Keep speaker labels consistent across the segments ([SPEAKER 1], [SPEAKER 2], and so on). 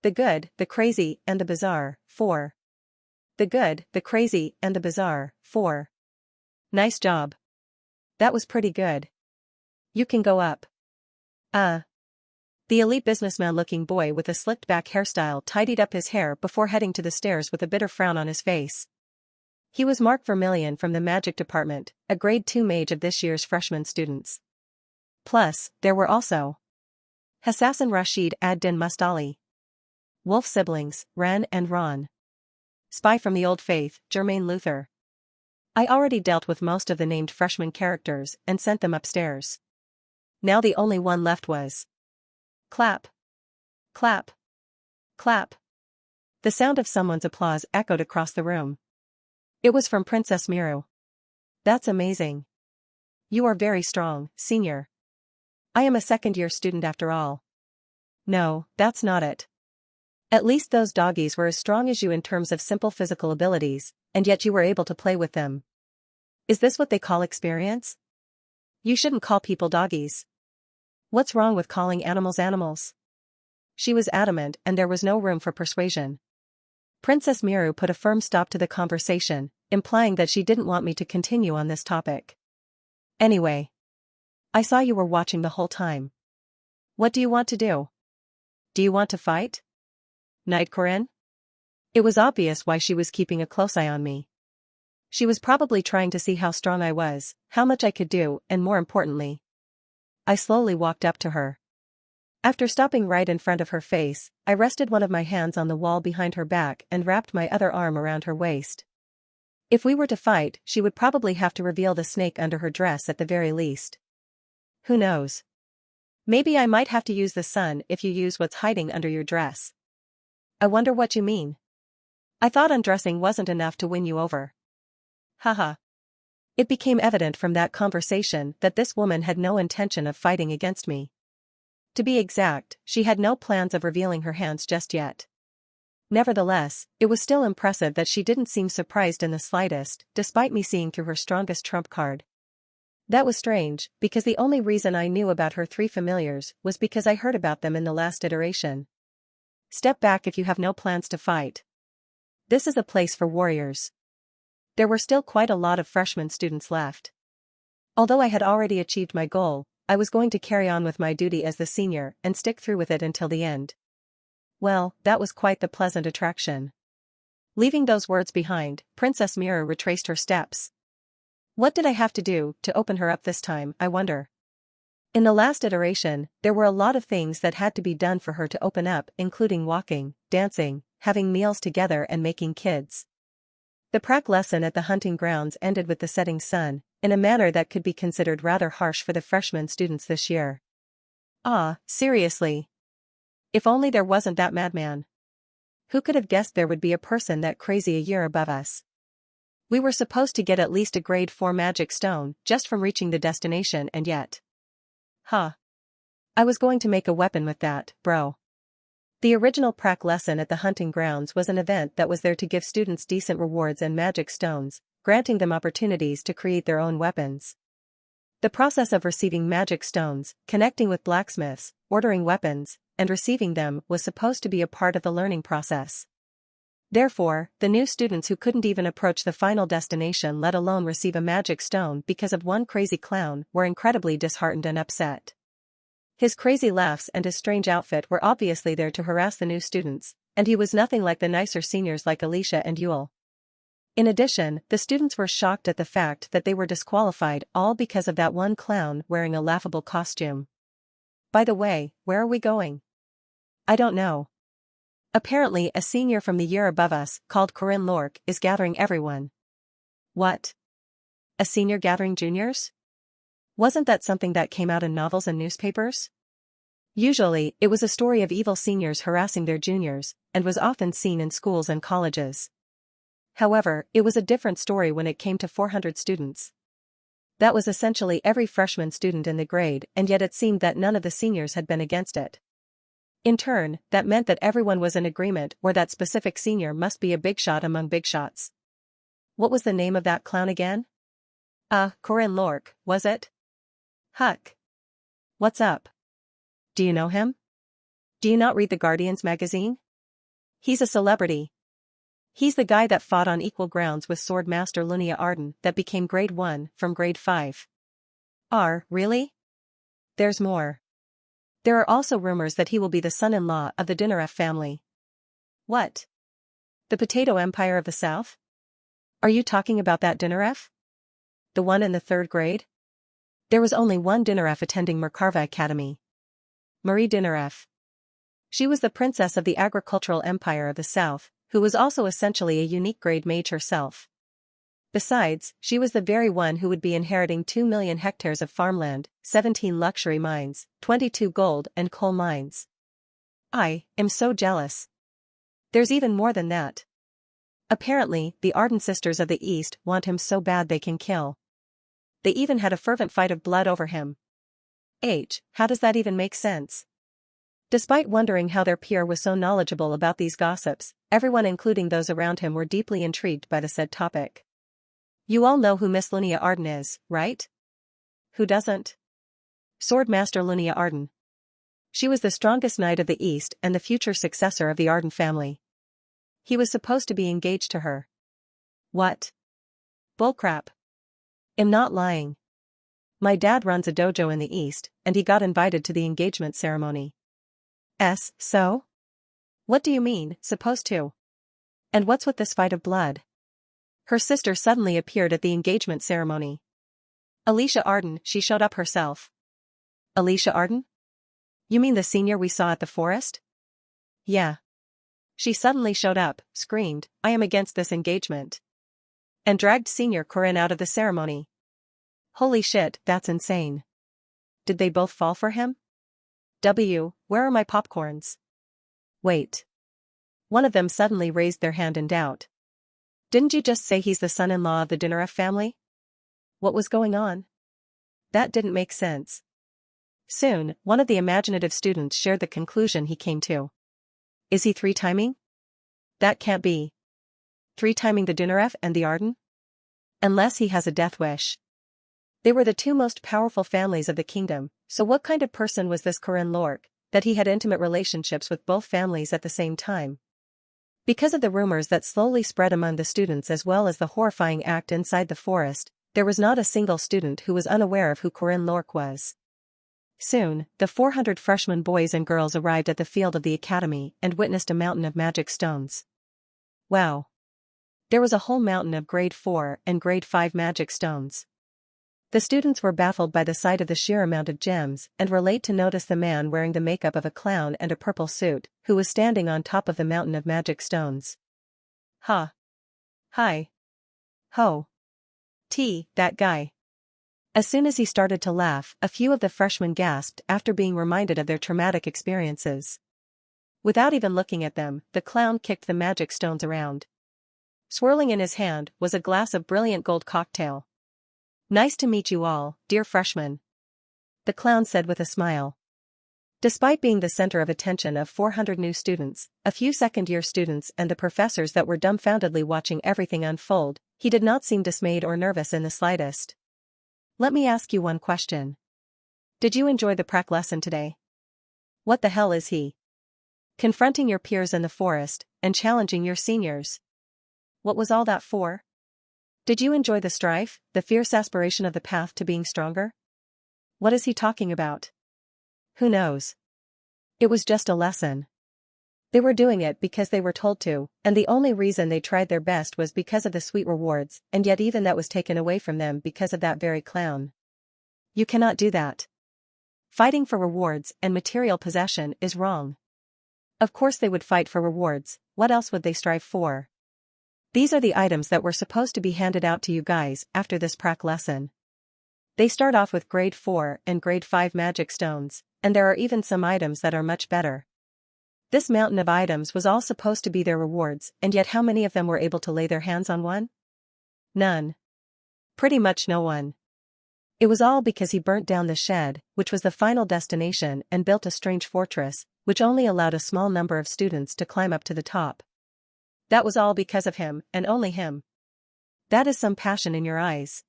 [SPEAKER 1] The Good, the Crazy, and the Bizarre, 4. The Good, the Crazy, and the Bizarre, 4. Nice job. That was pretty good. You can go up. The elite businessman-looking boy with a slicked-back hairstyle tidied up his hair before heading to the stairs with a bitter frown on his face. He was Mark Vermillion from the Magic Department, a grade 2 mage of this year's freshman students. Plus, there were also Hassassin Rashid ad-Din Mustali, Wolf siblings, Ren and Ron. Spy from the Old Faith, Jermaine Luther. I already dealt with most of the named freshman characters and sent them upstairs. Now the only one left was clap. Clap. Clap. The sound of someone's applause echoed across the room. It was from Princess Miru. That's amazing. You are very strong, senior. I am a second-year student after all. No, that's not it. At least those doggies were as strong as you in terms of simple physical abilities, and yet you were able to play with them. Is this what they call experience? You shouldn't call people doggies. What's wrong with calling animals animals? She was adamant and there was no room for persuasion. Princess Miru put a firm stop to the conversation, implying that she didn't want me to continue on this topic. Anyway. I saw you were watching the whole time. What do you want to do? Do you want to fight? Knight Corinne? It was obvious why she was keeping a close eye on me. She was probably trying to see how strong I was, how much I could do, and more importantly. I slowly walked up to her. After stopping right in front of her face, I rested one of my hands on the wall behind her back and wrapped my other arm around her waist. If we were to fight, she would probably have to reveal the snake under her dress at the very least. Who knows? Maybe I might have to use the sun if you use what's hiding under your dress. I wonder what you mean. I thought undressing wasn't enough to win you over. Haha. It became evident from that conversation that this woman had no intention of fighting against me. To be exact, she had no plans of revealing her hands just yet. Nevertheless, it was still impressive that she didn't seem surprised in the slightest, despite me seeing through her strongest trump card. That was strange, because the only reason I knew about her 3 familiars was because I heard about them in the last iteration. Step back if you have no plans to fight. This is a place for warriors. There were still quite a lot of freshman students left. Although I had already achieved my goal, I was going to carry on with my duty as the senior and stick through with it until the end. Well, that was quite the pleasant attraction. Leaving those words behind, Princess Miru retraced her steps. What did I have to do to open her up this time, I wonder? In the last iteration, there were a lot of things that had to be done for her to open up, including walking, dancing, having meals together and making kids. The prac lesson at the hunting grounds ended with the setting sun, in a manner that could be considered rather harsh for the freshman students this year. Seriously. If only there wasn't that madman. Who could have guessed there would be a person that crazy a year above us? We were supposed to get at least a grade 4 magic stone just from reaching the destination and yet. I was going to make a weapon with that, bro. The original prac lesson at the hunting grounds was an event that was there to give students decent rewards and magic stones, granting them opportunities to create their own weapons. The process of receiving magic stones, connecting with blacksmiths, ordering weapons, and receiving them was supposed to be a part of the learning process. Therefore, the new students who couldn't even approach the final destination let alone receive a magic stone because of one crazy clown were incredibly disheartened and upset. His crazy laughs and his strange outfit were obviously there to harass the new students, and he was nothing like the nicer seniors like Alicia and Yule. In addition, the students were shocked at the fact that they were disqualified all because of that one clown wearing a laughable costume. By the way, where are we going? I don't know. Apparently a senior from the year above us, called Corinne Lork, is gathering everyone. What? A senior gathering juniors? Wasn't that something that came out in novels and newspapers? Usually, it was a story of evil seniors harassing their juniors, and was often seen in schools and colleges. However, it was a different story when it came to 400 students. That was essentially every freshman student in the grade, and yet it seemed that none of the seniors had been against it. In turn, that meant that everyone was in agreement or that specific senior must be a big shot among big shots. What was the name of that clown again? Corinne Lork, was it? Huck. What's up? Do you know him? Do you not read the Guardians magazine? He's a celebrity. He's the guy that fought on equal grounds with Sword Master Lunia Arden that became grade 1 from grade 5. Really? There's more. There are also rumors that he will be the son-in-law of the Dinaref family. What? The Potato Empire of the South? Are you talking about that Dinaref? The one in the 3rd grade? There was only one Dinaref attending Merkarva Academy. Marie Dinaref. She was the princess of the agricultural empire of the South, who was also essentially a unique grade mage herself. Besides, she was the very one who would be inheriting 2 million hectares of farmland, 17 luxury mines, 22 gold and coal mines. I am so jealous. There's even more than that. Apparently, the Arden sisters of the East want him so bad they can kill. They even had a fervent fight of blood over him. How does that even make sense? Despite wondering how their peer was so knowledgeable about these gossips, everyone including those around him were deeply intrigued by the said topic. You all know who Miss Lunia Arden is, right? Who doesn't? Sword Master Lunia Arden. She was the strongest knight of the East and the future successor of the Arden family. He was supposed to be engaged to her. What? Bullcrap. I'm not lying. My dad runs a dojo in the East, and he got invited to the engagement ceremony. So? What do you mean, supposed to? And what's with this fight of blood? Her sister suddenly appeared at the engagement ceremony. Alicia Arden, she showed up herself. Alicia Arden? You mean the senior we saw at the forest? Yeah. She suddenly showed up, screamed, I am against this engagement. And dragged Senior Corinne out of the ceremony. Holy shit, that's insane. Did they both fall for him? Where are my popcorns? Wait. One of them suddenly raised their hand in doubt. Didn't you just say he's the son-in-law of the Dinaref family? What was going on? That didn't make sense. Soon, one of the imaginative students shared the conclusion he came to. Is he 3-timing? That can't be. 3-timing the Dinaref and the Arden? Unless he has a death wish. They were the 2 most powerful families of the kingdom, so what kind of person was this Corinne Lork, that he had intimate relationships with both families at the same time? Because of the rumors that slowly spread among the students as well as the horrifying act inside the forest, there was not a single student who was unaware of who Corinne Lork was. Soon, the 400 freshman boys and girls arrived at the field of the academy and witnessed a mountain of magic stones. Wow. There was a whole mountain of grade 4 and grade 5 magic stones. The students were baffled by the sight of the sheer amount of gems and were late to notice the man wearing the makeup of a clown and a purple suit, who was standing on top of the mountain of magic stones. Ha. Hi. Ho. That guy. As soon as he started to laugh, a few of the freshmen gasped after being reminded of their traumatic experiences. Without even looking at them, the clown kicked the magic stones around. Swirling in his hand was a glass of brilliant gold cocktail. Nice to meet you all, dear freshmen. The clown said with a smile. Despite being the center of attention of 400 new students, a few second-year students and the professors that were dumbfoundedly watching everything unfold, he did not seem dismayed or nervous in the slightest. Let me ask you one question. Did you enjoy the prac lesson today? What the hell is he? Confronting your peers in the forest, and challenging your seniors. What was all that for? Did you enjoy the strife, the fierce aspiration of the path to being stronger? What is he talking about? Who knows? It was just a lesson. They were doing it because they were told to, and the only reason they tried their best was because of the sweet rewards, and yet even that was taken away from them because of that very clown. You cannot do that. Fighting for rewards and material possession is wrong. Of course they would fight for rewards, what else would they strive for? These are the items that were supposed to be handed out to you guys after this prac lesson. They start off with grade 4 and grade 5 magic stones, and there are even some items that are much better. This mountain of items was all supposed to be their rewards, and yet how many of them were able to lay their hands on one? None. Pretty much no one. It was all because he burnt down the shed, which was the final destination, and built a strange fortress, which only allowed a small number of students to climb up to the top. That was all because of him, and only him. That is some passion in your eyes.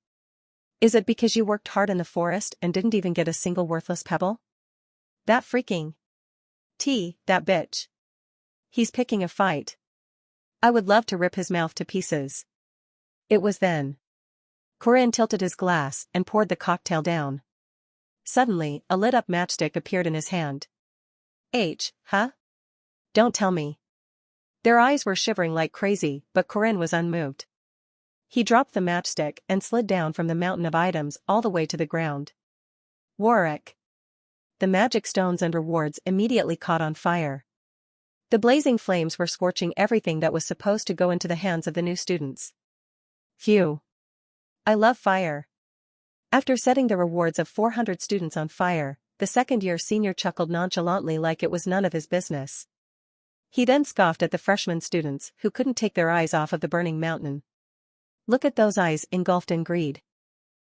[SPEAKER 1] Is it because you worked hard in the forest and didn't even get a single worthless pebble? That freaking that bitch. He's picking a fight. I would love to rip his mouth to pieces. It was then. Corinne tilted his glass and poured the cocktail down. Suddenly, a lit-up matchstick appeared in his hand. Huh? Don't tell me. Their eyes were shivering like crazy, but Corinne was unmoved. He dropped the matchstick and slid down from the mountain of items all the way to the ground. Warwick. The magic stones and rewards immediately caught on fire. The blazing flames were scorching everything that was supposed to go into the hands of the new students. Phew. I love fire. After setting the rewards of 400 students on fire, the second-year senior chuckled nonchalantly like it was none of his business. He then scoffed at the freshman students who couldn't take their eyes off of the burning mountain. Look at those eyes engulfed in greed.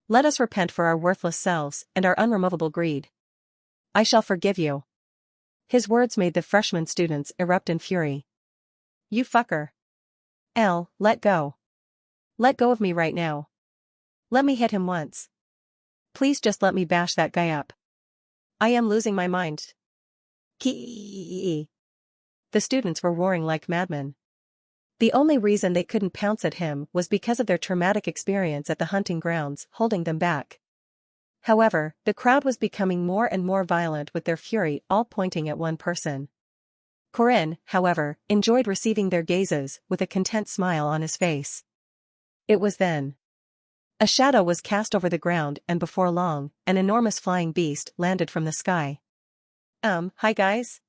[SPEAKER 1] Let us repent for our worthless selves and our unremovable greed. I shall forgive you. His words made the freshman students erupt in fury. You fucker. Let go. Let go of me right now. Let me hit him once. Please just let me bash that guy up. I am losing my mind. Kee. The students were roaring like madmen. The only reason they couldn't pounce at him was because of their traumatic experience at the hunting grounds holding them back. However, the crowd was becoming more and more violent with their fury all pointing at one person. Corinne, however, enjoyed receiving their gazes with a content smile on his face. It was then. A shadow was cast over the ground and before long, an enormous flying beast landed from the sky. Hi guys?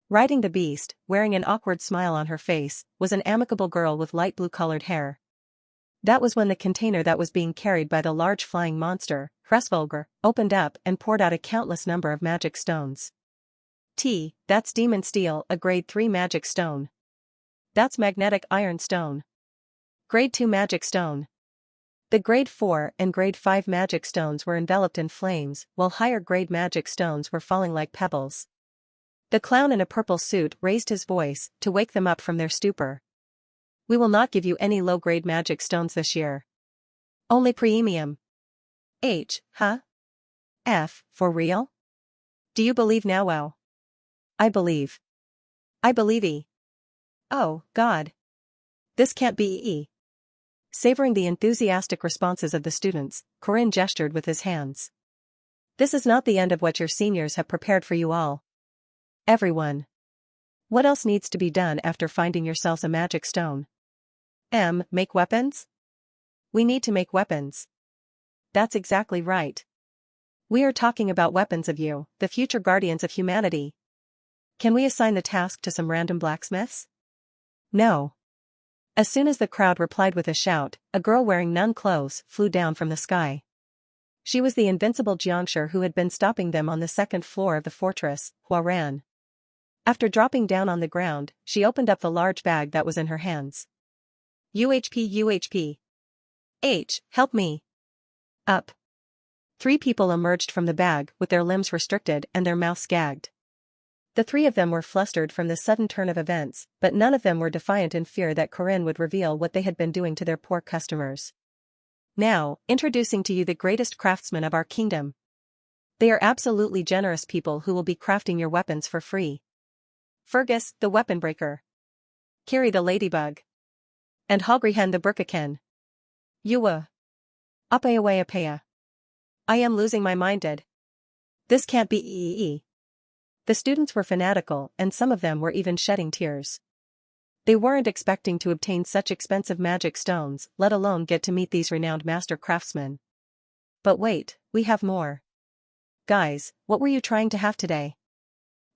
[SPEAKER 1] Riding the beast, wearing an awkward smile on her face, was an amicable girl with light blue-colored hair. That was when the container that was being carried by the large flying monster, Hresvolger, opened up and poured out a countless number of magic stones. That's demon steel, a grade 3 magic stone. That's magnetic iron stone. Grade 2 magic stone. The grade 4 and grade 5 magic stones were enveloped in flames, while higher grade magic stones were falling like pebbles. The clown in a purple suit raised his voice to wake them up from their stupor. We will not give you any low-grade magic stones this year. Only premium. Huh? F, for real? Do you believe now? Wow. I believe. I believe E. Oh, God. This can't be E. Savoring the enthusiastic responses of the students, Corinne gestured with his hands. This is not the end of what your seniors have prepared for you all. Everyone. What else needs to be done after finding yourselves a magic stone? Make weapons? We need to make weapons. That's exactly right. We are talking about weapons of you, the future guardians of humanity. Can we assign the task to some random blacksmiths? No. As soon as the crowd replied with a shout, a girl wearing nun clothes flew down from the sky. She was the invincible Jiangshi who had been stopping them on the second floor of the fortress, Huaran. After dropping down on the ground, she opened up the large bag that was in her hands. UHP. Help me. Up. 3 people emerged from the bag with their limbs restricted and their mouths gagged. The 3 of them were flustered from the sudden turn of events, but none of them were defiant in fear that Corinne would reveal what they had been doing to their poor customers. Now, introducing to you the greatest craftsmen of our kingdom. They are absolutely generous people who will be crafting your weapons for free. Fergus, the weapon breaker. Kiri the ladybug. And Hogrihen the Burkaken. Yuwa. Apaya. I am losing my minded. This can't be EEE. The students were fanatical and some of them were even shedding tears. They weren't expecting to obtain such expensive magic stones, let alone get to meet these renowned master craftsmen. But wait, we have more. Guys, what were you trying to have today?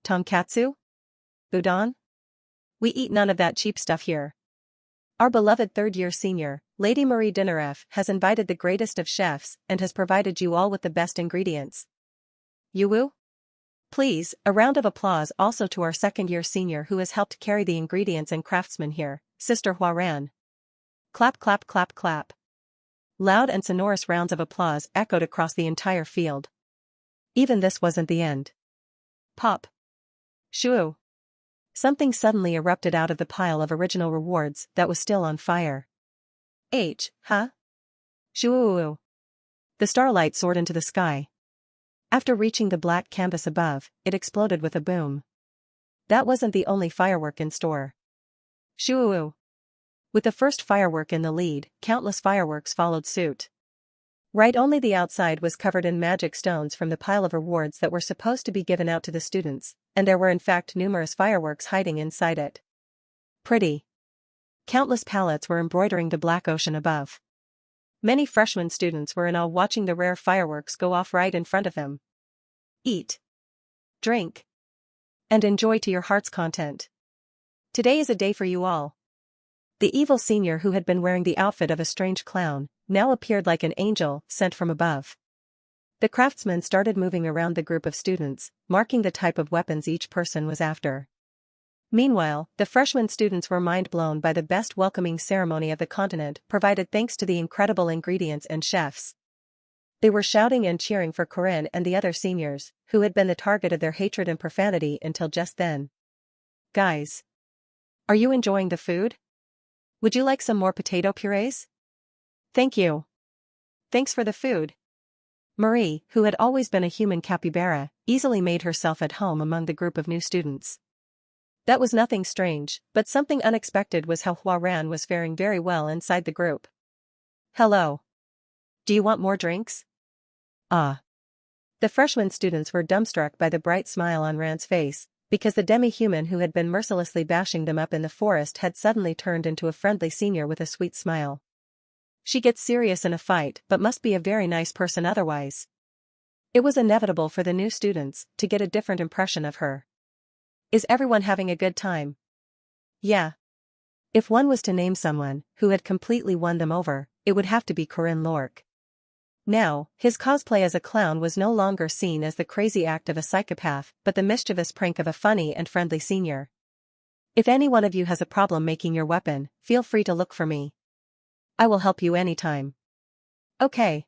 [SPEAKER 1] Tonkatsu? Udon? We eat none of that cheap stuff here. Our beloved third-year senior, Lady Marie Dinareff, has invited the greatest of chefs and has provided you all with the best ingredients. Yuwu? Please, a round of applause also to our second-year senior who has helped carry the ingredients and craftsmen here, Sister Huaran. Clap clap clap clap. Loud and sonorous rounds of applause echoed across the entire field. Even this wasn't the end. Pop. Shoo. Something suddenly erupted out of the pile of original rewards that was still on fire. Huh? Shoo. The starlight soared into the sky. After reaching the black canvas above, it exploded with a boom. that wasn't the only firework in store. Shoo! With the first firework in the lead, countless fireworks followed suit. Right, only the outside was covered in magic stones from the pile of rewards that were supposed to be given out to the students, and there were in fact numerous fireworks hiding inside it. Pretty. Countless palettes were embroidering the black ocean above. Many freshman students were in awe watching the rare fireworks go off right in front of them. Eat, drink, and enjoy to your heart's content. Today is a day for you all. The evil senior, who had been wearing the outfit of a strange clown, now appeared like an angel sent from above. The craftsman started moving around the group of students, marking the type of weapons each person was after. Meanwhile, the freshman students were mind-blown by the best welcoming ceremony of the continent, provided thanks to the incredible ingredients and chefs. They were shouting and cheering for Corinne and the other seniors, who had been the target of their hatred and profanity until just then. Guys, are you enjoying the food? Would you like some more potato purees? Thank you. Thanks for the food. Marie, who had always been a human capybara, easily made herself at home among the group of new students. That was nothing strange, but something unexpected was how Huaran was faring very well inside the group. Hello. Do you want more drinks? Ah. The freshman students were dumbstruck by the bright smile on Ran's face, because the demi-human who had been mercilessly bashing them up in the forest had suddenly turned into a friendly senior with a sweet smile. She gets serious in a fight but must be a very nice person otherwise. It was inevitable for the new students to get a different impression of her. Is everyone having a good time? Yeah. If one was to name someone who had completely won them over, it would have to be Corinne Lork. Now, his cosplay as a clown was no longer seen as the crazy act of a psychopath but the mischievous prank of a funny and friendly senior. If any one of you has a problem making your weapon, feel free to look for me. I will help you anytime. Okay.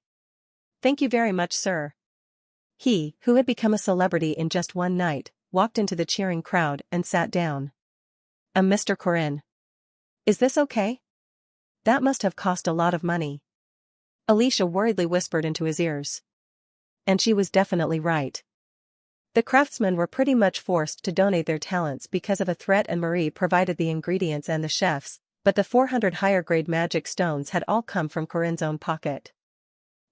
[SPEAKER 1] Thank you very much, sir. He, who had become a celebrity in just one night, walked into the cheering crowd and sat down. Mr. Corinne. Is this okay? That must have cost a lot of money. Alicia worriedly whispered into his ears. And she was definitely right. The craftsmen were pretty much forced to donate their talents because of a threat, and Marie provided the ingredients and the chefs, but the 400 higher-grade magic stones had all come from Corinne's own pocket.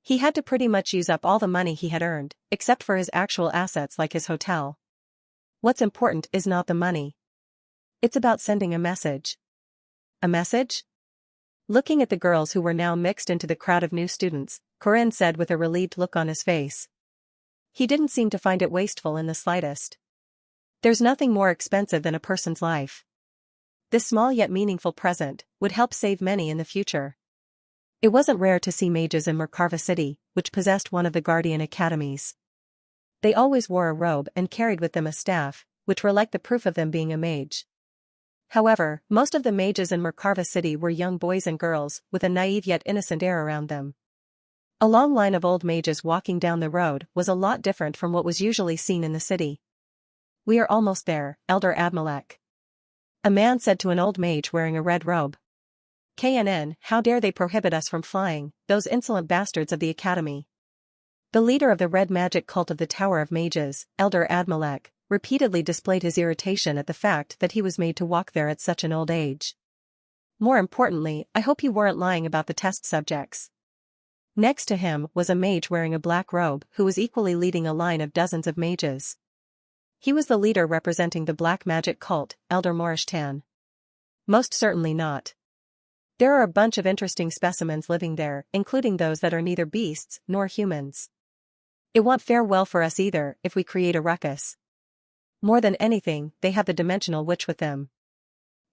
[SPEAKER 1] He had to pretty much use up all the money he had earned, except for his actual assets like his hotel. What's important is not the money. It's about sending a message. A message? Looking at the girls who were now mixed into the crowd of new students, Corinne said with a relieved look on his face. He didn't seem to find it wasteful in the slightest. There's nothing more expensive than a person's life. This small yet meaningful present would help save many in the future. It wasn't rare to see mages in Merkava City, which possessed one of the Guardian Academies. They always wore a robe and carried with them a staff, which were like the proof of them being a mage. However, most of the mages in Merkava City were young boys and girls with a naive yet innocent air around them. A long line of old mages walking down the road was a lot different from what was usually seen in the city. We are almost there, Elder Admalek. A man said to an old mage wearing a red robe. KNN, how dare they prohibit us from flying, those insolent bastards of the Academy. The leader of the red magic cult of the Tower of Mages, Elder Admalek, repeatedly displayed his irritation at the fact that he was made to walk there at such an old age. More importantly, I hope you weren't lying about the test subjects. Next to him was a mage wearing a black robe who was equally leading a line of dozens of mages. He was the leader representing the black magic cult, Elder Morishtan. Most certainly not. There are a bunch of interesting specimens living there, including those that are neither beasts nor humans. It won't fare well for us either if we create a ruckus. More than anything, they have the Dimensional Witch with them.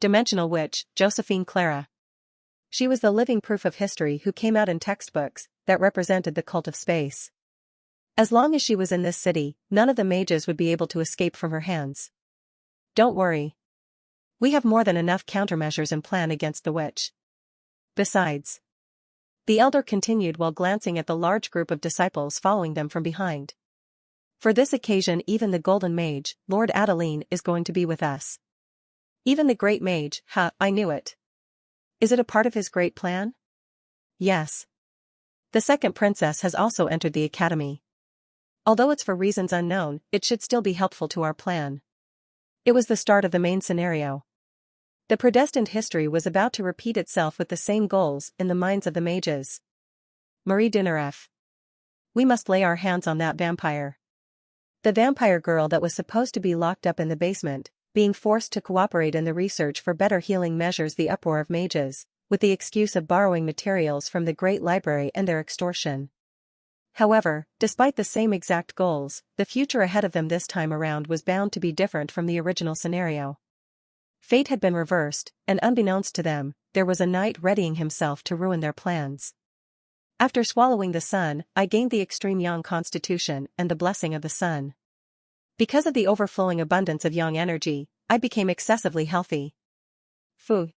[SPEAKER 1] Dimensional Witch, Josephine Clara. She was the living proof of history who came out in textbooks that represented the cult of space. As long as she was in this city, none of the mages would be able to escape from her hands. Don't worry. We have more than enough countermeasures in plan against the witch. Besides, the elder continued while glancing at the large group of disciples following them from behind. For this occasion, even the Golden Mage, Lord Adeline, is going to be with us. Even the Great Mage, I knew it. Is it a part of his great plan? Yes. The second princess has also entered the academy. Although it's for reasons unknown, it should still be helpful to our plan. It was the start of the main scenario. The predestined history was about to repeat itself with the same goals in the minds of the mages. Marie Dunaref. We must lay our hands on that vampire. The vampire girl that was supposed to be locked up in the basement, being forced to cooperate in the research for better healing measures, the uproar of mages, with the excuse of borrowing materials from the Great Library and their extortion. However, despite the same exact goals, the future ahead of them this time around was bound to be different from the original scenario. Fate had been reversed, and unbeknownst to them, there was a knight readying himself to ruin their plans. After swallowing the sun, I gained the extreme yang constitution and the blessing of the sun. Because of the overflowing abundance of yang energy, I became excessively healthy. Fu.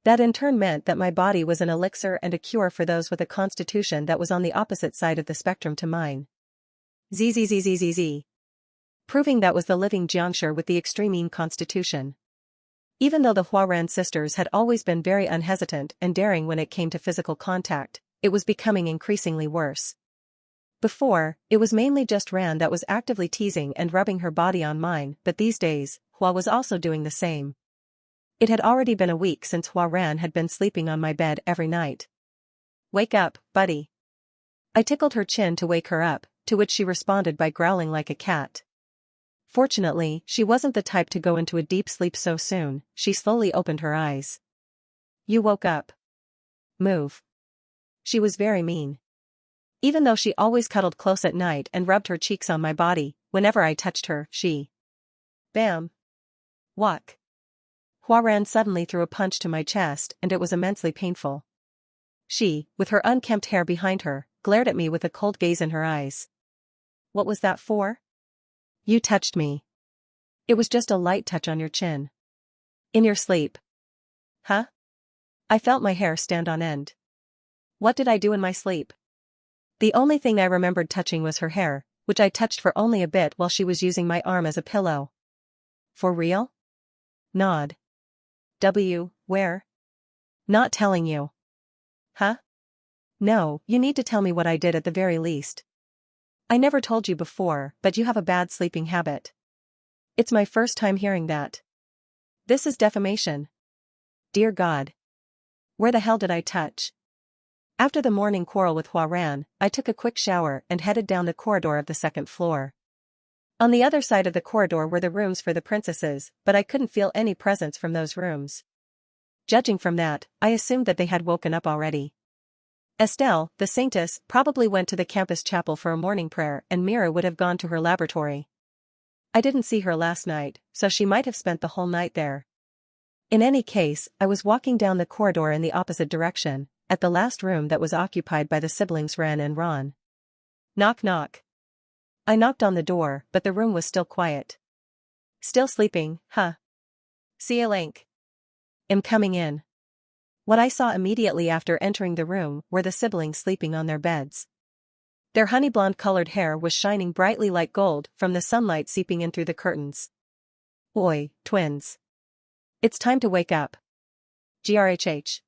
[SPEAKER 1] That in turn meant that my body was an elixir and a cure for those with a constitution that was on the opposite side of the spectrum to mine. Zzzzzzz. Proving that was the living Jiangshi with the extreme yin constitution. Even though the Huaran sisters had always been very unhesitant and daring when it came to physical contact, it was becoming increasingly worse. Before, it was mainly just Ran that was actively teasing and rubbing her body on mine, but these days, Hua was also doing the same. It had already been a week since Hua Ran had been sleeping on my bed every night. Wake up, buddy. I tickled her chin to wake her up, to which she responded by growling like a cat. Fortunately, she wasn't the type to go into a deep sleep so soon. She slowly opened her eyes. You woke up. Move. She was very mean. Even though she always cuddled close at night and rubbed her cheeks on my body, whenever I touched her, she... Bam. Walk. Huaran suddenly threw a punch to my chest and it was immensely painful. She, with her unkempt hair behind her, glared at me with a cold gaze in her eyes. What was that for? You touched me. It was just a light touch on your chin. In your sleep. Huh? I felt my hair stand on end. What did I do in my sleep? The only thing I remembered touching was her hair, which I touched for only a bit while she was using my arm as a pillow. For real? Nod. Where? Not telling you. Huh? No, you need to tell me what I did at the very least. I never told you before, but you have a bad sleeping habit. It's my first time hearing that. This is defamation. Dear God. Where the hell did I touch? After the morning quarrel with Huaran, I took a quick shower and headed down the corridor of the second floor. On the other side of the corridor were the rooms for the princesses, but I couldn't feel any presence from those rooms. Judging from that, I assumed that they had woken up already. Estelle, the saintess, probably went to the campus chapel for a morning prayer and Mira would have gone to her laboratory. I didn't see her last night, so she might have spent the whole night there. In any case, I was walking down the corridor in the opposite direction, at the last room that was occupied by the siblings Ren and Ron. Knock knock. I knocked on the door, but the room was still quiet. Still sleeping, huh? See a link. Am coming in. What I saw immediately after entering the room were the siblings sleeping on their beds. Their honey blonde colored hair was shining brightly like gold from the sunlight seeping in through the curtains. Oi, twins. It's time to wake up. GRHH.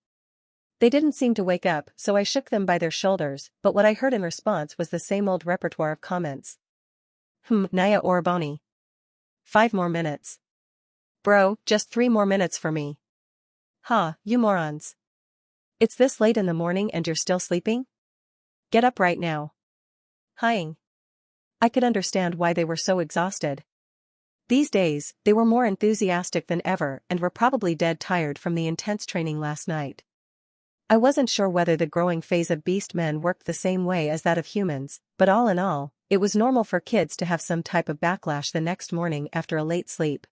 [SPEAKER 1] They didn't seem to wake up, so I shook them by their shoulders, but what I heard in response was the same old repertoire of comments. Naya Orboni. 5 more minutes. Bro, just 3 more minutes for me. Ha, you morons. It's this late in the morning and you're still sleeping? Get up right now. Hying. I could understand why they were so exhausted. These days, they were more enthusiastic than ever and were probably dead tired from the intense training last night. I wasn't sure whether the growing phase of beast men worked the same way as that of humans, but all in all, it was normal for kids to have some type of backlash the next morning after a late sleep.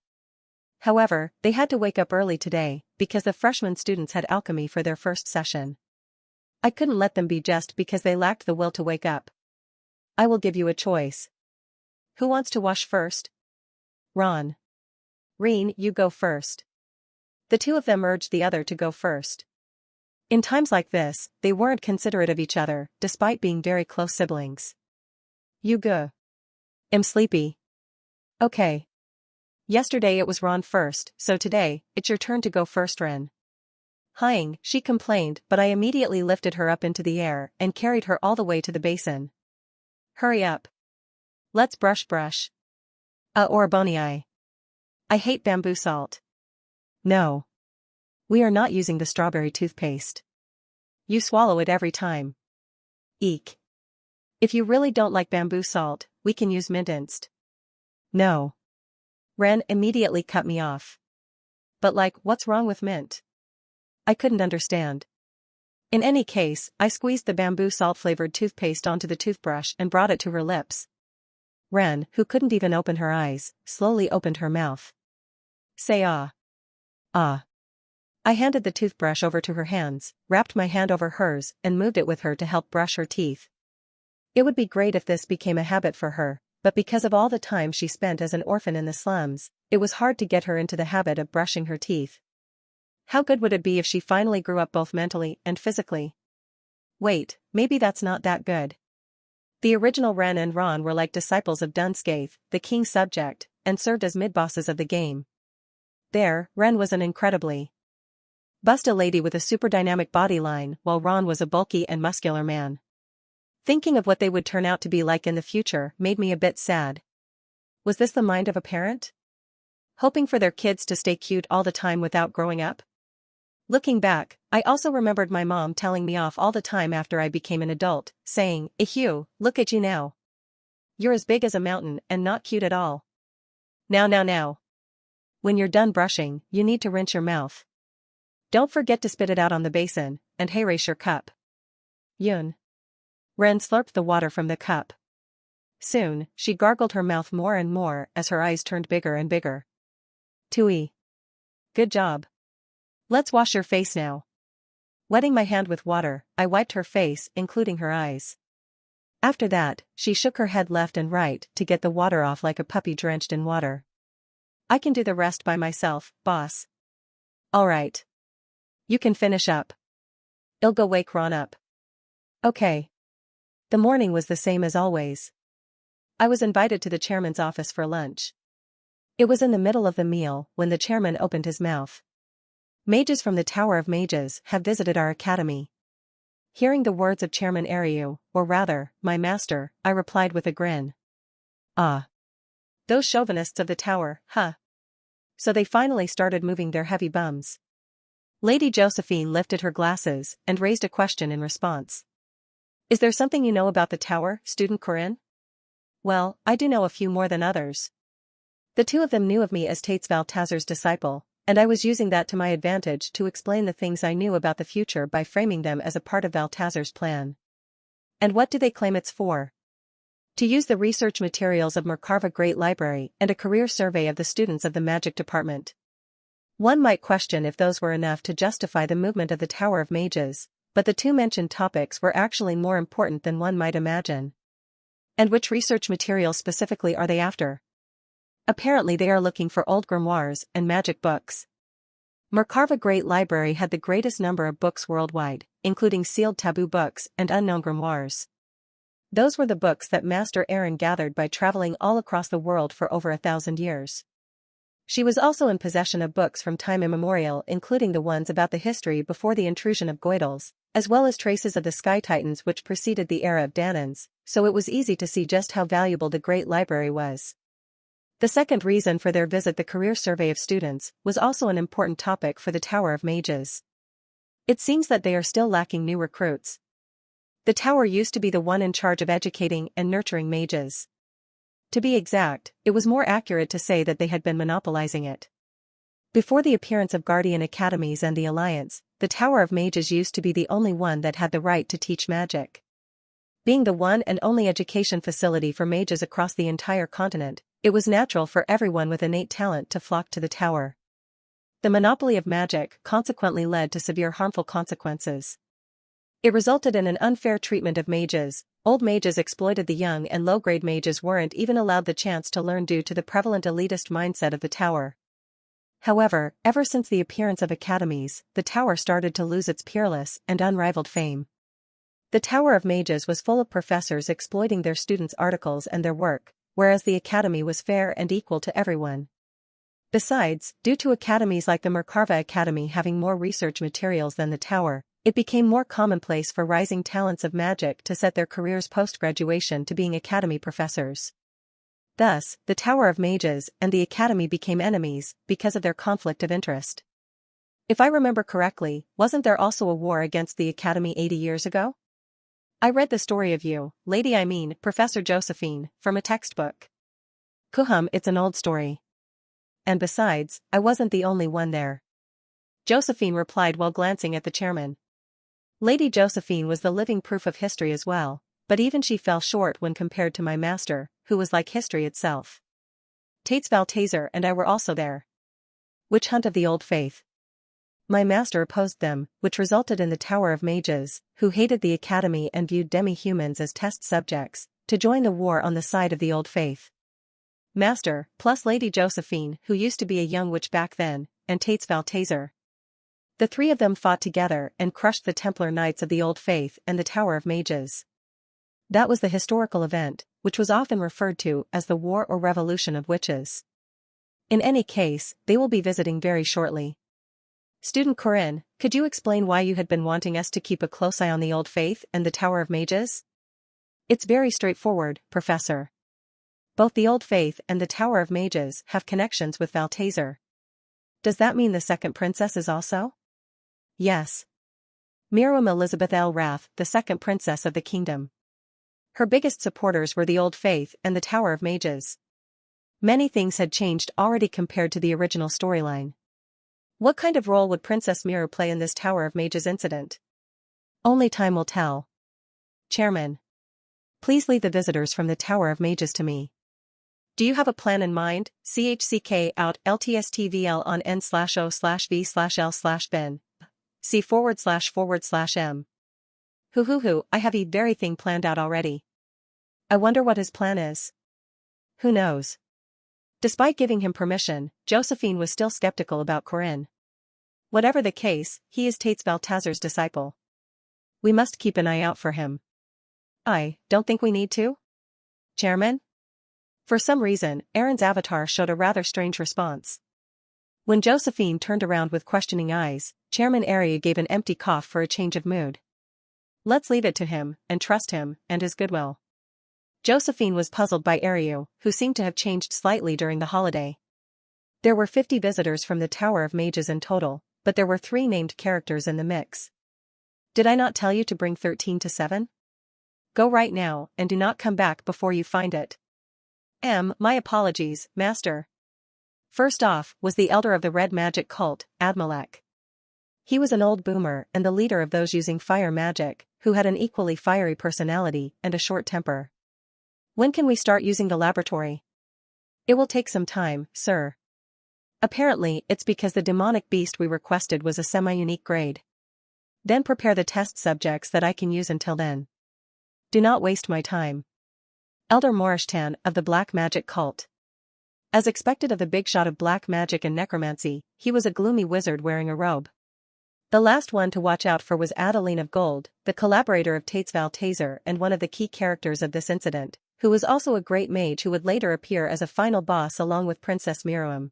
[SPEAKER 1] However, they had to wake up early today, because the freshman students had alchemy for their first session. I couldn't let them be just because they lacked the will to wake up. I will give you a choice. Who wants to wash first? Ron. Reen, you go first. The two of them urged the other to go first. In times like this, they weren't considerate of each other, despite being very close siblings. You go. Am sleepy. Okay. Yesterday it was Ron first, so today, it's your turn to go first, Ren. Hying, she complained, but I immediately lifted her up into the air and carried her all the way to the basin. Hurry up. Let's brush. Orbonii. I hate bamboo salt. No. We are not using the strawberry toothpaste. You swallow it every time. Eek. If you really don't like bamboo salt, we can use mint inst. No. Ren immediately cut me off. But what's wrong with mint? I couldn't understand. In any case, I squeezed the bamboo salt-flavored toothpaste onto the toothbrush and brought it to her lips. Ren, who couldn't even open her eyes, slowly opened her mouth. Say ah. Ah. I handed the toothbrush over to her hands, wrapped my hand over hers, and moved it with her to help brush her teeth. It would be great if this became a habit for her, but because of all the time she spent as an orphan in the slums, it was hard to get her into the habit of brushing her teeth. How good would it be if she finally grew up both mentally and physically? Wait, maybe that's not that good. The original Ren and Ron were like disciples of Dunscaith, the king's subject, and served as mid-bosses of the game. There, Ren was an incredibly busta lady with a super dynamic body line, while Ron was a bulky and muscular man. Thinking of what they would turn out to be like in the future made me a bit sad. Was this the mind of a parent? Hoping for their kids to stay cute all the time without growing up? Looking back, I also remembered my mom telling me off all the time after I became an adult, saying, "Ehew, look at you now. You're as big as a mountain and not cute at all. Now. When you're done brushing, you need to rinse your mouth. Don't forget to spit it out on the basin, and hey, race your cup." Yun. Ren slurped the water from the cup. Soon, she gargled her mouth more and more as her eyes turned bigger and bigger. Tui. Good job. Let's wash your face now. Wetting my hand with water, I wiped her face, including her eyes. After that, she shook her head left and right to get the water off like a puppy drenched in water. I can do the rest by myself, boss. All right. You can finish up. I'll go wake Ron up. Okay. The morning was the same as always. I was invited to the chairman's office for lunch. It was in the middle of the meal when the chairman opened his mouth. Mages from the Tower of Mages have visited our academy. Hearing the words of Chairman Ariu, or rather, my master, I replied with a grin. Ah. Those chauvinists of the tower, huh? So they finally started moving their heavy bums. Lady Josephine lifted her glasses and raised a question in response. Is there something you know about the tower, student Corinne? Well, I do know a few more than others. The two of them knew of me as Tates Valtazar's disciple, and I was using that to my advantage to explain the things I knew about the future by framing them as a part of Valtazar's plan. And what do they claim it's for? To use the research materials of Mercarva Great Library and a career survey of the students of the Magic Department. One might question if those were enough to justify the movement of the Tower of Mages, but the two mentioned topics were actually more important than one might imagine. And which research materials specifically are they after? Apparently they are looking for old grimoires and magic books. Mercarva Great Library had the greatest number of books worldwide, including sealed taboo books and unknown grimoires. Those were the books that Master Aaron gathered by traveling all across the world for over 1,000 years. She was also in possession of books from time immemorial, including the ones about the history before the intrusion of Goidels, as well as traces of the Sky Titans which preceded the era of Danans, so it was easy to see just how valuable the Great Library was. The second reason for their visit, the career survey of students, was also an important topic for the Tower of Mages. It seems that they are still lacking new recruits. The tower used to be the one in charge of educating and nurturing mages. To be exact, it was more accurate to say that they had been monopolizing it. Before the appearance of Guardian Academies and the Alliance, the Tower of Mages used to be the only one that had the right to teach magic. Being the one and only education facility for mages across the entire continent, it was natural for everyone with innate talent to flock to the tower. The monopoly of magic consequently led to severe harmful consequences. It resulted in an unfair treatment of mages. Old mages exploited the young, and low-grade mages weren't even allowed the chance to learn due to the prevalent elitist mindset of the tower. However, ever since the appearance of academies, the tower started to lose its peerless and unrivaled fame. The Tower of Mages was full of professors exploiting their students' articles and their work, whereas the academy was fair and equal to everyone. Besides, due to academies like the Mercarva Academy having more research materials than the tower, it became more commonplace for rising talents of magic to set their careers post-graduation to being academy professors. Thus, the Tower of Mages and the Academy became enemies because of their conflict of interest. If I remember correctly, wasn't there also a war against the Academy 80 years ago? I read the story of you, Professor Josephine, from a textbook. It's an old story. And besides, I wasn't the only one there. Josephine replied while glancing at the chairman. Lady Josephine was the living proof of history as well, but even she fell short when compared to my master, who was like history itself. Tates Valtazer and I were also there. Witch hunt of the Old Faith. My master opposed them, which resulted in the Tower of Mages, who hated the Academy and viewed demi-humans as test subjects, to join the war on the side of the Old Faith. Master, plus Lady Josephine, who used to be a young witch back then, and Tates Valtazer. The three of them fought together and crushed the Templar Knights of the Old Faith and the Tower of Mages. That was the historical event, which was often referred to as the War or Revolution of Witches. In any case, they will be visiting very shortly. Student Corinne, could you explain why you had been wanting us to keep a close eye on the Old Faith and the Tower of Mages? It's very straightforward, Professor. Both the Old Faith and the Tower of Mages have connections with Valtazer. Does that mean the second princess is also? Yes. Miriam Elizabeth L. Rath, the second princess of the kingdom. Her biggest supporters were the Old Faith and the Tower of Mages. Many things had changed already compared to the original storyline. What kind of role would Princess Mira play in this Tower of Mages incident? Only time will tell. Chairman. Please lead the visitors from the Tower of Mages to me. Do you have a plan in mind? CHCK out LTSTVL on N/O/V/L/Ben. C//M. I have a very thing planned out already. I wonder what his plan is. Who knows? Despite giving him permission, Josephine was still skeptical about Corinne. Whatever the case, he is Tates Valtazer's disciple. We must keep an eye out for him. I don't think we need to? Chairman? For some reason, Aaron's avatar showed a rather strange response. When Josephine turned around with questioning eyes, Chairman Arya gave an empty cough for a change of mood. Let's leave it to him, and trust him, and his goodwill. Josephine was puzzled by Arya, who seemed to have changed slightly during the holiday. There were 50 visitors from the Tower of Mages in total, but there were 3 named characters in the mix. Did I not tell you to bring 13 to 7? Go right now, and do not come back before you find it. My apologies, Master. First off was the elder of the red magic cult, Admalek. He was an old boomer and the leader of those using fire magic, who had an equally fiery personality and a short temper. When can we start using the laboratory? It will take some time, sir. Apparently, it's because the demonic beast we requested was a semi-unique grade. Then prepare the test subjects that I can use until then. Do not waste my time. Elder Morishtan of the Black Magic Cult. As expected of the big shot of black magic and necromancy, he was a gloomy wizard wearing a robe. The last one to watch out for was Adeline of Gold, the collaborator of Tates Valtazer and one of the key characters of this incident, who was also a great mage who would later appear as a final boss along with Princess Miriam.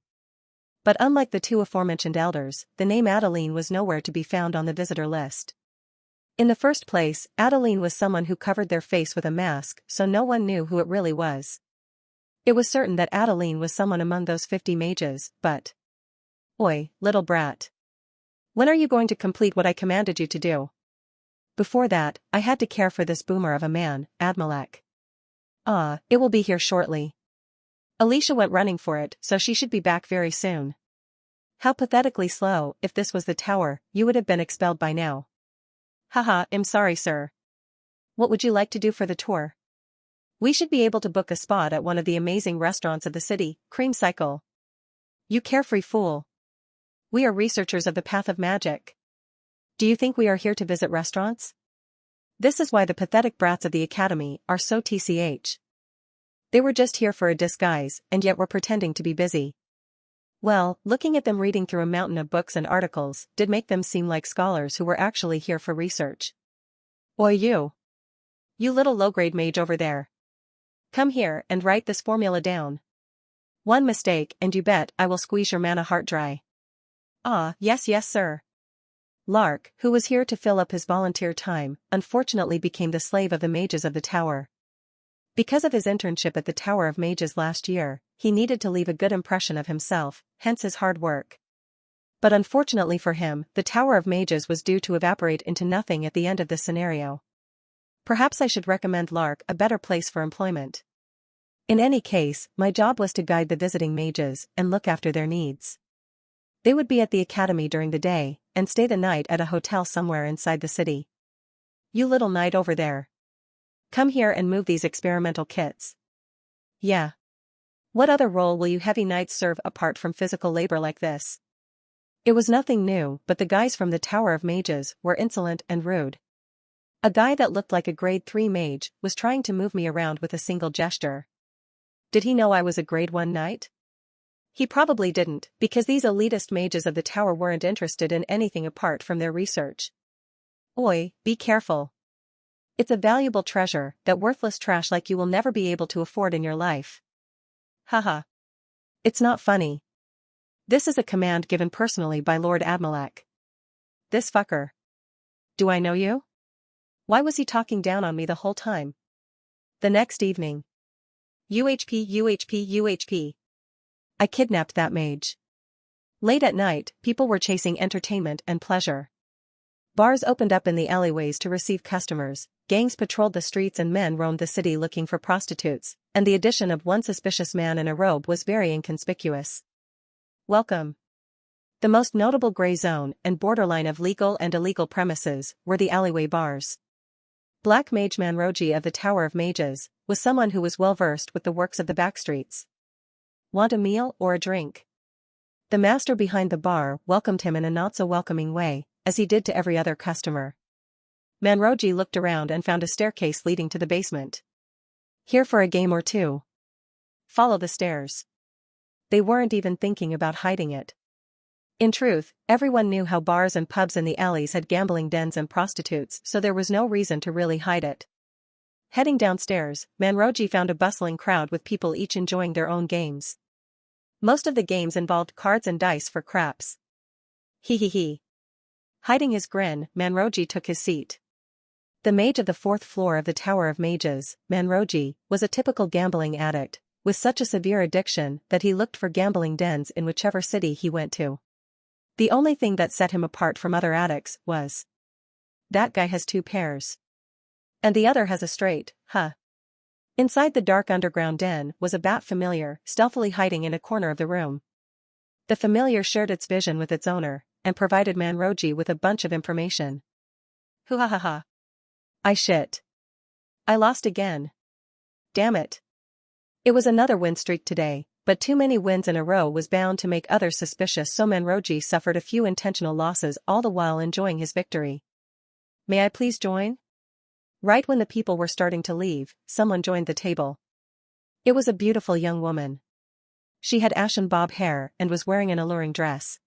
[SPEAKER 1] But unlike the 2 aforementioned elders, the name Adeline was nowhere to be found on the visitor list. In the first place, Adeline was someone who covered their face with a mask, so no one knew who it really was. It was certain that Adeline was someone among those 50 mages, but... Oi, little brat. When are you going to complete what I commanded you to do? Before that, I had to care for this boomer of a man, Admalek. It will be here shortly. Alicia went running for it, so she should be back very soon. How pathetically slow. If this was the tower, you would have been expelled by now. Haha, I'm sorry, sir. What would you like to do for the tour? We should be able to book a spot at one of the amazing restaurants of the city, Cream Cycle. You carefree fool. We are researchers of the path of magic. Do you think we are here to visit restaurants? This is why the pathetic brats of the academy are so TCH. They were just here for a disguise, and yet were pretending to be busy. Well, looking at them reading through a mountain of books and articles did make them seem like scholars who were actually here for research. Oi you! You little low-grade mage over there. Come here and write this formula down. One mistake and you bet I will squeeze your mana heart dry. Yes sir. Lark, who was here to fill up his volunteer time, unfortunately became the slave of the mages of the tower. Because of his internship at the Tower of Mages last year, he needed to leave a good impression of himself, hence his hard work. But unfortunately for him, the Tower of Mages was due to evaporate into nothing at the end of this scenario. Perhaps I should recommend Lark a better place for employment. In any case, my job was to guide the visiting mages and look after their needs. They would be at the academy during the day, and stay the night at a hotel somewhere inside the city. You little knight over there. Come here and move these experimental kits. Yeah. What other role will you heavy knights serve apart from physical labor like this? It was nothing new, but the guys from the Tower of Mages were insolent and rude. A guy that looked like a grade 3 mage was trying to move me around with a single gesture. Did he know I was a grade 1 knight? He probably didn't, because these elitist mages of the tower weren't interested in anything apart from their research. Oi, be careful. It's a valuable treasure, that worthless trash like you will never be able to afford in your life. Haha. It's not funny. This is a command given personally by Lord Admalak. This fucker. Do I know you? Why was he talking down on me the whole time? The next evening. UHP. I kidnapped that mage. Late at night, people were chasing entertainment and pleasure. Bars opened up in the alleyways to receive customers, gangs patrolled the streets and men roamed the city looking for prostitutes, and the addition of one suspicious man in a robe was very inconspicuous. Welcome. The most notable gray zone and borderline of legal and illegal premises were the alleyway bars. Black Mage Manroji of the Tower of Mages was someone who was well versed with the works of the backstreets. Want a meal or a drink? The master behind the bar welcomed him in a not-so-welcoming way, as he did to every other customer. Manroji looked around and found a staircase leading to the basement. Here for a game or two. Follow the stairs. They weren't even thinking about hiding it. In truth, everyone knew how bars and pubs in the alleys had gambling dens and prostitutes, so there was no reason to really hide it. Heading downstairs, Manroji found a bustling crowd with people each enjoying their own games. Most of the games involved cards and dice for craps. He. Hiding his grin, Manroji took his seat. The mage of the 4th floor of the Tower of Mages, Manroji, was a typical gambling addict, with such a severe addiction that he looked for gambling dens in whichever city he went to. The only thing that set him apart from other addicts was, that guy has 2 pairs. And the other has a straight, huh? Inside the dark underground den was a bat familiar, stealthily hiding in a corner of the room. The familiar shared its vision with its owner, and provided Manroji with a bunch of information. Hoo-ha-ha-ha. I shit. I lost again. Damn it. It was another win streak today, but too many wins in a row was bound to make others suspicious, so Manroji suffered a few intentional losses all the while enjoying his victory. May I please join? Right when the people were starting to leave, someone joined the table. It was a beautiful young woman. She had ashen bob hair and was wearing an alluring dress.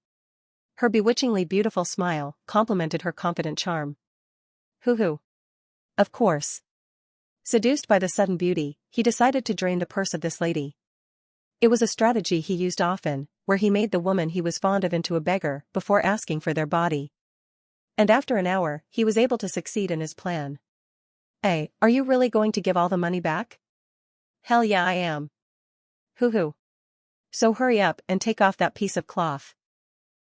[SPEAKER 1] Her bewitchingly beautiful smile complemented her confident charm. Hoo-hoo. Of course. Seduced by the sudden beauty, he decided to drain the purse of this lady. It was a strategy he used often, where he made the woman he was fond of into a beggar before asking for their body. And after an hour, he was able to succeed in his plan. Hey, are you really going to give all the money back? Hell yeah, I am. Hoo-hoo. So hurry up and take off that piece of cloth.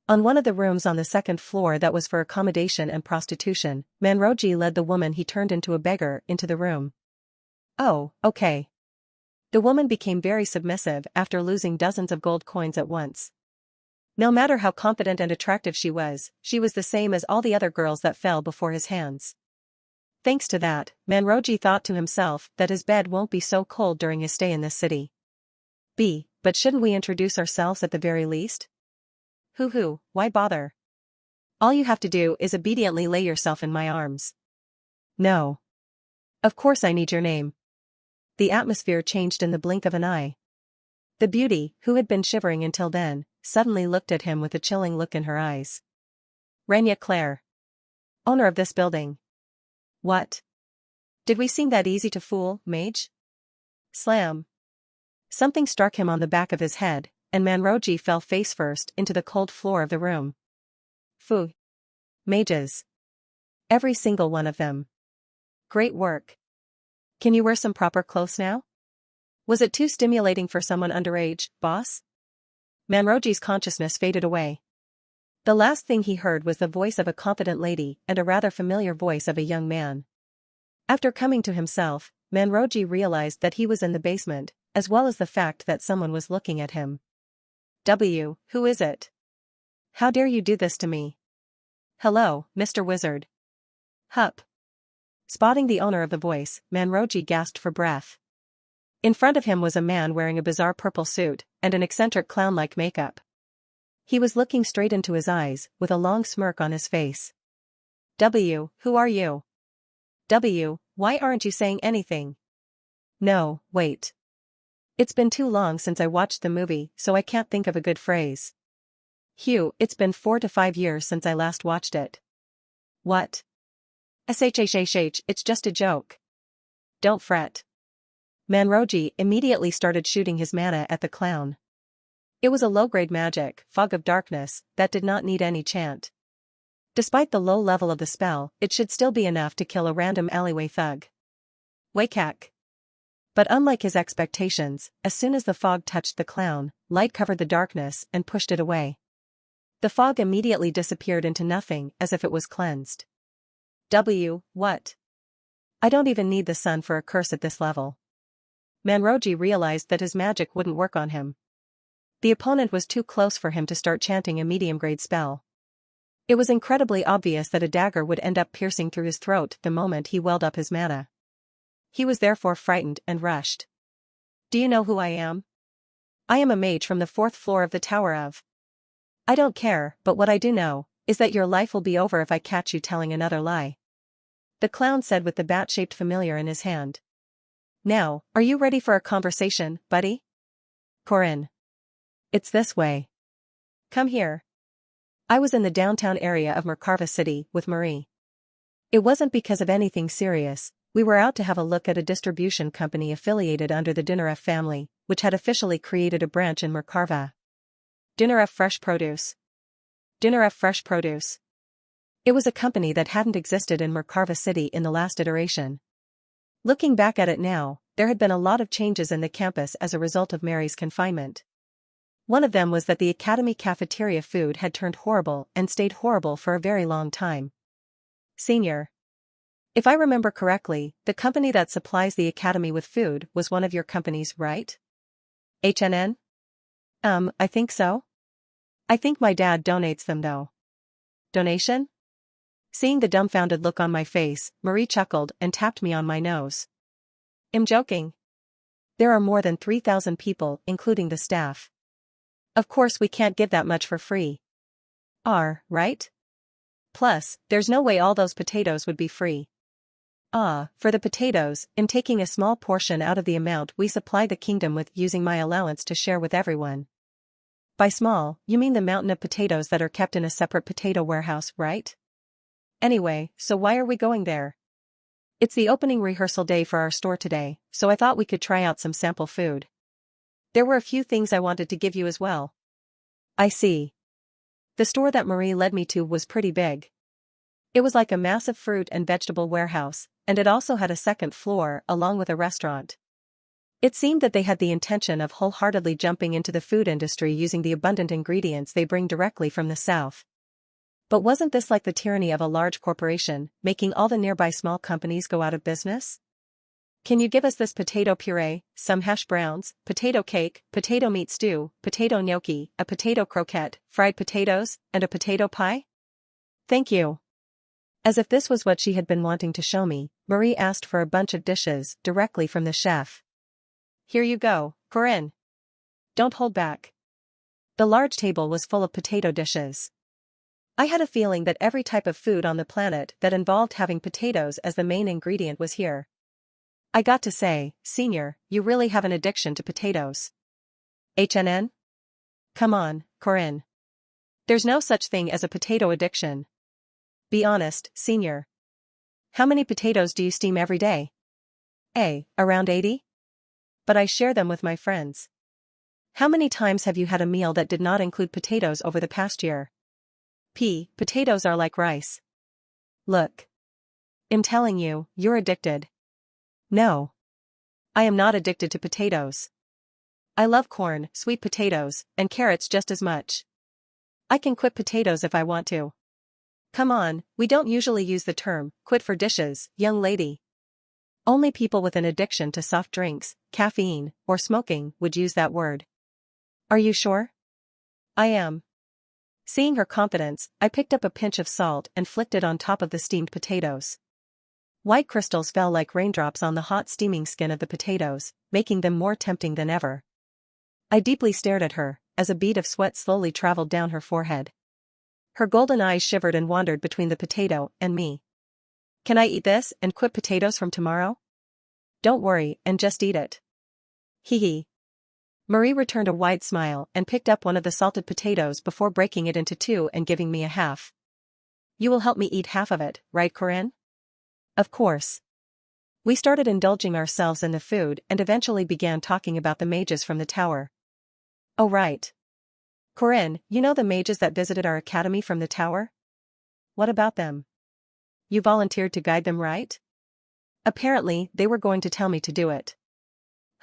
[SPEAKER 1] On one of the rooms on the 2nd floor that was for accommodation and prostitution, Manroji led the woman he turned into a beggar into the room. Oh, okay. The woman became very submissive after losing dozens of gold coins at once. No matter how confident and attractive she was the same as all the other girls that fell before his hands. Thanks to that, Manroji thought to himself that his bed won't be so cold during his stay in this city. But shouldn't we introduce ourselves at the very least? Hoo-hoo, why bother? All you have to do is obediently lay yourself in my arms. No. Of course I need your name. The atmosphere changed in the blink of an eye. The beauty, who had been shivering until then, suddenly looked at him with a chilling look in her eyes. Renya Claire. Owner of this building. What? Did we seem that easy to fool, mage? Slam. Something struck him on the back of his head, and Manroji fell face first into the cold floor of the room. Phew. Mages. Every single one of them. Great work. Can you wear some proper clothes now? Was it too stimulating for someone underage, boss? Manroji's consciousness faded away. The last thing he heard was the voice of a confident lady and a rather familiar voice of a young man. After coming to himself, Manroji realized that he was in the basement, as well as the fact that someone was looking at him. Who is it? How dare you do this to me? Hello, Mr. Wizard. Hup. Spotting the owner of the voice, Manroji gasped for breath. In front of him was a man wearing a bizarre purple suit and an eccentric clown-like makeup. He was looking straight into his eyes, with a long smirk on his face. Who are you? Why aren't you saying anything? No, wait. It's been too long since I watched the movie, so I can't think of a good phrase. Hugh, it's been 4 to 5 years since I last watched it. What? Shh, it's just a joke. Don't fret. Manroji immediately started shooting his mana at the clown. It was a low-grade magic, Fog of Darkness, that did not need any chant. Despite the low level of the spell, it should still be enough to kill a random alleyway thug. Wakak. But unlike his expectations, as soon as the fog touched the clown, light covered the darkness and pushed it away. The fog immediately disappeared into nothing, as if it was cleansed. What? I don't even need the sun for a curse at this level. Manroji realized that his magic wouldn't work on him. The opponent was too close for him to start chanting a medium-grade spell. It was incredibly obvious that a dagger would end up piercing through his throat the moment he welled up his mana. He was therefore frightened and rushed. Do you know who I am? I am a mage from the 4th floor of the Tower of. I don't care, but what I do know is that your life will be over if I catch you telling another lie. The clown said with the bat-shaped familiar in his hand. Now, are you ready for a conversation, buddy? Corinne. It's this way. Come here. I was in the downtown area of Mercarva City with Marie. It wasn't because of anything serious. We were out to have a look at a distribution company affiliated under the Dinaref family, which had officially created a branch in Mercarva. Dinaref Fresh Produce. Dinaref Fresh Produce. It was a company that hadn't existed in Mercarva City in the last iteration. Looking back at it now, there had been a lot of changes in the campus as a result of Mary's confinement. One of them was that the academy cafeteria food had turned horrible and stayed horrible for a very long time. Senior. If I remember correctly, the company that supplies the academy with food was one of your companies, right? HNN? I think so. I think my dad donates them though. Donation? Seeing the dumbfounded look on my face, Marie chuckled and tapped me on my nose. I'm joking. There are more than 3,000 people, including the staff. Of course we can't give that much for free. Right? Plus, there's no way all those potatoes would be free. For the potatoes, I'm taking a small portion out of the amount we supply the kingdom with using my allowance to share with everyone. By small, you mean the mountain of potatoes that are kept in a separate potato warehouse, right? Anyway, so why are we going there? It's the opening rehearsal day for our store today, so I thought we could try out some sample food. There were a few things I wanted to give you as well. I see. The store that Marie led me to was pretty big. It was like a massive fruit and vegetable warehouse, and it also had a second floor along with a restaurant. It seemed that they had the intention of wholeheartedly jumping into the food industry using the abundant ingredients they bring directly from the south. But wasn't this like the tyranny of a large corporation, making all the nearby small companies go out of business? Can you give us this potato puree, some hash browns, potato cake, potato meat stew, potato gnocchi, a potato croquette, fried potatoes, and a potato pie? Thank you. As if this was what she had been wanting to show me, Marie asked for a bunch of dishes directly from the chef. Here you go, Corinne. Don't hold back. The large table was full of potato dishes. I had a feeling that every type of food on the planet that involved having potatoes as the main ingredient was here. I got to say, Senior, you really have an addiction to potatoes. HNN? Come on, Corinne. There's no such thing as a potato addiction. Be honest, Senior. How many potatoes do you steam every day? Around 80? But I share them with my friends. How many times have you had a meal that did not include potatoes over the past year? Potatoes are like rice. Look. I'm telling you, you're addicted. No. I am not addicted to potatoes. I love corn, sweet potatoes, and carrots just as much. I can quit potatoes if I want to. Come on, we don't usually use the term, quit for dishes, young lady. Only people with an addiction to soft drinks, caffeine, or smoking would use that word. Are you sure? I am. Seeing her confidence, I picked up a pinch of salt and flicked it on top of the steamed potatoes. White crystals fell like raindrops on the hot steaming skin of the potatoes, making them more tempting than ever. I deeply stared at her, as a bead of sweat slowly traveled down her forehead. Her golden eyes shivered and wandered between the potato and me. Can I eat this and quit potatoes from tomorrow? Don't worry, and just eat it. Hee hee. Marie returned a wide smile and picked up one of the salted potatoes before breaking it into two and giving me a half. You will help me eat half of it, right, Corinne? Of course. We started indulging ourselves in the food and eventually began talking about the mages from the tower. Oh right. Corinne, you know the mages that visited our academy from the tower? What about them? You volunteered to guide them, right? Apparently, they were going to tell me to do it.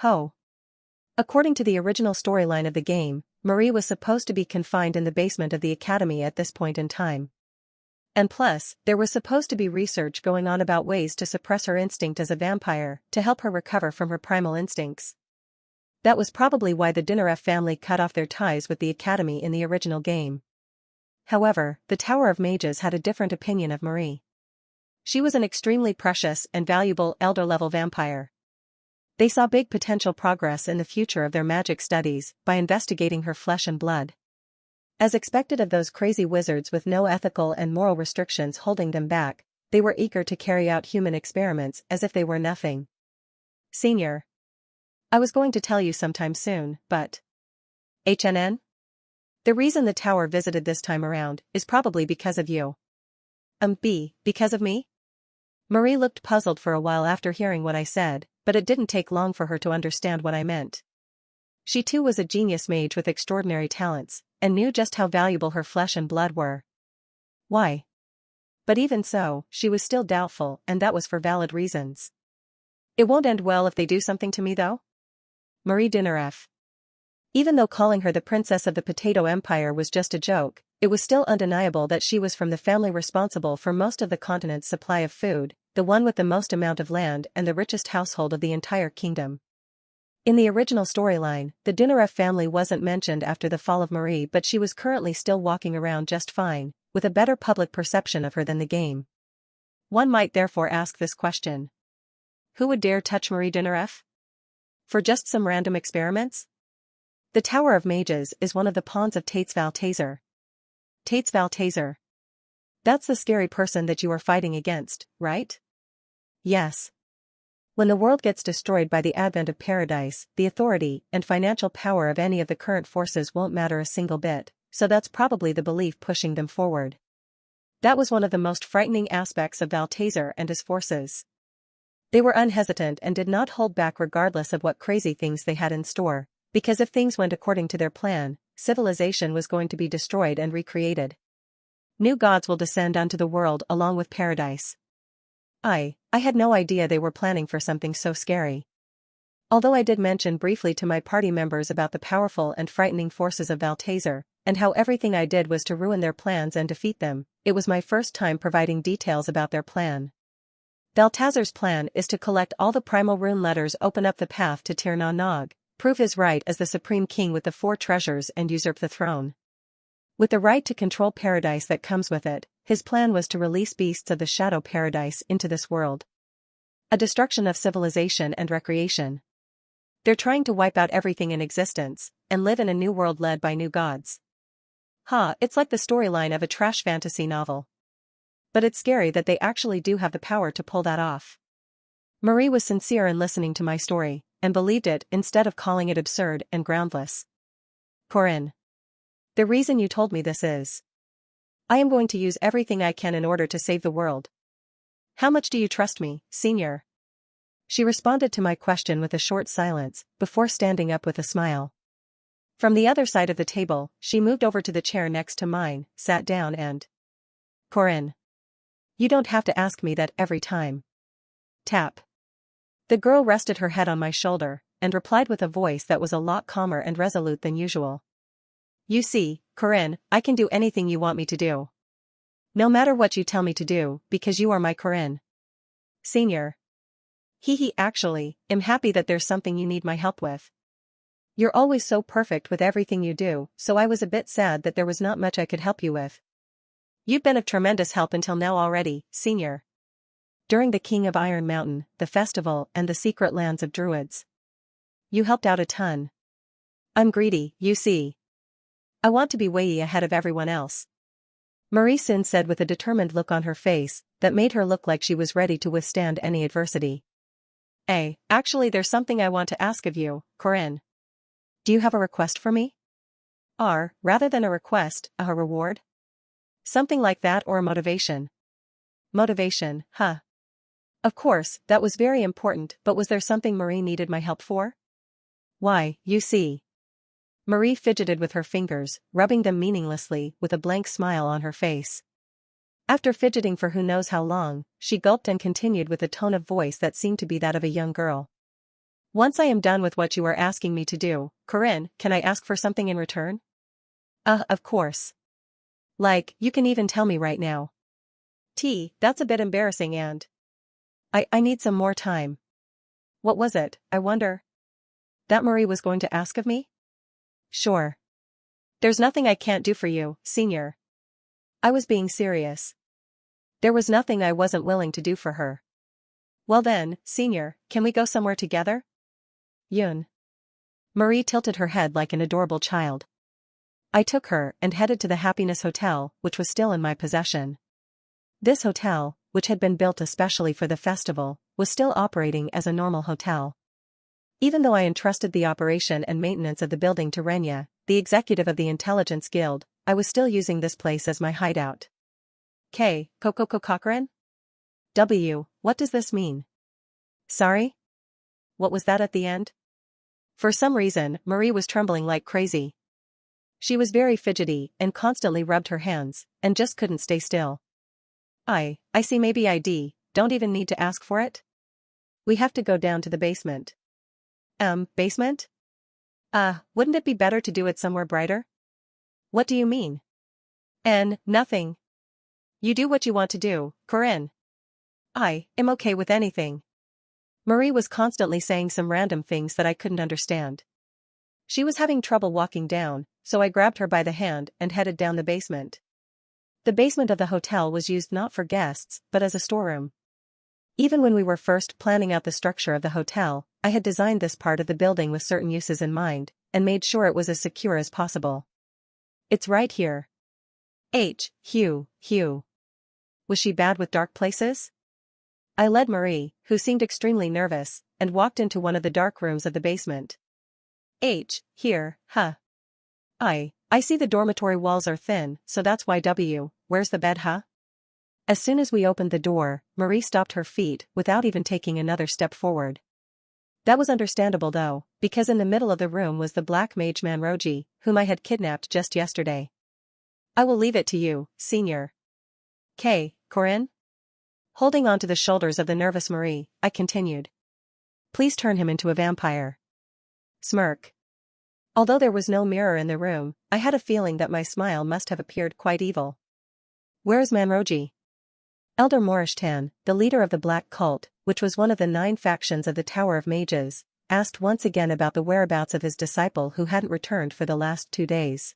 [SPEAKER 1] Ho. According to the original storyline of the game, Marie was supposed to be confined in the basement of the academy at this point in time. And plus, there was supposed to be research going on about ways to suppress her instinct as a vampire to help her recover from her primal instincts. That was probably why the Dinaref family cut off their ties with the academy in the original game. However, the Tower of Mages had a different opinion of Marie. She was an extremely precious and valuable elder-level vampire. They saw big potential progress in the future of their magic studies by investigating her flesh and blood. As expected of those crazy wizards with no ethical and moral restrictions holding them back, they were eager to carry out human experiments as if they were nothing. Senior. I was going to tell you sometime soon, but… HNN? The reason the tower visited this time around is probably because of you. Because of me? Marie looked puzzled for a while after hearing what I said, but it didn't take long for her to understand what I meant. She too was a genius mage with extraordinary talents, and knew just how valuable her flesh and blood were. Why? But even so, she was still doubtful, and that was for valid reasons. It won't end well if they do something to me though? Marie Dinaref. Even though calling her the Princess of the Potato Empire was just a joke, it was still undeniable that she was from the family responsible for most of the continent's supply of food, the one with the most amount of land and the richest household of the entire kingdom. In the original storyline, the Dinaref family wasn't mentioned after the fall of Marie, but she was currently still walking around just fine, with a better public perception of her than the game. One might therefore ask this question. Who would dare touch Marie Dinaref? For just some random experiments? The Tower of Mages is one of the pawns of Tates Valtazer. Tates Valtazer. That's the scary person that you are fighting against, right? Yes. When the world gets destroyed by the advent of paradise, the authority and financial power of any of the current forces won't matter a single bit, so that's probably the belief pushing them forward. That was one of the most frightening aspects of Valtazer and his forces. They were unhesitant and did not hold back regardless of what crazy things they had in store, because if things went according to their plan, civilization was going to be destroyed and recreated. New gods will descend onto the world along with paradise. I had no idea they were planning for something so scary. Although I did mention briefly to my party members about the powerful and frightening forces of Valtazer, and how everything I did was to ruin their plans and defeat them, it was my first time providing details about their plan. Valtazer's plan is to collect all the primal rune letters, open up the path to Tir Na Nog, prove his right as the supreme king with the 4 treasures and usurp the throne. With the right to control paradise that comes with it, his plan was to release beasts of the Shadow Paradise into this world. A destruction of civilization and recreation. They're trying to wipe out everything in existence, and live in a new world led by new gods. It's like the storyline of a trash fantasy novel. But it's scary that they actually do have the power to pull that off. Marie was sincere in listening to my story, and believed it instead of calling it absurd and groundless. Corinne. The reason you told me this is, I am going to use everything I can in order to save the world. How much do you trust me, Senior? She responded to my question with a short silence, before standing up with a smile. From the other side of the table, she moved over to the chair next to mine, sat down and… Corinne. You don't have to ask me that every time. Tap. The girl rested her head on my shoulder, and replied with a voice that was a lot calmer and resolute than usual. You see, Corinne, I can do anything you want me to do. No matter what you tell me to do, because you are my Corinne. Senior. Actually, I'm happy that there's something you need my help with. You're always so perfect with everything you do, so I was a bit sad that there was not much I could help you with. You've been of tremendous help until now already, Senior. During the King of Iron Mountain, the festival, and the secret lands of druids. You helped out a ton. I'm greedy, you see. I want to be way ahead of everyone else. Marie Sin said with a determined look on her face that made her look like she was ready to withstand any adversity. Actually there's something I want to ask of you, Corinne. Do you have a request for me? Rather than a request, a reward? Something like that, or a motivation. Motivation, huh? Of course, that was very important, but was there something Marie needed my help for? Why, you see. Marie fidgeted with her fingers, rubbing them meaninglessly, with a blank smile on her face. After fidgeting for who knows how long, she gulped and continued with a tone of voice that seemed to be that of a young girl. Once I am done with what you are asking me to do, Corinne, can I ask for something in return? Of course. Like, you can even tell me right now. That's a bit embarrassing and… I need some more time. What was it, I wonder? That Marie was going to ask of me? Sure. There's nothing I can't do for you, Senior. I was being serious. There was nothing I wasn't willing to do for her. Well then, Senior, can we go somewhere together? Yun. Marie tilted her head like an adorable child. I took her and headed to the Happiness Hotel, which was still in my possession. This hotel, which had been built especially for the festival, was still operating as a normal hotel. Even though I entrusted the operation and maintenance of the building to Renya, the executive of the Intelligence Guild, I was still using this place as my hideout. Cochran? What does this mean? Sorry? What was that at the end? For some reason, Marie was trembling like crazy. She was very fidgety and constantly rubbed her hands, and just couldn't stay still. I see, maybe don't even need to ask for it? We have to go down to the basement. Basement? Wouldn't it be better to do it somewhere brighter? What do you mean? Nothing. You do what you want to do, Corinne. I am okay with anything. Marie was constantly saying some random things that I couldn't understand. She was having trouble walking down, so I grabbed her by the hand and headed down the basement. The basement of the hotel was used not for guests, but as a storeroom. Even when we were first planning out the structure of the hotel, I had designed this part of the building with certain uses in mind, and made sure it was as secure as possible. It's right here. Hugh. Was she bad with dark places? I led Marie, who seemed extremely nervous, and walked into one of the dark rooms of the basement. Here, huh? I see the dormitory walls are thin, so that's why where's the bed, huh? As soon as we opened the door, Marie stopped her feet without even taking another step forward. That was understandable though, because in the middle of the room was the black mage Manroji, whom I had kidnapped just yesterday. I will leave it to you, Senior. Corinne? Holding on to the shoulders of the nervous Marie, I continued. Please turn him into a vampire. Smirk. Although there was no mirror in the room, I had a feeling that my smile must have appeared quite evil. Where is Manroji? Elder Morishtan, the leader of the Black Cult, which was one of the 9 factions of the Tower of Mages, asked once again about the whereabouts of his disciple who hadn't returned for the last 2 days.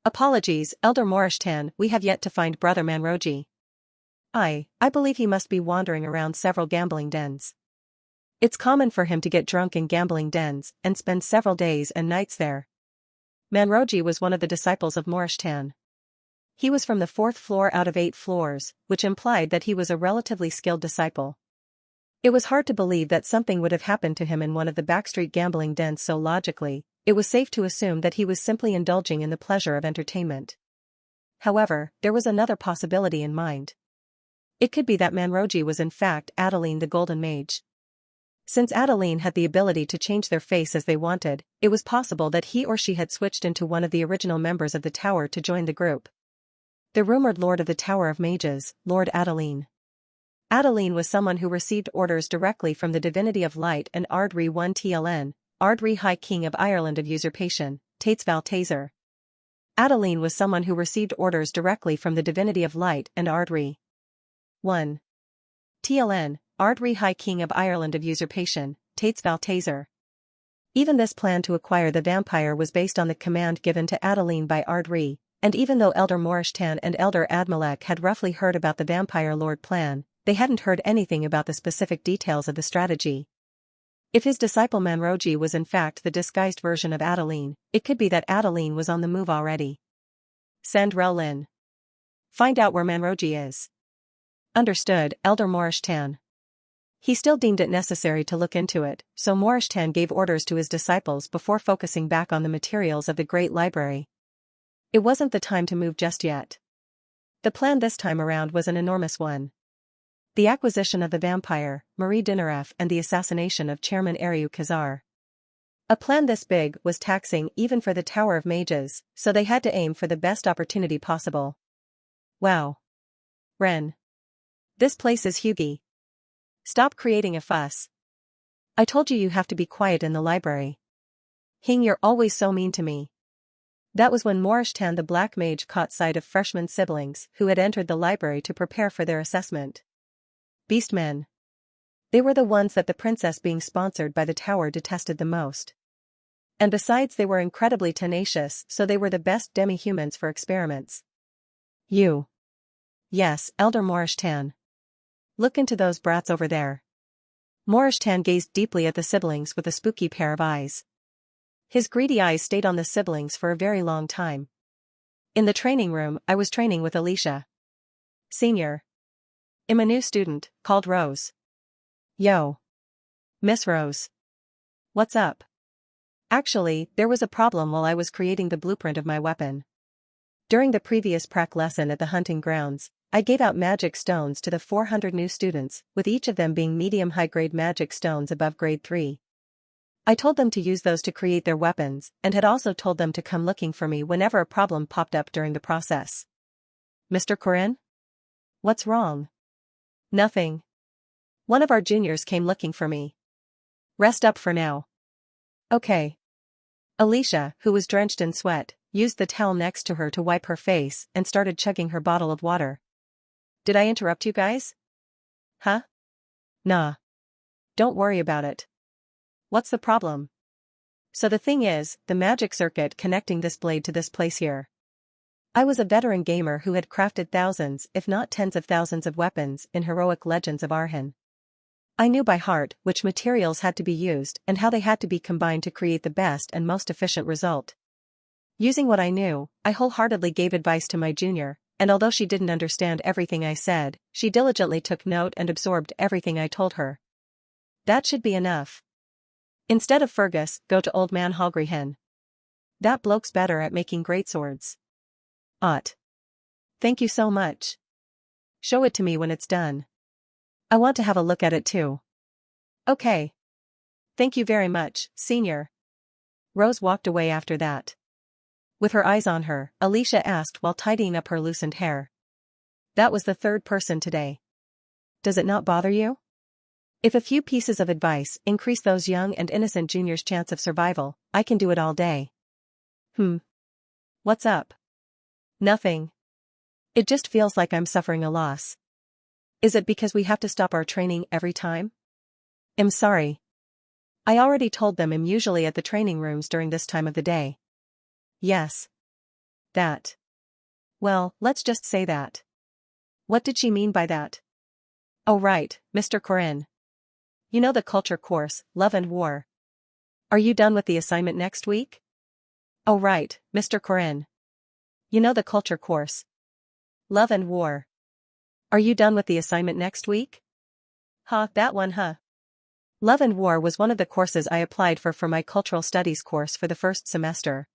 [SPEAKER 1] Apologies, Elder Morishtan, we have yet to find Brother Manroji. I believe he must be wandering around several gambling dens. It's common for him to get drunk in gambling dens and spend several days and nights there. Manroji was one of the disciples of Morishtan. He was from the 4th floor out of 8 floors, which implied that he was a relatively skilled disciple. It was hard to believe that something would have happened to him in one of the backstreet gambling dens, so logically, it was safe to assume that he was simply indulging in the pleasure of entertainment. However, there was another possibility in mind. It could be that Manroji was in fact Adeline the Golden Mage. Since Adeline had the ability to change their face as they wanted, it was possible that he or she had switched into one of the original members of the tower to join the group. The rumored Lord of the Tower of Mages, Lord Adeline. Adeline was someone who received orders directly from the divinity of light and Ardri 1 TLN, Ardri High King of Ireland of usurpation, Tates Valtaser. Adeline was someone who received orders directly from the divinity of light and Ardri 1 TLN, Ardri High King of Ireland of usurpation, Tates Valtaser. Even this plan to acquire the vampire was based on the command given to Adeline by Ardri, and even though Elder Morishtan and Elder Admalek had roughly heard about the Vampire Lord plan, they hadn't heard anything about the specific details of the strategy. If his disciple Manroji was in fact the disguised version of Adeline, it could be that Adeline was on the move already. Send Relin. Find out where Manroji is. Understood, Elder Morishtan. He still deemed it necessary to look into it, so Morishtan gave orders to his disciples before focusing back on the materials of the Great Library. It wasn't the time to move just yet. The plan this time around was an enormous one. The acquisition of the vampire, Marie Dinaref, and the assassination of Chairman Ariu Khazar. A plan this big was taxing even for the Tower of Mages, so they had to aim for the best opportunity possible. Wow. Ren. This place is huge. Stop creating a fuss. I told you have to be quiet in the library. Hing, you're always so mean to me. That was when Morishtan the Black Mage caught sight of freshman siblings who had entered the library to prepare for their assessment. Beastmen. They were the ones that the princess being sponsored by the tower detested the most. And besides, they were incredibly tenacious, so they were the best demi-humans for experiments. You. Yes, Elder Morishtan. Look into those brats over there. Morishtan gazed deeply at the siblings with a spooky pair of eyes. His greedy eyes stayed on the siblings for a very long time. In the training room, I was training with Alicia. Senior. I'm a new student, called Rose. Yo. Miss Rose. What's up? Actually, there was a problem while I was creating the blueprint of my weapon. During the previous prac lesson at the hunting grounds, I gave out magic stones to the 400 new students, with each of them being medium-high-grade magic stones above grade 3. I told them to use those to create their weapons, and had also told them to come looking for me whenever a problem popped up during the process. Mr. Corinne? What's wrong? Nothing. One of our juniors came looking for me. Rest up for now. Okay. Alicia, who was drenched in sweat, used the towel next to her to wipe her face and started chugging her bottle of water. Did I interrupt you guys? Huh? Nah. Don't worry about it. What's the problem? So the thing is, the magic circuit connecting this blade to this place here. I was a veteran gamer who had crafted thousands, if not tens of thousands of weapons in heroic legends of Arhan. I knew by heart which materials had to be used and how they had to be combined to create the best and most efficient result. Using what I knew, I wholeheartedly gave advice to my junior, and although she didn't understand everything I said, she diligently took note and absorbed everything I told her. That should be enough. Instead of Fergus, go to Old Man Hogrihen. That bloke's better at making greatswords. Thank you so much. Show it to me when it's done. I want to have a look at it too. Okay. Thank you very much, Senior. Rose walked away after that. With her eyes on her, Alicia asked while tidying up her loosened hair. That was the third person today. Does it not bother you? If a few pieces of advice increase those young and innocent juniors' chance of survival, I can do it all day. What's up? Nothing. It just feels like I'm suffering a loss. Is it because we have to stop our training every time? I'm sorry. I already told them I'm usually at the training rooms during this time of the day. Yes. That. Well, let's just say that. What did she mean by that? Oh right, Mr. Corinne. You know the culture course, Love and War. Are you done with the assignment next week? Oh right, Mr. Corinne. You know the culture course. Love and War. Are you done with the assignment next week? That one, Love and War was one of the courses I applied for my cultural studies course for the first semester.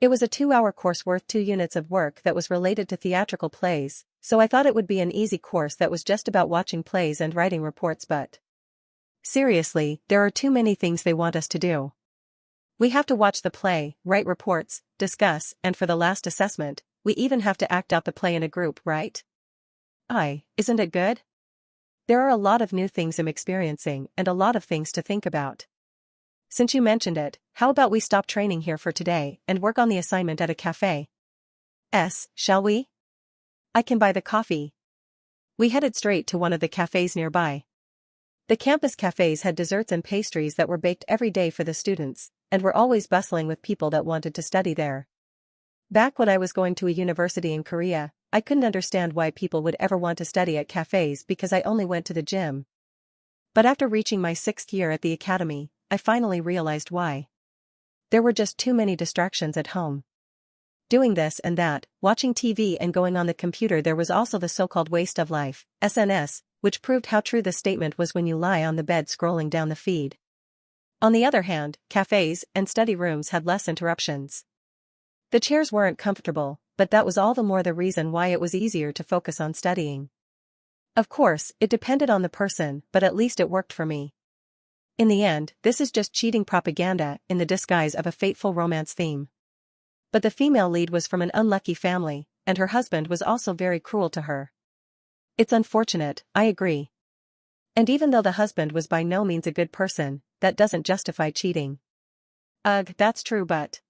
[SPEAKER 1] It was a 2-hour course worth 2 units of work that was related to theatrical plays, so I thought it would be an easy course that was just about watching plays and writing reports, but seriously, there are too many things they want us to do. We have to watch the play, write reports, discuss, and for the last assessment, we even have to act out the play in a group, right? Isn't it good? There are a lot of new things I'm experiencing and a lot of things to think about. Since you mentioned it, how about we stop training here for today and work on the assignment at a cafe? Shall we? I can buy the coffee. We headed straight to one of the cafes nearby. The campus cafes had desserts and pastries that were baked every day for the students, and were always bustling with people that wanted to study there. Back when I was going to a university in Korea, I couldn't understand why people would ever want to study at cafes because I only went to the gym. But after reaching my 6th year at the academy, I finally realized why. There were just too many distractions at home. Doing this and that, watching TV and going on the computer. There was also the so-called waste of life, SNS, which proved how true the statement was when you lie on the bed scrolling down the feed. On the other hand, cafes and study rooms had less interruptions. The chairs weren't comfortable, but that was all the more the reason why it was easier to focus on studying. Of course, it depended on the person, but at least it worked for me. In the end, this is just cheating propaganda in the disguise of a fateful romance theme. But the female lead was from an unlucky family, and her husband was also very cruel to her. It's unfortunate, I agree. And even though the husband was by no means a good person, that doesn't justify cheating. Ugh, that's true, but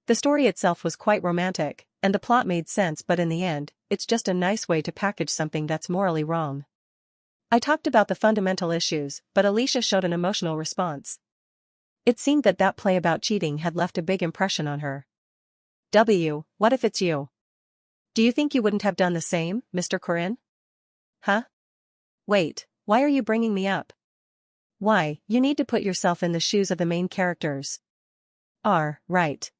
[SPEAKER 1] the story itself was quite romantic, and the plot made sense, but in the end, it's just a nice way to package something that's morally wrong. I talked about the fundamental issues, but Alicia showed an emotional response. It seemed that play about cheating had left a big impression on her. What if it's you? Do you think you wouldn't have done the same, Mr. Corinne? Huh? Wait, why are you bringing me up? Why, you need to put yourself in the shoes of the main characters. Right.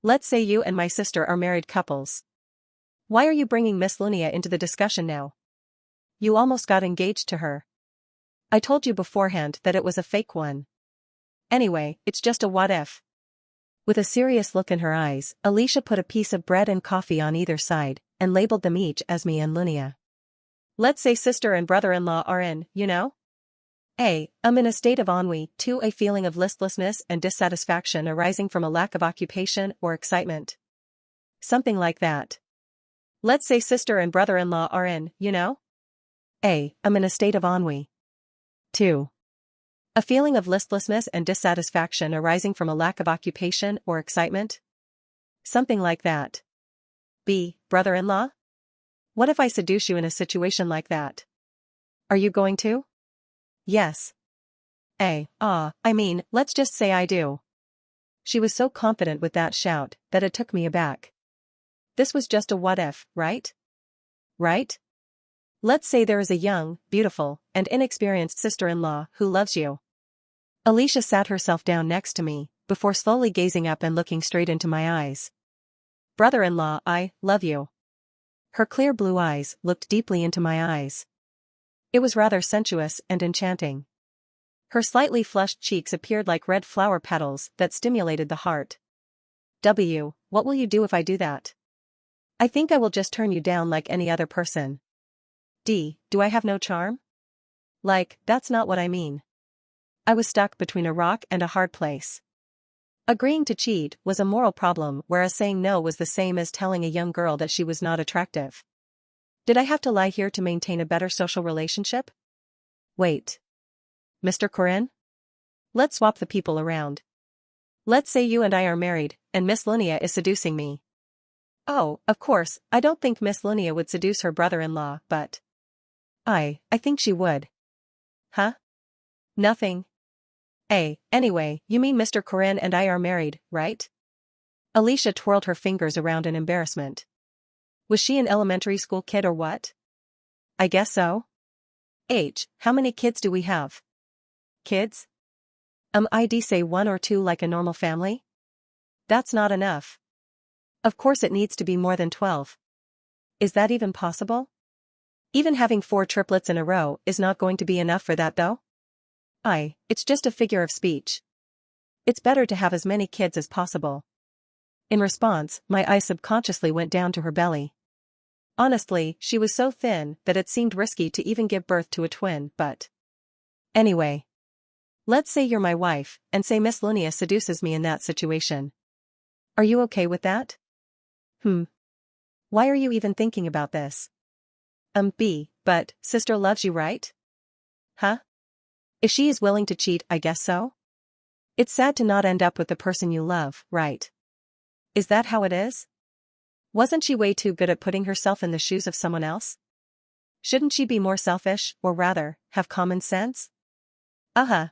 [SPEAKER 1] Let's say you and my sister are married couples. Why are you bringing Miss Lunia into the discussion now? You almost got engaged to her. I told you beforehand that it was a fake one. Anyway, it's just a what if. With a serious look in her eyes, Alicia put a piece of bread and coffee on either side, and labeled them each as me and Lunia. Let's say sister and brother-in-law are in, you know? A. I'm in a state of ennui. 2. A feeling of listlessness and dissatisfaction arising from a lack of occupation or excitement. Something like that. Let's say sister and brother-in-law are in, you know? A. I'm in a state of ennui. 2. A feeling of listlessness and dissatisfaction arising from a lack of occupation or excitement. Something like that. B. Brother-in-law? What if I seduce you in a situation like that? Are you going to? Yes. A. Let's just say I do. She was so confident with that shout that it took me aback. This was just a what if, right? Right? Let's say there is a young, beautiful, and inexperienced sister-in-law who loves you. Alicia sat herself down next to me, before slowly gazing up and looking straight into my eyes. Brother-in-law, I love you. Her clear blue eyes looked deeply into my eyes. It was rather sensuous and enchanting. Her slightly flushed cheeks appeared like red flower petals that stimulated the heart. What will you do if I do that? I think I will just turn you down like any other person. D. Do I have no charm? That's not what I mean. I was stuck between a rock and a hard place. Agreeing to cheat was a moral problem, whereas saying no was the same as telling a young girl that she was not attractive. Did I have to lie here to maintain a better social relationship? Wait. Mr. Corinne? Let's swap the people around. Let's say you and I are married, and Miss Lunia is seducing me. Oh, of course, I don't think Miss Lunia would seduce her brother-in-law, but I think she would. Huh? Nothing. Anyway, you mean Mr. Corinne and I are married, right? Alicia twirled her fingers around in embarrassment. Was she an elementary school kid or what? I guess so. How many kids do we have? Kids? I'd say 1 or 2 like a normal family? That's not enough. Of course it needs to be more than 12. Is that even possible? Even having 4 triplets in a row is not going to be enough for that though? It's just a figure of speech. It's better to have as many kids as possible. In response, my eyes subconsciously went down to her belly. Honestly, she was so thin that it seemed risky to even give birth to a twin, but anyway. Let's say you're my wife, and say Miss Lunia seduces me in that situation. Are you okay with that? Why are you even thinking about this? B. but sister loves you, right? Huh? If she is willing to cheat, I guess so? It's sad to not end up with the person you love, right? Is that how it is? Wasn't she way too good at putting herself in the shoes of someone else? Shouldn't she be more selfish, or rather, have common sense? Uh-huh.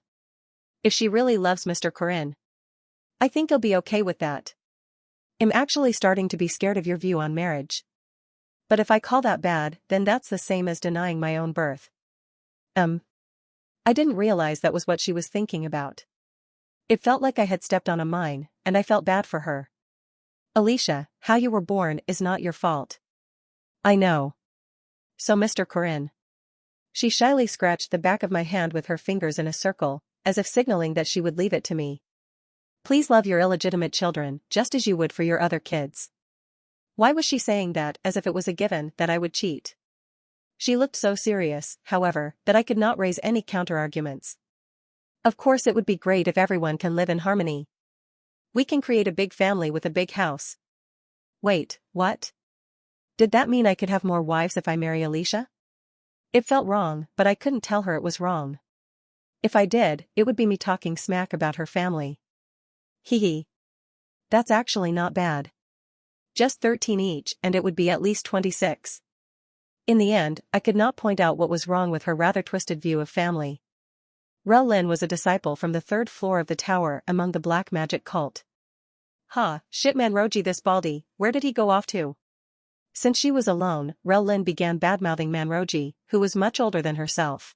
[SPEAKER 1] If she really loves Mr. Corinne, I think he'll be okay with that. I'm actually starting to be scared of your view on marriage. But if I call that bad, then that's the same as denying my own birth. I didn't realize that was what she was thinking about. It felt like I had stepped on a mine, and I felt bad for her. Alicia, how you were born is not your fault. I know. So Mr. Corinne. She shyly scratched the back of my hand with her fingers in a circle, as if signaling that she would leave it to me. Please love your illegitimate children, just as you would for your other kids. Why was she saying that as if it was a given that I would cheat? She looked so serious, however, that I could not raise any counter-arguments. Of course it would be great if everyone can live in harmony. We can create a big family with a big house. Wait, what? Did that mean I could have more wives if I marry Alicia? It felt wrong, but I couldn't tell her it was wrong. If I did, it would be me talking smack about her family. Hee hee. That's actually not bad. Just 13 each and it would be at least 26. In the end, I could not point out what was wrong with her rather twisted view of family. Rel Lin was a disciple from the 3rd floor of the tower among the black magic cult. Shit Manroji this baldy, where did he go off to? Since she was alone, Rel Lin began badmouthing Manroji, who was much older than herself.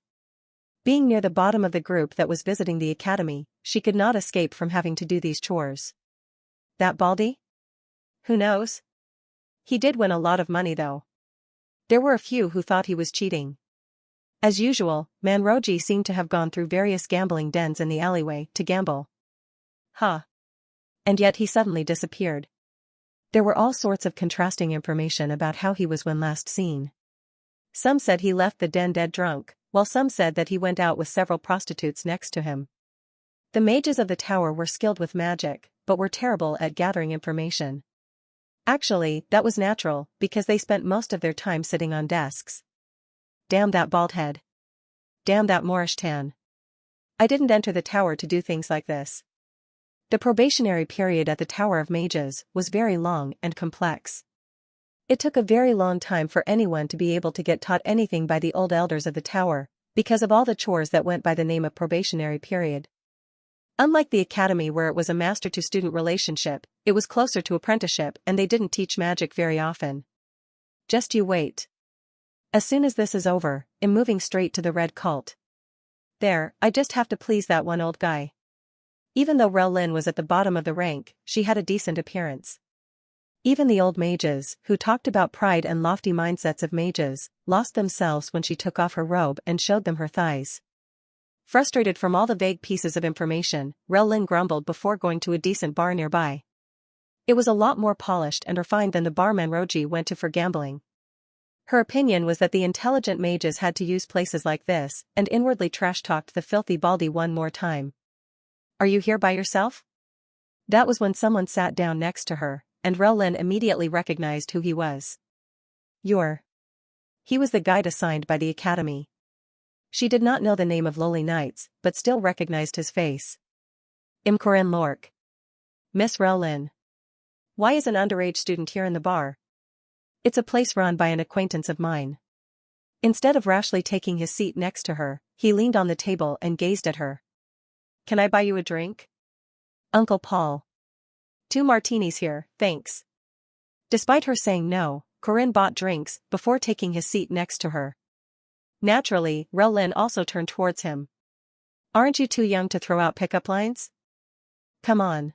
[SPEAKER 1] Being near the bottom of the group that was visiting the academy, she could not escape from having to do these chores. That baldy? Who knows? He did win a lot of money though. There were a few who thought he was cheating. As usual, Manroji seemed to have gone through various gambling dens in the alleyway to gamble. And yet he suddenly disappeared. There were all sorts of contrasting information about how he was when last seen. Some said he left the den dead drunk, while some said that he went out with several prostitutes next to him. The mages of the tower were skilled with magic, but were terrible at gathering information. Actually, that was natural, because they spent most of their time sitting on desks. Damn that bald head. Damn that Moorish tan. I didn't enter the tower to do things like this. The probationary period at the Tower of Mages was very long and complex. It took a very long time for anyone to be able to get taught anything by the old elders of the tower, because of all the chores that went by the name of probationary period. Unlike the academy where it was a master-to-student relationship, it was closer to apprenticeship and they didn't teach magic very often. Just you wait. As soon as this is over, I'm moving straight to the Red Cult. There, I just have to please that one old guy. Even though Rel Lin was at the bottom of the rank, she had a decent appearance. Even the old mages, who talked about pride and lofty mindsets of mages, lost themselves when she took off her robe and showed them her thighs. Frustrated from all the vague pieces of information, Rel Lin grumbled before going to a decent bar nearby. It was a lot more polished and refined than the bar Manroji went to for gambling. Her opinion was that the intelligent mages had to use places like this, and inwardly trash-talked the filthy baldy one more time. Are you here by yourself? That was when someone sat down next to her, and Rel Lin immediately recognized who he was. He was the guide assigned by the academy. She did not know the name of Lowly Knights, but still recognized his face. Corinne Lork. Miss Rel Lin. Why is an underage student here in the bar? It's a place run by an acquaintance of mine. Instead of rashly taking his seat next to her, he leaned on the table and gazed at her. Can I buy you a drink? Uncle Paul. 2 martinis here, thanks. Despite her saying no, Corinne bought drinks before taking his seat next to her. Naturally, Rel Lin also turned towards him. Aren't you too young to throw out pickup lines? Come on.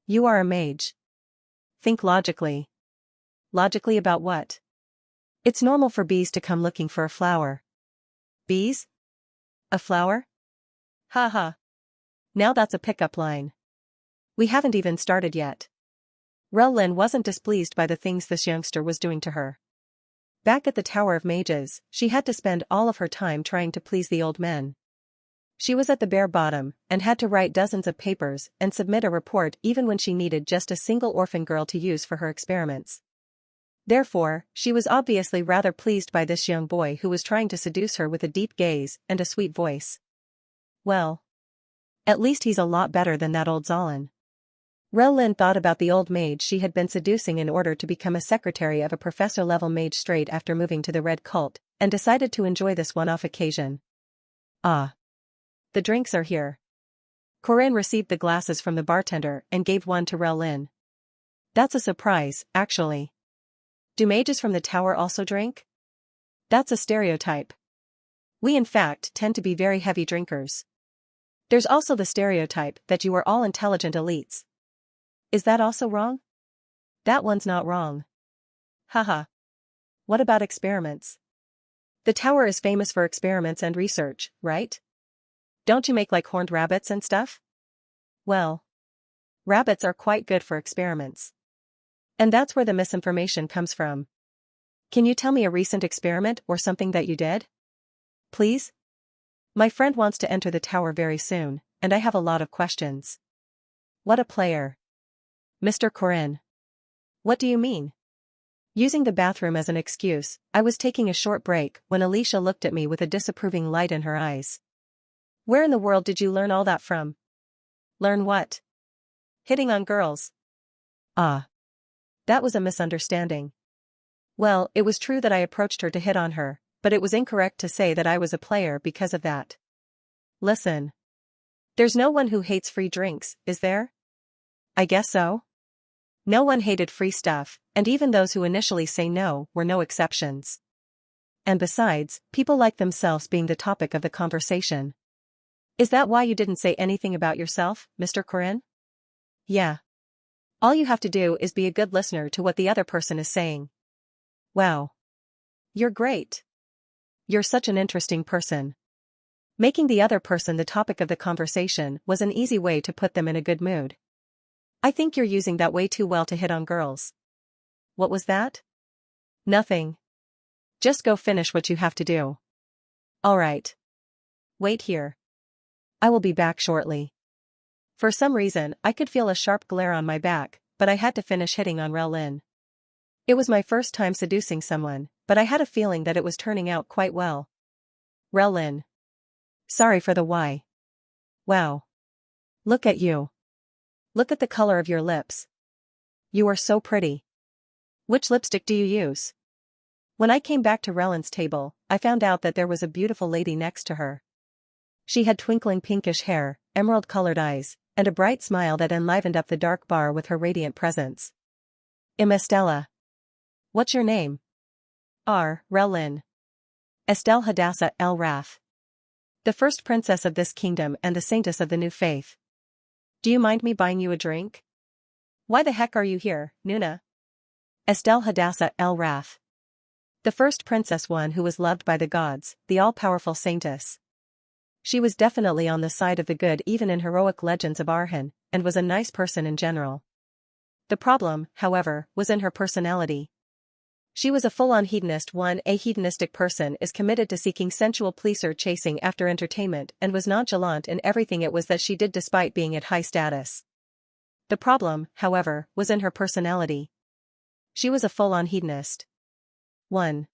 [SPEAKER 1] You are a mage. Think logically. Logically about what? It's normal for bees to come looking for a flower. Bees? A flower? Ha. Now that's a pickup line. We haven't even started yet. Rel Lin wasn't displeased by the things this youngster was doing to her. Back at the Tower of Mages, she had to spend all of her time trying to please the old men. She was at the bare bottom, and had to write dozens of papers and submit a report even when she needed just a single orphan girl to use for her experiments. Therefore, she was obviously rather pleased by this young boy who was trying to seduce her with a deep gaze and a sweet voice. Well, at least he's a lot better than that old Zalin. Rellyn thought about the old maid she had been seducing in order to become a secretary of a professor-level mage straight after moving to the Red Cult, and decided to enjoy this one-off occasion. Ah. The drinks are here. Corinne received the glasses from the bartender and gave one to Rellyn. That's a surprise, actually. Do mages from the tower also drink? That's a stereotype. We in fact tend to be very heavy drinkers. There's also the stereotype that you are all intelligent elites. Is that also wrong? That one's not wrong. Haha. What about experiments? The tower is famous for experiments and research, right? Don't you make like horned rabbits and stuff? Well, rabbits are quite good for experiments. And that's where the misinformation comes from. Can you tell me a recent experiment or something that you did? Please? My friend wants to enter the tower very soon, and I have a lot of questions. What a player. Mr. Corinne. What do you mean? Using the bathroom as an excuse, I was taking a short break when Alicia looked at me with a disapproving light in her eyes. Where in the world did you learn all that from? Learn what? Hitting on girls. Ah. That was a misunderstanding. Well, it was true that I approached her to hit on her, but it was incorrect to say that I was a player because of that. Listen. There's no one who hates free drinks, is there? I guess so. No one hated free stuff, and even those who initially say no were no exceptions. And besides, people like themselves being the topic of the conversation. Is that why you didn't say anything about yourself, Mr. Corinne? Yeah. All you have to do is be a good listener to what the other person is saying. Wow. You're great. You're such an interesting person. Making the other person the topic of the conversation was an easy way to put them in a good mood. I think you're using that way too well to hit on girls. What was that? Nothing. Just go finish what you have to do. All right. Wait here. I will be back shortly. For some reason, I could feel a sharp glare on my back, but I had to finish hitting on Rellyn. It was my first time seducing someone, but I had a feeling that it was turning out quite well. Rellyn. Sorry for the why. Wow. Look at you. Look at the color of your lips. You are so pretty. Which lipstick do you use? When I came back to Rellyn's table, I found out that there was a beautiful lady next to her. She had twinkling pinkish hair, emerald-colored eyes, and a bright smile that enlivened up the dark bar with her radiant presence. Estella. What's your name? Rellyn. Estelle Hadassah El Raf. The first princess of this kingdom and the saintess of the new faith. Do you mind me buying you a drink? Why the heck are you here, Nuna? Estelle Hadassah El Raf. The first princess, one who was loved by the gods, the all-powerful saintess. She was definitely on the side of the good even in heroic legends of Arhan, and was a nice person in general. The problem, however, was in her personality. She was a full-on hedonist. A hedonistic person is committed to seeking sensual pleasure chasing after entertainment and was nonchalant in everything it was that she did despite being at high status. The problem, however, was in her personality. She was a full-on hedonist. 1.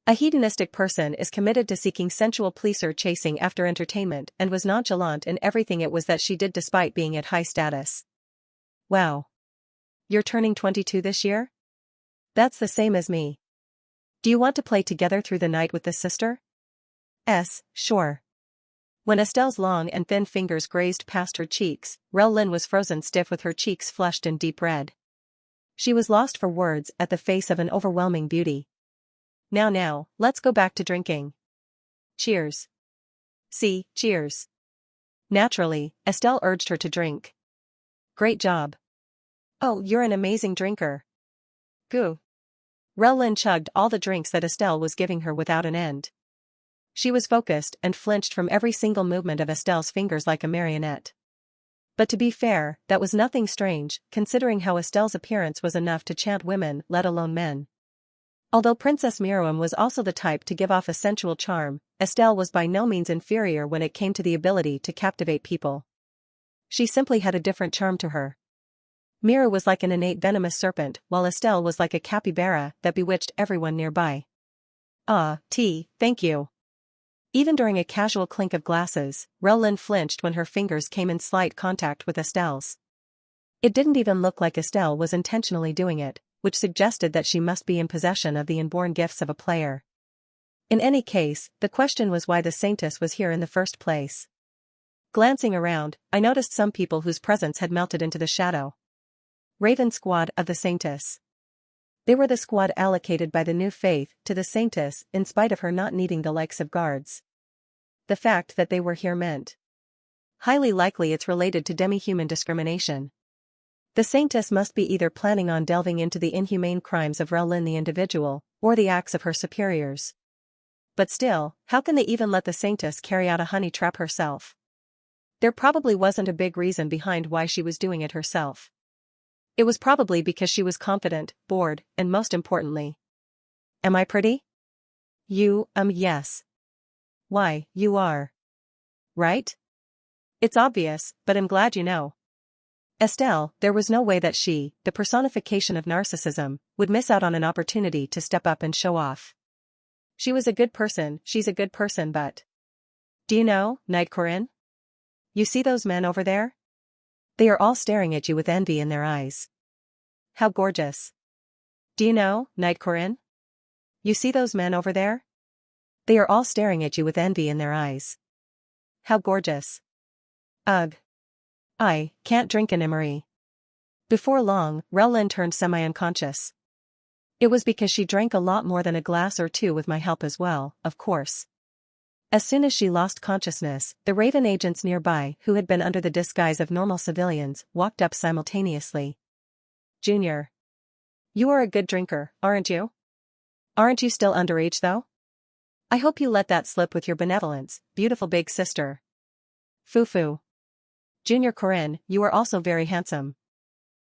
[SPEAKER 1] A hedonistic person is committed to seeking sensual pleasure chasing after entertainment and was nonchalant in everything it was that she did despite being at high status. Wow. You're turning 22 this year? That's the same as me. Do you want to play together through the night with this sister? Sure. When Estelle's long and thin fingers grazed past her cheeks, Rellyn was frozen stiff with her cheeks flushed and deep red. She was lost for words at the face of an overwhelming beauty. Now, let's go back to drinking. Cheers. Cheers. Naturally, Estelle urged her to drink. Great job. Oh, you're an amazing drinker. Goo. Rellyn chugged all the drinks that Estelle was giving her without an end. She was focused and flinched from every single movement of Estelle's fingers like a marionette. But to be fair, that was nothing strange, considering how Estelle's appearance was enough to chant women, let alone men. Although Princess Miriam was also the type to give off a sensual charm, Estelle was by no means inferior when it came to the ability to captivate people. She simply had a different charm to her. Mira was like an innate venomous serpent, while Estelle was like a capybara that bewitched everyone nearby. Thank you. Even during a casual clink of glasses, Rellyn flinched when her fingers came in slight contact with Estelle's. It didn't even look like Estelle was intentionally doing it, which suggested that she must be in possession of the inborn gifts of a player. In any case, the question was why the Saintess was here in the first place. Glancing around, I noticed some people whose presence had melted into the shadow. Raven Squad of the Saintess. They were the squad allocated by the new faith to the Saintess in spite of her not needing the likes of guards. The fact that they were here meant highly likely it's related to demi-human discrimination. The Saintess must be either planning on delving into the inhumane crimes of Rellyn the individual, or the acts of her superiors. But still, how can they even let the Saintess carry out a honey trap herself? There probably wasn't a big reason behind why she was doing it herself. It was probably because she was confident, bored, and most importantly. Am I pretty? Yes. Why, you are. Right? It's obvious, but I'm glad you know. Estelle, there was no way that she, the personification of narcissism, would miss out on an opportunity to step up and show off. She was a good person, she's a good person, but... Do you know, Knight Corinne? You see those men over there? They are all staring at you with envy in their eyes. How gorgeous. Do you know, Knight Corinne? You see those men over there? They are all staring at you with envy in their eyes. How gorgeous. Ugh. I can't drink an Emery. Before long, Rellyn turned semi-unconscious. It was because she drank a lot more than a glass or two with my help as well, of course. As soon as she lost consciousness, the Raven agents nearby, who had been under the disguise of normal civilians, walked up simultaneously. Junior. You are a good drinker, aren't you? Aren't you still underage though? I hope you let that slip with your benevolence, beautiful big sister. Foo-foo. Junior Corinne, you are also very handsome.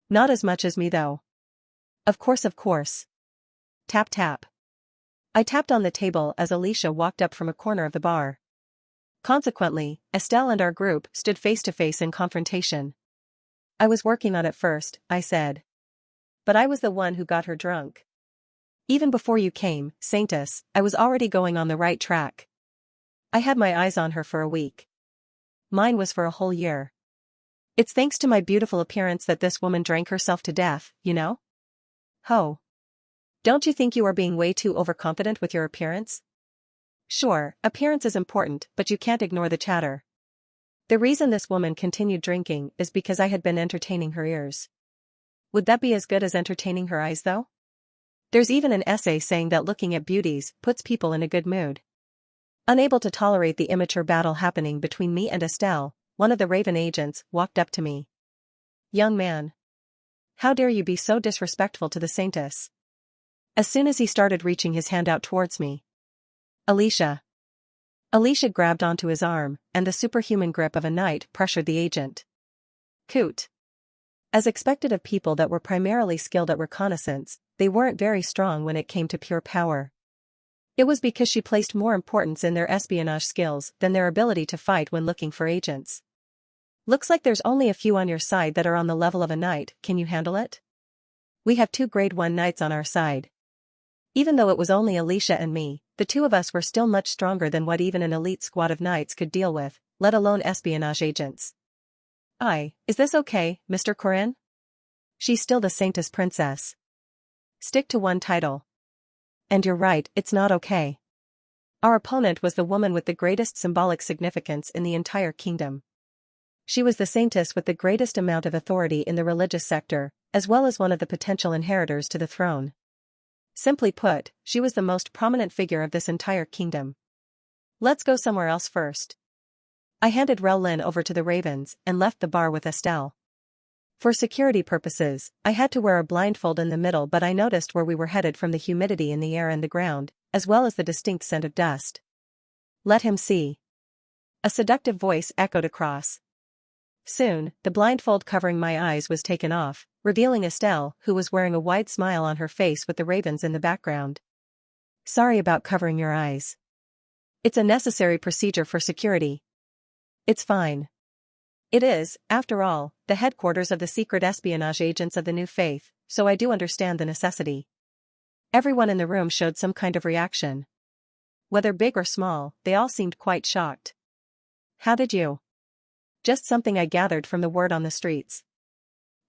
[SPEAKER 1] Not as much as me though. Of course. Tap tap. I tapped on the table as Alicia walked up from a corner of the bar. Consequently, Estelle and our group stood face to face in confrontation. I was working on it first, I said. But I was the one who got her drunk. Even before you came, Saintess, I was already going on the right track. I had my eyes on her for a week. Mine was for a whole year. It's thanks to my beautiful appearance that this woman drank herself to death, you know? Ho. Don't you think you are being way too overconfident with your appearance? Sure, appearance is important, but you can't ignore the chatter. The reason this woman continued drinking is because I had been entertaining her ears. Would that be as good as entertaining her eyes though? There's even an essay saying that looking at beauties puts people in a good mood. Unable to tolerate the immature battle happening between me and Estelle, one of the Raven agents walked up to me. Young man. How dare you be so disrespectful to the Saintess? As soon as he started reaching his hand out towards me. Alicia. Alicia grabbed onto his arm, and the superhuman grip of a knight pressured the agent. Coot. As expected of people that were primarily skilled at reconnaissance, they weren't very strong when it came to pure power. It was because she placed more importance in their espionage skills than their ability to fight when looking for agents. Looks like there's only a few on your side that are on the level of a knight, can you handle it? We have 2 grade 1 knights on our side. Even though it was only Alicia and me, the two of us were still much stronger than what even an elite squad of knights could deal with, let alone espionage agents. Is this okay, Mr. Corinne? She's still the Saintess Princess. Stick to one title. And you're right, it's not okay. Our opponent was the woman with the greatest symbolic significance in the entire kingdom. She was the Saintess with the greatest amount of authority in the religious sector, as well as one of the potential inheritors to the throne. Simply put, she was the most prominent figure of this entire kingdom. Let's go somewhere else first. I handed Rellyn over to the Ravens and left the bar with Estelle. For security purposes, I had to wear a blindfold in the middle, but I noticed where we were headed from the humidity in the air and the ground, as well as the distinct scent of dust. Let him see. A seductive voice echoed across. Soon, the blindfold covering my eyes was taken off, revealing Estelle, who was wearing a wide smile on her face with the Ravens in the background. Sorry about covering your eyes. It's a necessary procedure for security. It's fine. It is, after all, the headquarters of the secret espionage agents of the New Faith, so I do understand the necessity. Everyone in the room showed some kind of reaction. Whether big or small, they all seemed quite shocked. How did you? Just something I gathered from the word on the streets.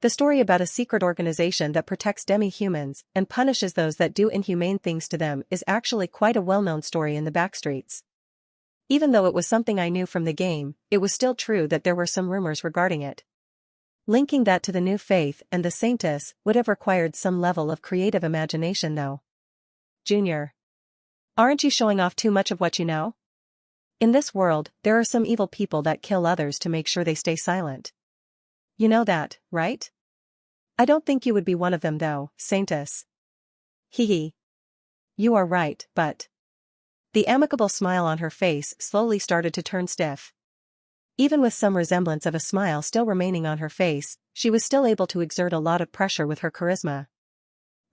[SPEAKER 1] The story about a secret organization that protects demi-humans and punishes those that do inhumane things to them is actually quite a well-known story in the backstreets. Even though it was something I knew from the game, it was still true that there were some rumors regarding it. Linking that to the New Faith and the Saints would have required some level of creative imagination though. Junior. Aren't you showing off too much of what you know? In this world, there are some evil people that kill others to make sure they stay silent. You know that, right? I don't think you would be one of them though, Saintess. Hee. You are right, but... The amicable smile on her face slowly started to turn stiff. Even with some resemblance of a smile still remaining on her face, she was still able to exert a lot of pressure with her charisma.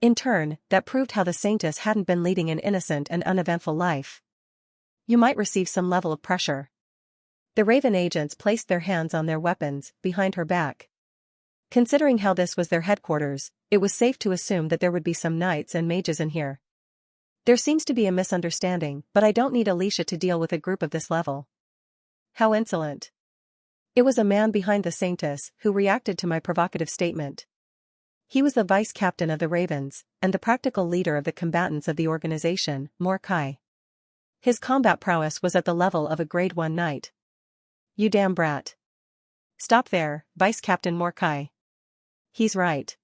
[SPEAKER 1] In turn, that proved how the Saintess hadn't been leading an innocent and uneventful life. You might receive some level of pressure. The Raven agents placed their hands on their weapons, behind her back. Considering how this was their headquarters, it was safe to assume that there would be some knights and mages in here. There seems to be a misunderstanding, but I don't need Alicia to deal with a group of this level. How insolent. It was a man behind the Saintess who reacted to my provocative statement. He was the vice captain of the Ravens, and the practical leader of the combatants of the organization, Morkai. His combat prowess was at the level of a grade 1 knight. You damn brat. Stop there, Vice Captain Morkai. He's right.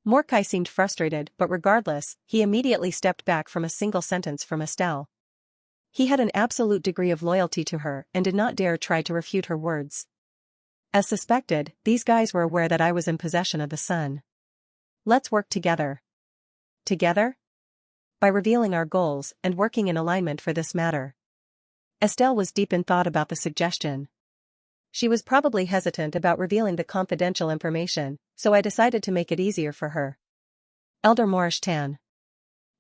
[SPEAKER 1] Morkai seemed frustrated, but regardless, he immediately stepped back from a single sentence from Estelle. He had an absolute degree of loyalty to her and did not dare try to refute her words. As suspected, these guys were aware that I was in possession of the sun. Let's work together. Together? By revealing our goals and working in alignment for this matter. Estelle was deep in thought about the suggestion. She was probably hesitant about revealing the confidential information, so I decided to make it easier for her. Elder Morishtan.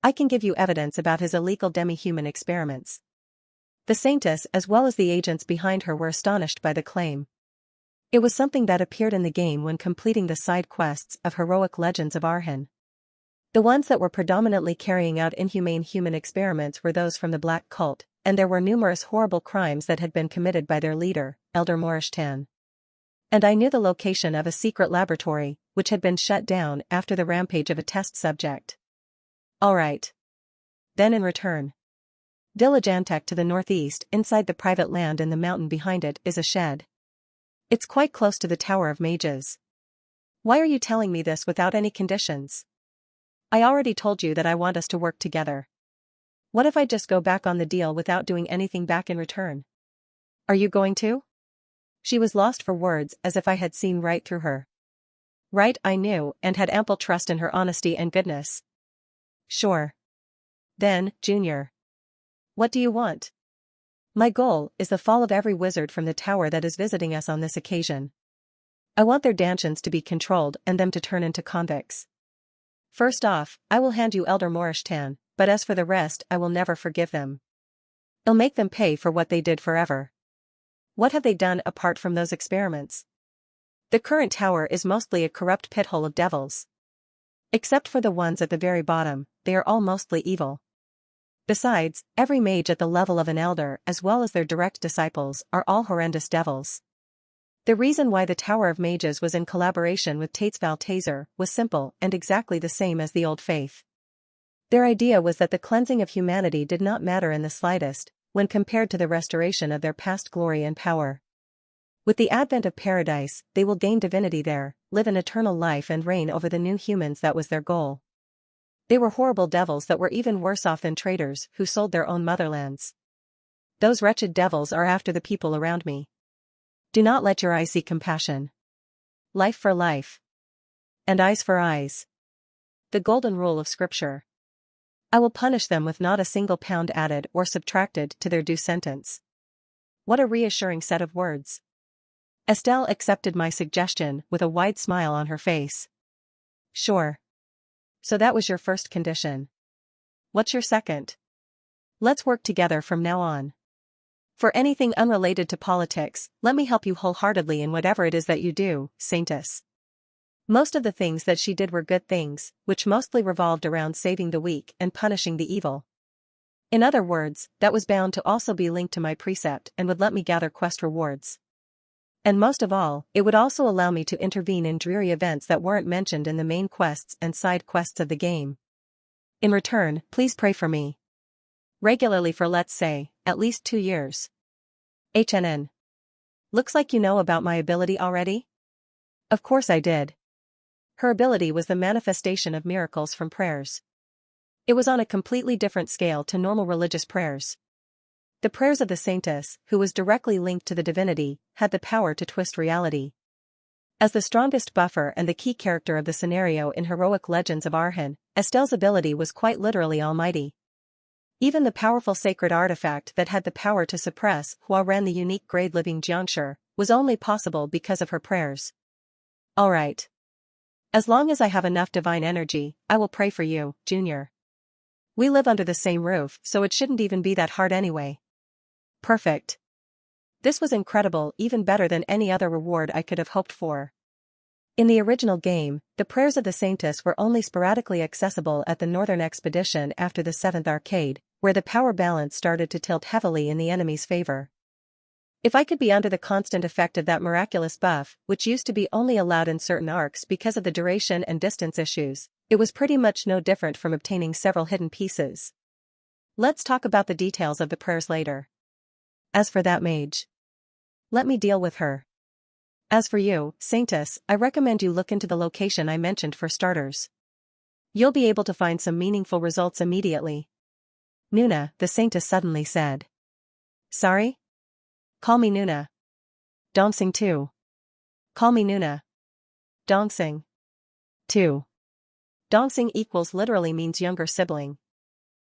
[SPEAKER 1] I can give you evidence about his illegal demi-human experiments. The Saintess as well as the agents behind her were astonished by the claim. It was something that appeared in the game when completing the side quests of Heroic Legends of Arhan. The ones that were predominantly carrying out inhumane human experiments were those from the Black Cult, and there were numerous horrible crimes that had been committed by their leader, Elder Morishtan. And I knew the location of a secret laboratory, which had been shut down after the rampage of a test subject. All right. Then in return. Diligantec to the northeast, inside the private land in the mountain behind it, is a shed. It's quite close to the Tower of Mages. Why are you telling me this without any conditions? I already told you that I want us to work together. What if I just go back on the deal without doing anything back in return? Are you going to? She was lost for words as if I had seen right through her. Right, I knew, and had ample trust in her honesty and goodness. Sure. Then, Junior. What do you want? My goal is the fall of every wizard from the tower that is visiting us on this occasion. I want their dantions to be controlled and them to turn into convicts. First off, I will hand you Elder Morishtan, but as for the rest I will never forgive them. I'll make them pay for what they did forever. What have they done apart from those experiments? The current tower is mostly a corrupt pithole of devils. Except for the ones at the very bottom, they are all mostly evil. Besides, every mage at the level of an elder as well as their direct disciples are all horrendous devils. The reason why the Tower of Mages was in collaboration with Tatesval Taser was simple and exactly the same as the Old Faith. Their idea was that the cleansing of humanity did not matter in the slightest, when compared to the restoration of their past glory and power. With the advent of paradise, they will gain divinity there, live an eternal life and reign over the new humans. That was their goal. They were horrible devils that were even worse off than traitors who sold their own motherlands. Those wretched devils are after the people around me. Do not let your eyes see compassion. Life for life. And eyes for eyes. The golden rule of Scripture. I will punish them with not a single pound added or subtracted to their due sentence. What a reassuring set of words. Estelle accepted my suggestion with a wide smile on her face. Sure. So that was your first condition. What's your second? Let's work together from now on. For anything unrelated to politics, let me help you wholeheartedly in whatever it is that you do, Saintess. Most of the things that she did were good things, which mostly revolved around saving the weak and punishing the evil. In other words, that was bound to also be linked to my precept and would let me gather quest rewards. And most of all, it would also allow me to intervene in dreary events that weren't mentioned in the main quests and side quests of the game. In return, please pray for me. Regularly for, let's say, at least 2 years. HNN. Looks like you know about my ability already? Of course I did. Her ability was the manifestation of miracles from prayers. It was on a completely different scale to normal religious prayers. The prayers of the Saintess, who was directly linked to the divinity, had the power to twist reality. As the strongest buffer and the key character of the scenario in Heroic Legends of Arhan, Estelle's ability was quite literally almighty. Even the powerful sacred artifact that had the power to suppress Huarran, the unique grade living Jiangshi, was only possible because of her prayers. Alright. As long as I have enough divine energy, I will pray for you, Junior. We live under the same roof, so it shouldn't even be that hard anyway. Perfect. This was incredible, even better than any other reward I could have hoped for. In the original game, the prayers of the Saintess were only sporadically accessible at the Northern Expedition after the 7th Arcade, where the power balance started to tilt heavily in the enemy's favor. If I could be under the constant effect of that miraculous buff, which used to be only allowed in certain arcs because of the duration and distance issues, it was pretty much no different from obtaining several hidden pieces. Let's talk about the details of the prayers later. As for that mage, let me deal with her. As for you, Saintess, I recommend you look into the location I mentioned for starters. You'll be able to find some meaningful results immediately. Nuna, the Saintess suddenly said. Sorry? Call me Nuna. Dongsing too. Call me Nuna. Dongsing. 2. Dongsing equals literally means younger sibling.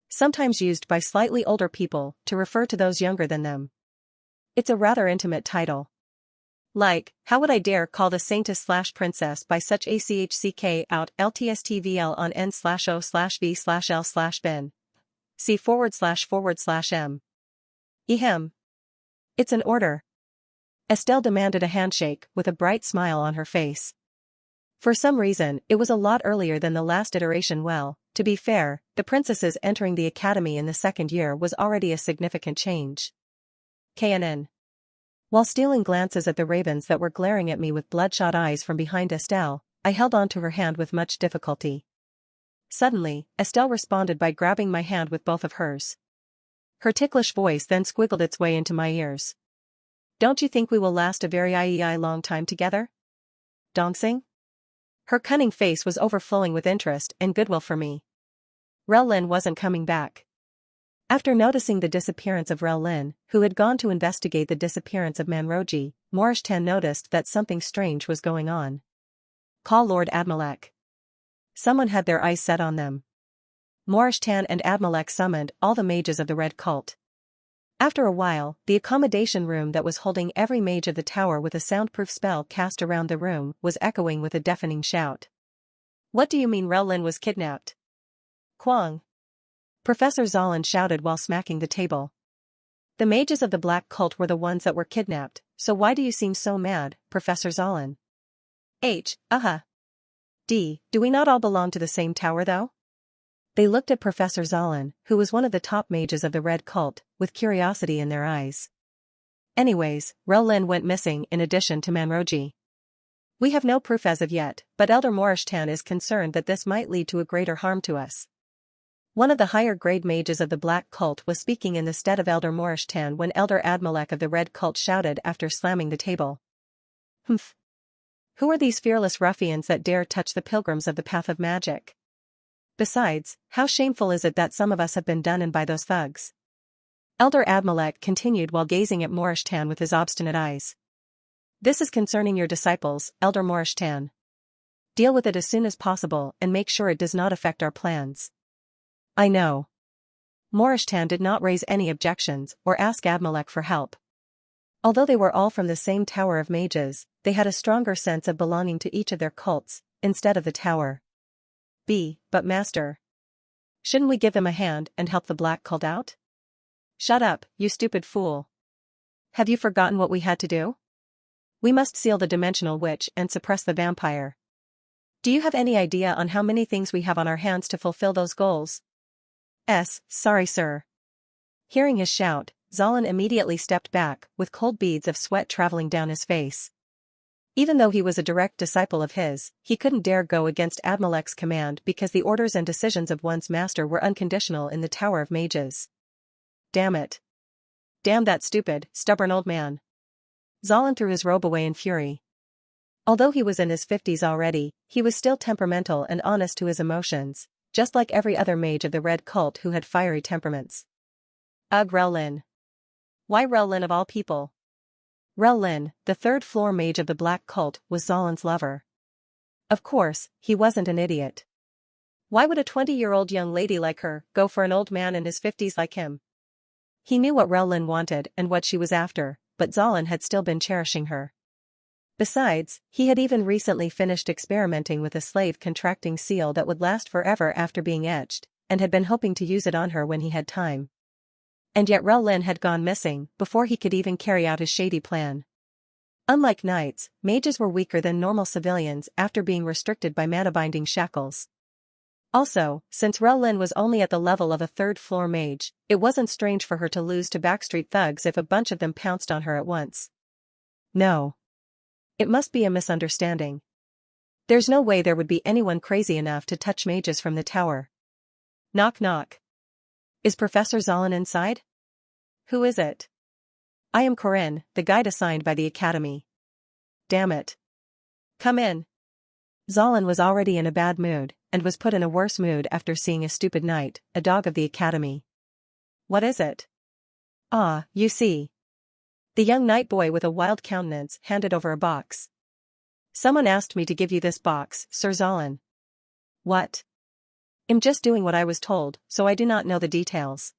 [SPEAKER 1] Sometimes used by slightly older people to refer to those younger than them. It's a rather intimate title. Like, how would I dare call the Saintess/Princess by such ACHCK out LTSTVL on N/O/V/L/Ben. C//M. Ehem. It's an order. Estelle demanded a handshake with a bright smile on her face. For some reason, it was a lot earlier than the last iteration. Well, to be fair, the princesses entering the academy in the 2nd year was already a significant change. KNN. While stealing glances at the ravens that were glaring at me with bloodshot eyes from behind Estelle, I held on to her hand with much difficulty. Suddenly, Estelle responded by grabbing my hand with both of hers. Her ticklish voice then squiggled its way into my ears. Don't you think we will last a very long time together? Dongsing? Her cunning face was overflowing with interest and goodwill for me. Rel Lin wasn't coming back. After noticing the disappearance of Rel Lin, who had gone to investigate the disappearance of Manroji, Morishtan noticed that something strange was going on. Call Lord Admalek. Someone had their eyes set on them. Morishtan and Admalek summoned all the mages of the Red Cult. After a while, the accommodation room that was holding every mage of the tower with a soundproof spell cast around the room was echoing with a deafening shout. What do you mean Rel Lin was kidnapped? Kwang. Professor Zalin shouted while smacking the table. The mages of the Black Cult were the ones that were kidnapped, so why do you seem so mad, Professor Zalin? D, do we not all belong to the same tower though? They looked at Professor Zalin, who was one of the top mages of the Red Cult, with curiosity in their eyes. Anyways, Rel Lin went missing in addition to Manroji. We have no proof as of yet, but Elder Morishtan is concerned that this might lead to a greater harm to us. One of the higher-grade mages of the Black Cult was speaking in the stead of Elder Morishtan when Elder Admalek of the Red Cult shouted after slamming the table. Humph. Who are these fearless ruffians that dare touch the pilgrims of the path of magic? Besides, how shameful is it that some of us have been done in by those thugs? Elder Admalek continued while gazing at Morishtan with his obstinate eyes. This is concerning your disciples, Elder Morishtan. Deal with it as soon as possible and make sure it does not affect our plans. I know. Morishtan did not raise any objections or ask Admalek for help. Although they were all from the same tower of mages, they had a stronger sense of belonging to each of their cults, instead of the tower. But Master. Shouldn't we give them a hand and help the Black Cult out? Shut up, you stupid fool. Have you forgotten what we had to do? We must seal the dimensional witch and suppress the vampire. Do you have any idea on how many things we have on our hands to fulfill those goals? Sorry sir. Hearing his shout, Zollan immediately stepped back, with cold beads of sweat traveling down his face. Even though he was a direct disciple of his, he couldn't dare go against Admelek's command because the orders and decisions of one's master were unconditional in the Tower of Mages. Damn it. Damn that stupid, stubborn old man. Zollan threw his robe away in fury. Although he was in his 50s already, he was still temperamental and honest to his emotions, just like every other mage of the Red Cult who had fiery temperaments. Ugh, Relin. Why Relin of all people? Relin, the third-floor mage of the Black Cult, was Zollan's lover. Of course, he wasn't an idiot. Why would a 20-year-old young lady like her go for an old man in his 50s like him? He knew what Relin wanted and what she was after, but Zollan had still been cherishing her. Besides, he had even recently finished experimenting with a slave contracting seal that would last forever after being etched, and had been hoping to use it on her when he had time. And yet Relin had gone missing before he could even carry out his shady plan. Unlike knights, mages were weaker than normal civilians after being restricted by mana-binding shackles. Also, since Relin was only at the level of a third-floor mage, it wasn't strange for her to lose to backstreet thugs if a bunch of them pounced on her at once. No. It must be a misunderstanding. There's no way there would be anyone crazy enough to touch mages from the tower. Knock knock. Is Professor Zollan inside? Who is it? I am Corinne, the guide assigned by the academy. Damn it. Come in. Zollan was already in a bad mood, and was put in a worse mood after seeing a stupid knight, a dog of the academy. What is it? Ah, you see. The young knight boy with a wild countenance handed over a box. Someone asked me to give you this box, Sir Zollan. What? I'm just doing what I was told, so I do not know the details.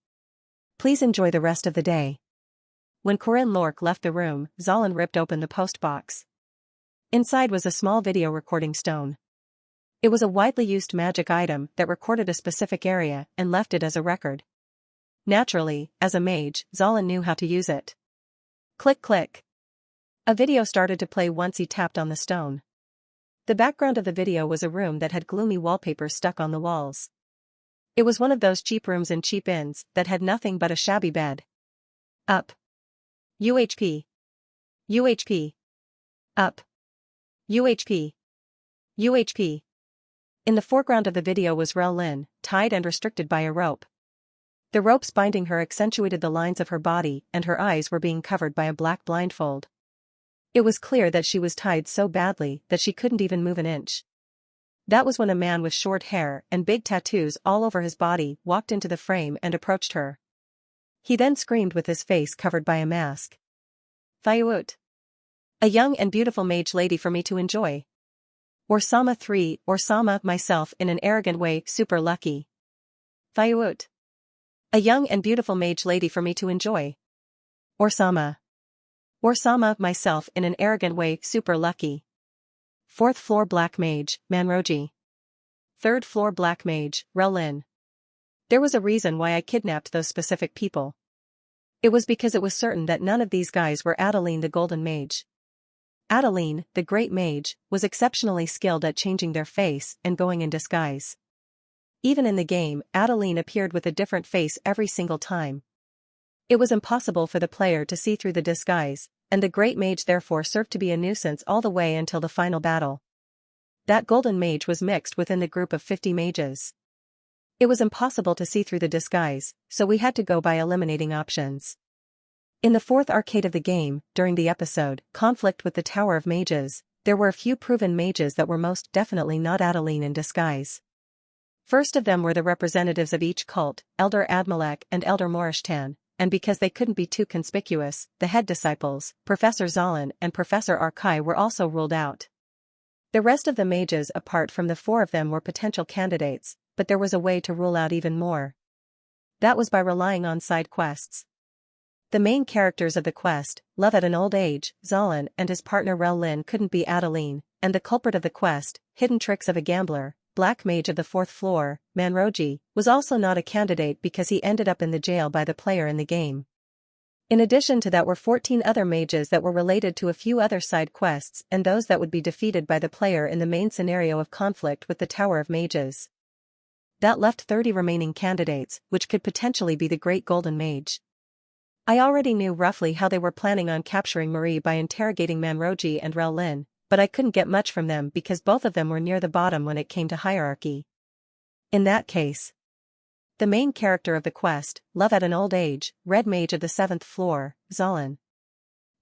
[SPEAKER 1] Please enjoy the rest of the day. When Corinne Lork left the room, Zollan ripped open the post box. Inside was a small video recording stone. It was a widely used magic item that recorded a specific area and left it as a record. Naturally, as a mage, Zollan knew how to use it. Click click. A video started to play once he tapped on the stone. The background of the video was a room that had gloomy wallpaper stuck on the walls. It was one of those cheap rooms in cheap inns that had nothing but a shabby bed. Up. UHP. UHP. Up. UHP. UHP. In the foreground of the video was Relin, tied and restricted by a rope. The ropes binding her accentuated the lines of her body, and her eyes were being covered by a black blindfold. It was clear that she was tied so badly that she couldn't even move an inch. That was when a man with short hair and big tattoos all over his body walked into the frame and approached her. He then screamed with his face covered by a mask. Thayut. A young and beautiful mage lady for me to enjoy. Orsama 3, Orsama myself in an arrogant way, super lucky. Thayut. A young and beautiful mage lady for me to enjoy. Orsama. Orsama myself in an arrogant way, super lucky. 4th floor black mage, Manroji. 3rd floor black mage, Relin. There was a reason why I kidnapped those specific people. It was because it was certain that none of these guys were Adeline the Golden Mage. Adeline, the Great Mage, was exceptionally skilled at changing their face and going in disguise. Even in the game, Adeline appeared with a different face every single time. It was impossible for the player to see through the disguise, and the Great Mage therefore served to be a nuisance all the way until the final battle. That Golden Mage was mixed within the group of 50 mages. It was impossible to see through the disguise, so we had to go by eliminating options. In the 4th arcade of the game, during the episode, Conflict with the Tower of Mages, there were a few proven mages that were most definitely not Adeline in disguise. First of them were the representatives of each cult, Elder Admelek and Elder Morishtan, and because they couldn't be too conspicuous, the head disciples, Professor Zollan and Professor Arkai were also ruled out. The rest of the mages apart from the 4 of them were potential candidates, but there was a way to rule out even more. That was by relying on side quests. The main characters of the quest, Love at an Old Age, Zollan and his partner Relin couldn't be Adeline, and the culprit of the quest, Hidden Tricks of a Gambler, Black Mage of the 4th floor, Manroji, was also not a candidate because he ended up in the jail by the player in the game. In addition to that were 14 other mages that were related to a few other side quests and those that would be defeated by the player in the main scenario of conflict with the Tower of Mages. That left 30 remaining candidates, which could potentially be the Great Golden Mage. I already knew roughly how they were planning on capturing Marie by interrogating Manroji and Rel Lin, but I couldn't get much from them because both of them were near the bottom when it came to hierarchy. In that case, the main character of the quest, Love at an Old Age, Red Mage of the 7th floor, Zolin.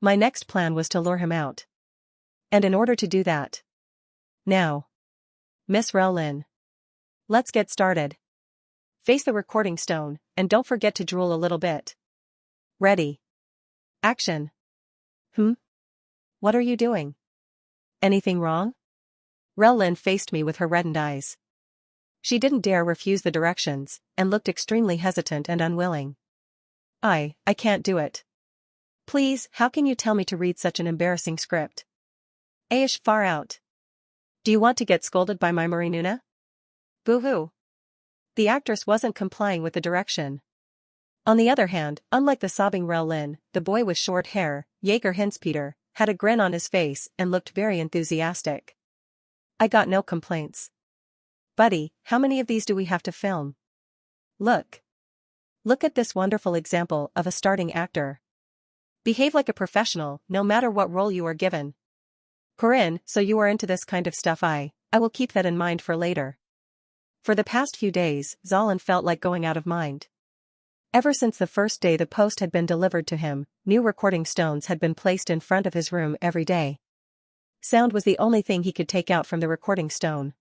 [SPEAKER 1] My next plan was to lure him out. And in order to do that. Now. Miss Rel Lin. Let's get started. Face the recording stone, and don't forget to drool a little bit. Ready. Action. What are you doing? Anything wrong? Rel Lin faced me with her reddened eyes. She didn't dare refuse the directions, and looked extremely hesitant and unwilling. I can't do it. Please, how can you tell me to read such an embarrassing script? Aish, far out. Do you want to get scolded by my Marie Nuna? Boo-hoo. The actress wasn't complying with the direction. On the other hand, unlike the sobbing Rel Lin, the boy with short hair, Jaeger Hinspeter, had a grin on his face and looked very enthusiastic. I got no complaints. Buddy, how many of these do we have to film? Look. Look at this wonderful example of a starting actor. Behave like a professional, no matter what role you are given. Corinne, so you are into this kind of stuff. I will keep that in mind for later. For the past few days, Zolin felt like going out of mind. Ever since the first day the post had been delivered to him, new recording stones had been placed in front of his room every day. Sound was the only thing he could take out from the recording stone.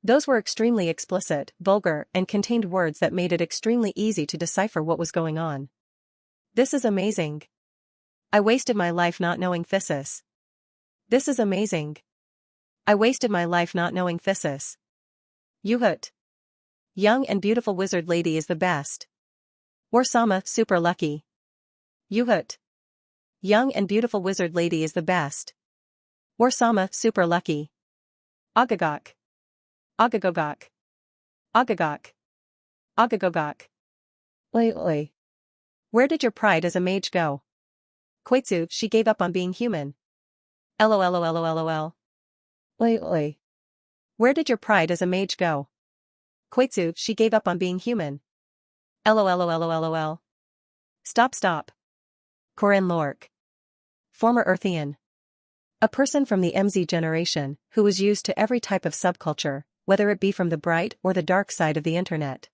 [SPEAKER 1] Those were extremely explicit, vulgar, and contained words that made it extremely easy to decipher what was going on. This is amazing. I wasted my life not knowing Physis. This is amazing. I wasted my life not knowing Physis. Yuhut. Young and beautiful wizard lady is the best. Warsama, super lucky. Yuhut. Young and beautiful wizard lady is the best. Warsama, super lucky. Agagok. Agagogok. Agagok. Agagogok. Oi. Where did your pride as a mage go? Koitsu, she gave up on being human. LOL. Oi. Where did your pride as a mage go? Koitsu, she gave up on being human. LOL. Stop. Corinne Lork. Former Earthian. A person from the MZ generation, who was used to every type of subculture, whether it be from the bright or the dark side of the internet.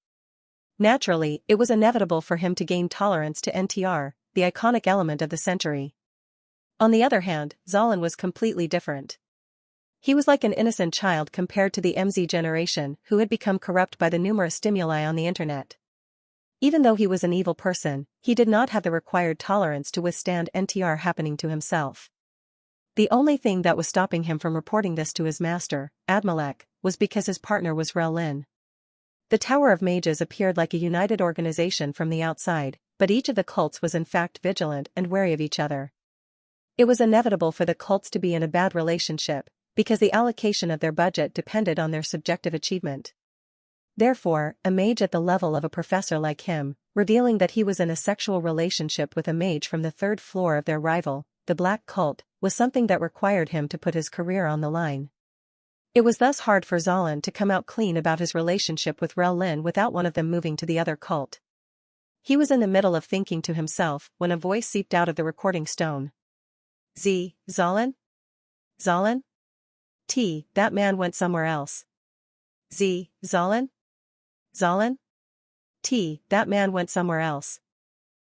[SPEAKER 1] Naturally, it was inevitable for him to gain tolerance to NTR, the iconic element of the century. On the other hand, Zolin was completely different. He was like an innocent child compared to the MZ generation who had become corrupt by the numerous stimuli on the internet. Even though he was an evil person, he did not have the required tolerance to withstand NTR happening to himself. The only thing that was stopping him from reporting this to his master, Admalek, was because his partner was Rel Lin. The Tower of Mages appeared like a united organization from the outside, but each of the cults was in fact vigilant and wary of each other. It was inevitable for the cults to be in a bad relationship, because the allocation of their budget depended on their subjective achievement. Therefore, a mage at the level of a professor like him, revealing that he was in a sexual relationship with a mage from the 3rd floor of their rival, the Black Cult, was something that required him to put his career on the line. It was thus hard for Zolin to come out clean about his relationship with Rel Lin without one of them moving to the other cult. He was in the middle of thinking to himself when a voice seeped out of the recording stone. Zolin? Zolin? That man went somewhere else. Zolin? Zolin? That man went somewhere else.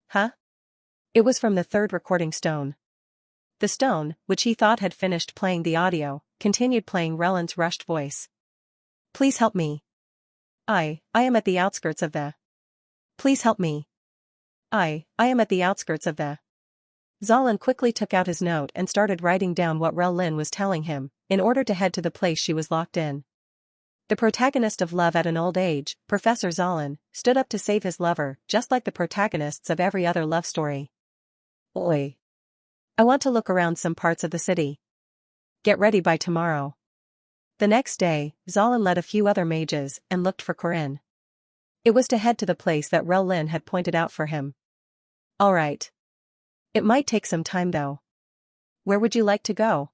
[SPEAKER 1] Huh? It was from the 3rd recording stone. The stone, which he thought had finished playing the audio, continued playing Rel Lin's rushed voice. Please help me. I am at the outskirts of the. Please help me. I am at the outskirts of the. Zolin quickly took out his note and started writing down what Rel Lin was telling him, in order to head to the place she was locked in. The protagonist of Love at an Old Age, Professor Zolin, stood up to save his lover, just like the protagonists of every other love story. Oi. I want to look around some parts of the city. Get ready by tomorrow. The next day, Zolin led a few other mages and looked for Corinne. It was to head to the place that Rel Lin had pointed out for him. All right. It might take some time though. Where would you like to go?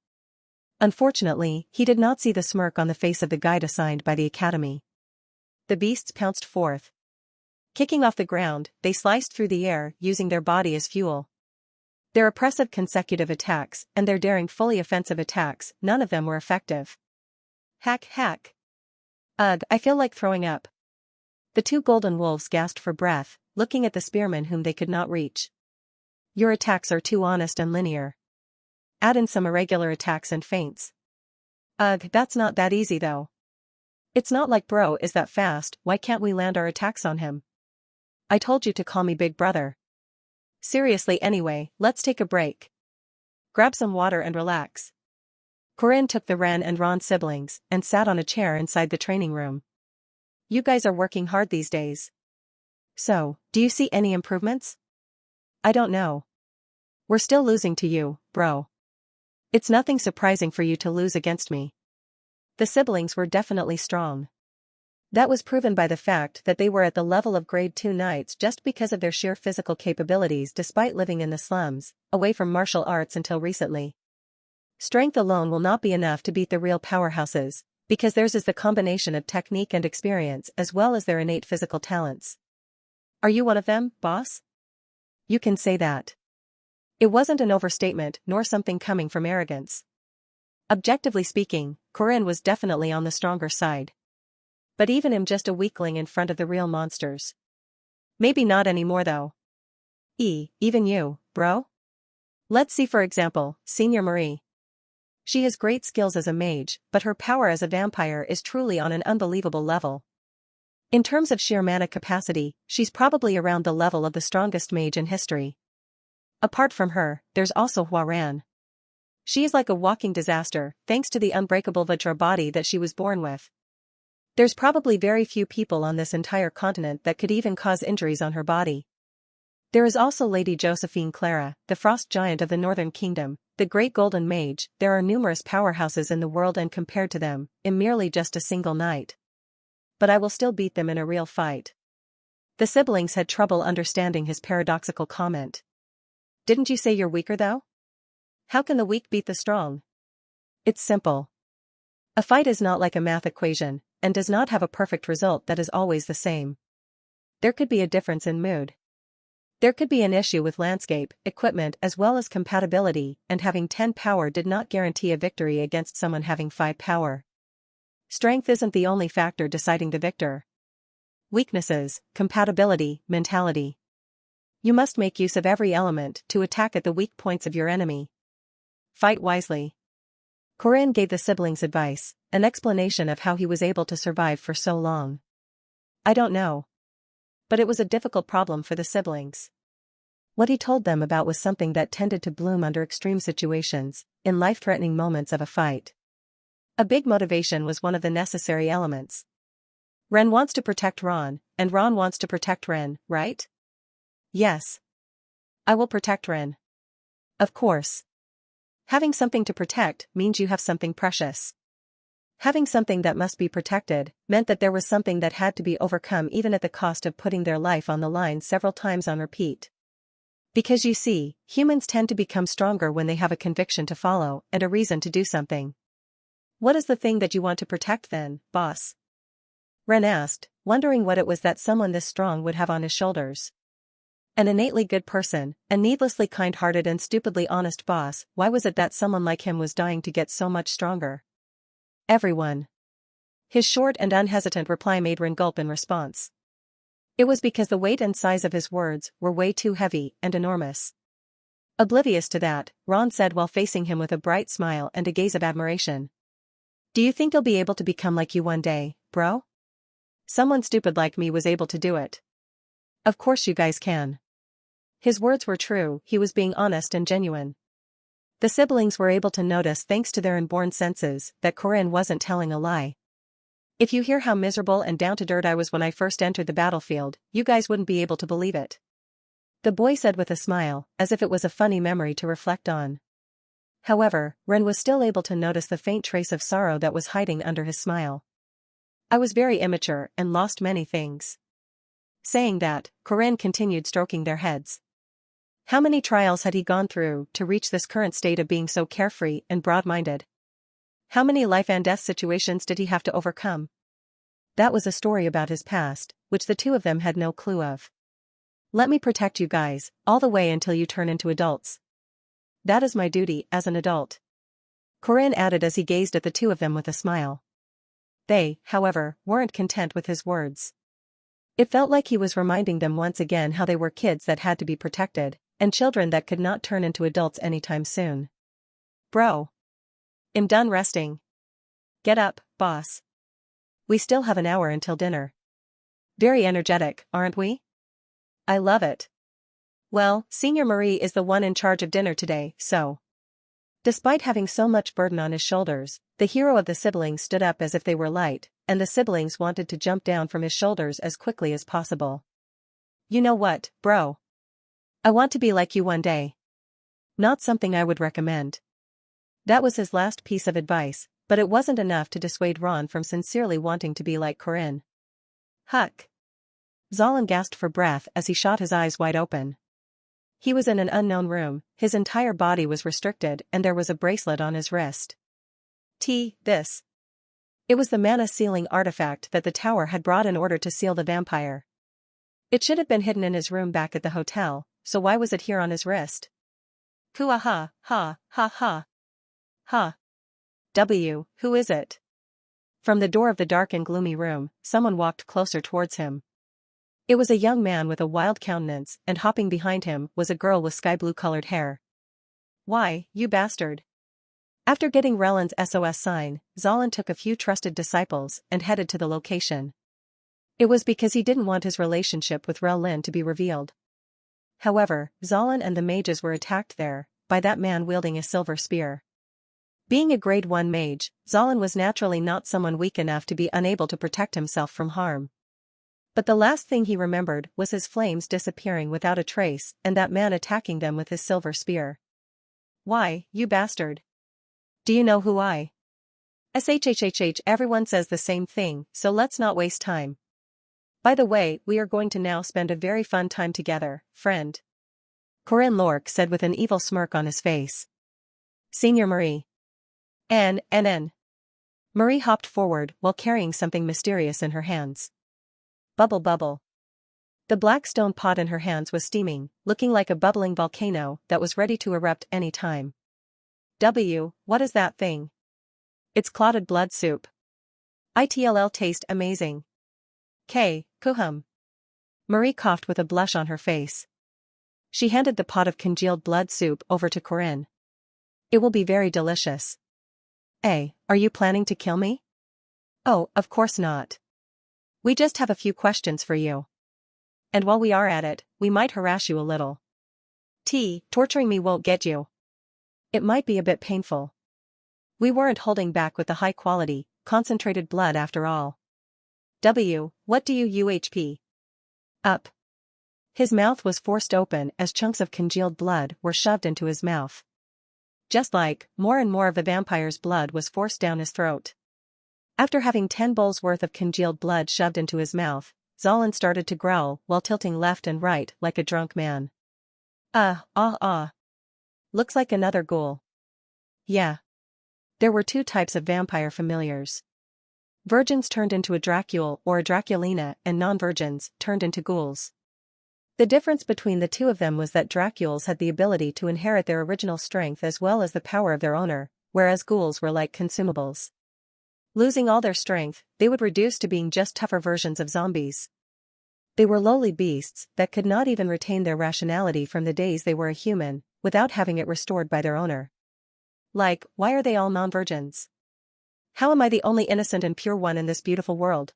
[SPEAKER 1] Unfortunately, he did not see the smirk on the face of the guide assigned by the academy. The beasts pounced forth. Kicking off the ground, they sliced through the air, using their body as fuel. Their oppressive consecutive attacks and their daring fully offensive attacks, none of them were effective. Hack, hack. Ugh, I feel like throwing up. The two golden wolves gasped for breath, looking at the spearmen whom they could not reach. Your attacks are too honest and linear. Add in some irregular attacks and feints. Ugh, that's not that easy though. It's not like bro is that fast, why can't we land our attacks on him? I told you to call me big brother. Seriously anyway, let's take a break. Grab some water and relax. Corinne took the Ren and Ron siblings and sat on a chair inside the training room. You guys are working hard these days. So, do you see any improvements? I don't know. We're still losing to you, bro. It's nothing surprising for you to lose against me. The siblings were definitely strong. That was proven by the fact that they were at the level of grade 2 knights just because of their sheer physical capabilities despite living in the slums, away from martial arts until recently. Strength alone will not be enough to beat the real powerhouses, because theirs is the combination of technique and experience as well as their innate physical talents. Are you one of them, boss? You can say that. It wasn't an overstatement nor something coming from arrogance. Objectively speaking, Corinne was definitely on the stronger side. But even him just a weakling in front of the real monsters. Maybe not anymore though. Even you, bro? Let's see for example, Senior Marie. She has great skills as a mage, but her power as a vampire is truly on an unbelievable level. In terms of sheer mana capacity, she's probably around the level of the strongest mage in history. Apart from her, there's also Huaran. She is like a walking disaster, thanks to the unbreakable Vajra body that she was born with. There's probably very few people on this entire continent that could even cause injuries on her body. There is also Lady Josephine Clara, the frost giant of the Northern Kingdom, the great golden mage. There are numerous powerhouses in the world and compared to them, in merely just a single night. But I will still beat them in a real fight. The siblings had trouble understanding his paradoxical comment. Didn't you say you're weaker though? How can the weak beat the strong? It's simple. A fight is not like a math equation, and does not have a perfect result that is always the same. There could be a difference in mood. There could be an issue with landscape, equipment as well as compatibility, and having 10 power did not guarantee a victory against someone having 5 power. Strength isn't the only factor deciding the victor. Weaknesses, compatibility, mentality. You must make use of every element to attack at the weak points of your enemy. Fight wisely. Corinne gave the siblings advice, an explanation of how he was able to survive for so long. I don't know. But it was a difficult problem for the siblings. What he told them about was something that tended to bloom under extreme situations, in life-threatening moments of a fight. A big motivation was one of the necessary elements. Ren wants to protect Ron, and Ron wants to protect Ren, right? Yes. I will protect Ren. Of course. Having something to protect means you have something precious. Having something that must be protected meant that there was something that had to be overcome even at the cost of putting their life on the line several times on repeat. Because you see, humans tend to become stronger when they have a conviction to follow and a reason to do something. What is the thing that you want to protect then, boss? Ren asked, wondering what it was that someone this strong would have on his shoulders. An innately good person, a needlessly kind-hearted and stupidly honest boss. Why was it that someone like him was dying to get so much stronger? Everyone. His short and unhesitant reply made Ren gulp in response. It was because the weight and size of his words were way too heavy and enormous. Oblivious to that, Ron said while facing him with a bright smile and a gaze of admiration. Do you think you'll be able to become like you one day, bro? Someone stupid like me was able to do it. Of course you guys can. His words were true, he was being honest and genuine. The siblings were able to notice thanks to their inborn senses that Corinne wasn't telling a lie. If you hear how miserable and down to dirt I was when I first entered the battlefield, you guys wouldn't be able to believe it. The boy said with a smile, as if it was a funny memory to reflect on. However, Ren was still able to notice the faint trace of sorrow that was hiding under his smile. I was very immature and lost many things. Saying that, Corinne continued stroking their heads. How many trials had he gone through to reach this current state of being so carefree and broad-minded? How many life and death situations did he have to overcome? That was a story about his past, which the two of them had no clue of. Let me protect you guys, all the way until you turn into adults. That is my duty as an adult. Corinne added as he gazed at the two of them with a smile. They, however, weren't content with his words. It felt like he was reminding them once again how they were kids that had to be protected, and children that could not turn into adults anytime soon. Bro. I'm done resting. Get up, boss. We still have an hour until dinner. Very energetic, aren't we? I love it. Well, Senior Marie is the one in charge of dinner today, so. Despite having so much burden on his shoulders, the hero of the siblings stood up as if they were light, and the siblings wanted to jump down from his shoulders as quickly as possible. You know what, bro? I want to be like you one day. Not something I would recommend. That was his last piece of advice, but it wasn't enough to dissuade Ron from sincerely wanting to be like Corinne. Huck. Zolin gasped for breath as he shot his eyes wide open. He was in an unknown room, his entire body was restricted and there was a bracelet on his wrist. This. It was the mana-sealing artifact that the tower had brought in order to seal the vampire. It should have been hidden in his room back at the hotel, so why was it here on his wrist? Hoo-ah-ha, ha, ha, ha. Ha. Who is it? From the door of the dark and gloomy room, someone walked closer towards him. It was a young man with a wild countenance, and hopping behind him was a girl with sky-blue-colored hair. Why, you bastard. After getting Rellen's SOS sign, Zolin took a few trusted disciples and headed to the location. It was because he didn't want his relationship with Rellin to be revealed. However, Zolin and the mages were attacked there, by that man wielding a silver spear. Being a grade 1 mage, Zolin was naturally not someone weak enough to be unable to protect himself from harm. But the last thing he remembered was his flames disappearing without a trace and that man attacking them with his silver spear. Why, you bastard. Do you know who I? SHHHH, everyone says the same thing, so let's not waste time. By the way, we are going to now spend a very fun time together, friend. Corinne Lorque said with an evil smirk on his face. Senior Marie. N. Marie hopped forward while carrying something mysterious in her hands. Bubble bubble. The black stone pot in her hands was steaming, looking like a bubbling volcano that was ready to erupt any time. What is that thing? It's clotted blood soup. It'll taste amazing. Kuhum. Marie coughed with a blush on her face. She handed the pot of congealed blood soup over to Corinne. It will be very delicious. Are you planning to kill me? Oh, of course not. We just have a few questions for you. And while we are at it, we might harass you a little. Torturing me won't get you. It might be a bit painful. We weren't holding back with the high-quality, concentrated blood after all. What do you UHP? Up. His mouth was forced open as chunks of congealed blood were shoved into his mouth. Just like, more and more of the vampire's blood was forced down his throat. After having 10 bowls worth of congealed blood shoved into his mouth, Zolin started to growl while tilting left and right like a drunk man. Looks like another ghoul. Yeah. There were 2 types of vampire familiars. Virgins turned into a Dracule or a Draculina and non-virgins turned into ghouls. The difference between the two of them was that Dracules had the ability to inherit their original strength as well as the power of their owner, whereas ghouls were like consumables. Losing all their strength, they would reduce to being just tougher versions of zombies. They were lowly beasts that could not even retain their rationality from the days they were a human, without having it restored by their owner. Like, why are they all non-virgins? How am I the only innocent and pure one in this beautiful world?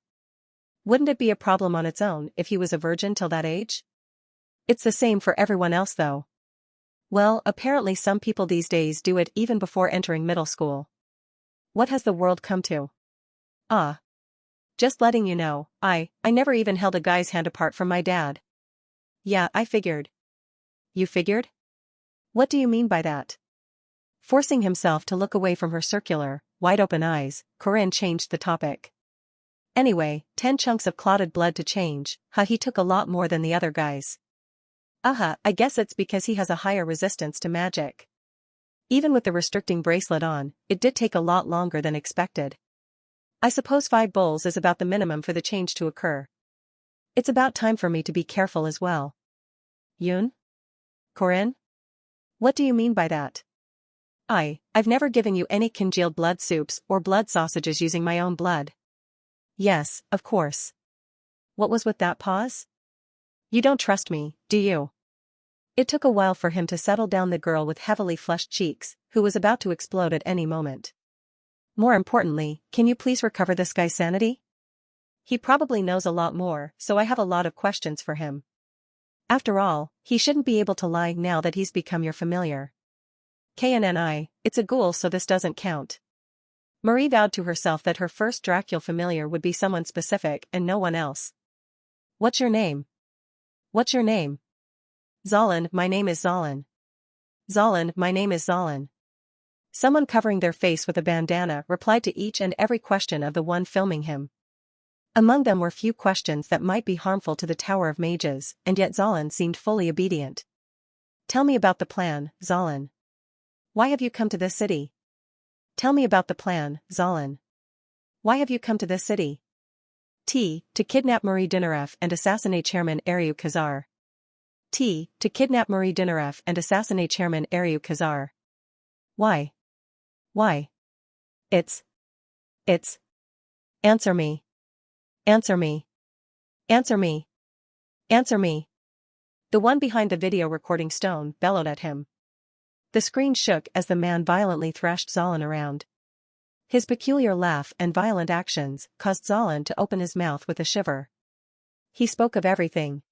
[SPEAKER 1] Wouldn't it be a problem on its own if he was a virgin till that age? It's the same for everyone else though. Well, apparently some people these days do it even before entering middle school. What has the world come to? Just letting you know, I never even held a guy's hand apart from my dad. Yeah, I figured. You figured? What do you mean by that? Forcing himself to look away from her circular, wide-open eyes, Corinne changed the topic. Anyway, 10 chunks of clotted blood to change, he took a lot more than the other guys. I guess it's because he has a higher resistance to magic. Even with the restricting bracelet on, it did take a lot longer than expected. I suppose 5 bowls is about the minimum for the change to occur. It's about time for me to be careful as well. Yoon? Corinne? What do you mean by that? I've never given you any congealed blood soups or blood sausages using my own blood. Yes, of course. What was with that pause? You don't trust me, do you? It took a while for him to settle down the girl with heavily flushed cheeks, who was about to explode at any moment. More importantly, can you please recover this guy's sanity? He probably knows a lot more, so I have a lot of questions for him. After all, he shouldn't be able to lie now that he's become your familiar. KNNI, it's a ghoul, so this doesn't count. Marie vowed to herself that her first Dracula familiar would be someone specific and no one else. What's your name? What's your name? Zalin, my name is Zalin. Zalin, my name is Zalin. Someone covering their face with a bandana replied to each and every question of the one filming him. Among them were few questions that might be harmful to the Tower of Mages, and yet Zalin seemed fully obedient. Tell me about the plan, Zalin. Why have you come to this city? Tell me about the plan, Zalin. Why have you come to this city? To kidnap Marie Dinareff and assassinate Chairman Ariu Kazar. To kidnap Marie Dinareff and assassinate Chairman Ariu Kazar. Why? Why? It's. Answer me. Answer me. Answer me. Answer me. The one behind the video recording stone bellowed at him. The screen shook as the man violently thrashed Zalin around. His peculiar laugh and violent actions caused Zalin to open his mouth with a shiver. He spoke of everything.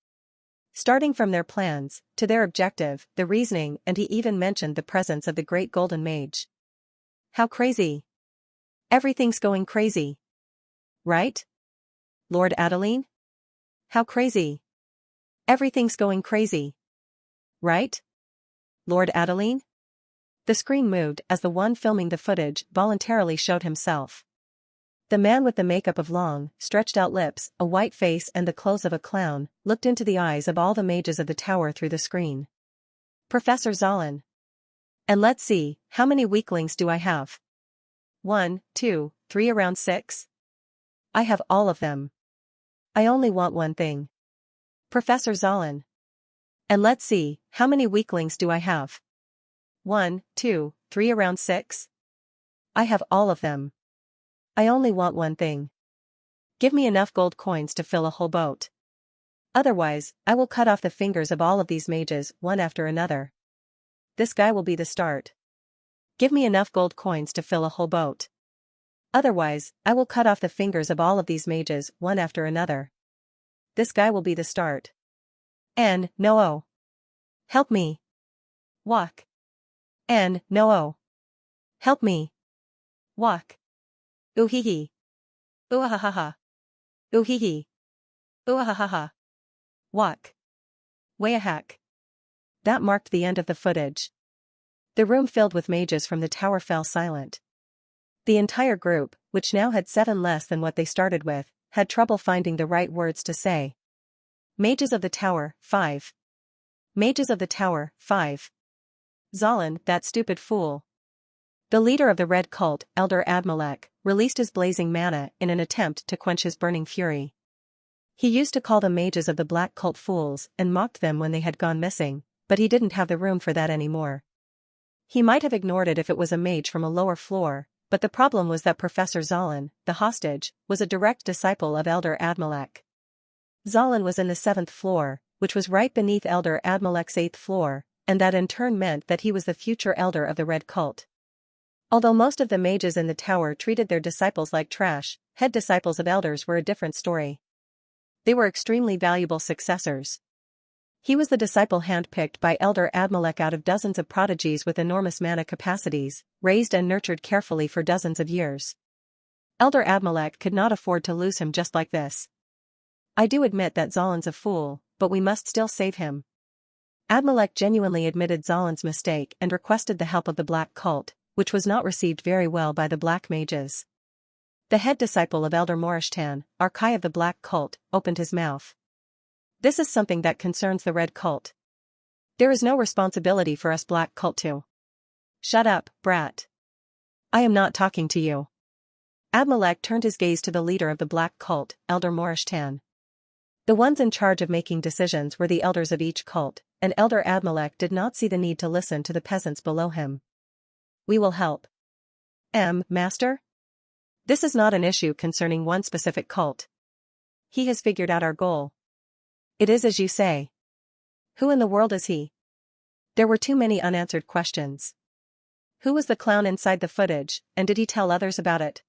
[SPEAKER 1] Starting from their plans, to their objective, the reasoning, and he even mentioned the presence of the Great Golden Mage. How crazy. Everything's going crazy. Right? Lord Adeline? How crazy. Everything's going crazy. Right? Lord Adeline? The screen moved as the one filming the footage voluntarily showed himself. The man with the makeup of long, stretched-out lips, a white face and the clothes of a clown, looked into the eyes of all the mages of the tower through the screen. Professor Zalin. And let's see, how many weaklings do I have? 1, 2, 3 around 6? I have all of them. I only want one thing. Professor Zalin. And let's see, how many weaklings do I have? 1, 2, 3 around 6? I have all of them. I only want one thing. Give me enough gold coins to fill a whole boat. Otherwise, I will cut off the fingers of all of these mages, one after another. This guy will be the start. Give me enough gold coins to fill a whole boat. Otherwise, I will cut off the fingers of all of these mages, one after another. This guy will be the start. No. Help me. Walk. No. Help me. Walk. Ooh-hee-hee. Ooh-ha-ha-ha. Ooh-hee-hee. Ooh-ha-ha-ha. Walk. Way-a-hack. That marked the end of the footage. The room filled with mages from the tower fell silent. The entire group, which now had 7 less than what they started with, had trouble finding the right words to say. Mages of the tower, 5. Mages of the tower, 5. Zalin, that stupid fool. The leader of the Red Cult, Elder Admalek, released his blazing mana in an attempt to quench his burning fury. He used to call the mages of the Black Cult fools and mocked them when they had gone missing, but he didn't have the room for that anymore. He might have ignored it if it was a mage from a lower floor, but the problem was that Professor Zalin, the hostage, was a direct disciple of Elder Admalek. Zalin was in the 7th floor, which was right beneath Elder Admalek's 8th floor, and that in turn meant that he was the future elder of the Red Cult. Although most of the mages in the tower treated their disciples like trash, head disciples of elders were a different story. They were extremely valuable successors. He was the disciple handpicked by Elder Admalek out of dozens of prodigies with enormous mana capacities, raised and nurtured carefully for dozens of years. Elder Admalek could not afford to lose him just like this. I do admit that Zalin's a fool, but we must still save him. Admalek genuinely admitted Zalin's mistake and requested the help of the Black Cult, which was not received very well by the Black Mages. The head disciple of Elder Morishtan, Archai of the Black Cult, opened his mouth. This is something that concerns the Red Cult. There is no responsibility for us black cult to. Shut up, brat. I am not talking to you. Abimelech turned his gaze to the leader of the black cult, Elder Morishtan. The ones in charge of making decisions were the elders of each cult, and Elder Abimelech did not see the need to listen to the peasants below him. We will help. Master? This is not an issue concerning one specific cult. He has figured out our goal. It is as you say. Who in the world is he? There were too many unanswered questions. Who was the clown inside the footage, and did he tell others about it?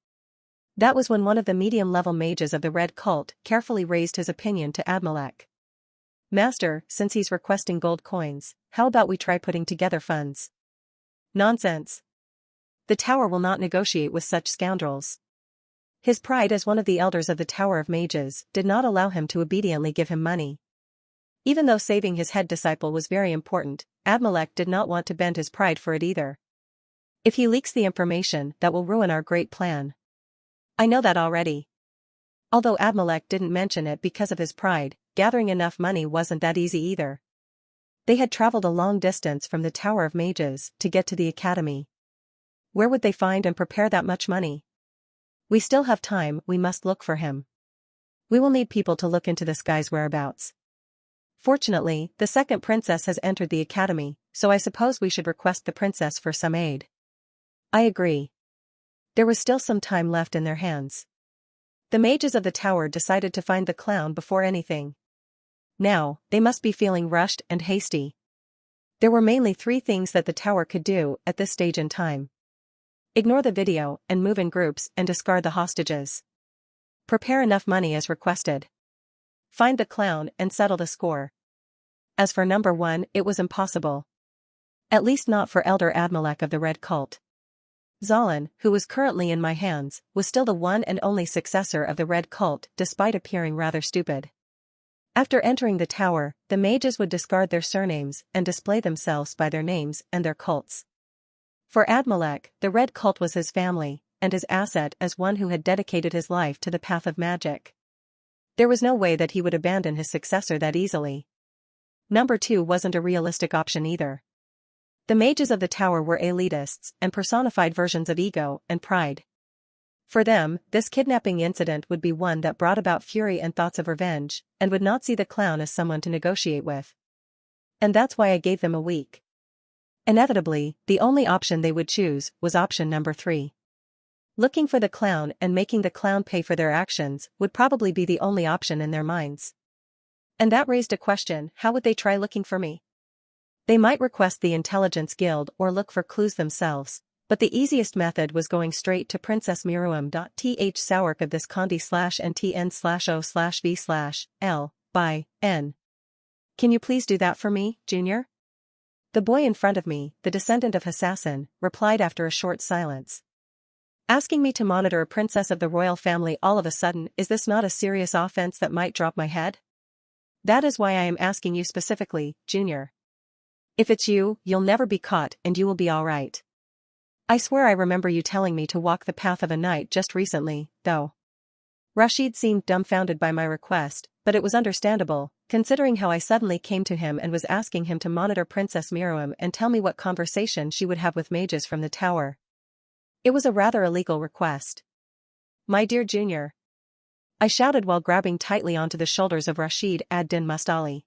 [SPEAKER 1] That was when one of the medium-level mages of the Red Cult carefully raised his opinion to Abimelech. Master, since he's requesting gold coins, how about we try putting together funds? Nonsense. The tower will not negotiate with such scoundrels. His pride as one of the elders of the Tower of Mages did not allow him to obediently give him money. Even though saving his head disciple was very important, Abimelech did not want to bend his pride for it either. If he leaks the information, that will ruin our great plan. I know that already. Although Abimelech didn't mention it because of his pride, gathering enough money wasn't that easy either. They had traveled a long distance from the Tower of Mages to get to the academy. Where would they find and prepare that much money? We still have time, we must look for him. We will need people to look into this guy's whereabouts. Fortunately, the second princess has entered the academy, so I suppose we should request the princess for some aid. I agree. There was still some time left in their hands. The mages of the tower decided to find the clown before anything. Now, they must be feeling rushed and hasty. There were mainly 3 things that the tower could do at this stage in time. Ignore the video and move in groups and discard the hostages. Prepare enough money as requested. Find the clown and settle the score. As for number 1, it was impossible. At least not for Elder Abimelech of the Red Cult. Zalin, who was currently in my hands, was still the one and only successor of the Red Cult despite appearing rather stupid. After entering the tower, the mages would discard their surnames and display themselves by their names and their cults. For Abimelech, the Red Cult was his family, and his asset as one who had dedicated his life to the path of magic. There was no way that he would abandon his successor that easily. Number 2 wasn't a realistic option either. The mages of the tower were elitists and personified versions of ego and pride. For them, this kidnapping incident would be one that brought about fury and thoughts of revenge, and would not see the clown as someone to negotiate with. And that's why I gave them a week. Inevitably, the only option they would choose was option number 3. Looking for the clown and making the clown pay for their actions would probably be the only option in their minds. And that raised a question: how would they try looking for me? They might request the Intelligence Guild or look for clues themselves, but the easiest method was going straight to Princess Miriam.th Sourk of this Condi/ntn/o/v/l by n. Can you please do that for me, Junior? The boy in front of me, the descendant of Hassassin, replied after a short silence. Asking me to monitor a princess of the royal family all of a sudden, is this not a serious offense that might drop my head? That is why I am asking you specifically, Junior. If it's you, you'll never be caught and you will be all right. I swear I remember you telling me to walk the path of a knight just recently, though. Rashid seemed dumbfounded by my request, but it was understandable, considering how I suddenly came to him and was asking him to monitor Princess Miriam and tell me what conversation she would have with mages from the tower. It was a rather illegal request. My dear Junior, I shouted while grabbing tightly onto the shoulders of Rashid ad-Din Mustali.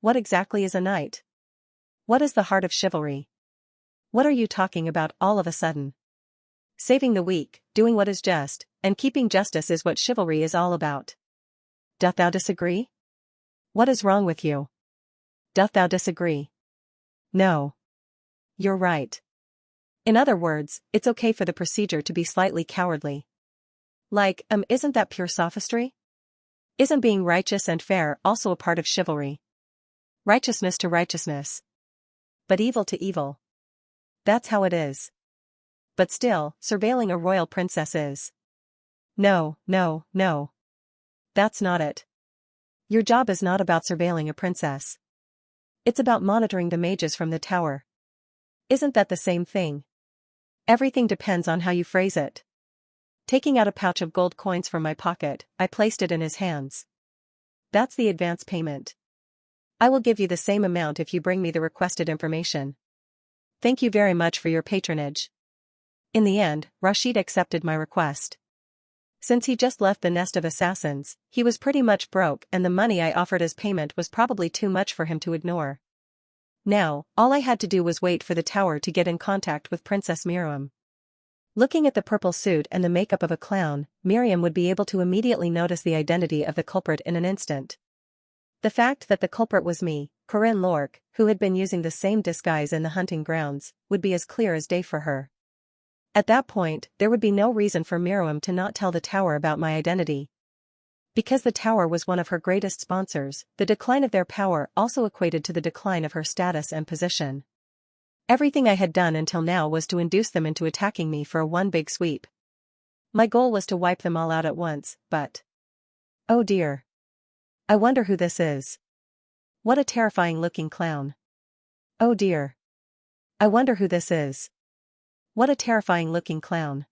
[SPEAKER 1] What exactly is a knight? What is the heart of chivalry? What are you talking about all of a sudden? Saving the weak, doing what is just, and keeping justice is what chivalry is all about. Doth thou disagree? What is wrong with you? Doth thou disagree? No. You're right. In other words, it's okay for the procedure to be slightly cowardly. Like, isn't that pure sophistry? Isn't being righteous and fair also a part of chivalry? Righteousness to righteousness. But evil to evil. That's how it is. But still, surveilling a royal princess is. No. That's not it. Your job is not about surveilling a princess. It's about monitoring the mages from the tower. Isn't that the same thing? Everything depends on how you phrase it. Taking out a pouch of gold coins from my pocket, I placed it in his hands. That's the advance payment. I will give you the same amount if you bring me the requested information. Thank you very much for your patronage. In the end, Rashid accepted my request. Since he just left the nest of assassins, he was pretty much broke and the money I offered as payment was probably too much for him to ignore. Now, all I had to do was wait for the tower to get in contact with Princess Miriam. Looking at the purple suit and the makeup of a clown, Miriam would be able to immediately notice the identity of the culprit in an instant. The fact that the culprit was me, Corinne Lorque, who had been using the same disguise in the hunting grounds, would be as clear as day for her. At that point, there would be no reason for Miriam to not tell the tower about my identity. Because the tower was one of her greatest sponsors, the decline of their power also equated to the decline of her status and position. Everything I had done until now was to induce them into attacking me for a one big sweep. My goal was to wipe them all out at once, but... oh dear. I wonder who this is. What a terrifying-looking clown. Oh dear. I wonder who this is. What a terrifying-looking clown.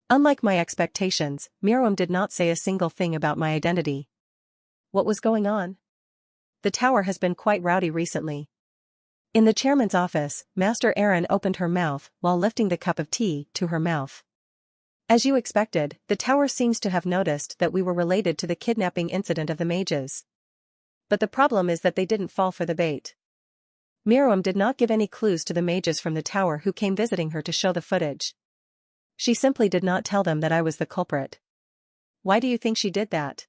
[SPEAKER 1] Unlike my expectations, Miriam did not say a single thing about my identity. What was going on? The tower has been quite rowdy recently. In the chairman's office, Master Erin opened her mouth while lifting the cup of tea to her mouth. As you expected, the tower seems to have noticed that we were related to the kidnapping incident of the mages. But the problem is that they didn't fall for the bait. Miriam did not give any clues to the mages from the tower who came visiting her to show the footage. She simply did not tell them that I was the culprit. Why do you think she did that?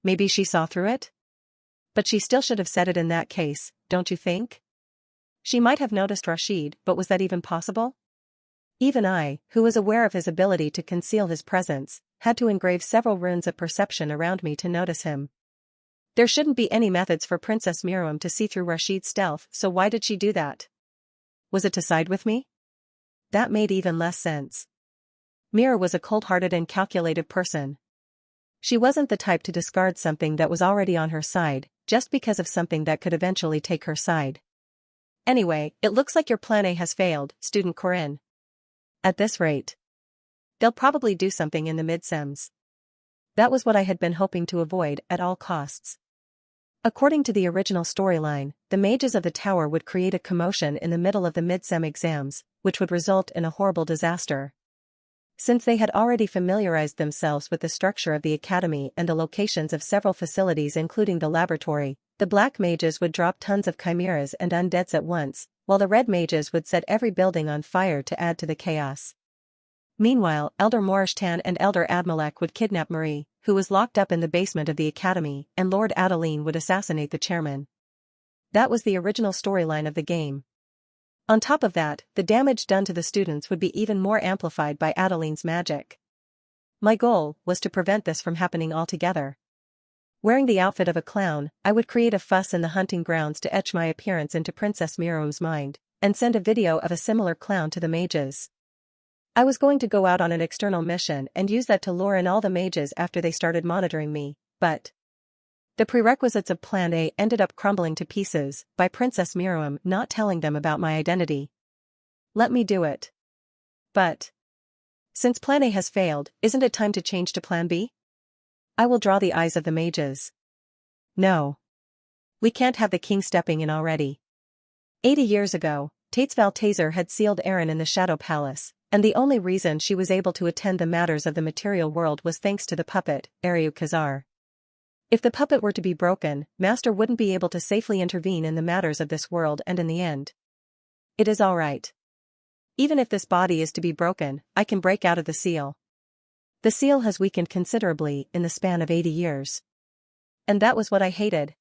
[SPEAKER 1] Maybe she saw through it? But she still should have said it in that case, don't you think? She might have noticed Rashid, but was that even possible? Even I, who was aware of his ability to conceal his presence, had to engrave several runes of perception around me to notice him. There shouldn't be any methods for Princess Miriam to see through Rashid's stealth, so why did she do that? Was it to side with me? That made even less sense. Mira was a cold-hearted and calculated person. She wasn't the type to discard something that was already on her side, just because of something that could eventually take her side. Anyway, it looks like your plan A has failed, student Corinne. At this rate, they'll probably do something in the mid-sems. That was what I had been hoping to avoid at all costs. According to the original storyline, the mages of the tower would create a commotion in the middle of the mid-sem exams, which would result in a horrible disaster. Since they had already familiarized themselves with the structure of the academy and the locations of several facilities including the laboratory, the black mages would drop tons of chimeras and undeads at once, while the red mages would set every building on fire to add to the chaos. Meanwhile, Elder Morishtan and Elder Admalek would kidnap Marie, who was locked up in the basement of the academy, and Lord Adeline would assassinate the chairman. That was the original storyline of the game. On top of that, the damage done to the students would be even more amplified by Adeline's magic. My goal was to prevent this from happening altogether. Wearing the outfit of a clown, I would create a fuss in the hunting grounds to etch my appearance into Princess Miriam's mind, and send a video of a similar clown to the mages. I was going to go out on an external mission and use that to lure in all the mages after they started monitoring me, but the prerequisites of Plan A ended up crumbling to pieces by Princess Miriam not telling them about my identity. Let me do it. But since Plan A has failed, isn't it time to change to Plan B? I will draw the eyes of the mages. No. We can't have the king stepping in already. 80 years ago, Tates Valtazer had sealed Erin in the Shadow Palace, and the only reason she was able to attend the matters of the material world was thanks to the puppet, Ariu Khazar. If the puppet were to be broken, Master wouldn't be able to safely intervene in the matters of this world and in the end. It is all right. Even if this body is to be broken, I can break out of the seal. The seal has weakened considerably in the span of 80 years. And that was what I hated.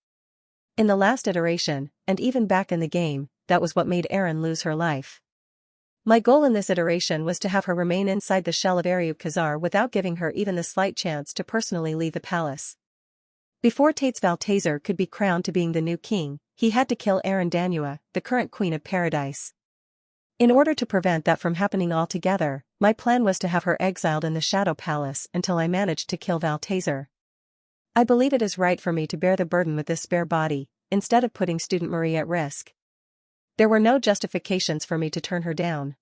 [SPEAKER 1] In the last iteration, and even back in the game, that was what made Erin lose her life. My goal in this iteration was to have her remain inside the shell of Ariu Khazar without giving her even the slight chance to personally leave the palace. Before Tates Valtazer could be crowned to being the new king, he had to kill Erin Danua, the current queen of paradise. In order to prevent that from happening altogether, my plan was to have her exiled in the Shadow Palace until I managed to kill Valtazer. I believe it is right for me to bear the burden with this spare body, instead of putting student Marie at risk. There were no justifications for me to turn her down.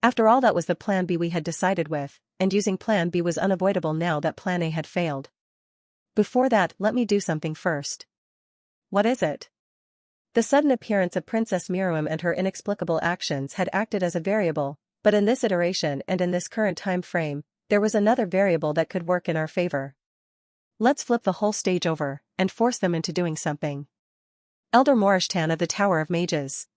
[SPEAKER 1] After all, that was the Plan B we had decided with, and using Plan B was unavoidable now that Plan A had failed. Before that, let me do something first. What is it? The sudden appearance of Princess Miriam and her inexplicable actions had acted as a variable, but in this iteration and in this current time frame, there was another variable that could work in our favor. Let's flip the whole stage over, and force them into doing something. Elder Morishtan of the Tower of Mages.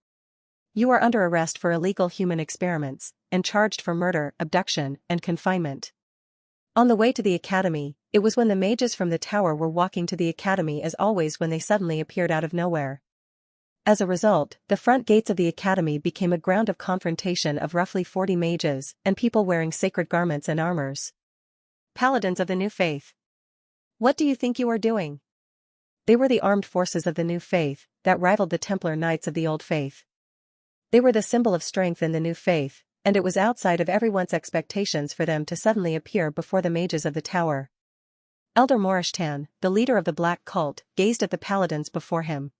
[SPEAKER 1] You are under arrest for illegal human experiments, and charged for murder, abduction, and confinement. On the way to the academy, it was when the mages from the tower were walking to the academy as always when they suddenly appeared out of nowhere. As a result, the front gates of the academy became a ground of confrontation of roughly 40 mages and people wearing sacred garments and armors. Paladins of the New Faith. What do you think you are doing? They were the armed forces of the New Faith that rivaled the Templar Knights of the Old Faith. They were the symbol of strength in the New Faith, and it was outside of everyone's expectations for them to suddenly appear before the mages of the tower. Elder Morishtan, the leader of the Black Cult, gazed at the paladins before him.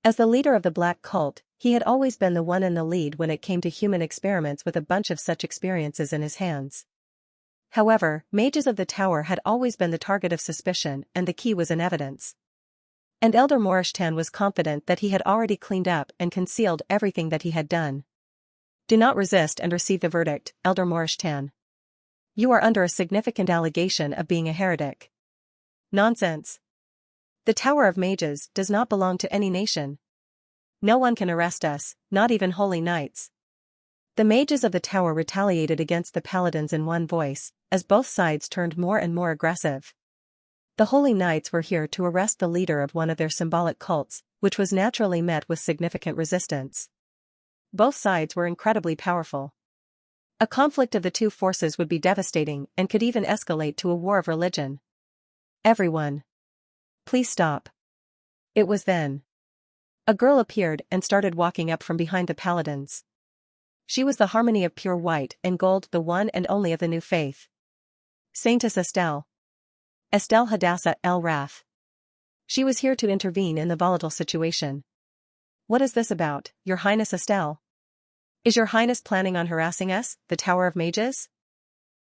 [SPEAKER 1] As the leader of the Black Cult, he had always been the one in the lead when it came to human experiments with a bunch of such experiences in his hands. However, mages of the tower had always been the target of suspicion and the key was in evidence. And Elder Morishtan was confident that he had already cleaned up and concealed everything that he had done. Do not resist and receive the verdict, Elder Morishtan. You are under a significant allegation of being a heretic. Nonsense. The Tower of Mages does not belong to any nation. No one can arrest us, not even holy knights. The mages of the tower retaliated against the paladins in one voice, as both sides turned more and more aggressive. The holy knights were here to arrest the leader of one of their symbolic cults, which was naturally met with significant resistance. Both sides were incredibly powerful. A conflict of the two forces would be devastating and could even escalate to a war of religion. Everyone. Please stop. It was then. A girl appeared and started walking up from behind the paladins. She was the harmony of pure white and gold, the one and only of the New Faith. Saintess Estelle. Estelle Hadassah El Rath. She was here to intervene in the volatile situation. What is this about, Your Highness Estelle? Is Your Highness planning on harassing us, the Tower of Mages?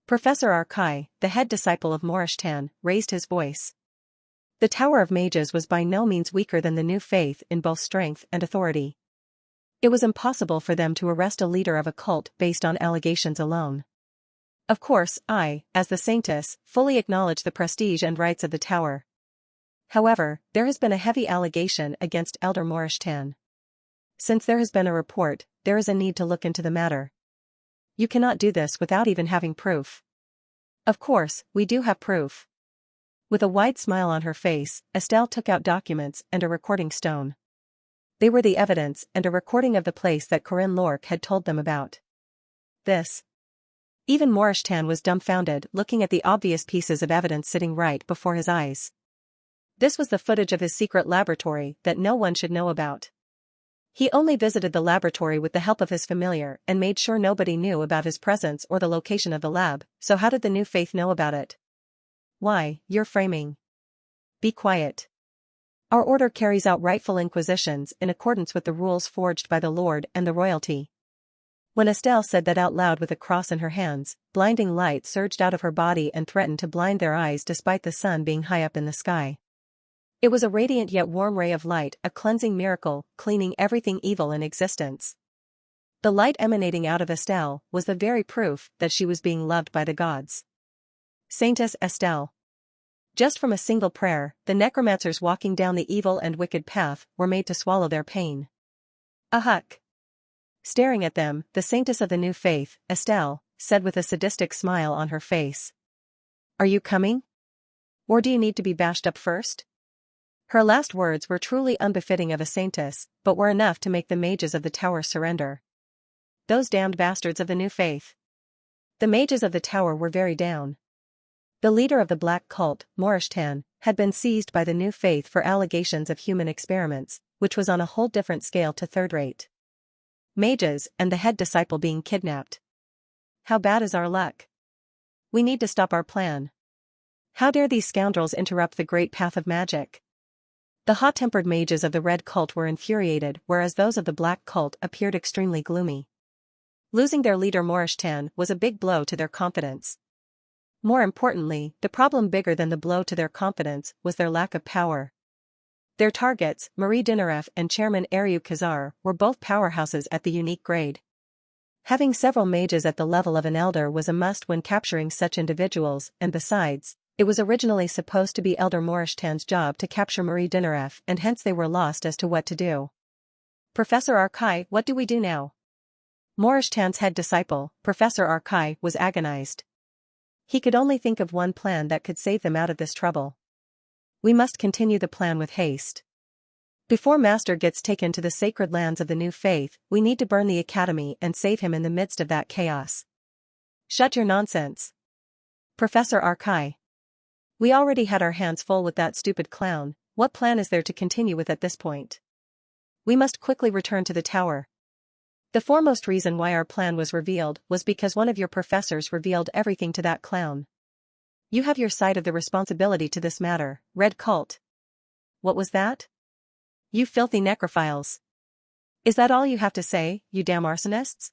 [SPEAKER 1] Professor Arkai, the head disciple of Morishtan, raised his voice. The Tower of Mages was by no means weaker than the New Faith in both strength and authority. It was impossible for them to arrest a leader of a cult based on allegations alone. Of course, I, as the Saintess, fully acknowledge the prestige and rights of the Tower. However, there has been a heavy allegation against Elder Morishtan. Since there has been a report, there is a need to look into the matter. You cannot do this without even having proof. Of course, we do have proof. With a wide smile on her face, Estelle took out documents and a recording stone. They were the evidence and a recording of the place that Corinne Lorque had told them about. This. Even Morishtan was dumbfounded looking at the obvious pieces of evidence sitting right before his eyes. This was the footage of his secret laboratory that no one should know about. He only visited the laboratory with the help of his familiar and made sure nobody knew about his presence or the location of the lab, so how did the New Faith know about it? Why, you're framing. Be quiet. Our order carries out rightful inquisitions in accordance with the rules forged by the Lord and the royalty. When Estelle said that out loud with a cross in her hands, blinding light surged out of her body and threatened to blind their eyes despite the sun being high up in the sky. It was a radiant yet warm ray of light, a cleansing miracle, cleaning everything evil in existence. The light emanating out of Estelle was the very proof that she was being loved by the gods. Saintess Estelle. Just from a single prayer, the necromancers walking down the evil and wicked path were made to swallow their pain. Ahuk. Staring at them, the Saintess of the New Faith, Estelle, said with a sadistic smile on her face. Are you coming? Or do you need to be bashed up first? Her last words were truly unbefitting of a saintess, but were enough to make the mages of the tower surrender. Those damned bastards of the New Faith. The mages of the tower were very down. The leader of the Black Cult, Morishtan, had been seized by the New Faith for allegations of human experiments, which was on a whole different scale to third-rate. Mages and the head disciple being kidnapped. How bad is our luck? We need to stop our plan. How dare these scoundrels interrupt the great path of magic? The hot-tempered mages of the Red Cult were infuriated, whereas those of the Black Cult appeared extremely gloomy. Losing their leader Morishtan was a big blow to their confidence. More importantly, the problem bigger than the blow to their confidence was their lack of power. Their targets, Marie Dinareff and Chairman Ariu Kazar, were both powerhouses at the unique grade. Having several mages at the level of an elder was a must when capturing such individuals, and besides, it was originally supposed to be Elder Morishtan's job to capture Marie Dinareff, and hence they were lost as to what to do. Professor Arkai, what do we do now? Morishtan's head disciple, Professor Arkai, was agonized. He could only think of one plan that could save them out of this trouble. We must continue the plan with haste. Before Master gets taken to the sacred lands of the new faith, we need to burn the academy and save him in the midst of that chaos. Shut your nonsense. Professor Arkai. We already had our hands full with that stupid clown. What plan is there to continue with at this point? We must quickly return to the tower. The foremost reason why our plan was revealed was because one of your professors revealed everything to that clown. You have your side of the responsibility to this matter, Red Cult. What was that? You filthy necrophiles. Is that all you have to say, you damn arsonists?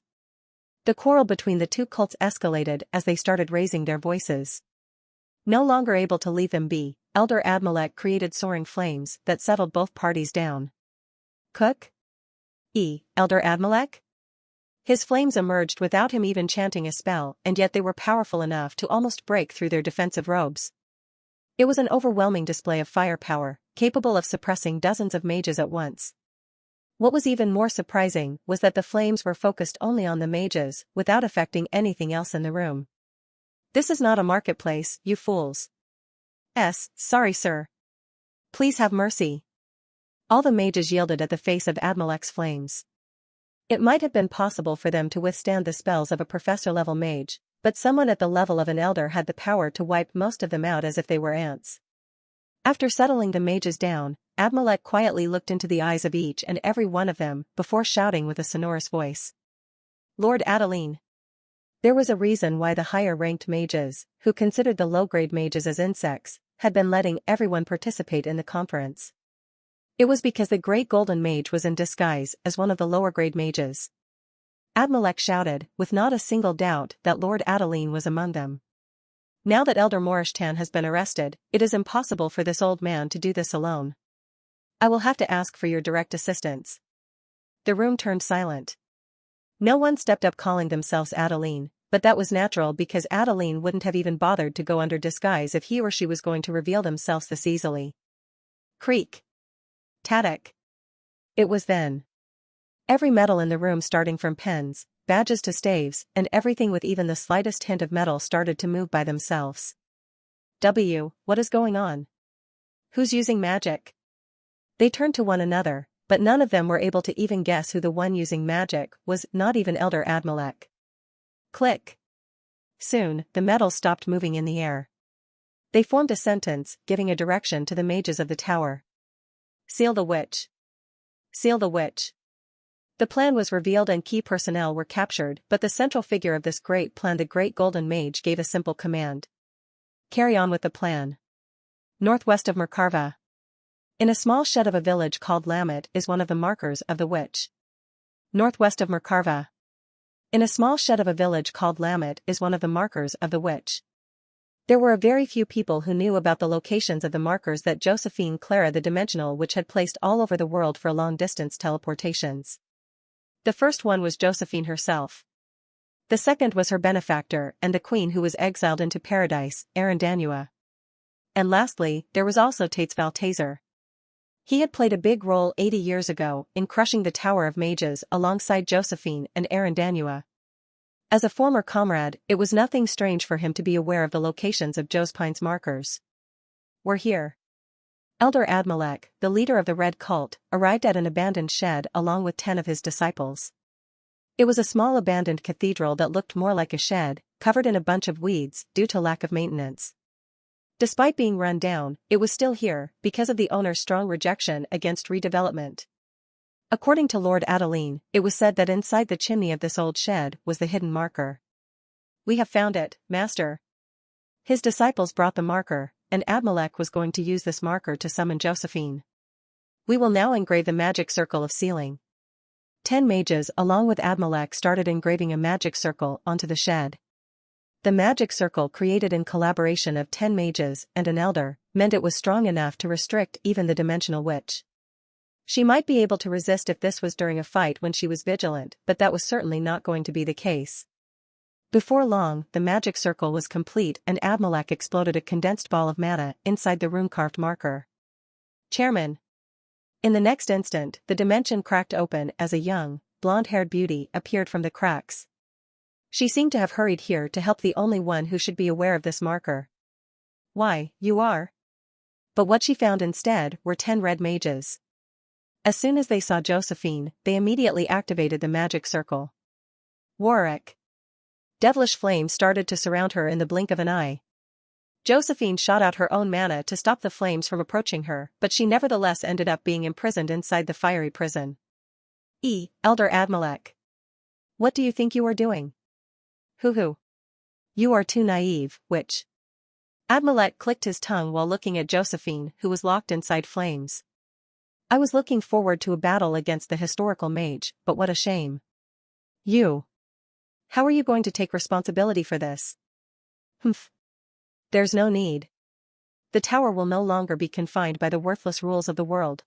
[SPEAKER 1] The quarrel between the two cults escalated as they started raising their voices. No longer able to leave them be, Elder Admalek created soaring flames that settled both parties down. Cook? Elder Admalek? His flames emerged without him even chanting a spell, and yet they were powerful enough to almost break through their defensive robes. It was an overwhelming display of firepower, capable of suppressing dozens of mages at once. What was even more surprising was that the flames were focused only on the mages, without affecting anything else in the room. This is not a marketplace, you fools. Sorry sir. Please have mercy. All the mages yielded at the face of Admalek's flames. It might have been possible for them to withstand the spells of a professor-level mage, but someone at the level of an elder had the power to wipe most of them out as if they were ants. After settling the mages down, Admalek quietly looked into the eyes of each and every one of them before shouting with a sonorous voice. Lord Adeline. There was a reason why the higher-ranked mages, who considered the low-grade mages as insects, had been letting everyone participate in the conference. It was because the Great Golden Mage was in disguise as one of the lower-grade mages. Admalek shouted, with not a single doubt, that Lord Adeline was among them. Now that Elder Morishtan has been arrested, it is impossible for this old man to do this alone. I will have to ask for your direct assistance. The room turned silent. No one stepped up calling themselves Adeline, but that was natural because Adeline wouldn't have even bothered to go under disguise if he or she was going to reveal themselves this easily. Creak. Tadak. It was then. Every metal in the room, starting from pens, badges to staves, and everything with even the slightest hint of metal, started to move by themselves. What is going on? Who's using magic? They turned to one another, but none of them were able to even guess who the one using magic was, not even Elder Admalek. Click. Soon, the metals stopped moving in the air. They formed a sentence, giving a direction to the mages of the tower. Seal the witch. Seal the witch. The plan was revealed and key personnel were captured, but the central figure of this great plan, the Great Golden Mage, gave a simple command. Carry on with the plan. Northwest of Merkarva. In a small shed of a village called Lamet is one of the markers of the witch. Northwest of Merkarva. In a small shed of a village called Lamet is one of the markers of the witch. There were a very few people who knew about the locations of the markers that Josephine Clara the Dimensional Witch had placed all over the world for long-distance teleportations. The first one was Josephine herself. The second was her benefactor and the queen who was exiled into paradise, Arandanua. And lastly, there was also Tates Valtazer. He had played a big role 80 years ago in crushing the Tower of Mages alongside Josephine and Arandanua. As a former comrade, it was nothing strange for him to be aware of the locations of Josephine's markers. We're here. Elder Admalek, the leader of the Red Cult, arrived at an abandoned shed along with 10 of his disciples. It was a small abandoned cathedral that looked more like a shed, covered in a bunch of weeds due to lack of maintenance. Despite being run down, it was still here because of the owner's strong rejection against redevelopment. According to Lord Adeline, it was said that inside the chimney of this old shed was the hidden marker. We have found it, Master. His disciples brought the marker, and Admalek was going to use this marker to summon Josephine. We will now engrave the magic circle of sealing. 10 mages along with Admalek started engraving a magic circle onto the shed. The magic circle created in collaboration of 10 mages and an elder meant it was strong enough to restrict even the dimensional witch. She might be able to resist if this was during a fight when she was vigilant, but that was certainly not going to be the case. Before long, the magic circle was complete and Abimelech exploded a condensed ball of mana inside the rune-carved marker. Chairman. In the next instant, the dimension cracked open as a young, blonde-haired beauty appeared from the cracks. She seemed to have hurried here to help the only one who should be aware of this marker. Why, you are? But what she found instead were 10 red mages. As soon as they saw Josephine, they immediately activated the magic circle. Warwick. Devilish flames started to surround her in the blink of an eye. Josephine shot out her own mana to stop the flames from approaching her, but she nevertheless ended up being imprisoned inside the fiery prison. Elder Abimelech. What do you think you are doing? Hoo-hoo. You are too naive, witch. Abimelech clicked his tongue while looking at Josephine, who was locked inside flames. I was looking forward to a battle against the historical mage, but what a shame. You. How are you going to take responsibility for this? Humph. There's no need. The tower will no longer be confined by the worthless rules of the world.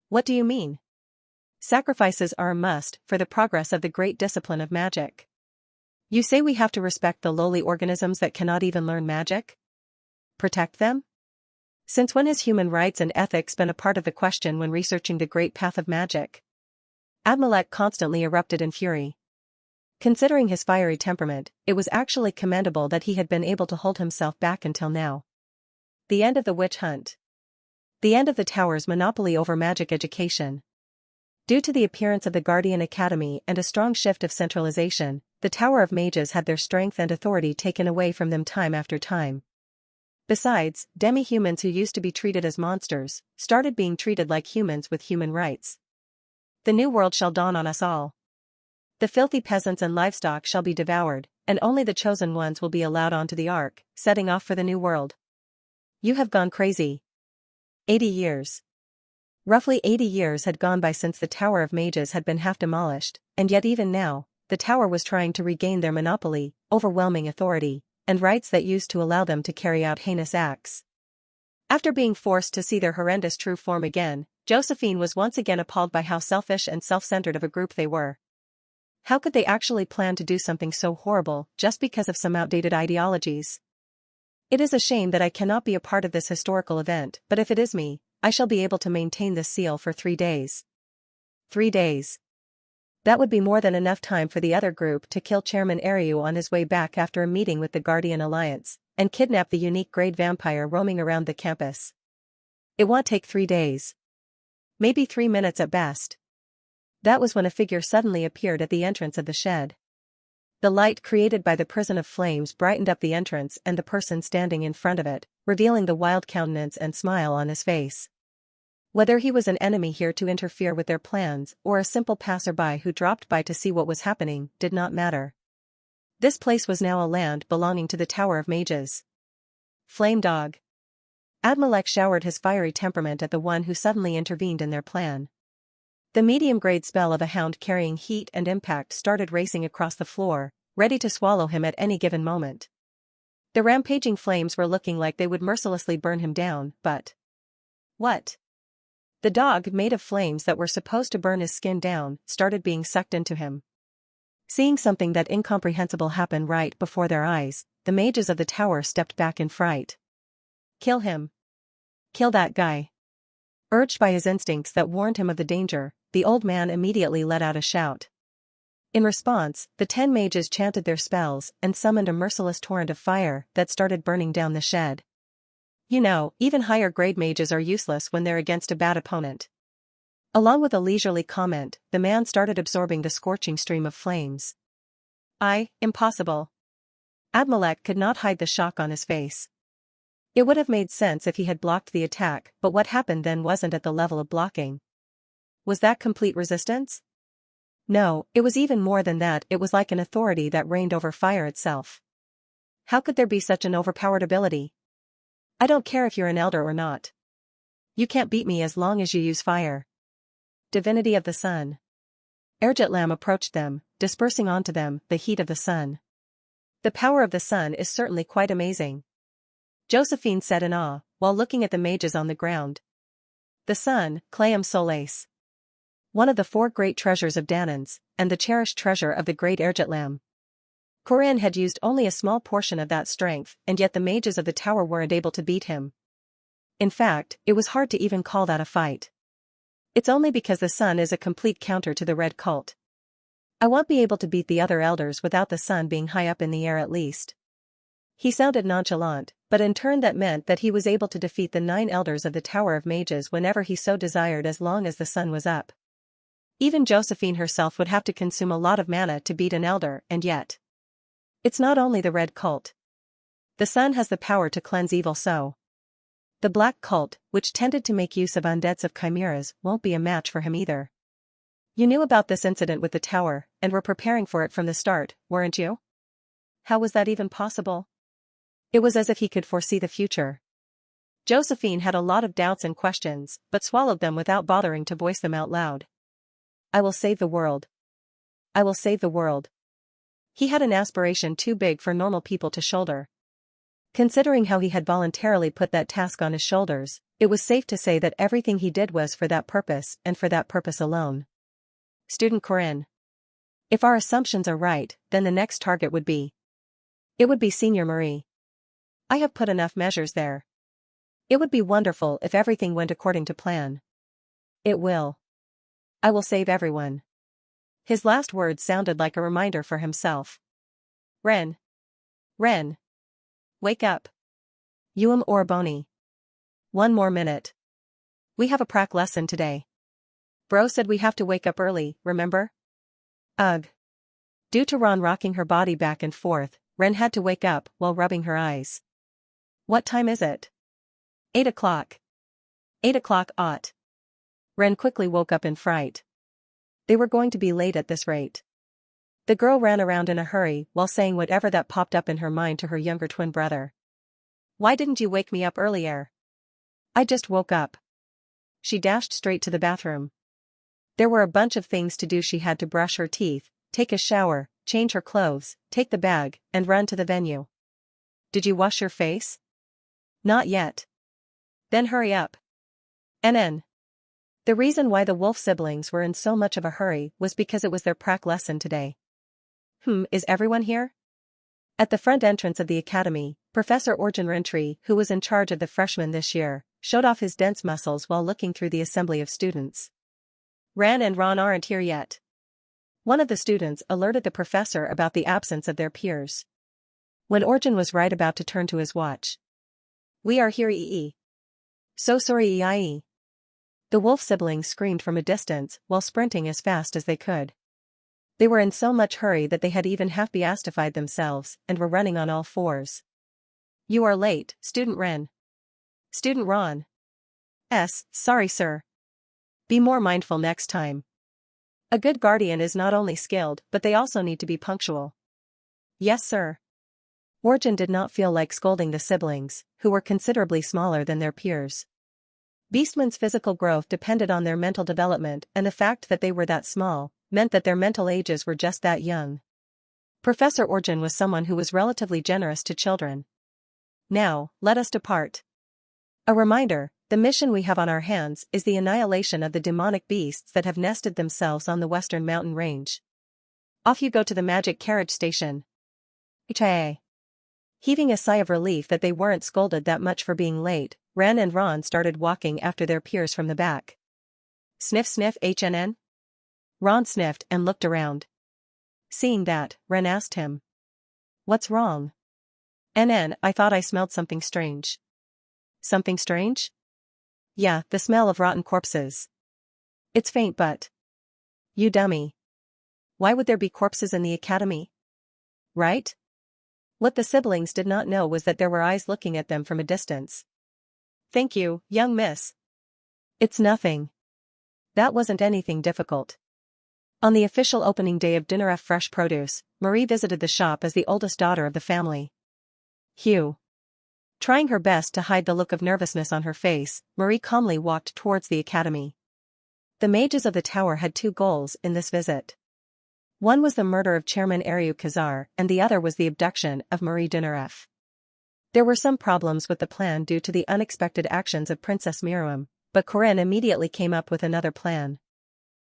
[SPEAKER 1] What do you mean? Sacrifices are a must for the progress of the great discipline of magic. You say we have to respect the lowly organisms that cannot even learn magic? Protect them? Since when has human rights and ethics been a part of the question when researching the great path of magic? Abimelech constantly erupted in fury. Considering his fiery temperament, it was actually commendable that he had been able to hold himself back until now. The end of the witch hunt. The end of the tower's monopoly over magic education. Due to the appearance of the Guardian Academy and a strong shift of centralization, the Tower of Mages had their strength and authority taken away from them time after time. Besides, demi-humans who used to be treated as monsters, started being treated like humans with human rights. The new world shall dawn on us all. The filthy peasants and livestock shall be devoured, and only the chosen ones will be allowed onto the ark, setting off for the new world. You have gone crazy. 80 years. Roughly 80 years had gone by since the Tower of Mages had been half demolished, and yet even now, the tower was trying to regain their monopoly, overwhelming authority, and rights that used to allow them to carry out heinous acts. After being forced to see their horrendous true form again, Josephine was once again appalled by how selfish and self-centered of a group they were. How could they actually plan to do something so horrible just because of some outdated ideologies? It is a shame that I cannot be a part of this historical event, but if it is me, I shall be able to maintain this seal for 3 days. 3 days. That would be more than enough time for the other group to kill Chairman Ariu on his way back after a meeting with the Guardian Alliance, and kidnap the unique grade vampire roaming around the campus. It won't take 3 days. Maybe 3 minutes at best. That was when a figure suddenly appeared at the entrance of the shed. The light created by the prison of flames brightened up the entrance and the person standing in front of it, revealing the wild countenance and smile on his face. Whether he was an enemy here to interfere with their plans or a simple passerby who dropped by to see what was happening did not matter. This place was now a land belonging to the Tower of Mages. Flame Dog. Abimelech showered his fiery temperament at the one who suddenly intervened in their plan. The medium-grade spell of a hound carrying heat and impact started racing across the floor, ready to swallow him at any given moment. The rampaging flames were looking like they would mercilessly burn him down, but... what? The dog, made of flames that were supposed to burn his skin down, started being sucked into him. Seeing something that incomprehensible happen right before their eyes, the mages of the tower stepped back in fright. Kill him. Kill that guy. Urged by his instincts that warned him of the danger, the old man immediately let out a shout. In response, the 10 mages chanted their spells and summoned a merciless torrent of fire that started burning down the shed. You know, even higher grade mages are useless when they're against a bad opponent. Along with a leisurely comment, the man started absorbing the scorching stream of flames. Impossible. Abimelech could not hide the shock on his face. It would have made sense if he had blocked the attack, but what happened then wasn't at the level of blocking. Was that complete resistance? No, it was even more than that. It was like an authority that reigned over fire itself. How could there be such an overpowered ability? I don't care if you're an elder or not. You can't beat me as long as you use fire. Divinity of the sun. Ergetlam approached them, dispersing onto them the heat of the sun. The power of the sun is certainly quite amazing, Josephine said in awe, while looking at the mages on the ground. The sun, Clayum Solace. One of the 4 great treasures of Danan's, and the cherished treasure of the great Ergetlam. Corinne had used only a small portion of that strength, and yet the mages of the tower weren't able to beat him. In fact, it was hard to even call that a fight. It's only because the sun is a complete counter to the red cult. I won't be able to beat the other elders without the sun being high up in the air at least. He sounded nonchalant, but in turn that meant that he was able to defeat the 9 elders of the Tower of Mages whenever he so desired as long as the sun was up. Even Josephine herself would have to consume a lot of mana to beat an elder, and yet. It's not only the red cult. The sun has the power to cleanse evil, so the black cult, which tended to make use of undeads of chimeras, won't be a match for him either. You knew about this incident with the tower, and were preparing for it from the start, weren't you? How was that even possible? It was as if he could foresee the future. Josephine had a lot of doubts and questions, but swallowed them without bothering to voice them out loud. I will save the world. I will save the world. He had an aspiration too big for normal people to shoulder. Considering how he had voluntarily put that task on his shoulders, it was safe to say that everything he did was for that purpose and for that purpose alone. Student Corinne. If our assumptions are right, then the next target would be. It would be Senior Marie. I have put enough measures there. It would be wonderful if everything went according to plan. It will. I will save everyone. His last words sounded like a reminder for himself. Ren. Ren. Wake up. Uam Orboni. 1 more minute. We have a prac lesson today. Bro said we have to wake up early, remember? Ugh. Due to Ron rocking her body back and forth, Ren had to wake up while rubbing her eyes. What time is it? 8 o'clock. 8 o'clock ought. Ren quickly woke up in fright. They were going to be late at this rate. The girl ran around in a hurry while saying whatever that popped up in her mind to her younger twin brother. Why didn't you wake me up earlier? I just woke up. She dashed straight to the bathroom. There were a bunch of things to do. She had to brush her teeth, take a shower, change her clothes, take the bag, and run to the venue. Did you wash your face? Not yet. Then hurry up. NN. The reason why the Wolf siblings were in so much of a hurry was because it was their prac lesson today. Is everyone here? At the front entrance of the academy, Professor Orjan Rentry, who was in charge of the freshmen this year, showed off his dense muscles while looking through the assembly of students. Ran and Ron aren't here yet. One of the students alerted the professor about the absence of their peers. When Orjan was right about to turn to his watch. We are here, ee. So sorry, ee. The Wolf siblings screamed from a distance while sprinting as fast as they could. They were in so much hurry that they had even half-beastified themselves and were running on all fours. You are late, Student Ren. Student Ron. Sorry sir. Be more mindful next time. A good guardian is not only skilled but they also need to be punctual. Yes sir. Orjan did not feel like scolding the siblings, who were considerably smaller than their peers. Beastmen's physical growth depended on their mental development, and the fact that they were that small meant that their mental ages were just that young. Professor Orjan was someone who was relatively generous to children. Now, let us depart. A reminder, the mission we have on our hands is the annihilation of the demonic beasts that have nested themselves on the western mountain range. Off you go to the magic carriage station. HIA. Heaving a sigh of relief that they weren't scolded that much for being late, Ran and Ron started walking after their peers from the back. Sniff sniff HNN? Ron sniffed and looked around. Seeing that, Ren asked him. What's wrong? NN, I thought I smelled something strange. Something strange? Yeah, the smell of rotten corpses. It's faint but. You dummy. Why would there be corpses in the academy? Right? What the siblings did not know was that there were eyes looking at them from a distance. Thank you, young miss. It's nothing. That wasn't anything difficult. On the official opening day of Dinner of Fresh Produce, Marie visited the shop as the oldest daughter of the family. Hugh. Trying her best to hide the look of nervousness on her face, Marie calmly walked towards the academy. The mages of the tower had 2 goals in this visit. One was the murder of Chairman Ariu Khazar, and the other was the abduction of Marie Dinareff. There were some problems with the plan due to the unexpected actions of Princess Miriam, but Corinne immediately came up with another plan.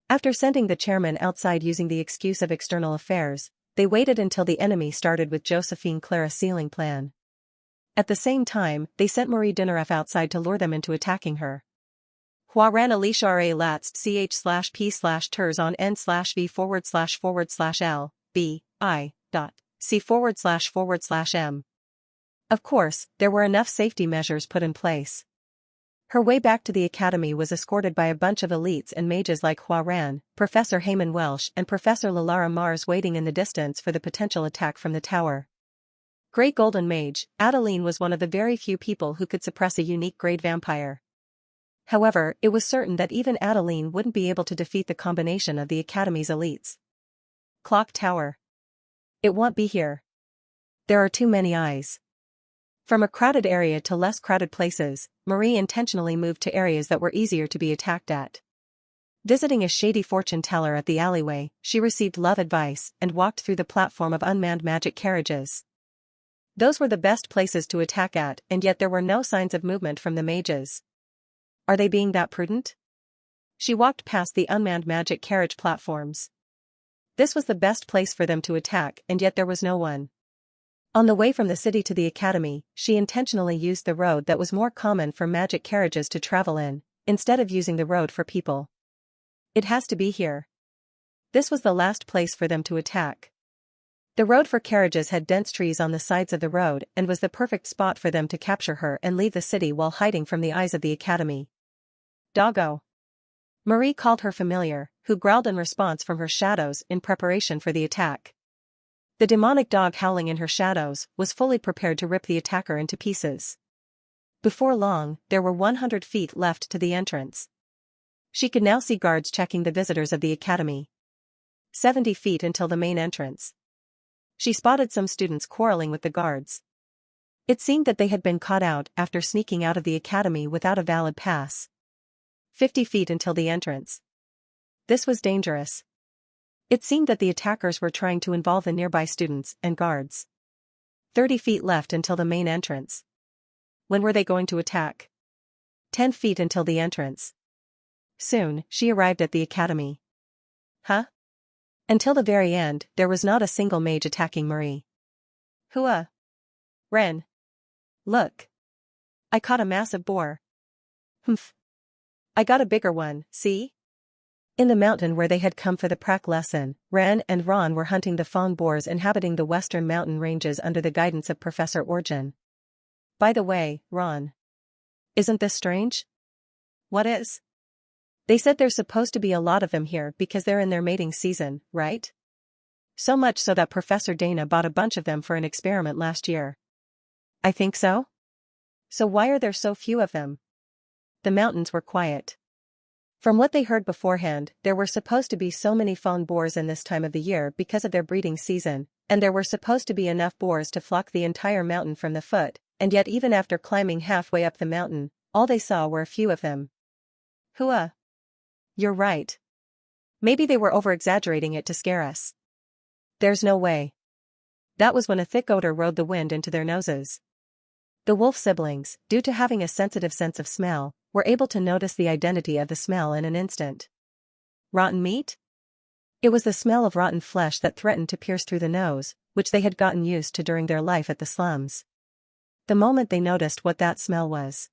[SPEAKER 1] After sending the chairman outside using the excuse of external affairs, they waited until the enemy started with Josephine Clara's sealing plan. At the same time, they sent Marie Dinareff outside to lure them into attacking her. Huaran Alishare latst ch/p/ters on n/v/l b I c/m. Of course, there were enough safety measures put in place. Her way back to the academy was escorted by a bunch of elites and mages like Huaran, Professor Heyman Welsh and Professor Lalara Mars waiting in the distance for the potential attack from the tower. Grey Golden Mage, Adeline was one of the very few people who could suppress a unique grade vampire. However, it was certain that even Adeline wouldn't be able to defeat the combination of the academy's elites. Clock Tower. It won't be here. There are too many eyes. From a crowded area to less crowded places, Marie intentionally moved to areas that were easier to be attacked at. Visiting a shady fortune teller at the alleyway, she received love advice and walked through the platform of unmanned magic carriages. Those were the best places to attack at, and yet there were no signs of movement from the mages. Are they being that prudent? She walked past the unmanned magic carriage platforms. This was the best place for them to attack, and yet there was no one. On the way from the city to the academy, she intentionally used the road that was more common for magic carriages to travel in, instead of using the road for people. It has to be here. This was the last place for them to attack. The road for carriages had dense trees on the sides of the road and was the perfect spot for them to capture her and leave the city while hiding from the eyes of the academy. Doggo. Marie called her familiar, who growled in response from her shadows in preparation for the attack. The demonic dog howling in her shadows was fully prepared to rip the attacker into pieces. Before long, there were 100 feet left to the entrance. She could now see guards checking the visitors of the academy. 70 feet until the main entrance. She spotted some students quarreling with the guards. It seemed that they had been caught out after sneaking out of the academy without a valid pass. 50 feet until the entrance. This was dangerous. It seemed that the attackers were trying to involve the nearby students and guards. 30 feet left until the main entrance. When were they going to attack? 10 feet until the entrance. Soon, she arrived at the academy. Huh? Until the very end, there was not a single mage attacking Marie. Hua. Ren. Look. I caught a massive boar. Humph. I got a bigger one, see? In the mountain where they had come for the prac lesson, Ren and Ron were hunting the fawn boars inhabiting the western mountain ranges under the guidance of Professor Orjan. By the way, Ron. Isn't this strange? What is? They said there's supposed to be a lot of them here because they're in their mating season, right? So much so that Professor Dana bought a bunch of them for an experiment last year. I think so? So why are there so few of them? The mountains were quiet. From what they heard beforehand, there were supposed to be so many fawn boars in this time of the year because of their breeding season, and there were supposed to be enough boars to flock the entire mountain from the foot, and yet even after climbing halfway up the mountain, all they saw were a few of them. Hua. You're right. Maybe they were over-exaggerating it to scare us. There's no way. That was when a thick odor rode the wind into their noses. The wolf siblings, due to having a sensitive sense of smell, were able to notice the identity of the smell in an instant. Rotten meat? It was the smell of rotten flesh that threatened to pierce through the nose, which they had gotten used to during their life at the slums. The moment they noticed what that smell was.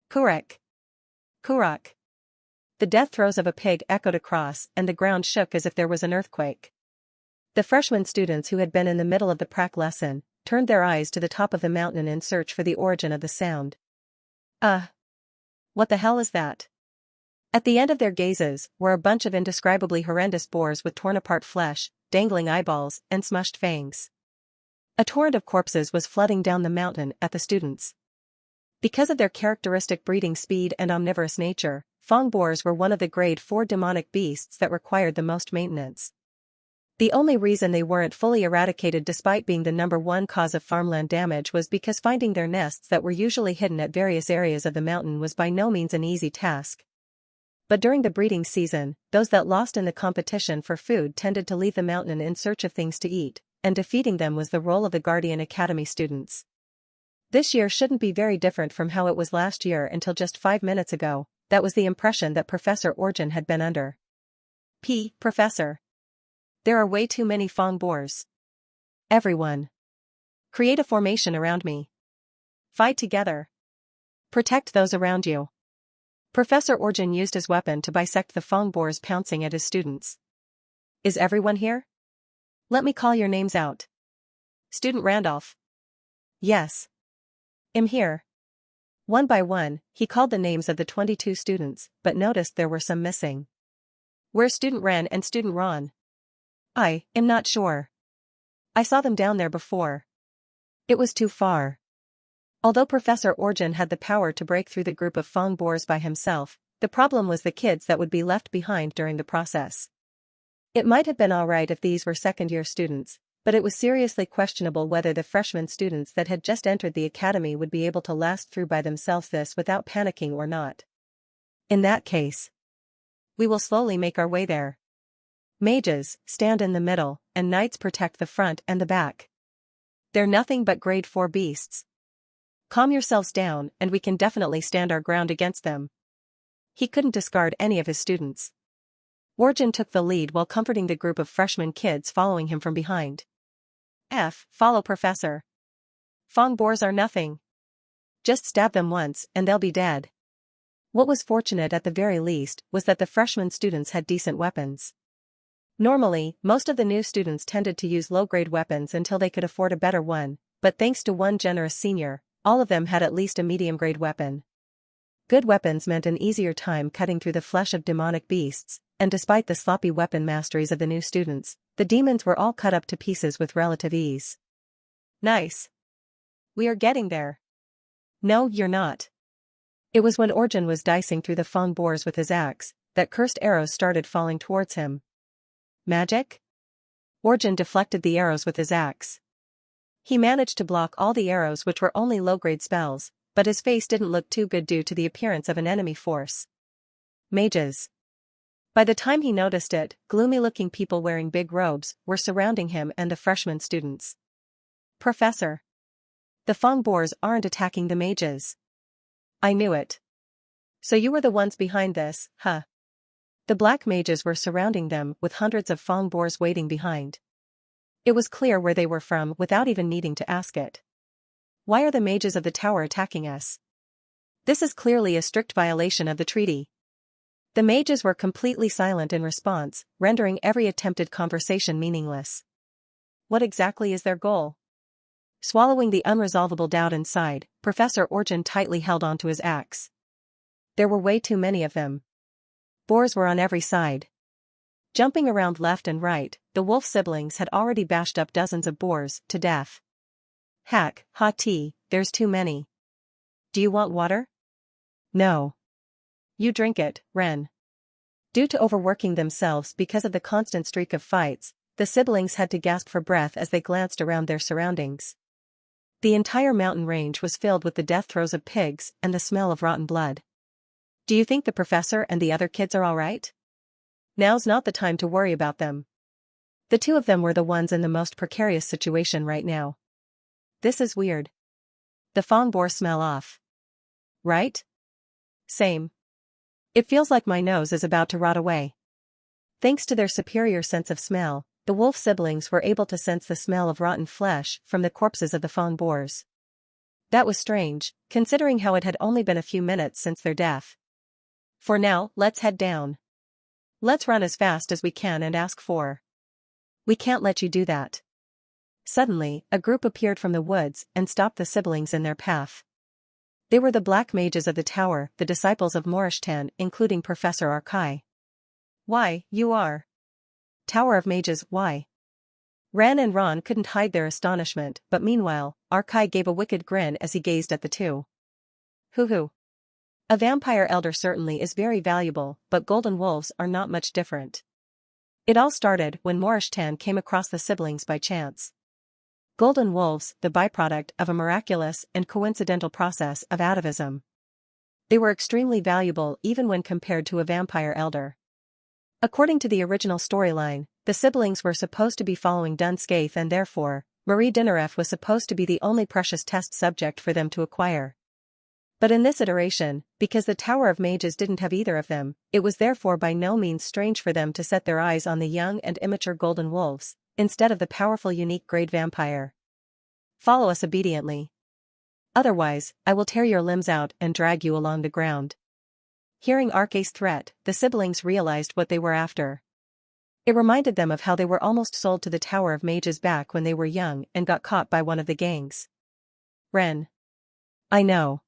[SPEAKER 1] Kurek. Kurak. The death throes of a pig echoed across and the ground shook as if there was an earthquake. The freshman students who had been in the middle of the prac lesson turned their eyes to the top of the mountain in search for the origin of the sound. What the hell is that? At the end of their gazes were a bunch of indescribably horrendous boars with torn-apart flesh, dangling eyeballs, and smushed fangs. A torrent of corpses was flooding down the mountain at the students. Because of their characteristic breeding speed and omnivorous nature, fawn boars were one of the grade 4 demonic beasts that required the most maintenance. The only reason they weren't fully eradicated despite being the #1 cause of farmland damage was because finding their nests that were usually hidden at various areas of the mountain was by no means an easy task. But during the breeding season, those that lost in the competition for food tended to leave the mountain in search of things to eat, and defeating them was the role of the Guardian Academy students. This year shouldn't be very different from how it was last year until just 5 minutes ago. That was the impression that Professor Orjan had been under. Professor. There are way too many Fong boars. Everyone. Create a formation around me. Fight together. Protect those around you. Professor Orjan used his weapon to bisect the Fong boars pouncing at his students. Is everyone here? Let me call your names out. Student Randolph. Yes. I'm here. One by one, he called the names of the 22 students, but noticed there were some missing. Where's Student Ren and Student Ron? I am not sure. I saw them down there before. It was too far. Although Professor Orjan had the power to break through the group of Fong boars by himself, the problem was the kids that would be left behind during the process. It might have been alright if these were second-year students, but it was seriously questionable whether the freshman students that had just entered the academy would be able to last through by themselves this without panicking or not. In that case, we will slowly make our way there. Mages stand in the middle, and knights protect the front and the back. They're nothing but grade 4 beasts. Calm yourselves down, and we can definitely stand our ground against them. He couldn't discard any of his students. Orjan took the lead while comforting the group of freshman kids following him from behind. Follow Professor. Fong boars are nothing. Just stab them once and they'll be dead. What was fortunate at the very least was that the freshman students had decent weapons. Normally, most of the new students tended to use low-grade weapons until they could afford a better one, but thanks to one generous senior, all of them had at least a medium-grade weapon. Good weapons meant an easier time cutting through the flesh of demonic beasts, and despite the sloppy weapon masteries of the new students, the demons were all cut up to pieces with relative ease. Nice. We are getting there. No, you're not. It was when Orjan was dicing through the Fong boars with his axe, that cursed arrows started falling towards him. Magic? Orjan deflected the arrows with his axe. He managed to block all the arrows, which were only low-grade spells, but his face didn't look too good due to the appearance of an enemy force. Mages. By the time he noticed it, gloomy-looking people wearing big robes were surrounding him and the freshman students. Professor. The Fong boars aren't attacking the mages. I knew it. So you were the ones behind this, huh? The black mages were surrounding them with hundreds of Fong boars waiting behind. It was clear where they were from without even needing to ask it. Why are the mages of the tower attacking us? This is clearly a strict violation of the treaty. The mages were completely silent in response, rendering every attempted conversation meaningless. What exactly is their goal? Swallowing the unresolvable doubt inside, Professor Orjan tightly held onto his axe. There were way too many of them. Boars were on every side. Jumping around left and right, the wolf siblings had already bashed up dozens of boars to death. There's too many. Do you want water? No. You drink it, Ren. Due to overworking themselves because of the constant streak of fights, the siblings had to gasp for breath as they glanced around their surroundings. The entire mountain range was filled with the death throes of pigs and the smell of rotten blood. Do you think the professor and the other kids are all right? Now's not the time to worry about them. The two of them were the ones in the most precarious situation right now. This is weird. The Fong boar smell off. Right? Same. It feels like my nose is about to rot away. Thanks to their superior sense of smell, the wolf siblings were able to sense the smell of rotten flesh from the corpses of the Fong boars. That was strange, considering how it had only been a few minutes since their death. For now, let's head down. Let's run as fast as we can and ask for. We can't let you do that. Suddenly, a group appeared from the woods and stopped the siblings in their path. They were the black mages of the tower, the disciples of Morishtan, including Professor Arkai. Why, you are. Tower of Mages, why? Ran and Ron couldn't hide their astonishment, but meanwhile, Arkai gave a wicked grin as he gazed at the two. Hoo-hoo. A vampire elder certainly is very valuable, but golden wolves are not much different. It all started when Morishtan came across the siblings by chance. Golden wolves, the byproduct of a miraculous and coincidental process of atavism. They were extremely valuable even when compared to a vampire elder. According to the original storyline, the siblings were supposed to be following Dunscaith and therefore, Marie Dinaref was supposed to be the only precious test subject for them to acquire. But in this iteration, because the Tower of Mages didn't have either of them, it was therefore by no means strange for them to set their eyes on the young and immature golden wolves, instead of the powerful unique grade vampire. Follow us obediently. Otherwise, I will tear your limbs out and drag you along the ground. Hearing Arcay's threat, the siblings realized what they were after. It reminded them of how they were almost sold to the Tower of Mages back when they were young and got caught by one of the gangs. Ren. I know.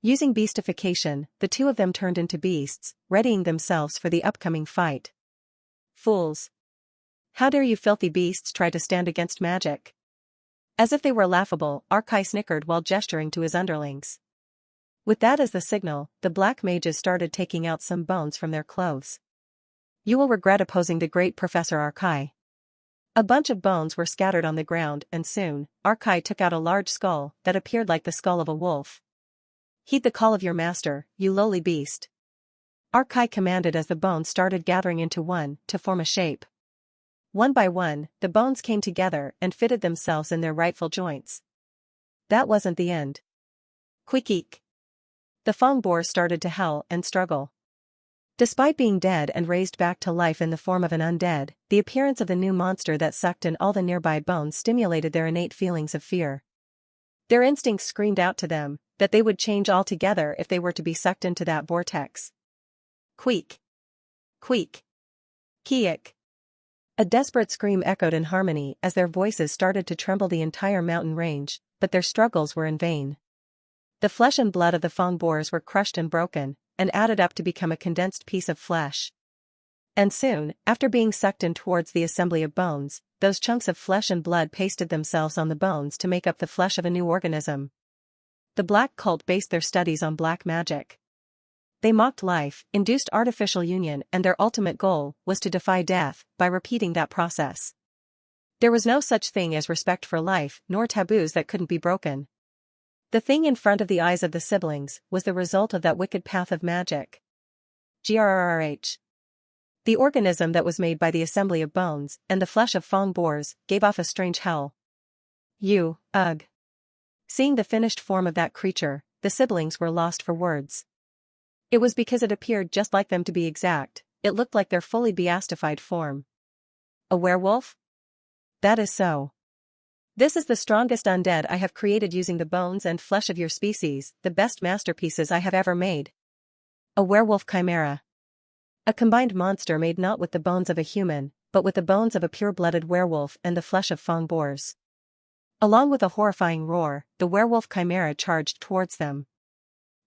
[SPEAKER 1] Using beastification, the two of them turned into beasts, readying themselves for the upcoming fight. Fools. How dare you filthy beasts try to stand against magic? As if they were laughable, Arcay snickered while gesturing to his underlings. With that as the signal, the black mages started taking out some bones from their clothes. You will regret opposing the great Professor Arcay. A bunch of bones were scattered on the ground and soon, Arcay took out a large skull that appeared like the skull of a wolf. Heed the call of your master, you lowly beast. Arcay commanded as the bones started gathering into one to form a shape. One by one, the bones came together and fitted themselves in their rightful joints. That wasn't the end. Quick-eek. The Fong boar started to howl and struggle. Despite being dead and raised back to life in the form of an undead, the appearance of the new monster that sucked in all the nearby bones stimulated their innate feelings of fear. Their instincts screamed out to them that they would change altogether if they were to be sucked into that vortex. Queek. Queek. Kiek. A desperate scream echoed in harmony as their voices started to tremble the entire mountain range, but their struggles were in vain. The flesh and blood of the Fong boars were crushed and broken, and added up to become a condensed piece of flesh. And soon, after being sucked in towards the assembly of bones, those chunks of flesh and blood pasted themselves on the bones to make up the flesh of a new organism. The Black Cult based their studies on black magic. They mocked life, induced artificial union, and their ultimate goal was to defy death by repeating that process. There was no such thing as respect for life, nor taboos that couldn't be broken. The thing in front of the eyes of the siblings was the result of that wicked path of magic. GRRRH. The organism that was made by the assembly of bones and the flesh of Fong boars gave off a strange howl. Ugh. Seeing the finished form of that creature, the siblings were lost for words. It was because it appeared just like them. To be exact, it looked like their fully beastified form. A werewolf? That is so. This is the strongest undead I have created using the bones and flesh of your species, the best masterpieces I have ever made. A werewolf chimera. A combined monster made not with the bones of a human, but with the bones of a pure-blooded werewolf and the flesh of Fong boars. Along with a horrifying roar, the werewolf chimera charged towards them.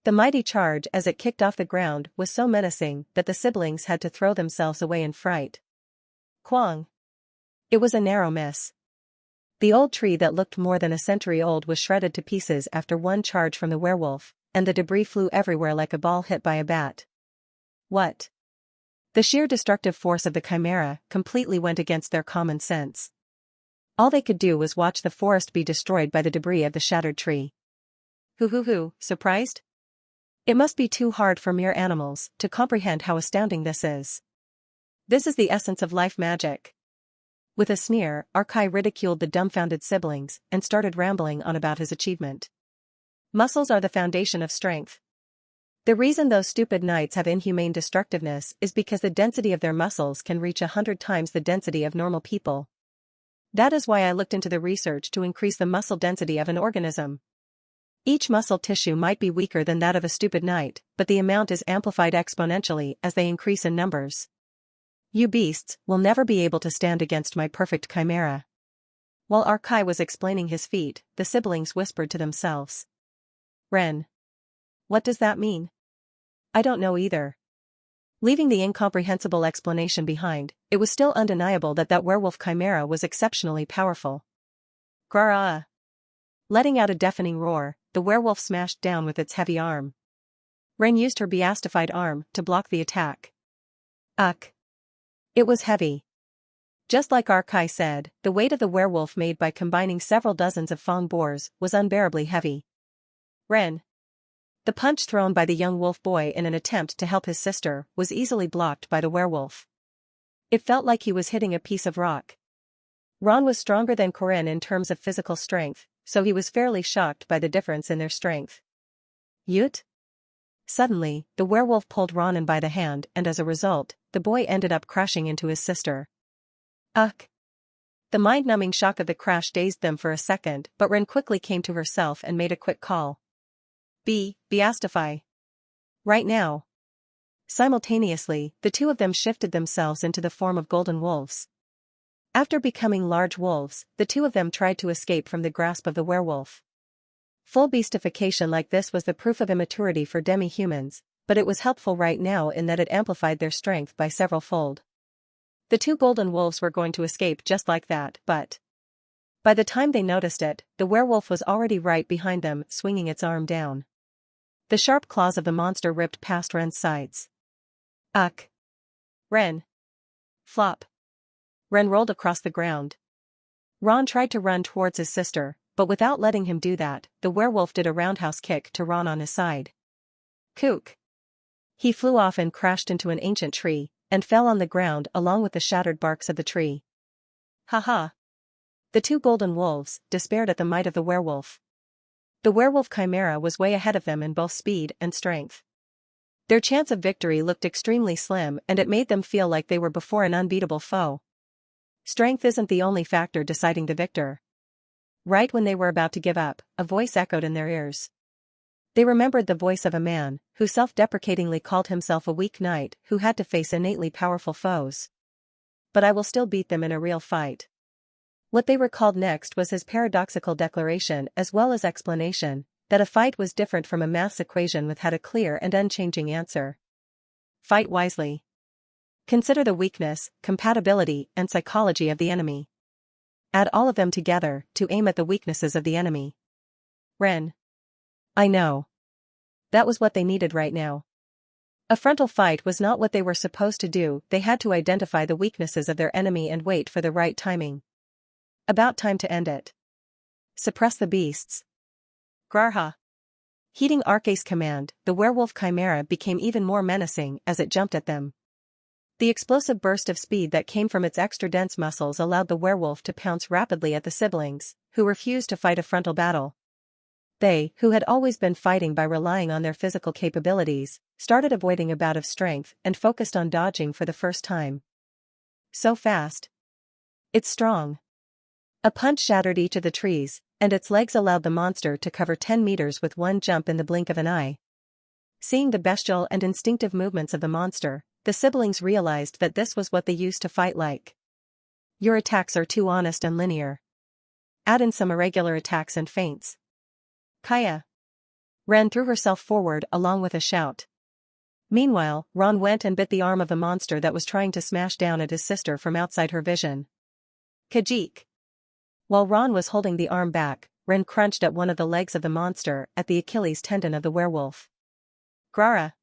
[SPEAKER 1] The mighty charge as it kicked off the ground was so menacing that the siblings had to throw themselves away in fright. Quang. It was a narrow miss. The old tree that looked more than a century old was shredded to pieces after one charge from the werewolf, and the debris flew everywhere like a ball hit by a bat. What? The sheer destructive force of the chimera completely went against their common sense. All they could do was watch the forest be destroyed by the debris of the shattered tree. Surprised? It must be too hard for mere animals to comprehend how astounding this is. This is the essence of life magic. With a sneer, Arcay ridiculed the dumbfounded siblings and started rambling on about his achievement. Muscles are the foundation of strength. The reason those stupid knights have inhumane destructiveness is because the density of their muscles can reach 100 times the density of normal people. That is why I looked into the research to increase the muscle density of an organism. Each muscle tissue might be weaker than that of a stupid knight, but the amount is amplified exponentially as they increase in numbers. You beasts will never be able to stand against my perfect chimera. While Arcay was explaining his feat, the siblings whispered to themselves. Ren. What does that mean? I don't know either. Leaving the incomprehensible explanation behind, it was still undeniable that that werewolf chimera was exceptionally powerful. Grah! Letting out a deafening roar, the werewolf smashed down with its heavy arm. Ren used her beastified arm to block the attack. Uck! It was heavy. Just like Arcay said, the weight of the werewolf made by combining several dozens of Fong boars was unbearably heavy. Ren. The punch thrown by the young wolf boy in an attempt to help his sister was easily blocked by the werewolf. It felt like he was hitting a piece of rock. Ron was stronger than Corinne in terms of physical strength, so he was fairly shocked by the difference in their strength. Yut? Suddenly, the werewolf pulled Ron in by the hand and as a result, the boy ended up crashing into his sister. Ugh! The mind-numbing shock of the crash dazed them for a second, but Ren quickly came to herself and made a quick call. Beastify. Right now. Simultaneously, the two of them shifted themselves into the form of golden wolves. After becoming large wolves, the two of them tried to escape from the grasp of the werewolf. Full beastification like this was the proof of immaturity for demi-humans, but it was helpful right now in that it amplified their strength by several fold. The two golden wolves were going to escape just like that, but by the time they noticed it, the werewolf was already right behind them, swinging its arm down. The sharp claws of the monster ripped past Ren's sides. Ugh! Ren! Flop! Ren rolled across the ground. Ron tried to run towards his sister, but without letting him do that, the werewolf did a roundhouse kick to Ron on his side. Kook! He flew off and crashed into an ancient tree, and fell on the ground along with the shattered barks of the tree. Ha! The two golden wolves despaired at the might of the werewolf. The werewolf chimera was way ahead of them in both speed and strength. Their chance of victory looked extremely slim and it made them feel like they were before an unbeatable foe. Strength isn't the only factor deciding the victor. Right when they were about to give up, a voice echoed in their ears. They remembered the voice of a man who self-deprecatingly called himself a weak knight who had to face innately powerful foes. But I will still beat them in a real fight. What they recalled next was his paradoxical declaration as well as explanation that a fight was different from a maths equation with had a clear and unchanging answer. Fight wisely. Consider the weakness, compatibility, and psychology of the enemy. Add all of them together to aim at the weaknesses of the enemy. Ren. I know. That was what they needed right now. A frontal fight was not what they were supposed to do, they had to identify the weaknesses of their enemy and wait for the right timing. About time to end it. Suppress the beasts. Grarha. Heeding Arce's command, the werewolf chimera became even more menacing as it jumped at them. The explosive burst of speed that came from its extra dense muscles allowed the werewolf to pounce rapidly at the siblings, who refused to fight a frontal battle. They, who had always been fighting by relying on their physical capabilities, started avoiding a bout of strength and focused on dodging for the first time. So fast. It's strong. A punch shattered each of the trees, and its legs allowed the monster to cover 10 meters with one jump in the blink of an eye. Seeing the bestial and instinctive movements of the monster, the siblings realized that this was what they used to fight like. Your attacks are too honest and linear. Add in some irregular attacks and feints. Kaya. Ren threw herself forward along with a shout. Meanwhile, Ron went and bit the arm of the monster that was trying to smash down at his sister from outside her vision. Kajik. While Ron was holding the arm back, Ren crunched at one of the legs of the monster at the Achilles tendon of the werewolf. Grara.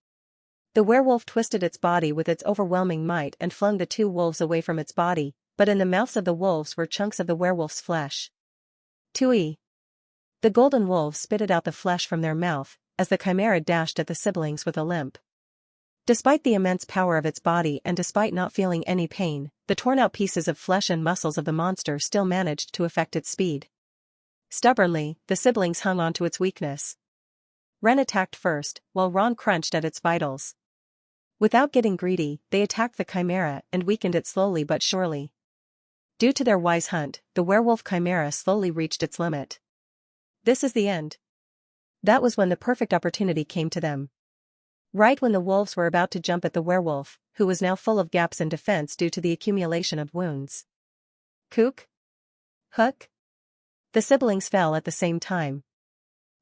[SPEAKER 1] The werewolf twisted its body with its overwhelming might and flung the two wolves away from its body, but in the mouths of the wolves were chunks of the werewolf's flesh. Tui. The golden wolves spitted out the flesh from their mouth, as the chimera dashed at the siblings with a limp. Despite the immense power of its body and despite not feeling any pain, the torn-out pieces of flesh and muscles of the monster still managed to affect its speed. Stubbornly, the siblings hung on to its weakness. Ren attacked first, while Ron crunched at its vitals. Without getting greedy, they attacked the chimera and weakened it slowly but surely. Due to their wise hunt, the werewolf chimera slowly reached its limit. This is the end. That was when the perfect opportunity came to them. Right when the wolves were about to jump at the werewolf, who was now full of gaps in defense due to the accumulation of wounds. Kook? Hook? The siblings fell at the same time.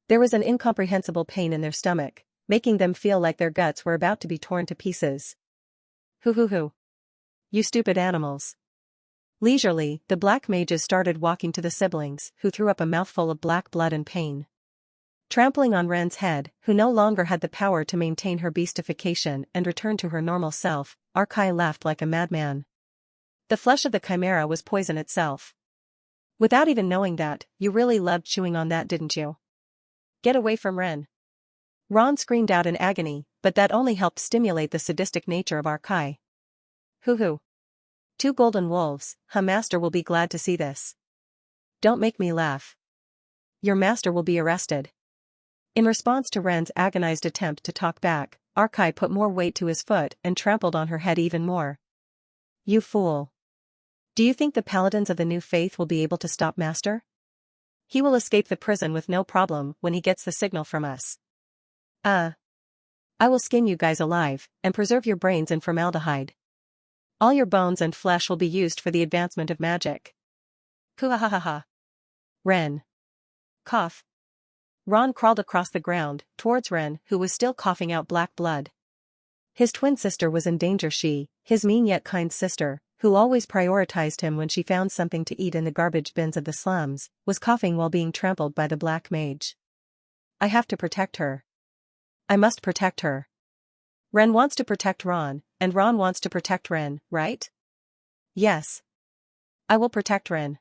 [SPEAKER 1] There was an incomprehensible pain in their stomach, making them feel like their guts were about to be torn to pieces. Hoo. You stupid animals. Leisurely, the black mages started walking to the siblings, who threw up a mouthful of black blood and pain. Trampling on Ren's head, who no longer had the power to maintain her beastification and return to her normal self, Arkai laughed like a madman. The flesh of the chimera was poison itself. Without even knowing that, you really loved chewing on that, didn't you? Get away from Ren. Ron screamed out in agony, but that only helped stimulate the sadistic nature of Arkai. Hoo-hoo. 2 golden wolves, master will be glad to see this. Don't make me laugh. Your master will be arrested. In response to Ren's agonized attempt to talk back, Arkai put more weight to his foot and trampled on her head even more. You fool. Do you think the paladins of the new faith will be able to stop Master? He will escape the prison with no problem when he gets the signal from us. I will skin you guys alive, and preserve your brains in formaldehyde. All your bones and flesh will be used for the advancement of magic. Kuhahaha. Ren. Cough. Ron crawled across the ground, towards Ren, who was still coughing out black blood. His twin sister was in danger. She, his mean yet kind sister, who always prioritized him when she found something to eat in the garbage bins of the slums, was coughing while being trampled by the black mage. I have to protect her. I must protect her. Ren wants to protect Ron, and Ron wants to protect Ren, right? Yes. I will protect Ren.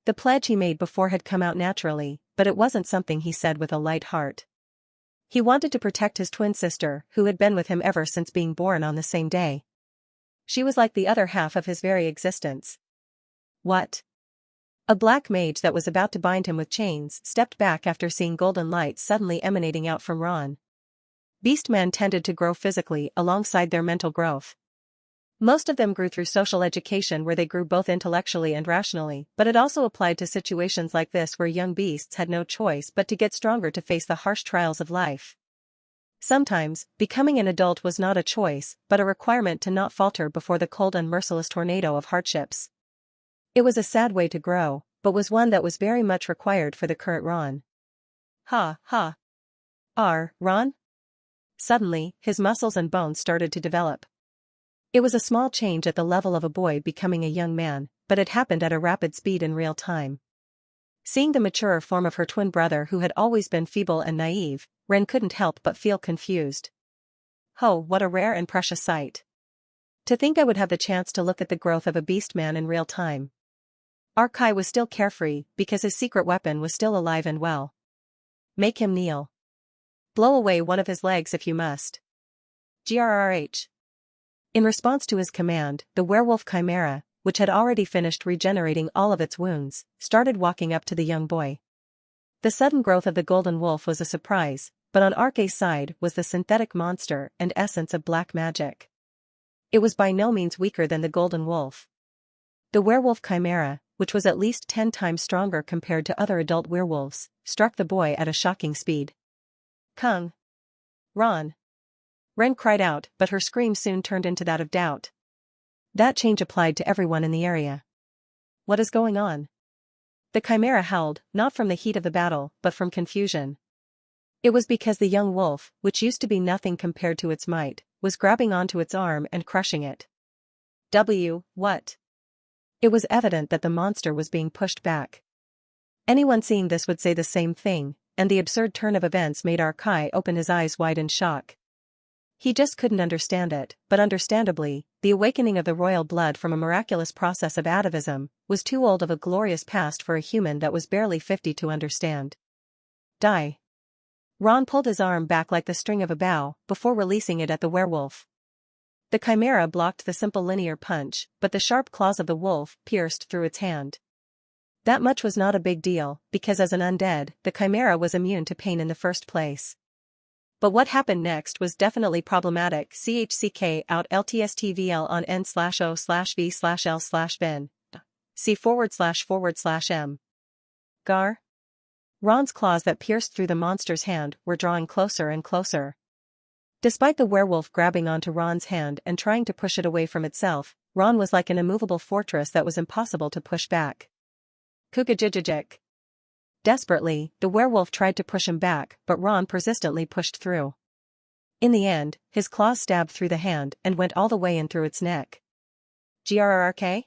[SPEAKER 1] The pledge he made before had come out naturally, but it wasn't something he said with a light heart. He wanted to protect his twin sister, who had been with him ever since being born on the same day. She was like the other half of his very existence. What? A black mage that was about to bind him with chains stepped back after seeing golden light suddenly emanating out from Ron. Beastmen tended to grow physically alongside their mental growth. Most of them grew through social education where they grew both intellectually and rationally, but it also applied to situations like this where young beasts had no choice but to get stronger to face the harsh trials of life. Sometimes, becoming an adult was not a choice, but a requirement to not falter before the cold and merciless tornado of hardships. It was a sad way to grow, but was one that was very much required for the current Ron. Ron? Suddenly, his muscles and bones started to develop. It was a small change at the level of a boy becoming a young man, but it happened at a rapid speed in real time. Seeing the maturer form of her twin brother who had always been feeble and naive, Ren couldn't help but feel confused. Oh, what a rare and precious sight. To think I would have the chance to look at the growth of a beast man in real time. Arkai was still carefree because his secret weapon was still alive and well. Make him kneel. Blow away one of his legs if you must. Grrrh. In response to his command, the werewolf chimera, which had already finished regenerating all of its wounds, started walking up to the young boy. The sudden growth of the golden wolf was a surprise, but on Arkay's side was the synthetic monster and essence of black magic. It was by no means weaker than the golden wolf. The werewolf chimera, which was at least 10 times stronger compared to other adult werewolves, struck the boy at a shocking speed. Kung. Ron. Ren cried out, but her scream soon turned into that of doubt. That change applied to everyone in the area. What is going on? The chimera howled, not from the heat of the battle, but from confusion. It was because the young wolf, which used to be nothing compared to its might, was grabbing onto its arm and crushing it. What? It was evident that the monster was being pushed back. Anyone seeing this would say the same thing, and the absurd turn of events made Arkai open his eyes wide in shock. He just couldn't understand it, but understandably, the awakening of the royal blood from a miraculous process of atavism was too old of a glorious past for a human that was barely 50 to understand. Die. Ron pulled his arm back like the string of a bow, before releasing it at the werewolf. The chimera blocked the simple linear punch, but the sharp claws of the wolf pierced through its hand. That much was not a big deal, because as an undead, the chimera was immune to pain in the first place. But what happened next was definitely problematic. CHCK out LTSTVL on N/O/V/L/bin. C//M. Gar? Ron's claws that pierced through the monster's hand were drawing closer and closer. Despite the werewolf grabbing onto Ron's hand and trying to push it away from itself, Ron was like an immovable fortress that was impossible to push back. Kugajijijik. Desperately, the werewolf tried to push him back, but Ron persistently pushed through. In the end, his claws stabbed through the hand and went all the way in through its neck. Grrrk?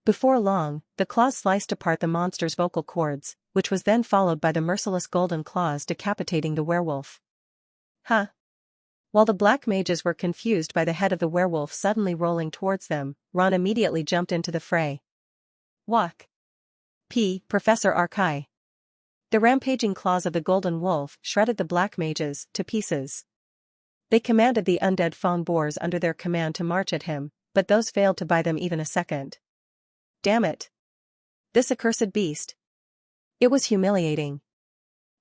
[SPEAKER 1] Before long, the claws sliced apart the monster's vocal cords, which was then followed by the merciless golden claws decapitating the werewolf. While the black mages were confused by the head of the werewolf suddenly rolling towards them, Ron immediately jumped into the fray. Walk. Professor Arkai. The rampaging claws of the golden wolf shredded the black mages to pieces. They commanded the undead Fong boars under their command to march at him, but those failed to buy them even a second. Damn it. This accursed beast. It was humiliating.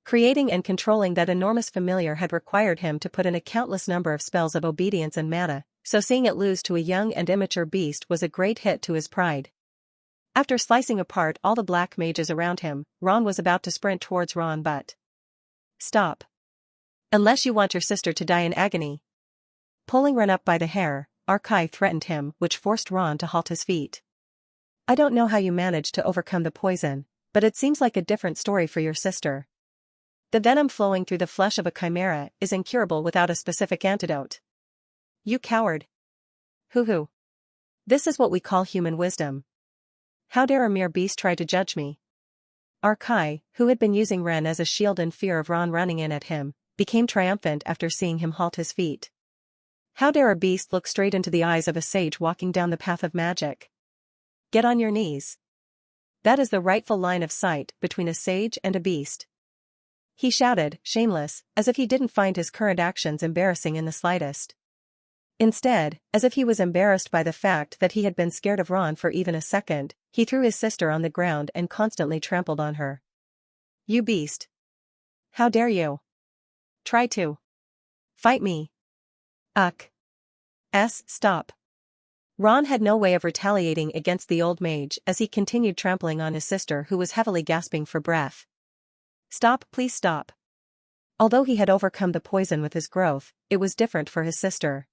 [SPEAKER 1] Creating and controlling that enormous familiar had required him to put in a countless number of spells of obedience and mana, so seeing it lose to a young and immature beast was a great hit to his pride. After slicing apart all the black mages around him, Ron was about to sprint towards Ron but... Stop. Unless you want your sister to die in agony. Pulling Ron up by the hair, Arkai threatened him, which forced Ron to halt his feet. I don't know how you managed to overcome the poison, but it seems like a different story for your sister. The venom flowing through the flesh of a chimera is incurable without a specific antidote. You coward. Hoo-hoo. This is what we call human wisdom. How dare a mere beast try to judge me? Arkai, who had been using Ren as a shield in fear of Ron running in at him, became triumphant after seeing him halt his feet. How dare a beast look straight into the eyes of a sage walking down the path of magic? Get on your knees. That is the rightful line of sight between a sage and a beast. He shouted, shameless, as if he didn't find his current actions embarrassing in the slightest. Instead, as if he was embarrassed by the fact that he had been scared of Ron for even a second, he threw his sister on the ground and constantly trampled on her. You beast. How dare you? Try to fight me. Stop. Ron had no way of retaliating against the old mage as he continued trampling on his sister who was heavily gasping for breath. Stop, please stop. Although he had overcome the poison with his growth, it was different for his sister.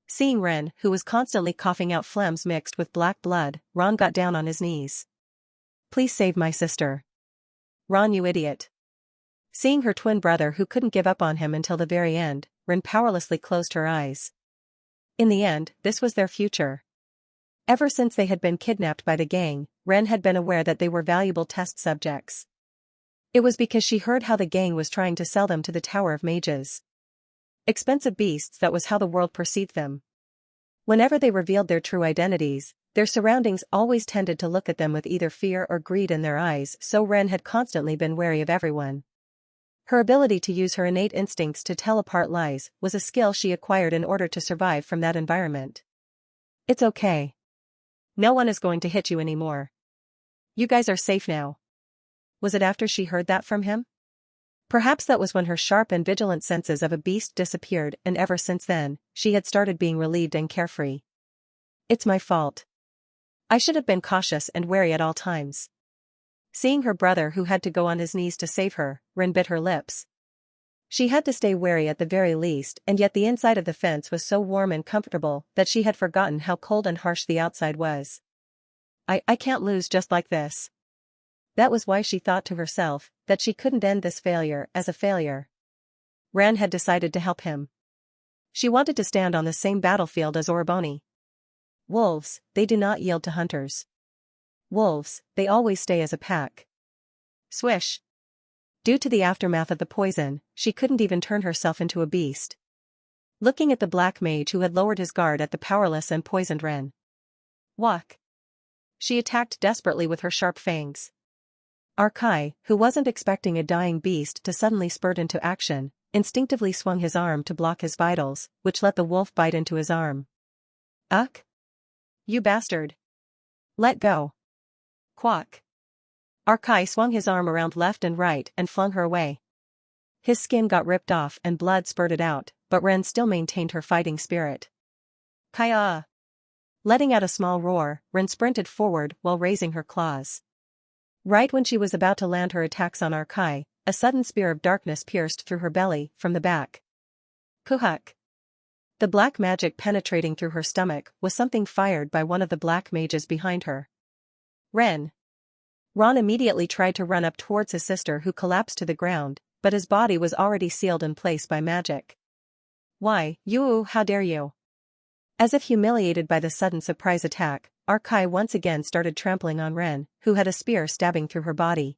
[SPEAKER 1] Seeing Ren, who was constantly coughing out phlegms mixed with black blood, Ron got down on his knees. Please save my sister. Ron, you idiot. Seeing her twin brother who couldn't give up on him until the very end, Ren powerlessly closed her eyes. In the end, this was their future. Ever since they had been kidnapped by the gang, Ren had been aware that they were valuable test subjects. It was because she heard how the gang was trying to sell them to the Tower of Mages. Expensive beasts, that was how the world perceived them. Whenever they revealed their true identities, their surroundings always tended to look at them with either fear or greed in their eyes, so Ren had constantly been wary of everyone. Her ability to use her innate instincts to tell apart lies was a skill she acquired in order to survive from that environment. It's okay. No one is going to hit you anymore. You guys are safe now. Was it after she heard that from him? Perhaps that was when her sharp and vigilant senses of a beast disappeared, and ever since then, she had started being relieved and carefree. It's my fault. I should have been cautious and wary at all times. Seeing her brother who had to go on his knees to save her, Ren bit her lips. She had to stay wary at the very least, and yet the inside of the fence was so warm and comfortable that she had forgotten how cold and harsh the outside was. I can't lose just like this. That was why she thought to herself that she couldn't end this failure as a failure. Ren had decided to help him. She wanted to stand on the same battlefield as Oriboni. Wolves, they do not yield to hunters. Wolves, they always stay as a pack. Swish. Due to the aftermath of the poison, she couldn't even turn herself into a beast. Looking at the black mage who had lowered his guard at the powerless and poisoned Ren. Walk. She attacked desperately with her sharp fangs. Arkai, who wasn't expecting a dying beast to suddenly spurt into action, instinctively swung his arm to block his vitals, which let the wolf bite into his arm. You bastard. Let go. Quack. Arkai swung his arm around left and right and flung her away. His skin got ripped off and blood spurted out, but Ren still maintained her fighting spirit. Kaya! Letting out a small roar, Ren sprinted forward while raising her claws. Right when she was about to land her attacks on Arkai, a sudden spear of darkness pierced through her belly from the back. Kuhuk. The black magic penetrating through her stomach was something fired by one of the black mages behind her. Ren. Ron immediately tried to run up towards his sister who collapsed to the ground, but his body was already sealed in place by magic. Why, you, how dare you? As if humiliated by the sudden surprise attack, Arkai once again started trampling on Ren, who had a spear stabbing through her body.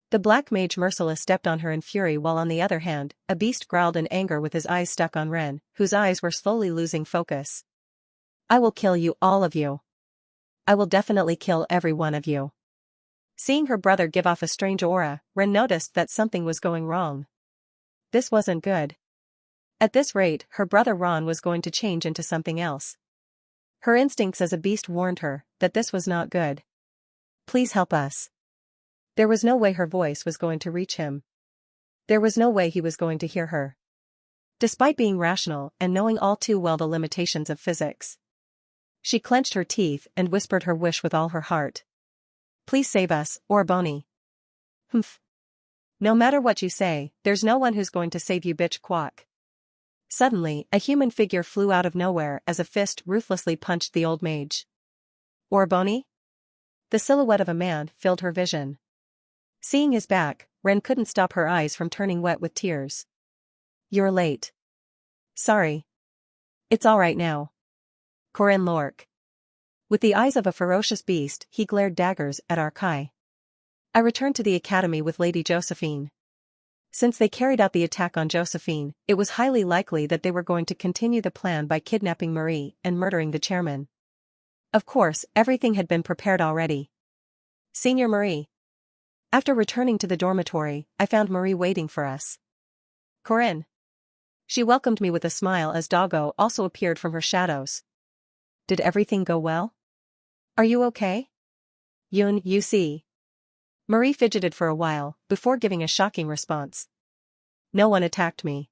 [SPEAKER 1] The black mage merciless stepped on her in fury while on the other hand, a beast growled in anger with his eyes stuck on Ren, whose eyes were slowly losing focus. I will kill you, all of you. I will definitely kill every one of you. Seeing her brother give off a strange aura, Ren noticed that something was going wrong. This wasn't good. At this rate, her brother Ron was going to change into something else. Her instincts as a beast warned her that this was not good. Please help us. There was no way her voice was going to reach him. There was no way he was going to hear her. Despite being rational and knowing all too well the limitations of physics, she clenched her teeth and whispered her wish with all her heart. Please save us, Orboni. Humph. No matter what you say, there's no one who's going to save you, bitch quack. Suddenly, a human figure flew out of nowhere as a fist ruthlessly punched the old mage. Orboni? The silhouette of a man filled her vision. Seeing his back, Ren couldn't stop her eyes from turning wet with tears. You're late. Sorry. It's all right now. Corinne Lork. With the eyes of a ferocious beast, he glared daggers at Arkai. I returned to the academy with Lady Josephine. Since they carried out the attack on Josephine, it was highly likely that they were going to continue the plan by kidnapping Marie and murdering the chairman. Of course, everything had been prepared already. Senior Marie. After returning to the dormitory, I found Marie waiting for us. Corinne. She welcomed me with a smile as Doggo also appeared from her shadows. Did everything go well? Are you okay? Yun, you see. Marie fidgeted for a while, before giving a shocking response. No one attacked me.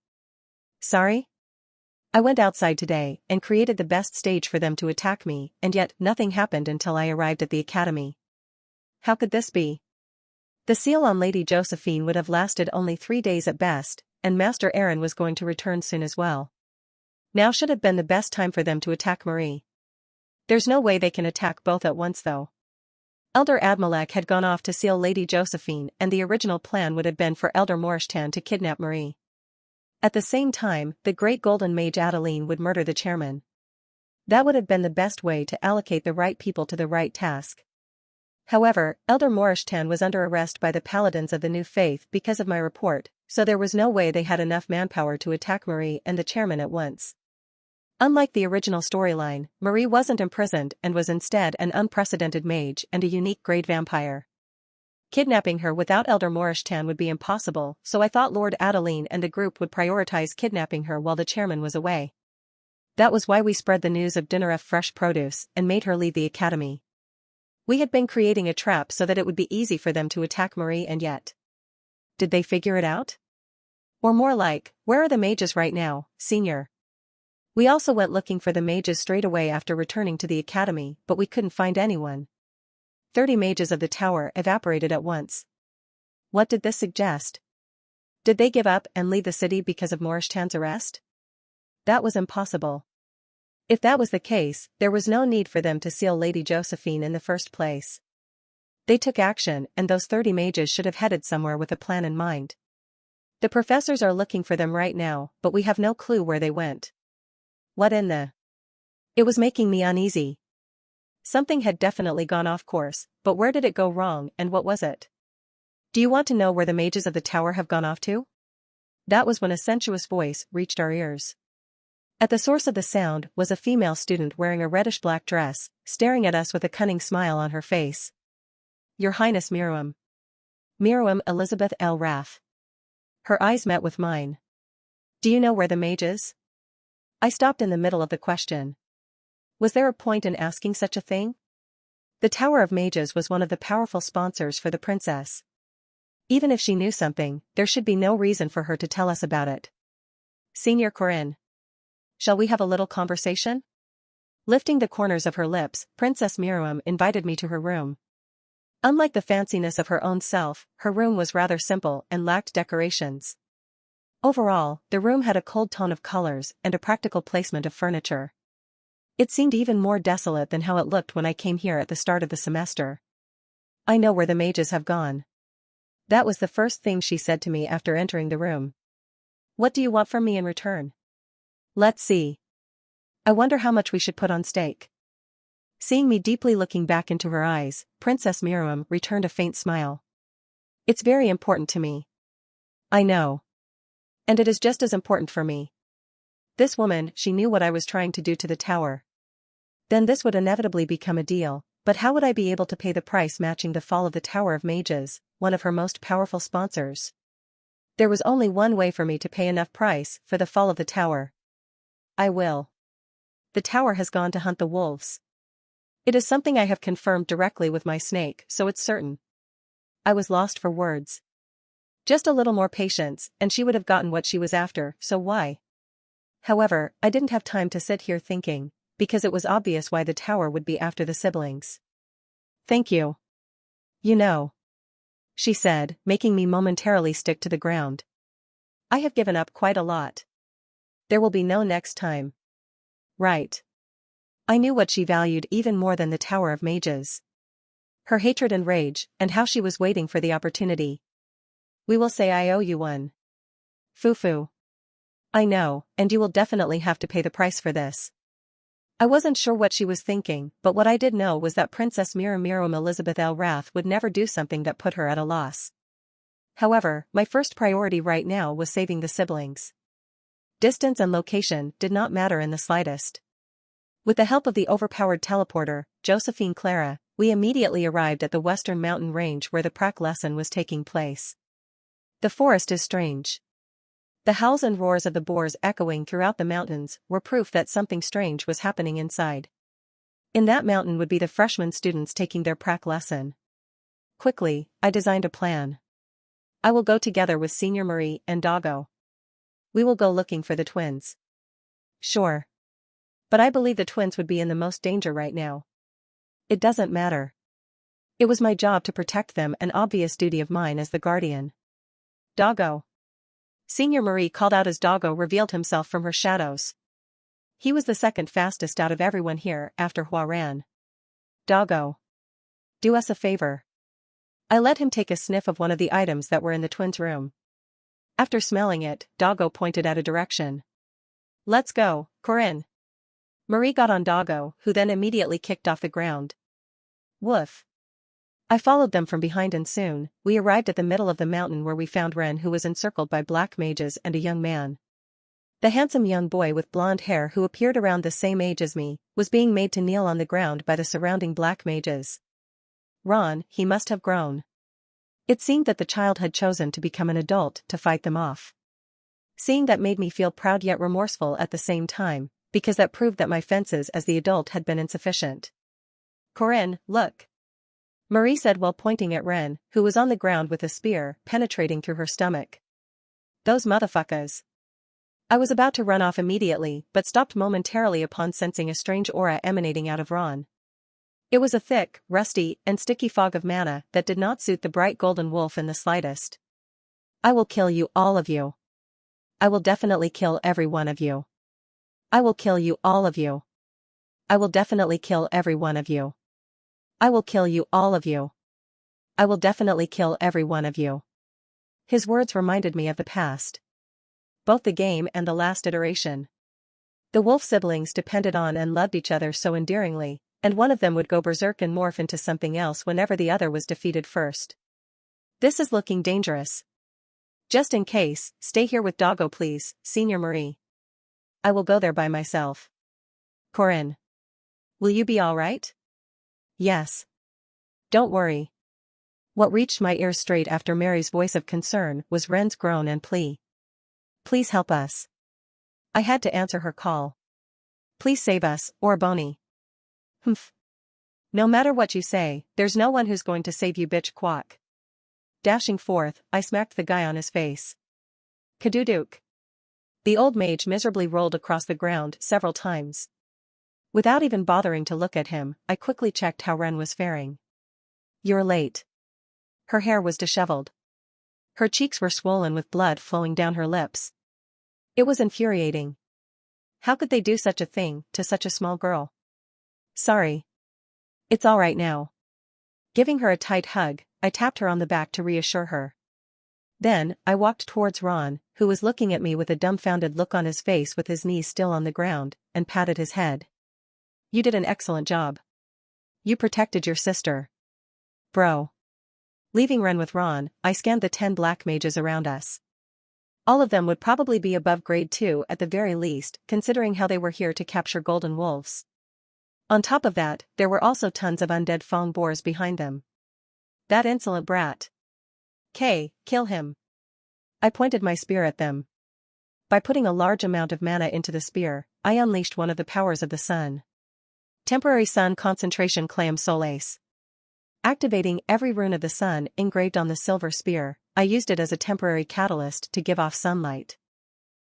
[SPEAKER 1] Sorry? I went outside today and created the best stage for them to attack me, and yet nothing happened until I arrived at the academy. How could this be? The seal on Lady Josephine would have lasted only 3 days at best, and Master Aaron was going to return soon as well. Now should have been the best time for them to attack Marie. There's no way they can attack both at once though. Elder Admalek had gone off to seal Lady Josephine, and the original plan would have been for Elder Morishtan to kidnap Marie. At the same time, the great golden mage Adeline would murder the chairman. That would have been the best way to allocate the right people to the right task. However, Elder Morishtan was under arrest by the paladins of the New Faith because of my report, so there was no way they had enough manpower to attack Marie and the chairman at once. Unlike the original storyline, Marie wasn't imprisoned and was instead an unprecedented mage and a unique grade vampire. Kidnapping her without Elder Morishtan would be impossible, so I thought Lord Adeline and the group would prioritize kidnapping her while the chairman was away. That was why we spread the news of dinner of fresh produce and made her leave the academy. We had been creating a trap so that it would be easy for them to attack Marie, and yet. Did they figure it out? Or more like, where are the mages right now, Senior? We also went looking for the mages straight away after returning to the academy, but we couldn't find anyone. 30 mages of the tower evaporated at once. What did this suggest? Did they give up and leave the city because of Morishtan's arrest? That was impossible. If that was the case, there was no need for them to seal Lady Josephine in the first place. They took action, and those 30 mages should have headed somewhere with a plan in mind. The professors are looking for them right now, but we have no clue where they went. What in the? It was making me uneasy. Something had definitely gone off course, but where did it go wrong and what was it? Do you want to know where the mages of the tower have gone off to? That was when a sensuous voice reached our ears. At the source of the sound was a female student wearing a reddish-black dress, staring at us with a cunning smile on her face. Your Highness Miriam. Miriam Elizabeth L. Raff. Her eyes met with mine. Do you know where the mage is? I stopped in the middle of the question. Was there a point in asking such a thing? The Tower of Mages was one of the powerful sponsors for the princess. Even if she knew something, there should be no reason for her to tell us about it. Senior Corinne. Shall we have a little conversation? Lifting the corners of her lips, Princess Miriam invited me to her room. Unlike the fanciness of her own self, her room was rather simple and lacked decorations. Overall, the room had a cold tone of colors and a practical placement of furniture. It seemed even more desolate than how it looked when I came here at the start of the semester. I know where the mages have gone. That was the first thing she said to me after entering the room. What do you want from me in return? Let's see. I wonder how much we should put on stake. Seeing me deeply looking back into her eyes, Princess Miriam returned a faint smile. It's very important to me. I know. And it is just as important for me. This woman, she knew what I was trying to do to the tower. Then this would inevitably become a deal, But how would I be able to pay the price matching the fall of the Tower of Mages, one of her most powerful sponsors? There was only one way for me to pay enough price for the fall of the tower. I will. The tower has gone to hunt the wolves. It is something I have confirmed directly with my snake, so it's certain. I was lost for words. Just a little more patience, and she would have gotten what she was after, so why? However, I didn't have time to sit here thinking, because it was obvious why the tower would be after the siblings. Thank you. You know, she said, making me momentarily stick to the ground. I have given up quite a lot. There will be no next time. Right. I knew what she valued even more than the Tower of Mages. Her hatred and rage, and how she was waiting for the opportunity. We will say I owe you one. Fufu. I know, and you will definitely have to pay the price for this. I wasn't sure what she was thinking, but what I did know was that Princess Miriam Elizabeth El Wrath would never do something that put her at a loss. However, my first priority right now was saving the siblings. Distance and location did not matter in the slightest. With the help of the overpowered teleporter, Josephine Clara, we immediately arrived at the western mountain range where the prac lesson was taking place. The forest is strange. The howls and roars of the boars echoing throughout the mountains were proof that something strange was happening inside. In that mountain would be the freshman students taking their prac lesson. Quickly, I designed a plan. I will go together with Senior Marie and Doggo. We will go looking for the twins. Sure. But I believe the twins would be in the most danger right now. It doesn't matter. It was my job to protect them, an obvious duty of mine as the guardian. Doggo. Senior Marie called out as Doggo revealed himself from her shadows. He was the second fastest out of everyone here after Huaran. Doggo. Do us a favor. I let him take a sniff of one of the items that were in the twins' room. After smelling it, Doggo pointed at a direction. Let's go, Corinne. Marie got on Doggo, who then immediately kicked off the ground. Woof. I followed them from behind and soon, we arrived at the middle of the mountain where we found Ren, who was encircled by black mages and a young man. The handsome young boy with blonde hair, who appeared around the same age as me, was being made to kneel on the ground by the surrounding black mages. Ron, he must have grown. It seemed that the child had chosen to become an adult to fight them off. Seeing that made me feel proud yet remorseful at the same time, because that proved that my fences as the adult had been insufficient. Corinne, look. Marie said while pointing at Ren, who was on the ground with a spear penetrating through her stomach. Those motherfuckers. I was about to run off immediately, but stopped momentarily upon sensing a strange aura emanating out of Ron. It was a thick, rusty, and sticky fog of mana that did not suit the bright golden wolf in the slightest. I will kill you, all of you. I will definitely kill every one of you. I will kill you, all of you. I will definitely kill every one of you. I will kill you, all of you. I will definitely kill every one of you. His words reminded me of the past. Both the game and the last iteration. The wolf siblings depended on and loved each other so endearingly, and one of them would go berserk and morph into something else whenever the other was defeated first. This is looking dangerous. Just in case, stay here with Doggo please, Senior Marie. I will go there by myself. Corinne. Will you be alright? Yes. Don't worry. What reached my ears straight after Mary's voice of concern was Ren's groan and plea. Please help us. I had to answer her call. Please save us, or Bonnie. Humph. No matter what you say, there's no one who's going to save you, bitch quack. Dashing forth, I smacked the guy on his face. Kaduduk. The old mage miserably rolled across the ground several times. Without even bothering to look at him, I quickly checked how Ren was faring. You're late. Her hair was disheveled. Her cheeks were swollen with blood flowing down her lips. It was infuriating. How could they do such a thing to such a small girl? Sorry. It's all right now. Giving her a tight hug, I tapped her on the back to reassure her. Then, I walked towards Ron, who was looking at me with a dumbfounded look on his face with his knees still on the ground, and patted his head. You did an excellent job. You protected your sister. Bro. Leaving Ren with Ron, I scanned the 10 black mages around us. All of them would probably be above grade 2 at the very least, considering how they were here to capture golden wolves. On top of that, there were also tons of undead Fong boars behind them. That insolent brat. Kill him. I pointed my spear at them. By putting a large amount of mana into the spear, I unleashed one of the powers of the sun. Temporary sun concentration Clam Solace. Activating every rune of the sun engraved on the silver spear, I used it as a temporary catalyst to give off sunlight.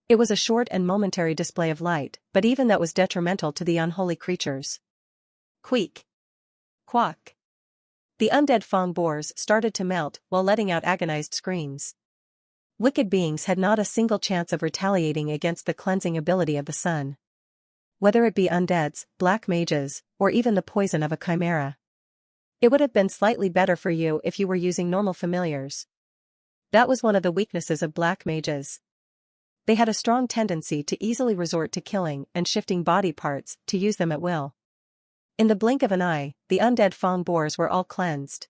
[SPEAKER 1] It was a short and momentary display of light, but even that was detrimental to the unholy creatures. Queek. Quack. The undead Fong boars started to melt while letting out agonized screams. Wicked beings had not a single chance of retaliating against the cleansing ability of the sun. Whether it be undeads, black mages, or even the poison of a chimera. It would have been slightly better for you if you were using normal familiars. That was one of the weaknesses of black mages. They had a strong tendency to easily resort to killing and shifting body parts to use them at will. In the blink of an eye, the undead Fong boars were all cleansed.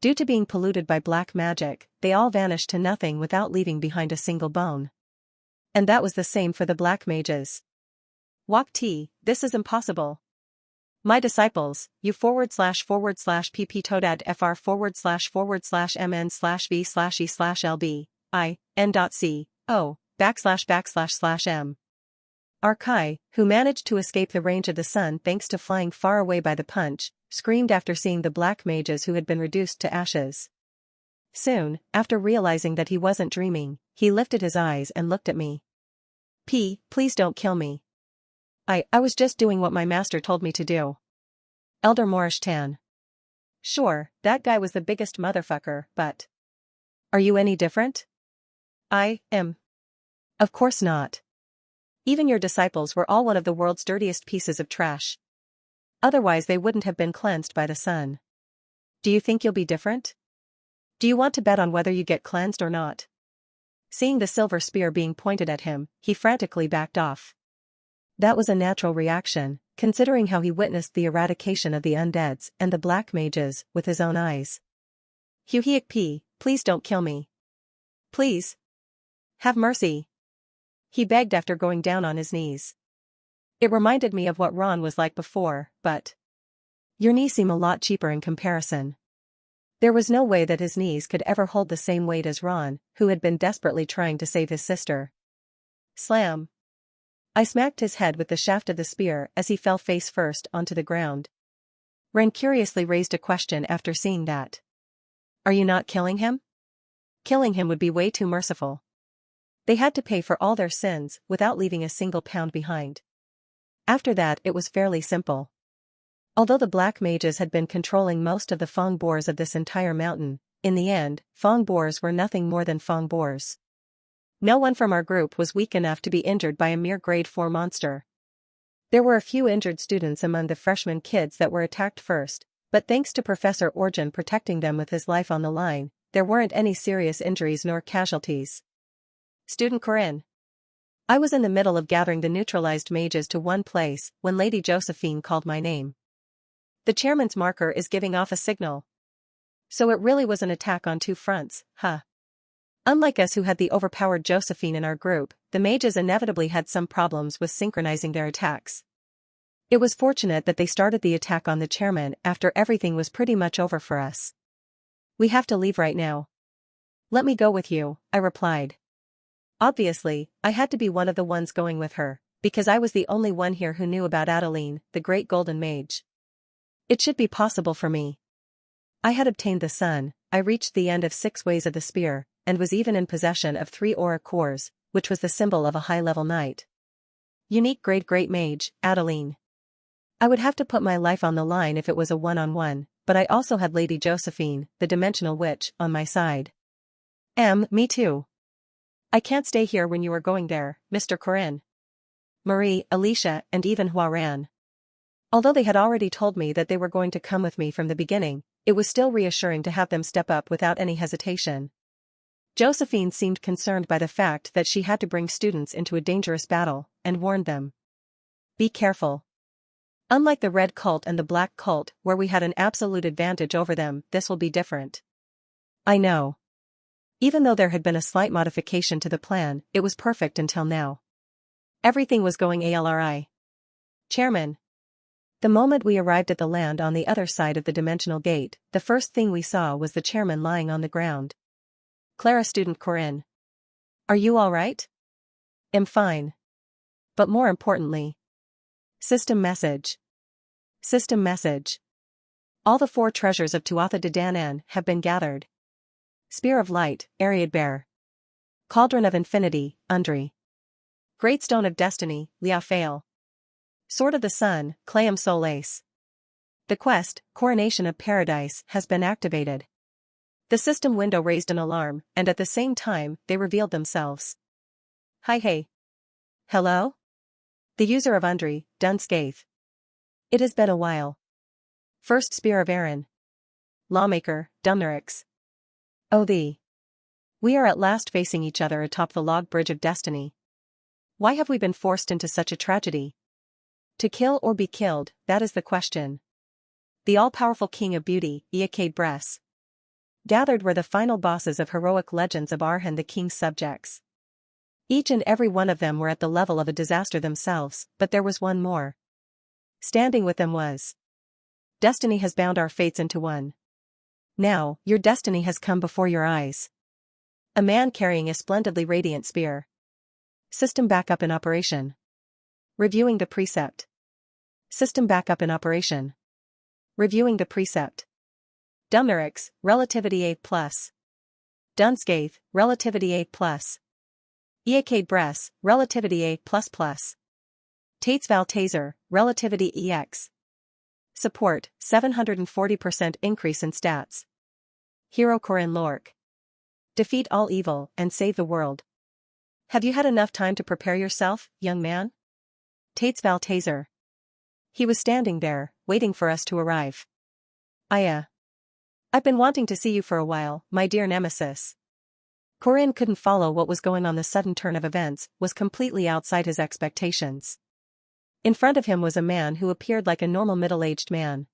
[SPEAKER 1] Due to being polluted by black magic, they all vanished to nothing without leaving behind a single bone. And that was the same for the black mages. Wak T, this is impossible. My disciples, you //pp todad fr //mn/v/e/lb, I, n.c, o, //m. Arkai, who managed to escape the range of the sun thanks to flying far away by the punch, screamed after seeing the black mages who had been reduced to ashes. Soon, after realizing that he wasn't dreaming, he lifted his eyes and looked at me. Please don't kill me. I was just doing what my master told me to do. Elder Morishtan. Sure, that guy was the biggest motherfucker, but... Are you any different? I am. Of course not. Even your disciples were all one of the world's dirtiest pieces of trash. Otherwise they wouldn't have been cleansed by the sun. Do you think you'll be different? Do you want to bet on whether you get cleansed or not? Seeing the silver spear being pointed at him, he frantically backed off. That was a natural reaction, considering how he witnessed the eradication of the undeads and the black mages with his own eyes. Huhiek, please don't kill me. Please. Have mercy. He begged after going down on his knees. It reminded me of what Ron was like before, but... Your knees seem a lot cheaper in comparison. There was no way that his knees could ever hold the same weight as Ron, who had been desperately trying to save his sister. Slam. I smacked his head with the shaft of the spear as he fell face first onto the ground. Ren curiously raised a question after seeing that. Are you not killing him? Killing him would be way too merciful. They had to pay for all their sins without leaving a single pound behind. After that it was fairly simple. Although the black mages had been controlling most of the Fong boars of this entire mountain, in the end, Fong boars were nothing more than Fong boars. No one from our group was weak enough to be injured by a mere grade 4 monster. There were a few injured students among the freshman kids that were attacked first, but thanks to Professor Orjan protecting them with his life on the line, there weren't any serious injuries nor casualties. Student Corinne. I was in the middle of gathering the neutralized mages to one place when Lady Josephine called my name. The chairman's marker is giving off a signal. So it really was an attack on two fronts, huh? Unlike us who had the overpowered Josephine in our group, the mages inevitably had some problems with synchronizing their attacks. It was fortunate that they started the attack on the chairman after everything was pretty much over for us. We have to leave right now. Let me go with you, I replied. Obviously, I had to be one of the ones going with her, because I was the only one here who knew about Adeline, the great golden mage. It should be possible for me. I had obtained the sun, I reached the end of 6 ways of the spear, and was even in possession of 3 aura cores, which was the symbol of a high-level knight. Unique great mage, Adeline. I would have to put my life on the line if it was a one-on-one, but I also had Lady Josephine, the dimensional witch, on my side. Me too. I can't stay here when you are going there, Mr. Corinne. Marie, Alicia, and even Huaran. Although they had already told me that they were going to come with me from the beginning, it was still reassuring to have them step up without any hesitation. Josephine seemed concerned by the fact that she had to bring students into a dangerous battle, and warned them. Be careful. Unlike the red cult and the black cult, where we had an absolute advantage over them, this will be different. I know. Even though there had been a slight modification to the plan, it was perfect until now. Everything was going ALRI. Chairman. The moment we arrived at the land on the other side of the dimensional gate, the first thing we saw was the chairman lying on the ground. Clara student Corinne. Are you all right? I'm fine. But more importantly. System message. System message. All the 4 treasures of Tuatha De Danann have been gathered. Spear of Light, Ariad Bear. Cauldron of Infinity, Undri. Great Stone of Destiny, Liafael. Sword of the Sun, Clayam Solace. The quest, Coronation of Paradise, has been activated. The system window raised an alarm, and at the same time, they revealed themselves. Hi hey. Hello? The user of Undri, Dun Scaith. It has been a while. First Spear of Aaron. Lawmaker, Dumnorix. Oh thee. We are at last facing each other atop the log bridge of destiny. Why have we been forced into such a tragedy? To kill or be killed, that is the question. The all-powerful king of beauty, Eakade Bress. Gathered were the final bosses of heroic legends of Arhan the king's subjects. Each and every one of them were at the level of a disaster themselves, but there was one more. Standing with them was. Destiny has bound our fates into one. Now, your destiny has come before your eyes. A man carrying a splendidly radiant spear. System backup in operation. Reviewing the precept. System backup in operation. Reviewing the precept. Dumnorix, Relativity A+. Dun Scaith, Relativity A+. Eakade Bress, Relativity A++. Tates Val Taser, Relativity EX. Support, 740% increase in stats. Hero Corinne Lork. Defeat all evil and save the world. Have you had enough time to prepare yourself, young man? Tates Val Taser. He was standing there, waiting for us to arrive. I've been wanting to see you for a while, my dear nemesis. Corinne couldn't follow what was going on. The sudden turn of events was completely outside his expectations. In front of him was a man who appeared like a normal middle-aged man.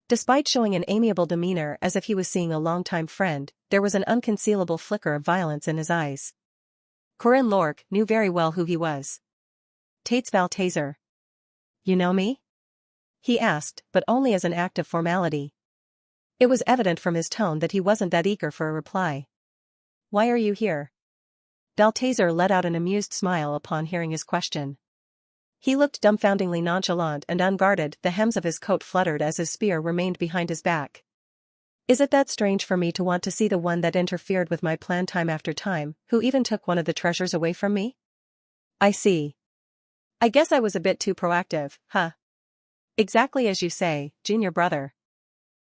[SPEAKER 1] Despite showing an amiable demeanor as if he was seeing a longtime friend, there was an unconcealable flicker of violence in his eyes. Corinne Lork knew very well who he was. Tates Val Taser. You know me? He asked, but only as an act of formality. It was evident from his tone that he wasn't that eager for a reply. Why are you here? Baltaser let out an amused smile upon hearing his question. He looked dumbfoundingly nonchalant and unguarded. The hems of his coat fluttered as his spear remained behind his back. Is it that strange for me to want to see the one that interfered with my plan time after time, who even took one of the treasures away from me? I see. I guess I was a bit too proactive, huh? Exactly as you say, junior brother.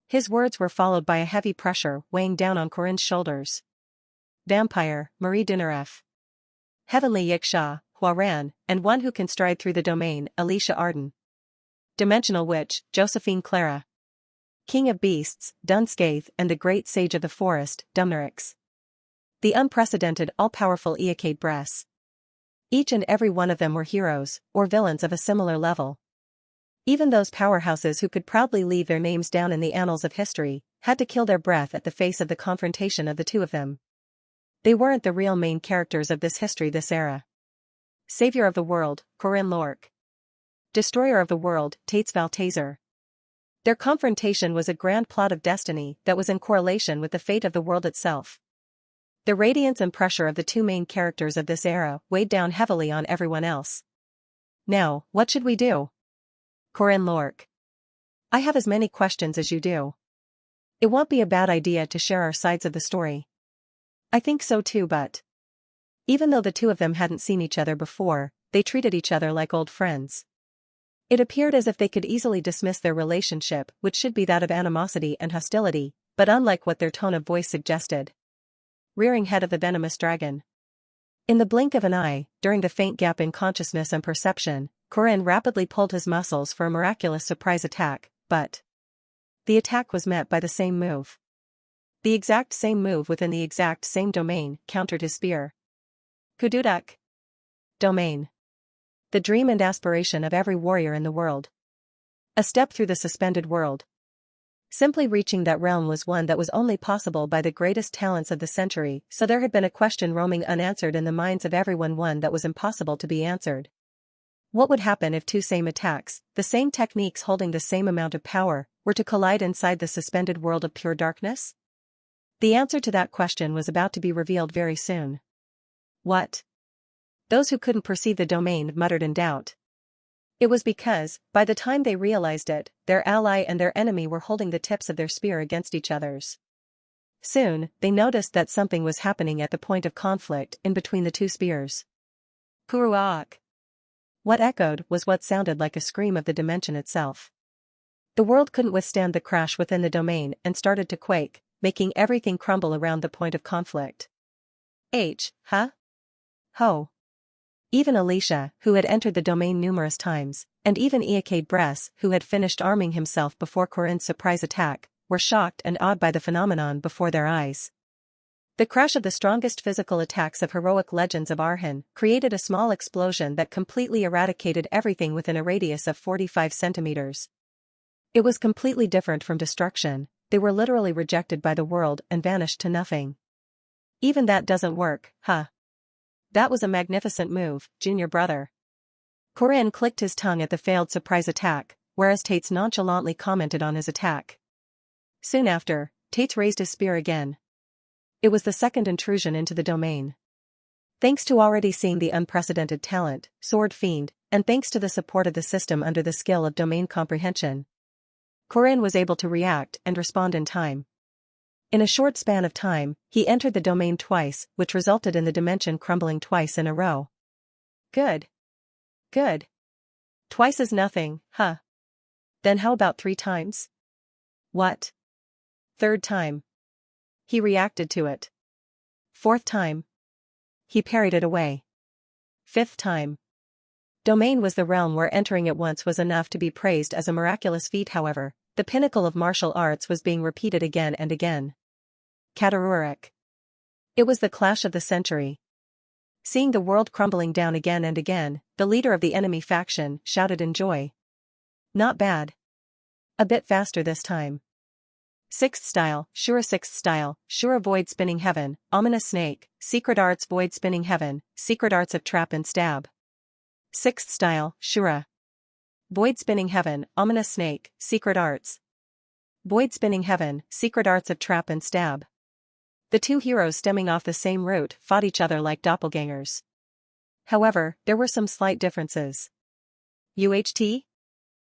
[SPEAKER 1] His words were followed by a heavy pressure weighing down on Corinne's shoulders. Vampire, Marie Dinaref. Heavenly Yiksha, Huaran, and one who can stride through the domain, Alicia Arden. Dimensional Witch, Josephine Clara. King of Beasts, Dun Scaith, and the Great Sage of the Forest, Dumnorix. The unprecedented, all-powerful Eakade Bress. Each and every one of them were heroes, or villains of a similar level. Even those powerhouses who could proudly leave their names down in the annals of history, had to kill their breath at the face of the confrontation of the two of them. They weren't the real main characters of this history, this era. Savior of the world, Corinne Lork. Destroyer of the world, Tates Val Taser. Their confrontation was a grand plot of destiny that was in correlation with the fate of the world itself. The radiance and pressure of the two main characters of this era weighed down heavily on everyone else. Now, what should we do? Corinne Lork. I have as many questions as you do. It won't be a bad idea to share our sides of the story. I think so too, but even though the two of them hadn't seen each other before, they treated each other like old friends. It appeared as if they could easily dismiss their relationship, which should be that of animosity and hostility, but unlike what their tone of voice suggested. Rearing head of the venomous dragon. In the blink of an eye, during the faint gap in consciousness and perception, Corinne rapidly pulled his muscles for a miraculous surprise attack, but the attack was met by the same move. The exact same move within the exact same domain countered his spear. Kududak. Domain. The dream and aspiration of every warrior in the world. A step through the suspended world. Simply reaching that realm was one that was only possible by the greatest talents of the century, so there had been a question roaming unanswered in the minds of everyone, one that was impossible to be answered. What would happen if two same attacks, the same techniques holding the same amount of power, were to collide inside the suspended world of pure darkness? The answer to that question was about to be revealed very soon. What? Those who couldn't perceive the domain muttered in doubt. It was because, by the time they realized it, their ally and their enemy were holding the tips of their spear against each other's. Soon, they noticed that something was happening at the point of conflict in between the two spears. Kuruak. What echoed was what sounded like a scream of the dimension itself. The world couldn't withstand the crash within the domain and started to quake, making everything crumble around the point of conflict. Ho. Even Alicia, who had entered the domain numerous times, and even Eakade Bress, who had finished arming himself before Corinne's surprise attack, were shocked and awed by the phenomenon before their eyes. The crash of the strongest physical attacks of heroic legends of Arhan created a small explosion that completely eradicated everything within a radius of 45 centimeters. It was completely different from destruction. They were literally rejected by the world and vanished to nothing. Even that doesn't work, huh? That was a magnificent move, junior brother. Corinne clicked his tongue at the failed surprise attack, whereas Tates nonchalantly commented on his attack. Soon after, Tates raised his spear again. It was the second intrusion into the domain. Thanks to already seeing the unprecedented talent, Sword Fiend, and thanks to the support of the system under the skill of domain comprehension, Corinne was able to react and respond in time. In a short span of time, he entered the domain twice, which resulted in the dimension crumbling twice in a row. Good. Twice is nothing, huh? Then how about 3 times? What? 3rd time. He reacted to it. 4th time. He parried it away. 5th time. Domain was the realm where entering at once was enough to be praised as a miraculous feat. However, the pinnacle of martial arts was being repeated again and again. Katarurek. It was the clash of the century. Seeing the world crumbling down again and again, the leader of the enemy faction shouted in joy. Not bad. A bit faster this time. 6th style, Shura 6th style, Shura Void Spinning Heaven, Ominous Snake, Secret Arts Void Spinning Heaven, Secret Arts of Trap and Stab. 6th style, Shura. Void Spinning Heaven, Ominous Snake, Secret Arts. Void Spinning Heaven, Secret Arts of Trap and Stab. The two heroes stemming off the same route fought each other like doppelgangers. However, there were some slight differences. UHT?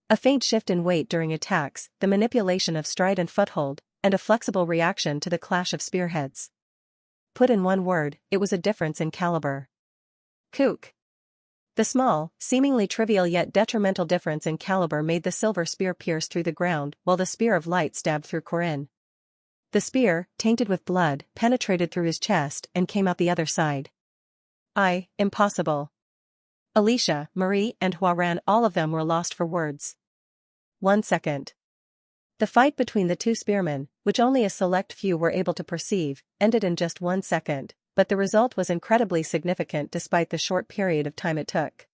[SPEAKER 1] A faint shift in weight during attacks, the manipulation of stride and foothold, and a flexible reaction to the clash of spearheads. Put in one word, it was a difference in caliber. Kook. The small, seemingly trivial yet detrimental difference in caliber made the silver spear pierce through the ground while the spear of light stabbed through Corinne. The spear, tainted with blood, penetrated through his chest and came out the other side. Impossible. Alicia, Marie, and Huaran, all of them were lost for words. 1 second. The fight between the two spearmen, which only a select few were able to perceive, ended in just 1 second, but the result was incredibly significant despite the short period of time it took.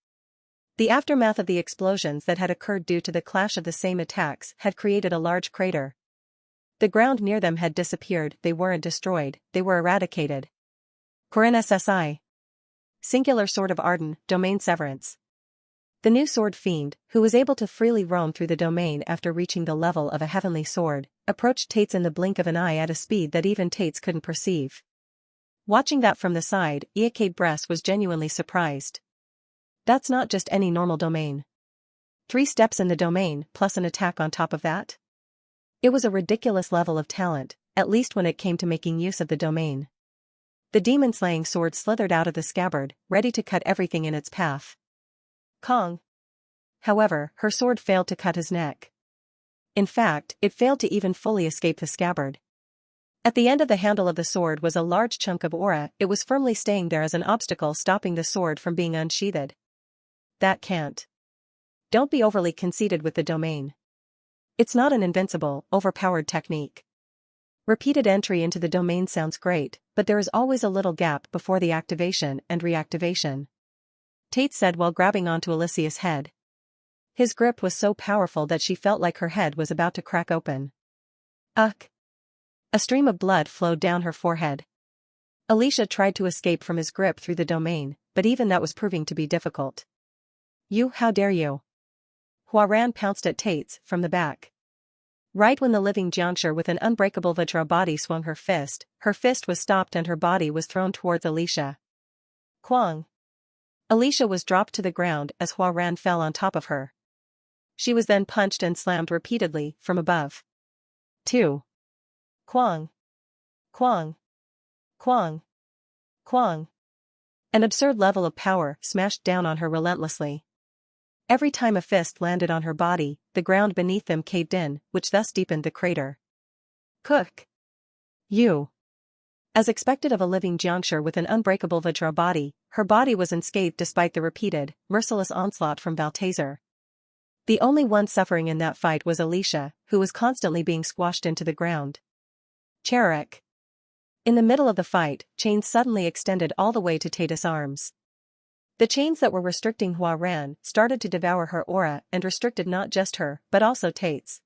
[SPEAKER 1] The aftermath of the explosions that had occurred due to the clash of the same attacks had created a large crater. The ground near them had disappeared. They weren't destroyed, they were eradicated. Corinne SSI. Singular Sword of Arden, Domain Severance. The new Sword Fiend, who was able to freely roam through the domain after reaching the level of a heavenly sword, approached Tates in the blink of an eye at a speed that even Tates couldn't perceive. Watching that from the side, Eakade Bress was genuinely surprised. That's not just any normal domain. 3 steps in the domain, plus an attack on top of that? It was a ridiculous level of talent, at least when it came to making use of the domain. The demon-slaying sword slithered out of the scabbard, ready to cut everything in its path. Kong. However, her sword failed to cut his neck. In fact, it failed to even fully escape the scabbard. At the end of the handle of the sword was a large chunk of aura. It was firmly staying there as an obstacle, stopping the sword from being unsheathed. That can't. Don't be overly conceited with the domain. It's not an invincible, overpowered technique. Repeated entry into the domain sounds great, but there is always a little gap before the activation and reactivation. Tate said while grabbing onto Alicia's head. His grip was so powerful that she felt like her head was about to crack open. Ugh. A stream of blood flowed down her forehead. Alicia tried to escape from his grip through the domain, but even that was proving to be difficult. You, how dare you? Huaran pounced at Tates from the back. Right when the living Jiangshi with an unbreakable Vajra body swung her fist was stopped and her body was thrown towards Alicia. Quang. Alicia was dropped to the ground as Huaran fell on top of her. She was then punched and slammed repeatedly from above. 2. Quang. Quang. Quang. Quang. An absurd level of power smashed down on her relentlessly. Every time a fist landed on her body, the ground beneath them caved in, which thus deepened the crater. Cook. You. As expected of a living Jiangshi with an unbreakable Vajra body, her body was unscathed despite the repeated, merciless onslaught from Balthazar. The only one suffering in that fight was Alicia, who was constantly being squashed into the ground. Cherek. In the middle of the fight, chains suddenly extended all the way to Tate's arms. The chains that were restricting Huaran started to devour her aura and restricted not just her, but also Tate's.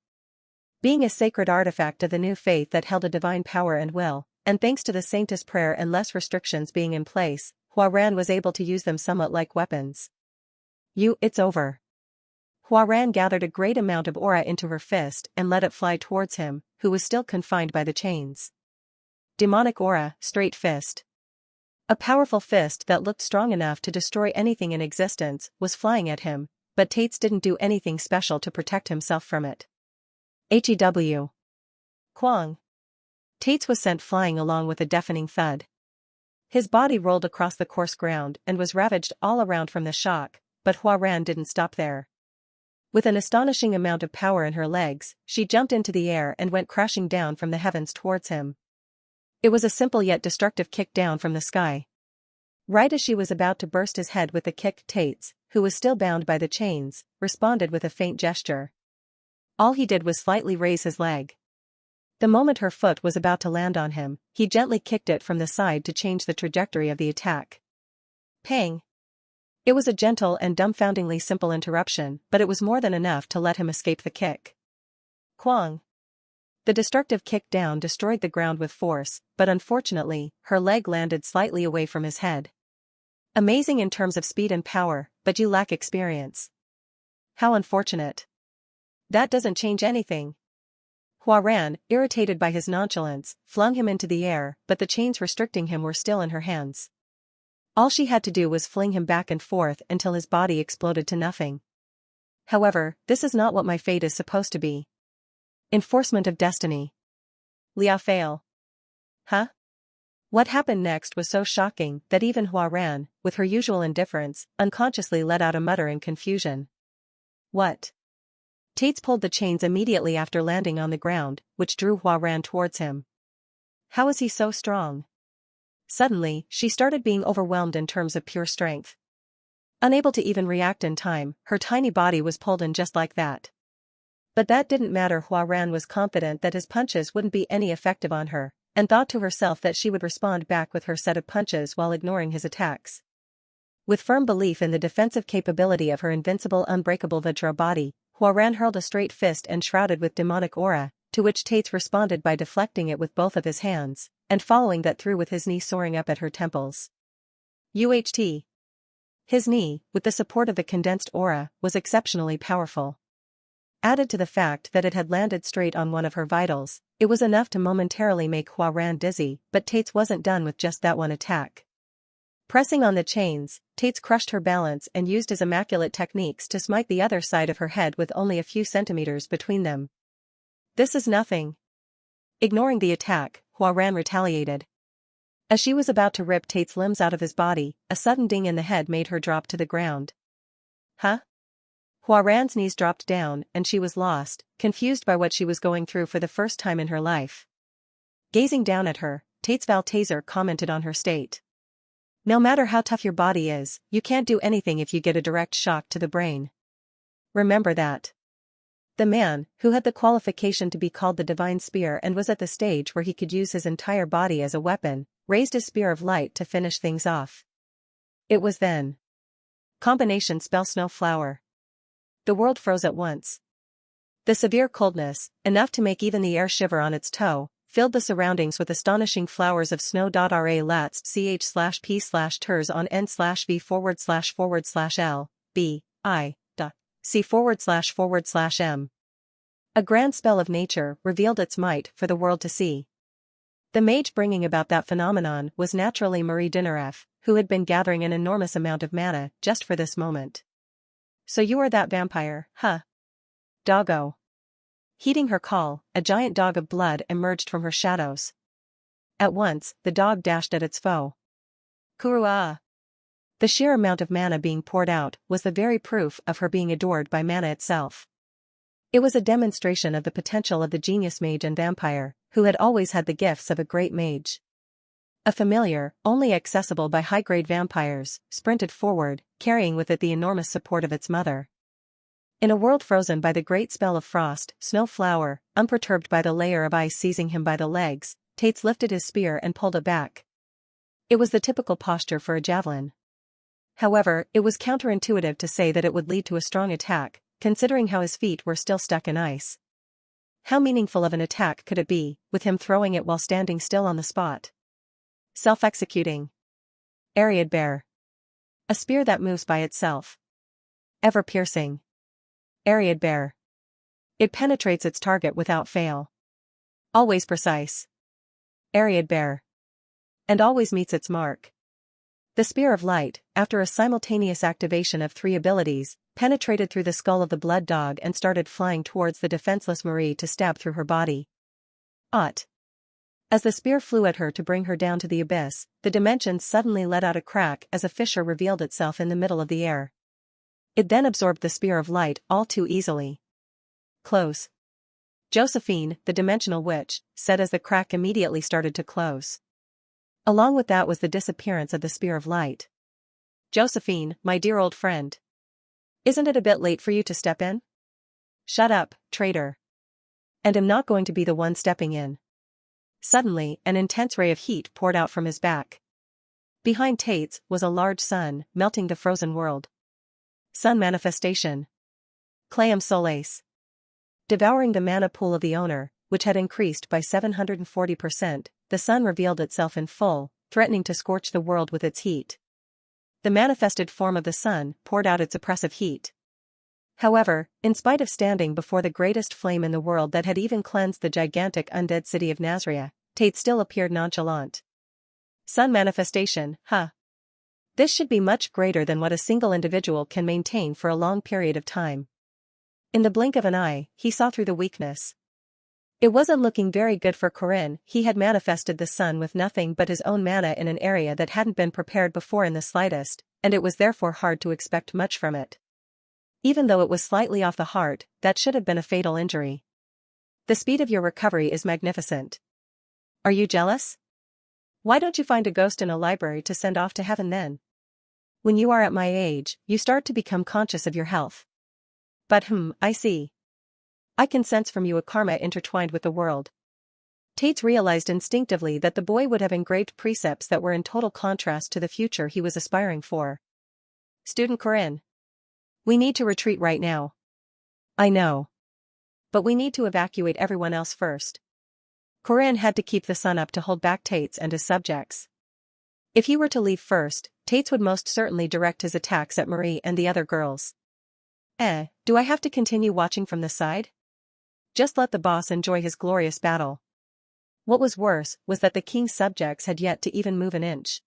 [SPEAKER 1] Being a sacred artifact of the new faith that held a divine power and will, and thanks to the Saintess prayer and less restrictions being in place, Huaran was able to use them somewhat like weapons. It's over. Huaran gathered a great amount of aura into her fist and let it fly towards him, who was still confined by the chains. Demonic aura, straight fist. A powerful fist that looked strong enough to destroy anything in existence was flying at him, but Tates didn't do anything special to protect himself from it. HEW. Quang. Tates was sent flying along with a deafening thud. His body rolled across the coarse ground and was ravaged all around from the shock, but Huaran didn't stop there. With an astonishing amount of power in her legs, she jumped into the air and went crashing down from the heavens towards him. It was a simple yet destructive kick down from the sky. Right as she was about to burst his head with the kick, Tates, who was still bound by the chains, responded with a faint gesture. All he did was slightly raise his leg. The moment her foot was about to land on him, he gently kicked it from the side to change the trajectory of the attack. Pang! It was a gentle and dumbfoundingly simple interruption, but it was more than enough to let him escape the kick. Quang! The destructive kick down destroyed the ground with force, but unfortunately, her leg landed slightly away from his head. Amazing in terms of speed and power, but you lack experience. How unfortunate. That doesn't change anything. Huaran, irritated by his nonchalance, flung him into the air, but the chains restricting him were still in her hands. All she had to do was fling him back and forth until his body exploded to nothing. However, this is not what my fate is supposed to be. Enforcement of destiny. Liao Fail. Huh? What happened next was so shocking that even Huaran, with her usual indifference, unconsciously let out a mutter in confusion. What? Tates pulled the chains immediately after landing on the ground, which drew Huaran towards him. How is he so strong? Suddenly, she started being overwhelmed in terms of pure strength. Unable to even react in time, her tiny body was pulled in just like that. But that didn't matter. Huaran was confident that his punches wouldn't be any effective on her, and thought to herself that she would respond back with her set of punches while ignoring his attacks. With firm belief in the defensive capability of her invincible unbreakable Vajra body, Huaran hurled a straight fist enshrouded with demonic aura, to which Tates responded by deflecting it with both of his hands, and following that through with his knee soaring up at her temples. UHT. His knee, with the support of the condensed aura, was exceptionally powerful. Added to the fact that it had landed straight on one of her vitals, it was enough to momentarily make Huaran dizzy, but Tates wasn't done with just that one attack. Pressing on the chains, Tates crushed her balance and used his immaculate techniques to smite the other side of her head with only a few centimeters between them. This is nothing. Ignoring the attack, Huaran retaliated. As she was about to rip Tate's limbs out of his body, a sudden ding in the head made her drop to the ground. Huh? Huaran's knees dropped down and she was lost, confused by what she was going through for the first time in her life. Gazing down at her, Tate's Balthazar commented on her state. No matter how tough your body is, you can't do anything if you get a direct shock to the brain. Remember that. The man, who had the qualification to be called the Divine Spear and was at the stage where he could use his entire body as a weapon, raised his spear of light to finish things off. It was then. Combination spell snow flower. The world froze at once. The severe coldness, enough to make even the air shiver on its toe, filled the surroundings with astonishing flowers of snow. Ra latst ch/p/ters on n/v //l b C/M. A grand spell of nature revealed its might for the world to see. The mage bringing about that phenomenon was naturally Marie Dinnereff, who had been gathering an enormous amount of mana just for this moment. "So you are that vampire, huh? Doggo." Heeding her call, a giant dog of blood emerged from her shadows. At once, the dog dashed at its foe. Kurua! The sheer amount of mana being poured out was the very proof of her being adored by mana itself. It was a demonstration of the potential of the genius mage and vampire, who had always had the gifts of a great mage. A familiar, only accessible by high-grade vampires, sprinted forward, carrying with it the enormous support of its mother. In a world frozen by the great spell of frost, Snow Flower, unperturbed by the layer of ice seizing him by the legs, Tates lifted his spear and pulled it back. It was the typical posture for a javelin. However, it was counterintuitive to say that it would lead to a strong attack, considering how his feet were still stuck in ice. How meaningful of an attack could it be, with him throwing it while standing still on the spot? Self-executing. Ariad Bear. A spear that moves by itself. Ever-piercing. Ariad Bear. It penetrates its target without fail. Always precise. Ariad Bear. And always meets its mark. The Spear of Light, after a simultaneous activation of 3 abilities, penetrated through the skull of the blood dog and started flying towards the defenseless Marie to stab through her body. Ought. As the spear flew at her to bring her down to the abyss, the dimensions suddenly let out a crack as a fissure revealed itself in the middle of the air. It then absorbed the Spear of Light all too easily. Close. Josephine, the dimensional witch, said as the crack immediately started to close. Along with that was the disappearance of the Spear of Light. "Josephine, my dear old friend. Isn't it a bit late for you to step in?" "Shut up, traitor. And am not going to be the one stepping in." Suddenly, an intense ray of heat poured out from his back. Behind Tates was a large sun, melting the frozen world. Sun manifestation. Clayum Solace. Devouring the mana pool of the owner, which had increased by 740%, the sun revealed itself in full, threatening to scorch the world with its heat. The manifested form of the sun poured out its oppressive heat. However, in spite of standing before the greatest flame in the world that had even cleansed the gigantic undead city of Nazria, Tate still appeared nonchalant. Sun manifestation, huh? This should be much greater than what a single individual can maintain for a long period of time. In the blink of an eye, he saw through the weakness. It wasn't looking very good for Corinne. He had manifested the sun with nothing but his own mana in an area that hadn't been prepared before in the slightest, and it was therefore hard to expect much from it. Even though it was slightly off the heart, that should have been a fatal injury. The speed of your recovery is magnificent. Are you jealous? Why don't you find a ghost in a library to send off to heaven then? When you are at my age, you start to become conscious of your health. But I see. I can sense from you a karma intertwined with the world. Tates realized instinctively that the boy would have engraved precepts that were in total contrast to the future he was aspiring for. "Student Corinne. We need to retreat right now." "I know. But we need to evacuate everyone else first." Corinne had to keep the sun up to hold back Tates and his subjects. If he were to leave first, Tates would most certainly direct his attacks at Marie and the other girls. Do I have to continue watching from the side? Just let the boss enjoy his glorious battle. What was worse was that the king's subjects had yet to even move an inch.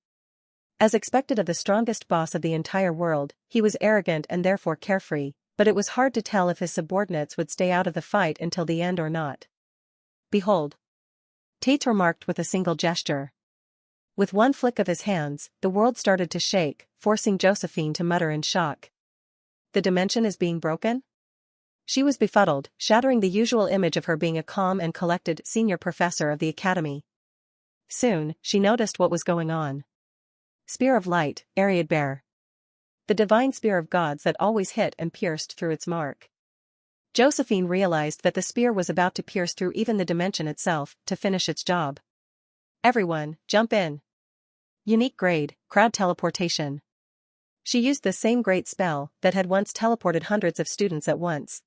[SPEAKER 1] As expected of the strongest boss of the entire world, he was arrogant and therefore carefree, but it was hard to tell if his subordinates would stay out of the fight until the end or not. "Behold." Tate remarked with a single gesture. With one flick of his hands, the world started to shake, forcing Josephine to mutter in shock. "The dimension is being broken?" She was befuddled, shattering the usual image of her being a calm and collected senior professor of the academy. Soon, she noticed what was going on. Spear of Light, Ariad Bear. The divine spear of gods that always hit and pierced through its mark. Josephine realized that the spear was about to pierce through even the dimension itself, to finish its job. "Everyone, jump in." Unique grade, crowd teleportation. She used the same great spell that had once teleported hundreds of students at once.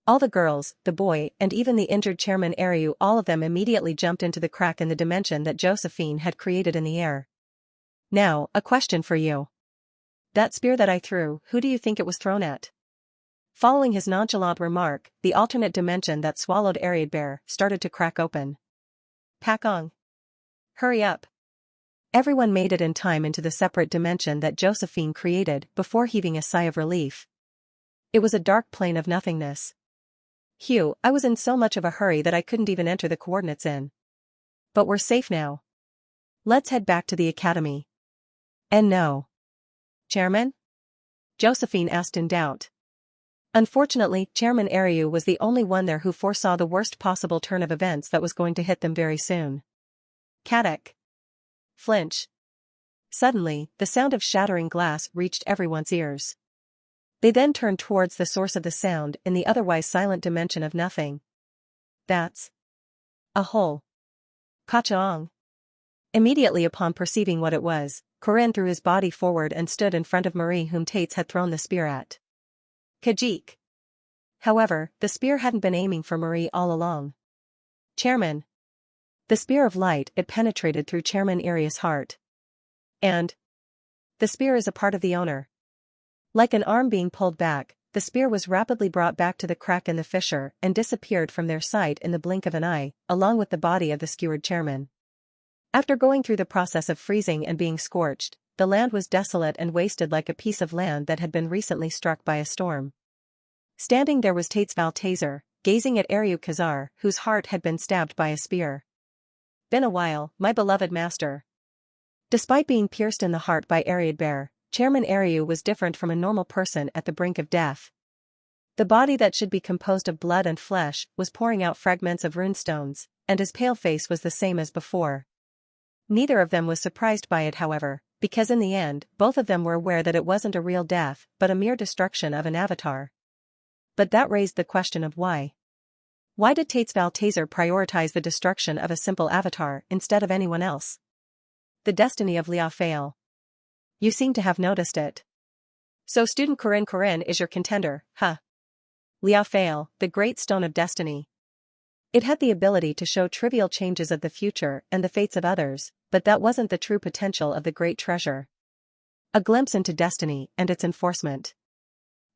[SPEAKER 1] All the girls, the boy, and even the injured chairman Ariu, all of them immediately jumped into the crack in the dimension that Josephine had created in the air. "Now, a question for you. That spear that I threw, who do you think it was thrown at? Following his nonchalant remark, the alternate dimension that swallowed Ariadbear started to crack open. Pakong. Hurry up. Everyone made it in time into the separate dimension that Josephine created before heaving a sigh of relief. It was a dark plane of nothingness. Hugh, I was in so much of a hurry that I couldn't even enter the coordinates in. But we're safe now. Let's head back to the academy. And no. Chairman? Josephine asked in doubt. Unfortunately, Chairman Ariu was the only one there who foresaw the worst possible turn of events that was going to hit them very soon. Kadek. Flinch. Suddenly, the sound of shattering glass reached everyone's ears. They then turned towards the source of the sound in the otherwise silent dimension of nothing. That's a hole. Kachang. Immediately upon perceiving what it was, Corinne threw his body forward and stood in front of Marie, whom Tates had thrown the spear at. Kajik. However, the spear hadn't been aiming for Marie all along. Chairman. The spear of light, it penetrated through Chairman Arius' heart. And the spear is a part of the owner. Like an arm being pulled back, the spear was rapidly brought back to the crack in the fissure and disappeared from their sight in the blink of an eye, along with the body of the skewered chairman. After going through the process of freezing and being scorched, the land was desolate and wasted like a piece of land that had been recently struck by a storm. Standing there was Tates Valtazer, gazing at Ariu Kazar, whose heart had been stabbed by a spear. Been a while, my beloved master. Despite being pierced in the heart by Ariadbear, Chairman Ariu was different from a normal person at the brink of death. The body that should be composed of blood and flesh was pouring out fragments of runestones, and his pale face was the same as before. Neither of them was surprised by it, however, because in the end, both of them were aware that it wasn't a real death, but a mere destruction of an avatar. But that raised the question of why. Why did Tates Valtazer prioritize the destruction of a simple avatar instead of anyone else? The destiny of Liao Fail. You seem to have noticed it. So student Corinne is your contender, huh? Liao Fail, the great stone of destiny. It had the ability to show trivial changes of the future and the fates of others, but that wasn't the true potential of the great treasure. A glimpse into destiny and its enforcement.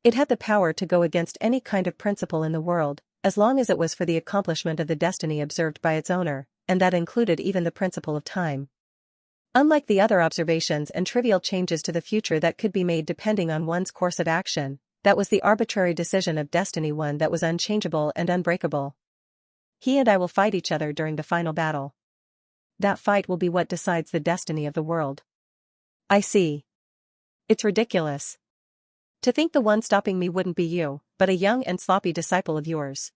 [SPEAKER 1] It had the power to go against any kind of principle in the world, as long as it was for the accomplishment of the destiny observed by its owner, and that included even the principle of time. Unlike the other observations and trivial changes to the future that could be made depending on one's course of action, that was the arbitrary decision of destiny, one that was unchangeable and unbreakable. He and I will fight each other during the final battle. That fight will be what decides the destiny of the world. I see. It's ridiculous. To think the one stopping me wouldn't be you, but a young and sloppy disciple of yours.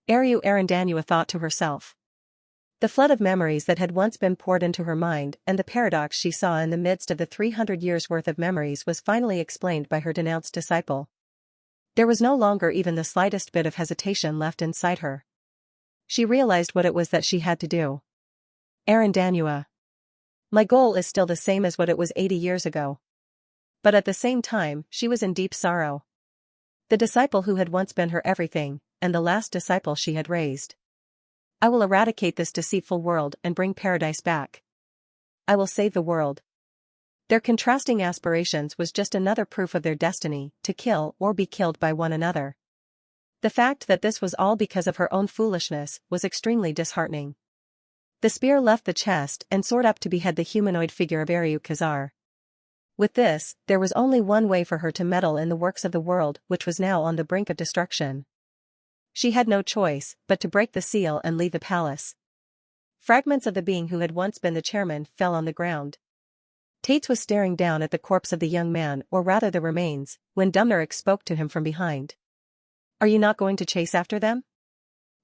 [SPEAKER 1] Ariu Arandanua thought to herself. The flood of memories that had once been poured into her mind and the paradox she saw in the midst of the 300 years' worth of memories was finally explained by her denounced disciple. There was no longer even the slightest bit of hesitation left inside her. She realized what it was that she had to do. Arandanua. My goal is still the same as what it was 80 years ago. But at the same time, she was in deep sorrow. The disciple who had once been her everything, and the last disciple she had raised. I will eradicate this deceitful world and bring paradise back. I will save the world. Their contrasting aspirations was just another proof of their destiny, to kill or be killed by one another. The fact that this was all because of her own foolishness was extremely disheartening. The spear left the chest and soared up to behead the humanoid figure of Ariu Kazar. With this, there was only one way for her to meddle in the works of the world, which was now on the brink of destruction. She had no choice but to break the seal and leave the palace. Fragments of the being who had once been the chairman fell on the ground. Tates was staring down at the corpse of the young man, or rather the remains, when Dumnarek spoke to him from behind. Are you not going to chase after them?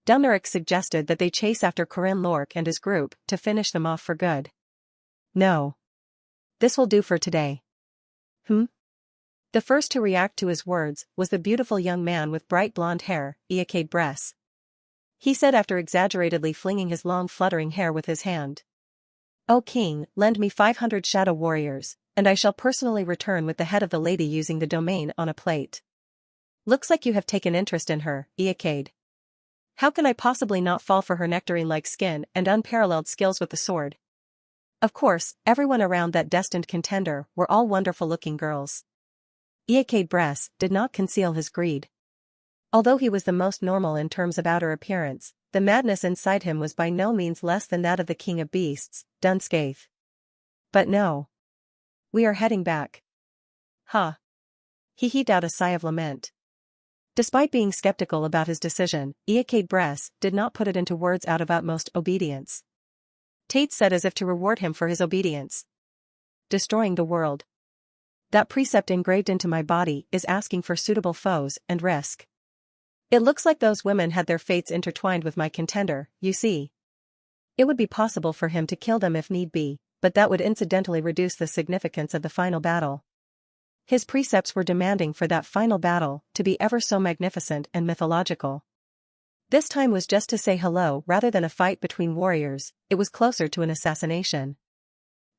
[SPEAKER 1] Dumnarek suggested that they chase after Corinne Lork and his group to finish them off for good. No. This will do for today. The first to react to his words was the beautiful young man with bright blonde hair, Iacade Bress. He said after exaggeratedly flinging his long fluttering hair with his hand. O king, lend me 500 shadow warriors, and I shall personally return with the head of the lady using the domain on a plate. Looks like you have taken interest in her, Iacade. How can I possibly not fall for her nectarine-like skin and unparalleled skills with the sword? Of course, everyone around that destined contender were all wonderful-looking girls. Iekade Bress did not conceal his greed. Although he was the most normal in terms of outer appearance, the madness inside him was by no means less than that of the king of beasts, Dunskaith. But no. We are heading back. Huh. He heaved out a sigh of lament. Despite being skeptical about his decision, Iekade Bress did not put it into words out of utmost obedience. Tate said as if to reward him for his obedience. Destroying the world. That precept engraved into my body is asking for suitable foes and risk. It looks like those women had their fates intertwined with my contender, you see. It would be possible for him to kill them if need be, but that would incidentally reduce the significance of the final battle. His precepts were demanding for that final battle to be ever so magnificent and mythological. This time was just to say hello rather than a fight between warriors, it was closer to an assassination.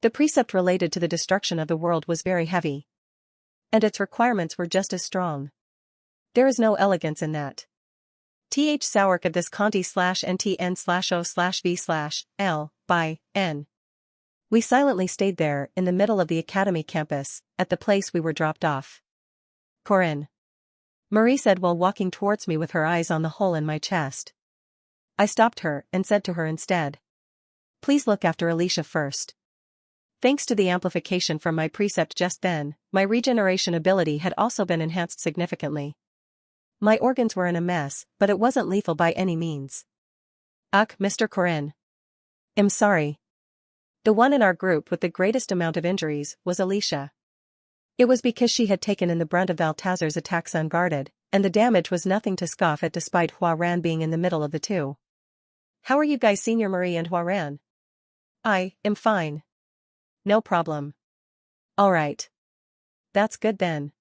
[SPEAKER 1] The precept related to the destruction of the world was very heavy. And its requirements were just as strong. There is no elegance in that. Th Sourk of this Conti/NTN/O/V/L by N. We silently stayed there in the middle of the academy campus, at the place we were dropped off. Corinne. Marie said while walking towards me with her eyes on the hole in my chest. I stopped her and said to her instead. Please look after Alicia first. Thanks to the amplification from my precept just then, my regeneration ability had also been enhanced significantly. My organs were in a mess, but it wasn't lethal by any means. Ugh, Mr. Corinne. I'm sorry. The one in our group with the greatest amount of injuries was Alicia. It was because she had taken in the brunt of Valtazar's attacks unguarded, and the damage was nothing to scoff at despite Hua Ran being in the middle of the two. How are you guys, Senior Marie and Hua Ran? I am fine. No problem. All right. That's good then.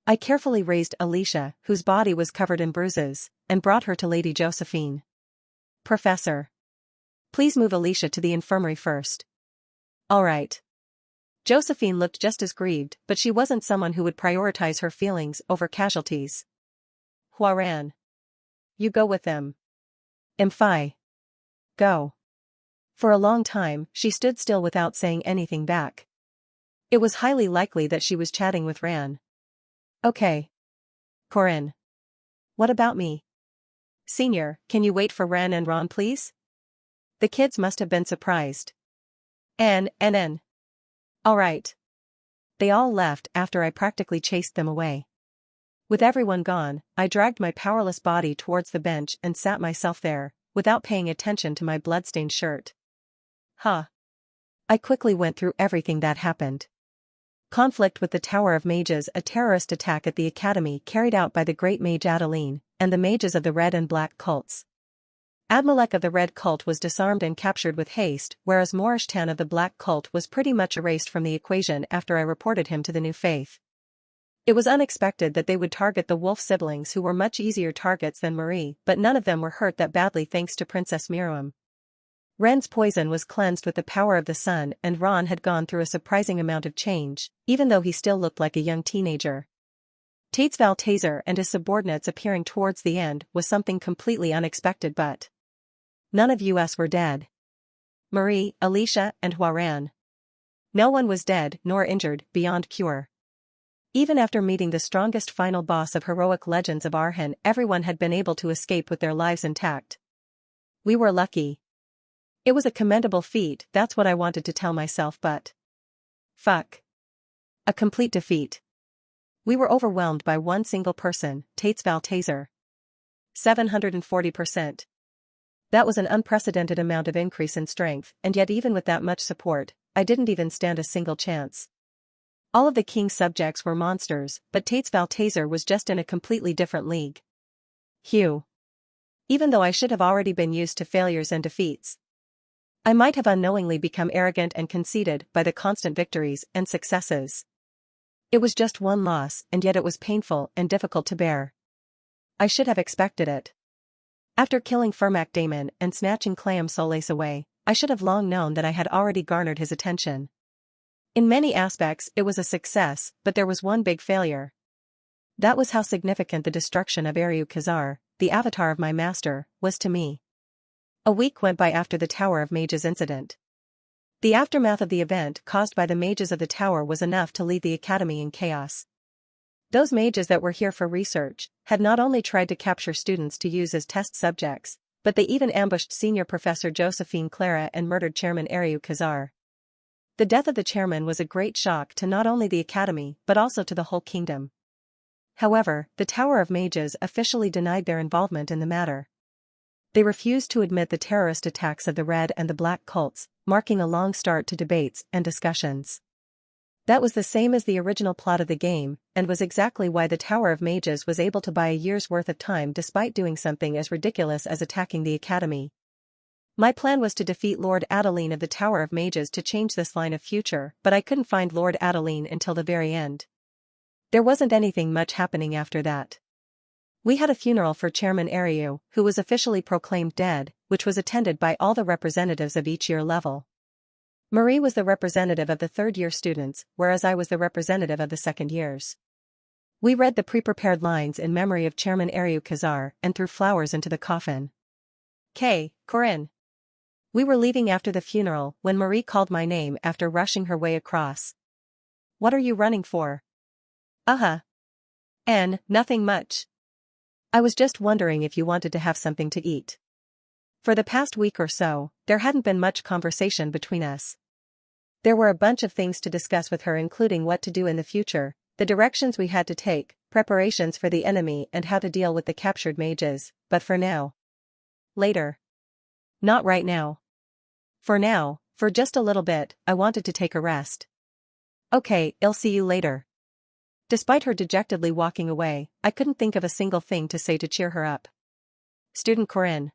[SPEAKER 1] I carefully raised Alicia, whose body was covered in bruises, and brought her to Lady Josephine. Professor. Please move Alicia to the infirmary first. All right. Josephine looked just as grieved, but she wasn't someone who would prioritize her feelings over casualties. Hua Ran. You go with them. Imphi. Go. For a long time, she stood still without saying anything back. It was highly likely that she was chatting with Ran. Okay. Corinne. What about me? Senior, can you wait for Ran and Ron please? The kids must have been surprised. N. All right. They all left after I practically chased them away. With everyone gone, I dragged my powerless body towards the bench and sat myself there, without paying attention to my bloodstained shirt. Huh. I quickly went through everything that happened. Conflict with the Tower of Mages, a terrorist attack at the academy carried out by the great mage Adeline, and the mages of the red and black cults. Admalek of the red cult was disarmed and captured with haste, whereas Morishtan of the black cult was pretty much erased from the equation after I reported him to the new faith. It was unexpected that they would target the wolf siblings who were much easier targets than Marie, but none of them were hurt that badly thanks to Princess Miriam. Ren's poison was cleansed with the power of the sun, and Ron had gone through a surprising amount of change, even though he still looked like a young teenager. Tate's Valtazar and his subordinates appearing towards the end was something completely unexpected, but none of us were dead. Marie, Alicia, and Hua Ran. No one was dead nor injured beyond cure. Even after meeting the strongest final boss of heroic legends of Arhan, everyone had been able to escape with their lives intact. We were lucky. It was a commendable feat, that's what I wanted to tell myself, but fuck. A complete defeat. We were overwhelmed by one single person, Tate's Valtazar. 740%. That was an unprecedented amount of increase in strength, and yet even with that much support, I didn't even stand a single chance. All of the king's subjects were monsters, but Tate's Valtazar was just in a completely different league. Hugh. Even though I should have already been used to failures and defeats, I might have unknowingly become arrogant and conceited by the constant victories and successes. It was just one loss, and yet it was painful and difficult to bear. I should have expected it. After killing Fermac Daemon and snatching Clam Solace away, I should have long known that I had already garnered his attention. In many aspects it was a success, but there was one big failure. That was how significant the destruction of Ariu Khazar, the avatar of my master, was to me. A week went by after the Tower of Mages incident. The aftermath of the event caused by the mages of the tower was enough to leave the academy in chaos. Those mages that were here for research had not only tried to capture students to use as test subjects, but they even ambushed senior professor Josephine Clara and murdered chairman Ariu Khazar. The death of the chairman was a great shock to not only the academy but also to the whole kingdom. However, the Tower of Mages officially denied their involvement in the matter. They refused to admit the terrorist attacks of the Red and the Black cults, marking a long start to debates and discussions. That was the same as the original plot of the game, and was exactly why the Tower of Mages was able to buy a year's worth of time despite doing something as ridiculous as attacking the academy. My plan was to defeat Lord Adeline of the Tower of Mages to change this line of future, but I couldn't find Lord Adeline until the very end. There wasn't anything much happening after that. We had a funeral for Chairman Ariu, who was officially proclaimed dead, which was attended by all the representatives of each year level. Marie was the representative of the third-year students, whereas I was the representative of the second years. We read the pre-prepared lines in memory of Chairman Ariu Khazar and threw flowers into the coffin. Corinne. We were leaving after the funeral when Marie called my name after rushing her way across. What are you running for? Nothing much. I was just wondering if you wanted to have something to eat. For the past week or so, there hadn't been much conversation between us. There were a bunch of things to discuss with her, including what to do in the future, the directions we had to take, preparations for the enemy and how to deal with the captured mages, but for now. Later. Not right now. For now, for just a little bit, I wanted to take a rest. Okay, I'll see you later. Despite her dejectedly walking away, I couldn't think of a single thing to say to cheer her up. Student Corinne.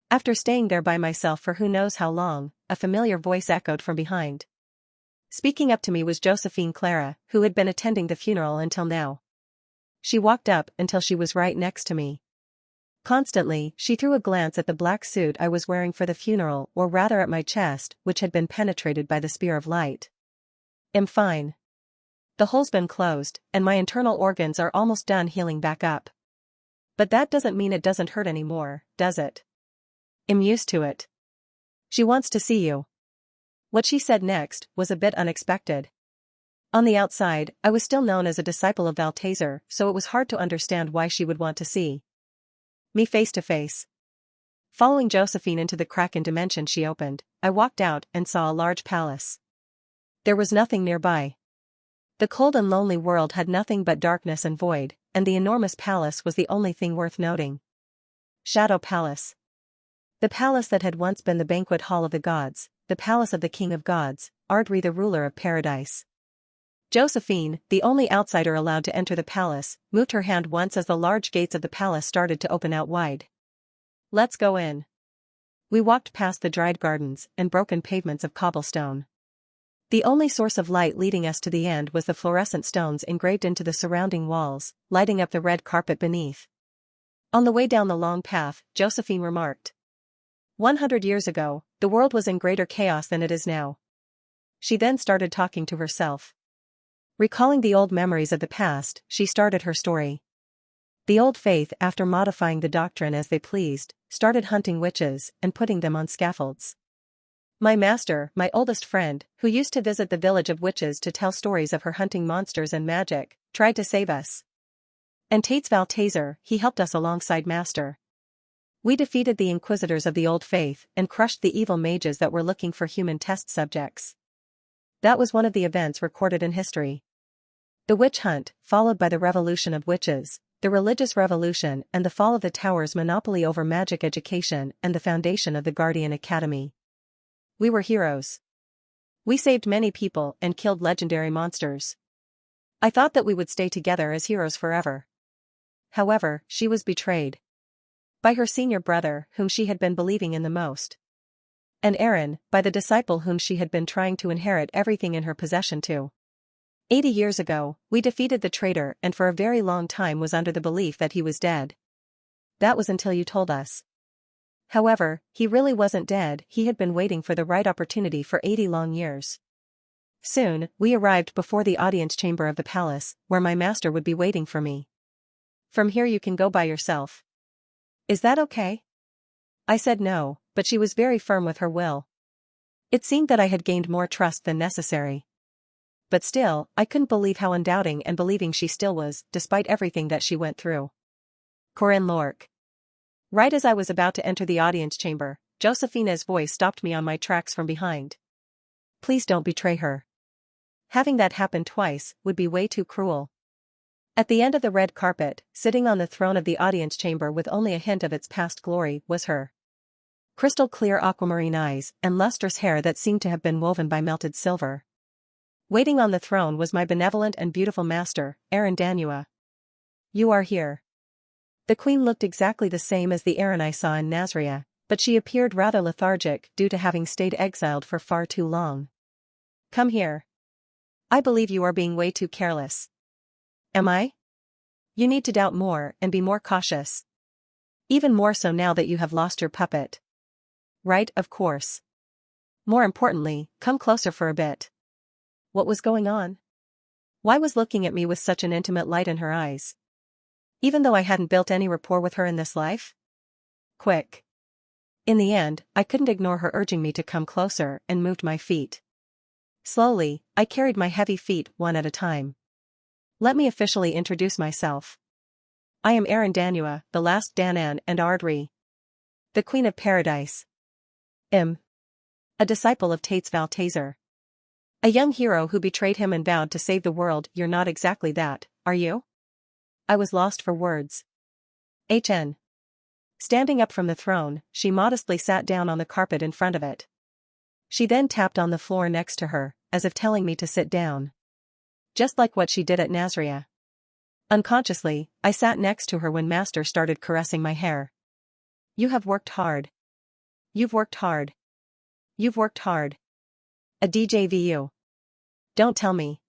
[SPEAKER 1] After staying there by myself for who knows how long, a familiar voice echoed from behind. Speaking up to me was Josephine Clara, who had been attending the funeral until now. She walked up until she was right next to me. Constantly, she threw a glance at the black suit I was wearing for the funeral, or rather at my chest, which had been penetrated by the spear of light. I'm fine. The hole's been closed, and my internal organs are almost done healing back up. But that doesn't mean it doesn't hurt anymore, does it? I'm used to it. She wants to see you. What she said next was a bit unexpected. On the outside, I was still known as a disciple of Valtazar, so it was hard to understand why she would want to see me face to face. Following Josephine into the Kraken dimension she opened, I walked out and saw a large palace. There was nothing nearby. The cold and lonely world had nothing but darkness and void, and the enormous palace was the only thing worth noting. Shadow Palace. The palace that had once been the banquet hall of the gods, the palace of the king of gods, Ardri the ruler of paradise. Josephine, the only outsider allowed to enter the palace, moved her hand once as the large gates of the palace started to open out wide. Let's go in. We walked past the dried gardens and broken pavements of cobblestone. The only source of light leading us to the end was the fluorescent stones engraved into the surrounding walls, lighting up the red carpet beneath. On the way down the long path, Josephine remarked. 100 years ago, the world was in greater chaos than it is now. She then started talking to herself. Recalling the old memories of the past, she started her story. The old faith, after modifying the doctrine as they pleased, started hunting witches and putting them on scaffolds. My master, my oldest friend, who used to visit the village of witches to tell stories of her hunting monsters and magic, tried to save us. And Tates Valtazar, he helped us alongside master. We defeated the inquisitors of the old faith and crushed the evil mages that were looking for human test subjects. That was one of the events recorded in history. The witch hunt, followed by the revolution of witches, the religious revolution and the fall of the Tower's monopoly over magic education and the foundation of the Guardian Academy. We were heroes. We saved many people and killed legendary monsters. I thought that we would stay together as heroes forever. However, she was betrayed. By her senior brother, whom she had been believing in the most. And Aaron, by the disciple whom she had been trying to inherit everything in her possession to. 80 years ago, we defeated the traitor and for a very long time was under the belief that he was dead. That was until you told us. However, he really wasn't dead, he had been waiting for the right opportunity for 80 long years. Soon, we arrived before the audience chamber of the palace, where my master would be waiting for me. From here you can go by yourself. Is that okay? I said no, but she was very firm with her will. It seemed that I had gained more trust than necessary. But still, I couldn't believe how undoubting and believing she still was, despite everything that she went through. Corinne Lorque. Right as I was about to enter the audience chamber, Josefina's voice stopped me on my tracks from behind. Please don't betray her. Having that happen twice would be way too cruel. At the end of the red carpet, sitting on the throne of the audience chamber with only a hint of its past glory, was her. Crystal clear aquamarine eyes and lustrous hair that seemed to have been woven by melted silver. Waiting on the throne was my benevolent and beautiful master, Aaron Danua. You are here. The queen looked exactly the same as the Aaron I saw in Nazria, but she appeared rather lethargic due to having stayed exiled for far too long. Come here. I believe you are being way too careless. Am I? You need to doubt more and be more cautious. Even more so now that you have lost your puppet. Right, of course. More importantly, come closer for a bit. What was going on? Why was looking at me with such an intimate light in her eyes? Even though I hadn't built any rapport with her in this life? Quick. In the end, I couldn't ignore her urging me to come closer and moved my feet. Slowly, I carried my heavy feet one at a time. Let me officially introduce myself. I am Aaron Danua, the last Danann and Ardri. The Queen of Paradise. A disciple of Tates Valtazer. A young hero who betrayed him and vowed to save the world. You're not exactly that, are you? I was lost for words. HN. Standing up from the throne, she modestly sat down on the carpet in front of it. She then tapped on the floor next to her, as if telling me to sit down. Just like what she did at Nazria. Unconsciously, I sat next to her when Master started caressing my hair. You have worked hard. You've worked hard. You've worked hard. A DJVU. Don't tell me.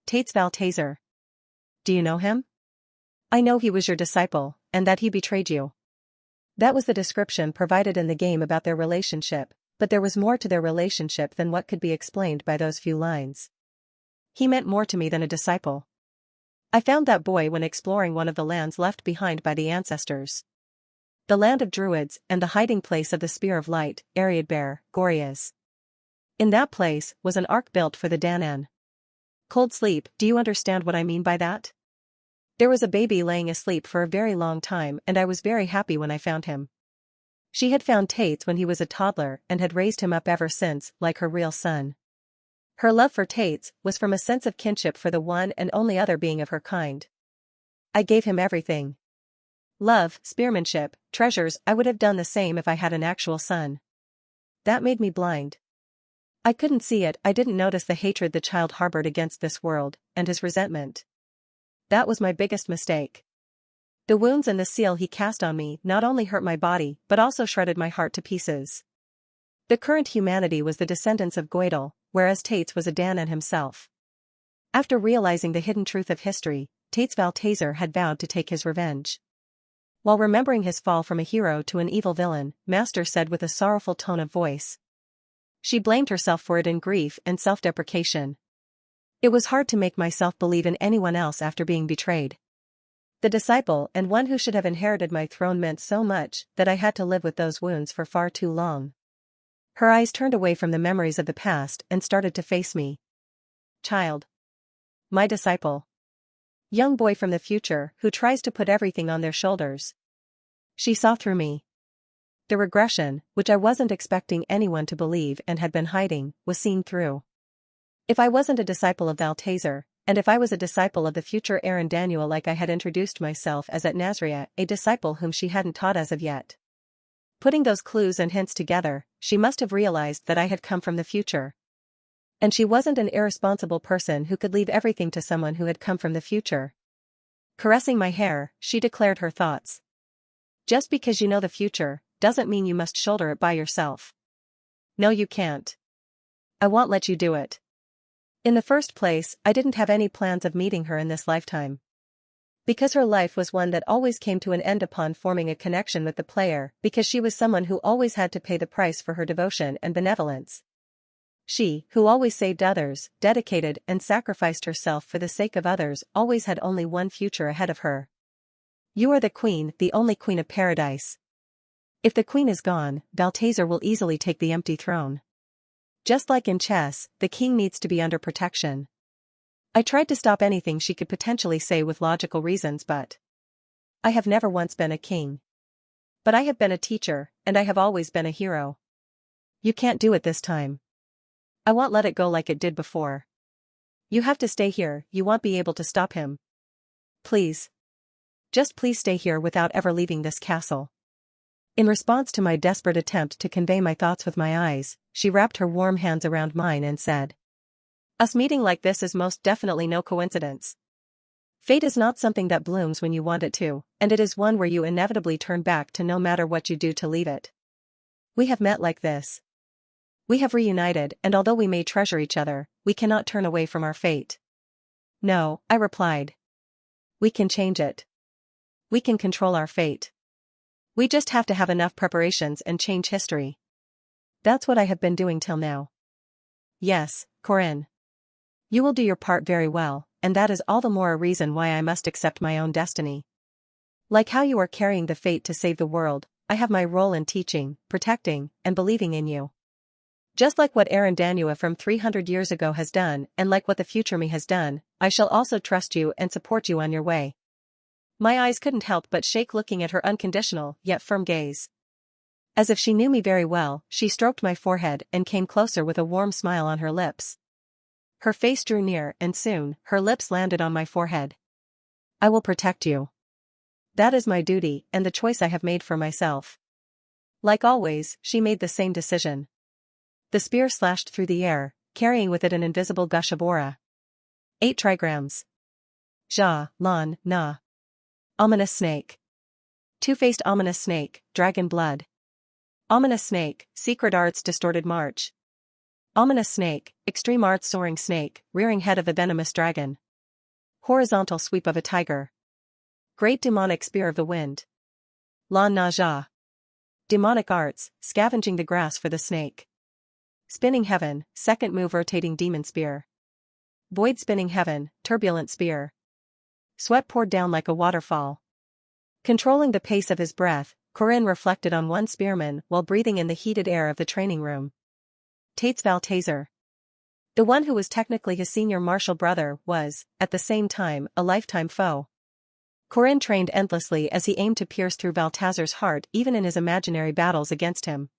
[SPEAKER 1] Tates Valtazer. Do you know him? I know he was your disciple, and that he betrayed you. That was the description provided in the game about their relationship, but there was more to their relationship than what could be explained by those few lines. He meant more to me than a disciple. I found that boy when exploring one of the lands left behind by the ancestors. The land of druids and the hiding place of the Spear of Light, Ariadbear, Gorias. In that place was an ark built for the Danann. Cold sleep, do you understand what I mean by that? There was a baby laying asleep for a very long time and I was very happy when I found him. She had found Tates when he was a toddler and had raised him up ever since, like her real son. Her love for Tates was from a sense of kinship for the one and only other being of her kind. I gave him everything. Love, spearmanship, treasures. I would have done the same if I had an actual son. That made me blind. I couldn't see it. I didn't notice the hatred the child harbored against this world, and his resentment. That was my biggest mistake. The wounds and the seal he cast on me not only hurt my body but also shredded my heart to pieces. The current humanity was the descendants of Goidel, whereas Tates was a Danann himself. After realizing the hidden truth of history, Tates Valtazer had vowed to take his revenge. While remembering his fall from a hero to an evil villain, Master said with a sorrowful tone of voice. She blamed herself for it in grief and self-deprecation. It was hard to make myself believe in anyone else after being betrayed. The disciple and one who should have inherited my throne meant so much that I had to live with those wounds for far too long. Her eyes turned away from the memories of the past and started to face me. Child. My disciple. Young boy from the future who tries to put everything on their shoulders. She saw through me. The regression, which I wasn't expecting anyone to believe and had been hiding, was seen through. If I wasn't a disciple of Valtazer, and if I was a disciple of the future Aaron Danua like I had introduced myself as at Nazria, a disciple whom she hadn't taught as of yet. Putting those clues and hints together, she must have realized that I had come from the future. And she wasn't an irresponsible person who could leave everything to someone who had come from the future. Caressing my hair, she declared her thoughts. Just because you know the future, doesn't mean you must shoulder it by yourself. No, you can't. I won't let you do it. In the first place, I didn't have any plans of meeting her in this lifetime. Because her life was one that always came to an end upon forming a connection with the player, because she was someone who always had to pay the price for her devotion and benevolence. She, who always saved others, dedicated and sacrificed herself for the sake of others, always had only one future ahead of her. You are the queen, the only queen of paradise. If the queen is gone, Valtazer will easily take the empty throne. Just like in chess, the king needs to be under protection. I tried to stop anything she could potentially say with logical reasons, but I have never once been a king. But I have been a teacher, and I have always been a hero. You can't do it this time. I won't let it go like it did before. You have to stay here, you won't be able to stop him. Please. Just please stay here without ever leaving this castle. In response to my desperate attempt to convey my thoughts with my eyes, she wrapped her warm hands around mine and said, "Us meeting like this is most definitely no coincidence. Fate is not something that blooms when you want it to, and it is one where you inevitably turn back to no matter what you do to leave it. We have met like this. We have reunited, and although we may treasure each other, we cannot turn away from our fate." "No," I replied. "We can change it. We can control our fate. We just have to have enough preparations and change history. That's what I have been doing till now." "Yes, Corinne. You will do your part very well, and that is all the more a reason why I must accept my own destiny. Like how you are carrying the fate to save the world, I have my role in teaching, protecting, and believing in you. Just like what Aaron Danua from 300 years ago has done, and like what the future me has done, I shall also trust you and support you on your way." My eyes couldn't help but shake looking at her unconditional, yet firm gaze. As if she knew me very well, she stroked my forehead and came closer with a warm smile on her lips. Her face drew near and soon, her lips landed on my forehead. "I will protect you. That is my duty and the choice I have made for myself." Like always, she made the same decision. The spear slashed through the air, carrying with it an invisible gush of aura. 8 trigrams. Ja, Lan, Na. Ominous snake. Two-faced ominous snake, dragon blood. Ominous snake, secret arts distorted march. Ominous snake, extreme arts soaring snake, rearing head of a venomous dragon. Horizontal sweep of a tiger. Great demonic spear of the wind. Lan Na Ja. Demonic arts, scavenging the grass for the snake. Spinning heaven, second move rotating demon spear. Void spinning heaven, turbulent spear. Sweat poured down like a waterfall. Controlling the pace of his breath, Corinne reflected on one spearman while breathing in the heated air of the training room. Tates Valtazer. The one who was technically his senior martial brother was, at the same time, a lifetime foe. Corinne trained endlessly as he aimed to pierce through Valtazer's heart even in his imaginary battles against him.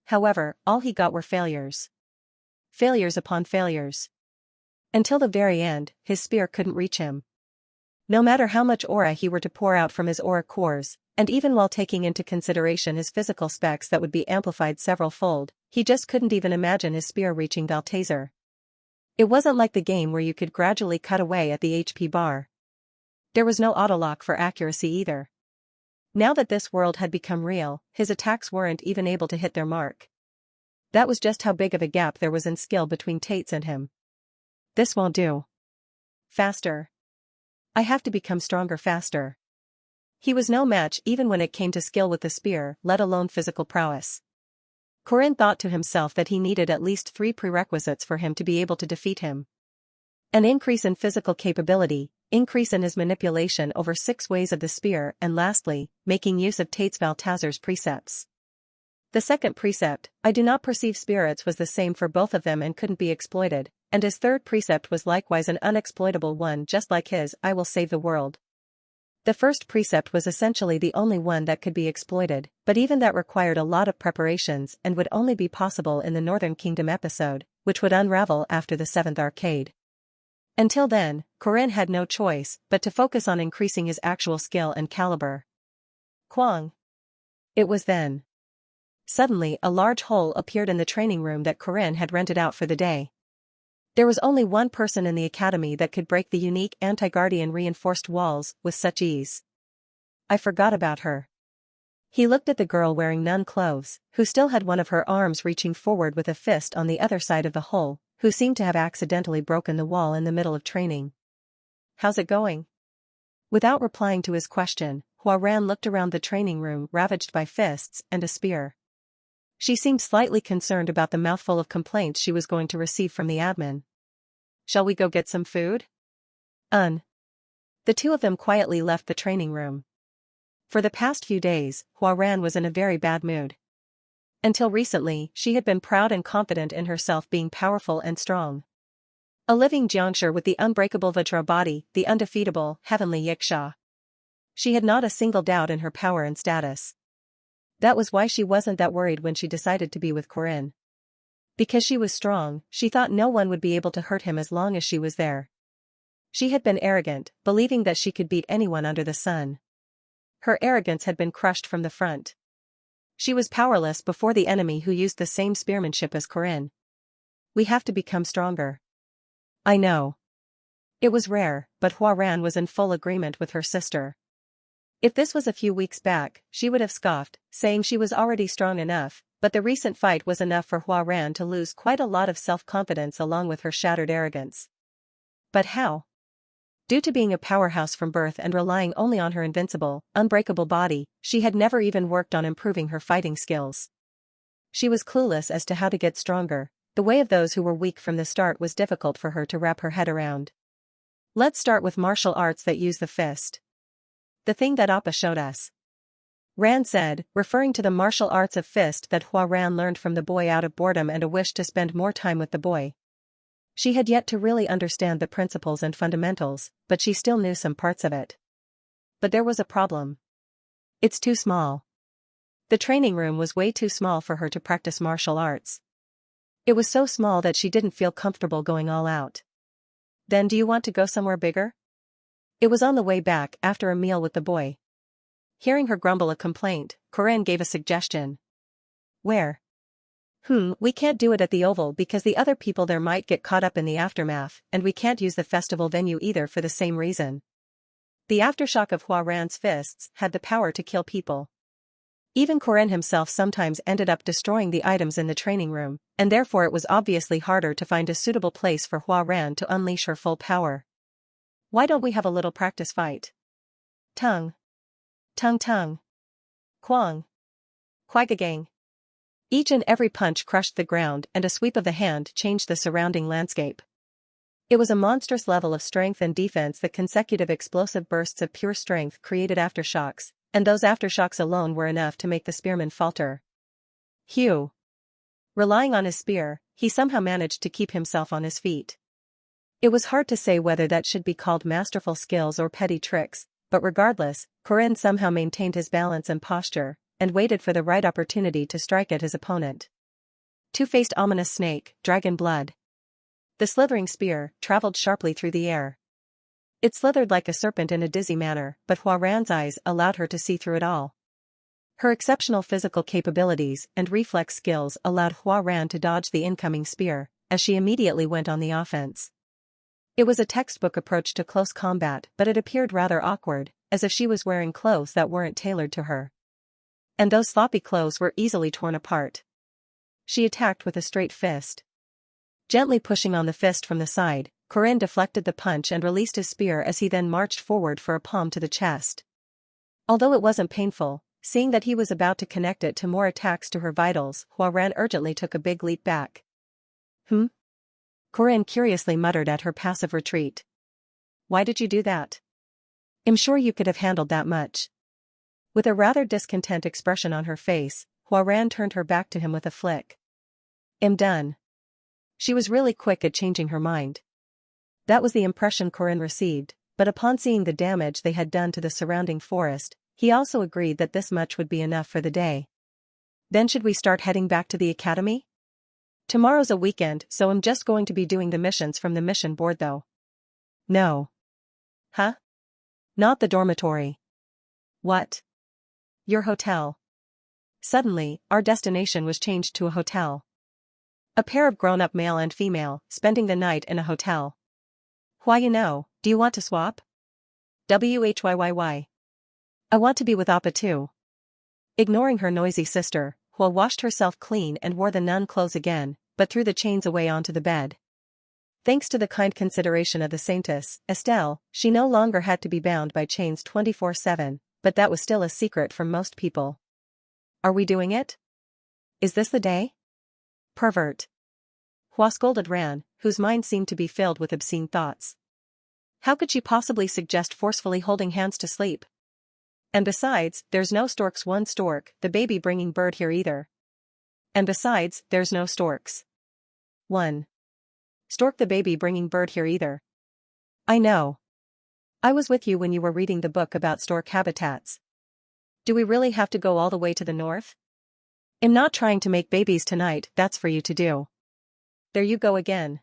[SPEAKER 1] However, all he got were failures. Failures upon failures. Until the very end, his spear couldn't reach him. No matter how much aura he were to pour out from his aura cores, and even while taking into consideration his physical specs that would be amplified several-fold, he just couldn't even imagine his spear reaching Valtazer. It wasn't like the game where you could gradually cut away at the HP bar. There was no autolock for accuracy either. Now that this world had become real, his attacks weren't even able to hit their mark. That was just how big of a gap there was in skill between Tates and him. "This won't do. Faster. I have to become stronger faster." He was no match even when it came to skill with the spear, let alone physical prowess. Corinne thought to himself that he needed at least 3 prerequisites for him to be able to defeat him. An increase in physical capability, increase in his manipulation over 6 ways of the spear, and lastly, making use of Tates Valtazer's precepts. The second precept, "I do not perceive spirits," was the same for both of them and couldn't be exploited, and his third precept was likewise an unexploitable one just like his, "I will save the world." The first precept was essentially the only one that could be exploited, but even that required a lot of preparations and would only be possible in the Northern Kingdom episode, which would unravel after the 7th arcade. Until then, Corinne had no choice but to focus on increasing his actual skill and caliber. Kwang. It was then. Suddenly a large hole appeared in the training room that Corinne had rented out for the day. There was only one person in the academy that could break the unique anti-guardian reinforced walls with such ease. I forgot about her. He looked at the girl wearing nun clothes, who still had one of her arms reaching forward with a fist on the other side of the hole, who seemed to have accidentally broken the wall in the middle of training. "How's it going?" Without replying to his question, Hua Ran looked around the training room ravaged by fists and a spear. She seemed slightly concerned about the mouthful of complaints she was going to receive from the admin. "Shall we go get some food?" The two of them quietly left the training room. For the past few days, Hua Ran was in a very bad mood. Until recently, she had been proud and confident in herself being powerful and strong. A living Jiangshi with the unbreakable Vajra body, the undefeatable, heavenly Yiksha. She had not a single doubt in her power and status. That was why she wasn't that worried when she decided to be with Corinne. Because she was strong, she thought no one would be able to hurt him as long as she was there. She had been arrogant, believing that she could beat anyone under the sun. Her arrogance had been crushed from the front. She was powerless before the enemy who used the same spearmanship as Corinne. We have to become stronger. I know. It was rare, but Huaran was in full agreement with her sister. If this was a few weeks back, she would have scoffed, saying she was already strong enough, but the recent fight was enough for Huaran to lose quite a lot of self-confidence along with her shattered arrogance. But how? Due to being a powerhouse from birth and relying only on her invincible, unbreakable body, she had never even worked on improving her fighting skills. She was clueless as to how to get stronger. The way of those who were weak from the start was difficult for her to wrap her head around. Let's start with martial arts that use the fist. The thing that Appa showed us. Rand said, referring to the martial arts of fist that Huaran learned from the boy out of boredom and a wish to spend more time with the boy. She had yet to really understand the principles and fundamentals, but she still knew some parts of it. But there was a problem. It's too small. The training room was way too small for her to practice martial arts. It was so small that she didn't feel comfortable going all out. Then do you want to go somewhere bigger? It was on the way back after a meal with the boy. Hearing her grumble a complaint, Corinne gave a suggestion. Where? We can't do it at the Oval because the other people there might get caught up in the aftermath, and we can't use the festival venue either for the same reason. The aftershock of Huaran's fists had the power to kill people. Even Corinne himself sometimes ended up destroying the items in the training room, and therefore it was obviously harder to find a suitable place for Huaran to unleash her full power. Why don't we have a little practice fight? Tung. Tung tung. Quang. Quagagang. Each and every punch crushed the ground and a sweep of the hand changed the surrounding landscape. It was a monstrous level of strength and defense that consecutive explosive bursts of pure strength created aftershocks, and those aftershocks alone were enough to make the spearman falter. Hugh. Relying on his spear, he somehow managed to keep himself on his feet. It was hard to say whether that should be called masterful skills or petty tricks, but regardless, Corinne somehow maintained his balance and posture, and waited for the right opportunity to strike at his opponent. Two-faced ominous snake, dragon blood. The slithering spear traveled sharply through the air. It slithered like a serpent in a dizzy manner, but Huaran's eyes allowed her to see through it all. Her exceptional physical capabilities and reflex skills allowed Huaran to dodge the incoming spear, as she immediately went on the offense. It was a textbook approach to close combat, but it appeared rather awkward, as if she was wearing clothes that weren't tailored to her. And those sloppy clothes were easily torn apart. She attacked with a straight fist. Gently pushing on the fist from the side, Corinne deflected the punch and released his spear as he then marched forward for a palm to the chest. Although it wasn't painful, seeing that he was about to connect it to more attacks to her vitals, Huaran urgently took a big leap back. Corinne curiously muttered at her passive retreat. Why did you do that? I'm sure you could have handled that much. With a rather discontent expression on her face, Huaran turned her back to him with a flick. I'm done. She was really quick at changing her mind. That was the impression Corinne received, but upon seeing the damage they had done to the surrounding forest, he also agreed that this much would be enough for the day. Then should we start heading back to the academy? Tomorrow's a weekend, so I'm just going to be doing the missions from the mission board though. No. Huh? Not the dormitory. What? Your hotel. Suddenly, our destination was changed to a hotel. A pair of grown-up male and female, spending the night in a hotel. Why do you want to swap? Whyy. I want to be with Appa too. Ignoring her noisy sister, Hua washed herself clean and wore the nun clothes again, but threw the chains away onto the bed. Thanks to the kind consideration of the Saintess, Estelle, she no longer had to be bound by chains 24/7, but that was still a secret from most people. Are we doing it? Is this the day? Pervert. Hua scolded Ran, whose mind seemed to be filled with obscene thoughts. How could she possibly suggest forcefully holding hands to sleep? And besides, there's no stork's one stork, the baby-bringing bird here either. And besides, there's no storks. 1. Stork the baby bringing bird here either. I know. I was with you when you were reading the book about stork habitats. Do we really have to go all the way to the north? I'm not trying to make babies tonight, that's for you to do. There you go again.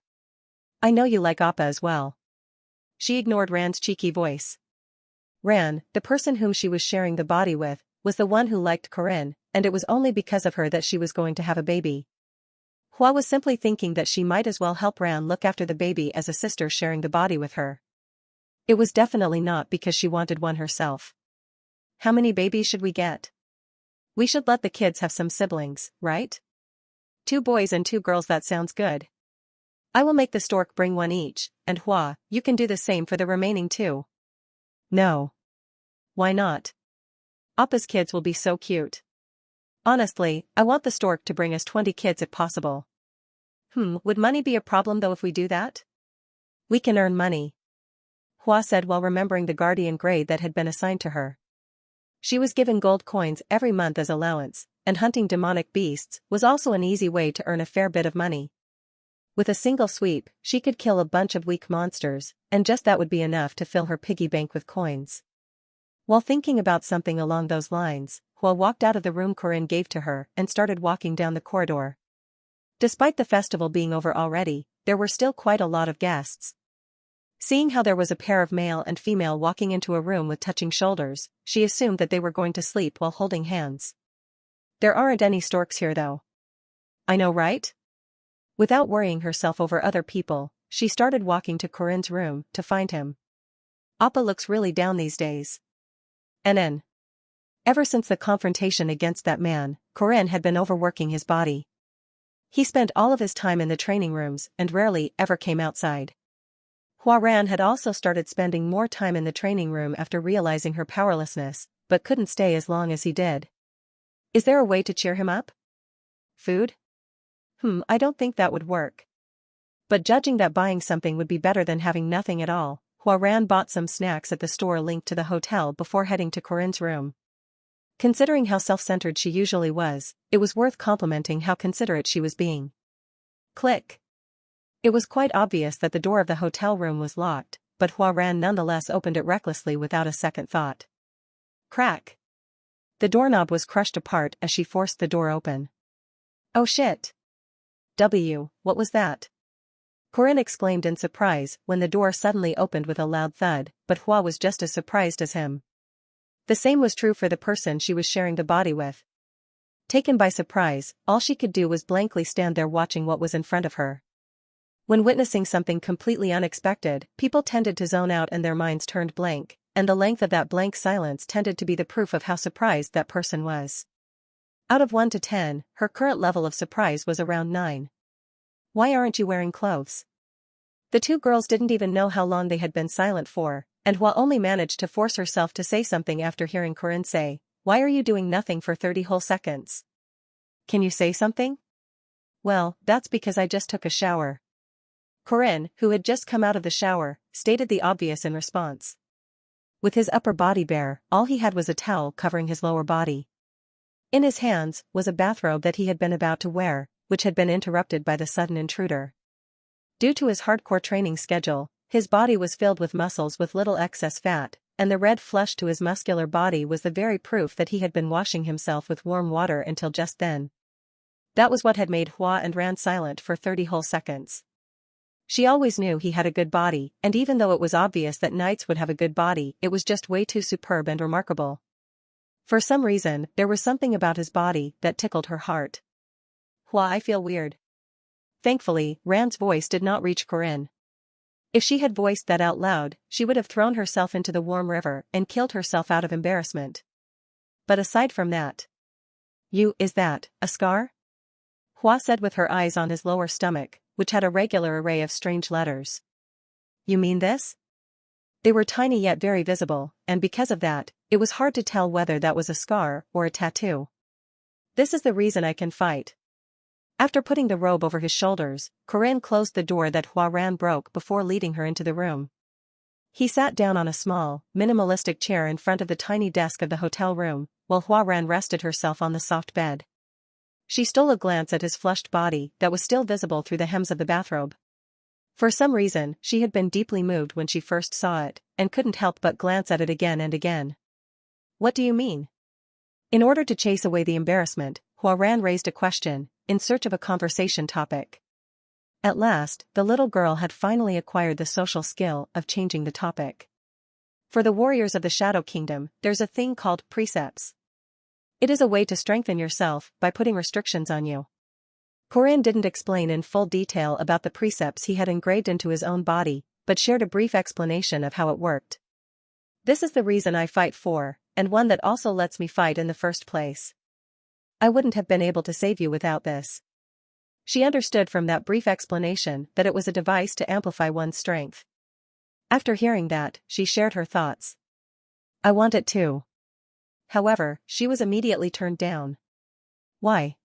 [SPEAKER 1] I know you like Appa as well. She ignored Ran's cheeky voice. Ran, the person whom she was sharing the body with, was the one who liked Corinne, and it was only because of her that she was going to have a baby. Hua was simply thinking that she might as well help Ran look after the baby as a sister sharing the body with her. It was definitely not because she wanted one herself. How many babies should we get? We should let the kids have some siblings, right? 2 boys and 2 girls, that sounds good. I will make the stork bring one each, and Hua, you can do the same for the remaining 2. No. Why not? Appa's kids will be so cute. Honestly, I want the stork to bring us 20 kids if possible. Would money be a problem though if we do that? We can earn money, Hua said while remembering the guardian grade that had been assigned to her. She was given gold coins every month as allowance, and hunting demonic beasts was also an easy way to earn a fair bit of money. With a single sweep, she could kill a bunch of weak monsters, and just that would be enough to fill her piggy bank with coins. While thinking about something along those lines, Hua walked out of the room Corinne gave to her and started walking down the corridor. Despite the festival being over already, there were still quite a lot of guests. Seeing how there was a pair of male and female walking into a room with touching shoulders, she assumed that they were going to sleep while holding hands. There aren't any storks here though. I know, right? Without worrying herself over other people, she started walking to Corinne's room to find him. Appa looks really down these days. NN. Ever since the confrontation against that man, Corinne had been overworking his body. He spent all of his time in the training rooms and rarely ever came outside. Hua Ran had also started spending more time in the training room after realizing her powerlessness, but couldn't stay as long as he did. Is there a way to cheer him up? Food? I don't think that would work. But judging that buying something would be better than having nothing at all, Hua Ran bought some snacks at the store linked to the hotel before heading to Corinne's room. Considering how self-centered she usually was, it was worth complimenting how considerate she was being. Click. It was quite obvious that the door of the hotel room was locked, but Hua Ran nonetheless opened it recklessly without a second thought. Crack. The doorknob was crushed apart as she forced the door open. Oh shit. What was that? Corinne exclaimed in surprise when the door suddenly opened with a loud thud, but Hua was just as surprised as him. The same was true for the person she was sharing the body with. Taken by surprise, all she could do was blankly stand there watching what was in front of her. When witnessing something completely unexpected, people tended to zone out and their minds turned blank, and the length of that blank silence tended to be the proof of how surprised that person was. Out of 1 to 10, her current level of surprise was around 9. Why aren't you wearing clothes? The 2 girls didn't even know how long they had been silent for, and Hua only managed to force herself to say something after hearing Corinne say, "Why are you doing nothing for 30 whole seconds? Can you say something?" Well, that's because I just took a shower. Corinne, who had just come out of the shower, stated the obvious in response. With his upper body bare, all he had was a towel covering his lower body. In his hands was a bathrobe that he had been about to wear, which had been interrupted by the sudden intruder. Due to his hardcore training schedule, his body was filled with muscles with little excess fat, and the red flush to his muscular body was the very proof that he had been washing himself with warm water until just then. That was what had made Hua and Ran silent for 30 whole seconds. She always knew he had a good body, and even though it was obvious that knights would have a good body, it was just way too superb and remarkable. For some reason, there was something about his body that tickled her heart. Hua, I feel weird. Thankfully, Ran's voice did not reach Corinne. If she had voiced that out loud, she would have thrown herself into the warm river and killed herself out of embarrassment. But aside from that. Is that a scar? Hua said with her eyes on his lower stomach, which had a regular array of strange letters. You mean this? They were tiny yet very visible, and because of that, it was hard to tell whether that was a scar or a tattoo. This is the reason I can fight. After putting the robe over his shoulders, Corinne closed the door that Hua Ran broke before leading her into the room. He sat down on a small, minimalistic chair in front of the tiny desk of the hotel room, while Hua Ran rested herself on the soft bed. She stole a glance at his flushed body that was still visible through the hems of the bathrobe. For some reason, she had been deeply moved when she first saw it, and couldn't help but glance at it again and again. What do you mean? In order to chase away the embarrassment, Hua Ran raised a question, in search of a conversation topic. At last, the little girl had finally acquired the social skill of changing the topic. For the warriors of the Shadow Kingdom, there's a thing called precepts. It is a way to strengthen yourself by putting restrictions on you. Corinne didn't explain in full detail about the precepts he had engraved into his own body, but shared a brief explanation of how it worked. This is the reason I fight for, and one that also lets me fight in the first place. I wouldn't have been able to save you without this. She understood from that brief explanation that it was a device to amplify one's strength. After hearing that, she shared her thoughts. I want it too. However, she was immediately turned down. Why?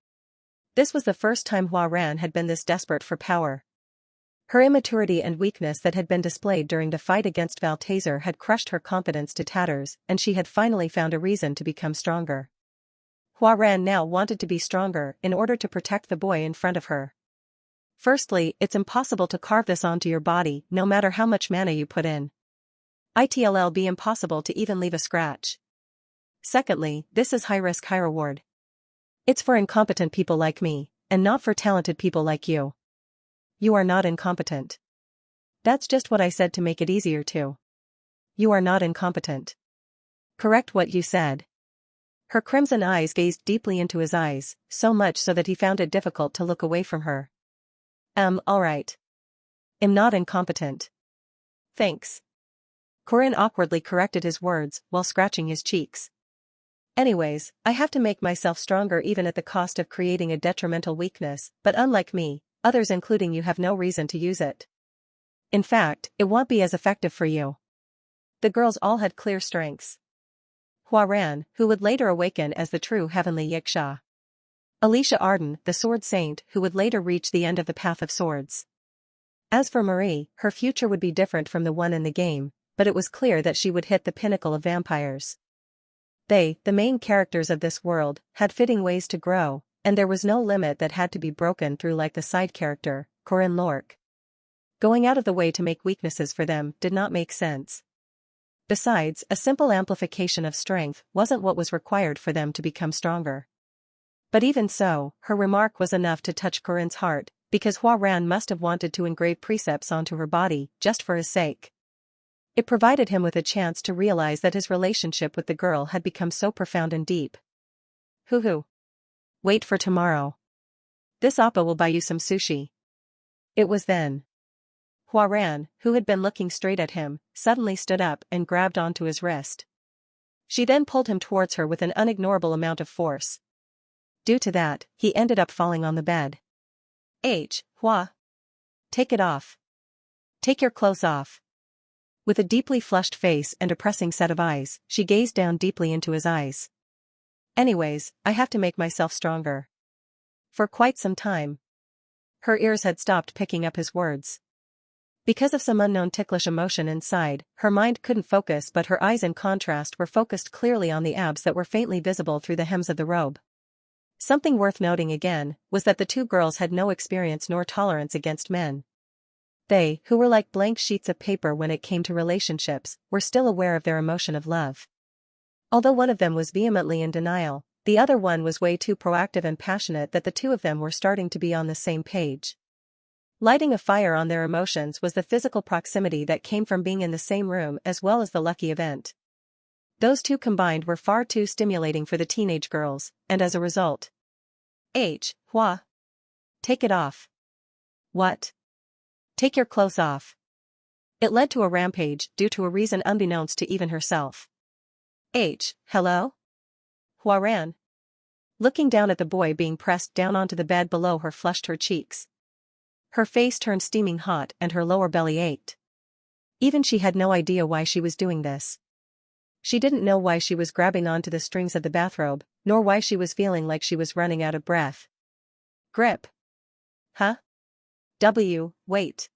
[SPEAKER 1] This was the first time Hua Ran had been this desperate for power. Her immaturity and weakness that had been displayed during the fight against Valtazer had crushed her confidence to tatters, and she had finally found a reason to become stronger. Hua Ran now wanted to be stronger in order to protect the boy in front of her. Firstly, it's impossible to carve this onto your body no matter how much mana you put in. It'll be impossible to even leave a scratch. Secondly, this is high risk high reward. It's for incompetent people like me, and not for talented people like you. You are not incompetent. That's just what I said to make it easier to. You are not incompetent. Correct what you said. Her crimson eyes gazed deeply into his eyes, so much so that he found it difficult to look away from her. Alright. I'm not incompetent. Thanks. Corinne awkwardly corrected his words while scratching his cheeks. Anyways, I have to make myself stronger even at the cost of creating a detrimental weakness, but unlike me, others including you have no reason to use it. In fact, it won't be as effective for you. The girls all had clear strengths. Hua Ran, who would later awaken as the true heavenly Yiksha. Alicia Arden, the sword saint who would later reach the end of the path of swords. As for Marie, her future would be different from the one in the game, but it was clear that she would hit the pinnacle of vampires. They, the main characters of this world, had fitting ways to grow, and there was no limit that had to be broken through like the side character, Corinne Lorque. Going out of the way to make weaknesses for them did not make sense. Besides, a simple amplification of strength wasn't what was required for them to become stronger. But even so, her remark was enough to touch Corinne's heart, because Hua Ran must have wanted to engrave precepts onto her body just for his sake. It provided him with a chance to realize that his relationship with the girl had become so profound and deep. Hoo-hoo. Wait for tomorrow. This appa will buy you some sushi. It was then. Hua Ran, who had been looking straight at him, suddenly stood up and grabbed onto his wrist. She then pulled him towards her with an unignorable amount of force. Due to that, he ended up falling on the bed. Hua. Take it off. Take your clothes off. With a deeply flushed face and a pressing set of eyes, she gazed down deeply into his eyes. Anyways, I have to make myself stronger. For quite some time. Her ears had stopped picking up his words. Because of some unknown ticklish emotion inside, her mind couldn't focus, but her eyes in contrast were focused clearly on the abs that were faintly visible through the hems of the robe. Something worth noting again was that the two girls had no experience nor tolerance against men. They, who were like blank sheets of paper when it came to relationships, were still aware of their emotion of love. Although one of them was vehemently in denial, the other one was way too proactive and passionate that the two of them were starting to be on the same page. Lighting a fire on their emotions was the physical proximity that came from being in the same room as well as the lucky event. Those two combined were far too stimulating for the teenage girls, and as a result. Hua. Take it off. What? Take your clothes off. It led to a rampage due to a reason unbeknownst to even herself. Hello? Hua Ran. Looking down at the boy being pressed down onto the bed below her flushed her cheeks. Her face turned steaming hot and her lower belly ached. Even she had no idea why she was doing this. She didn't know why she was grabbing onto the strings of the bathrobe, nor why she was feeling like she was running out of breath. Grip. Huh? Wait.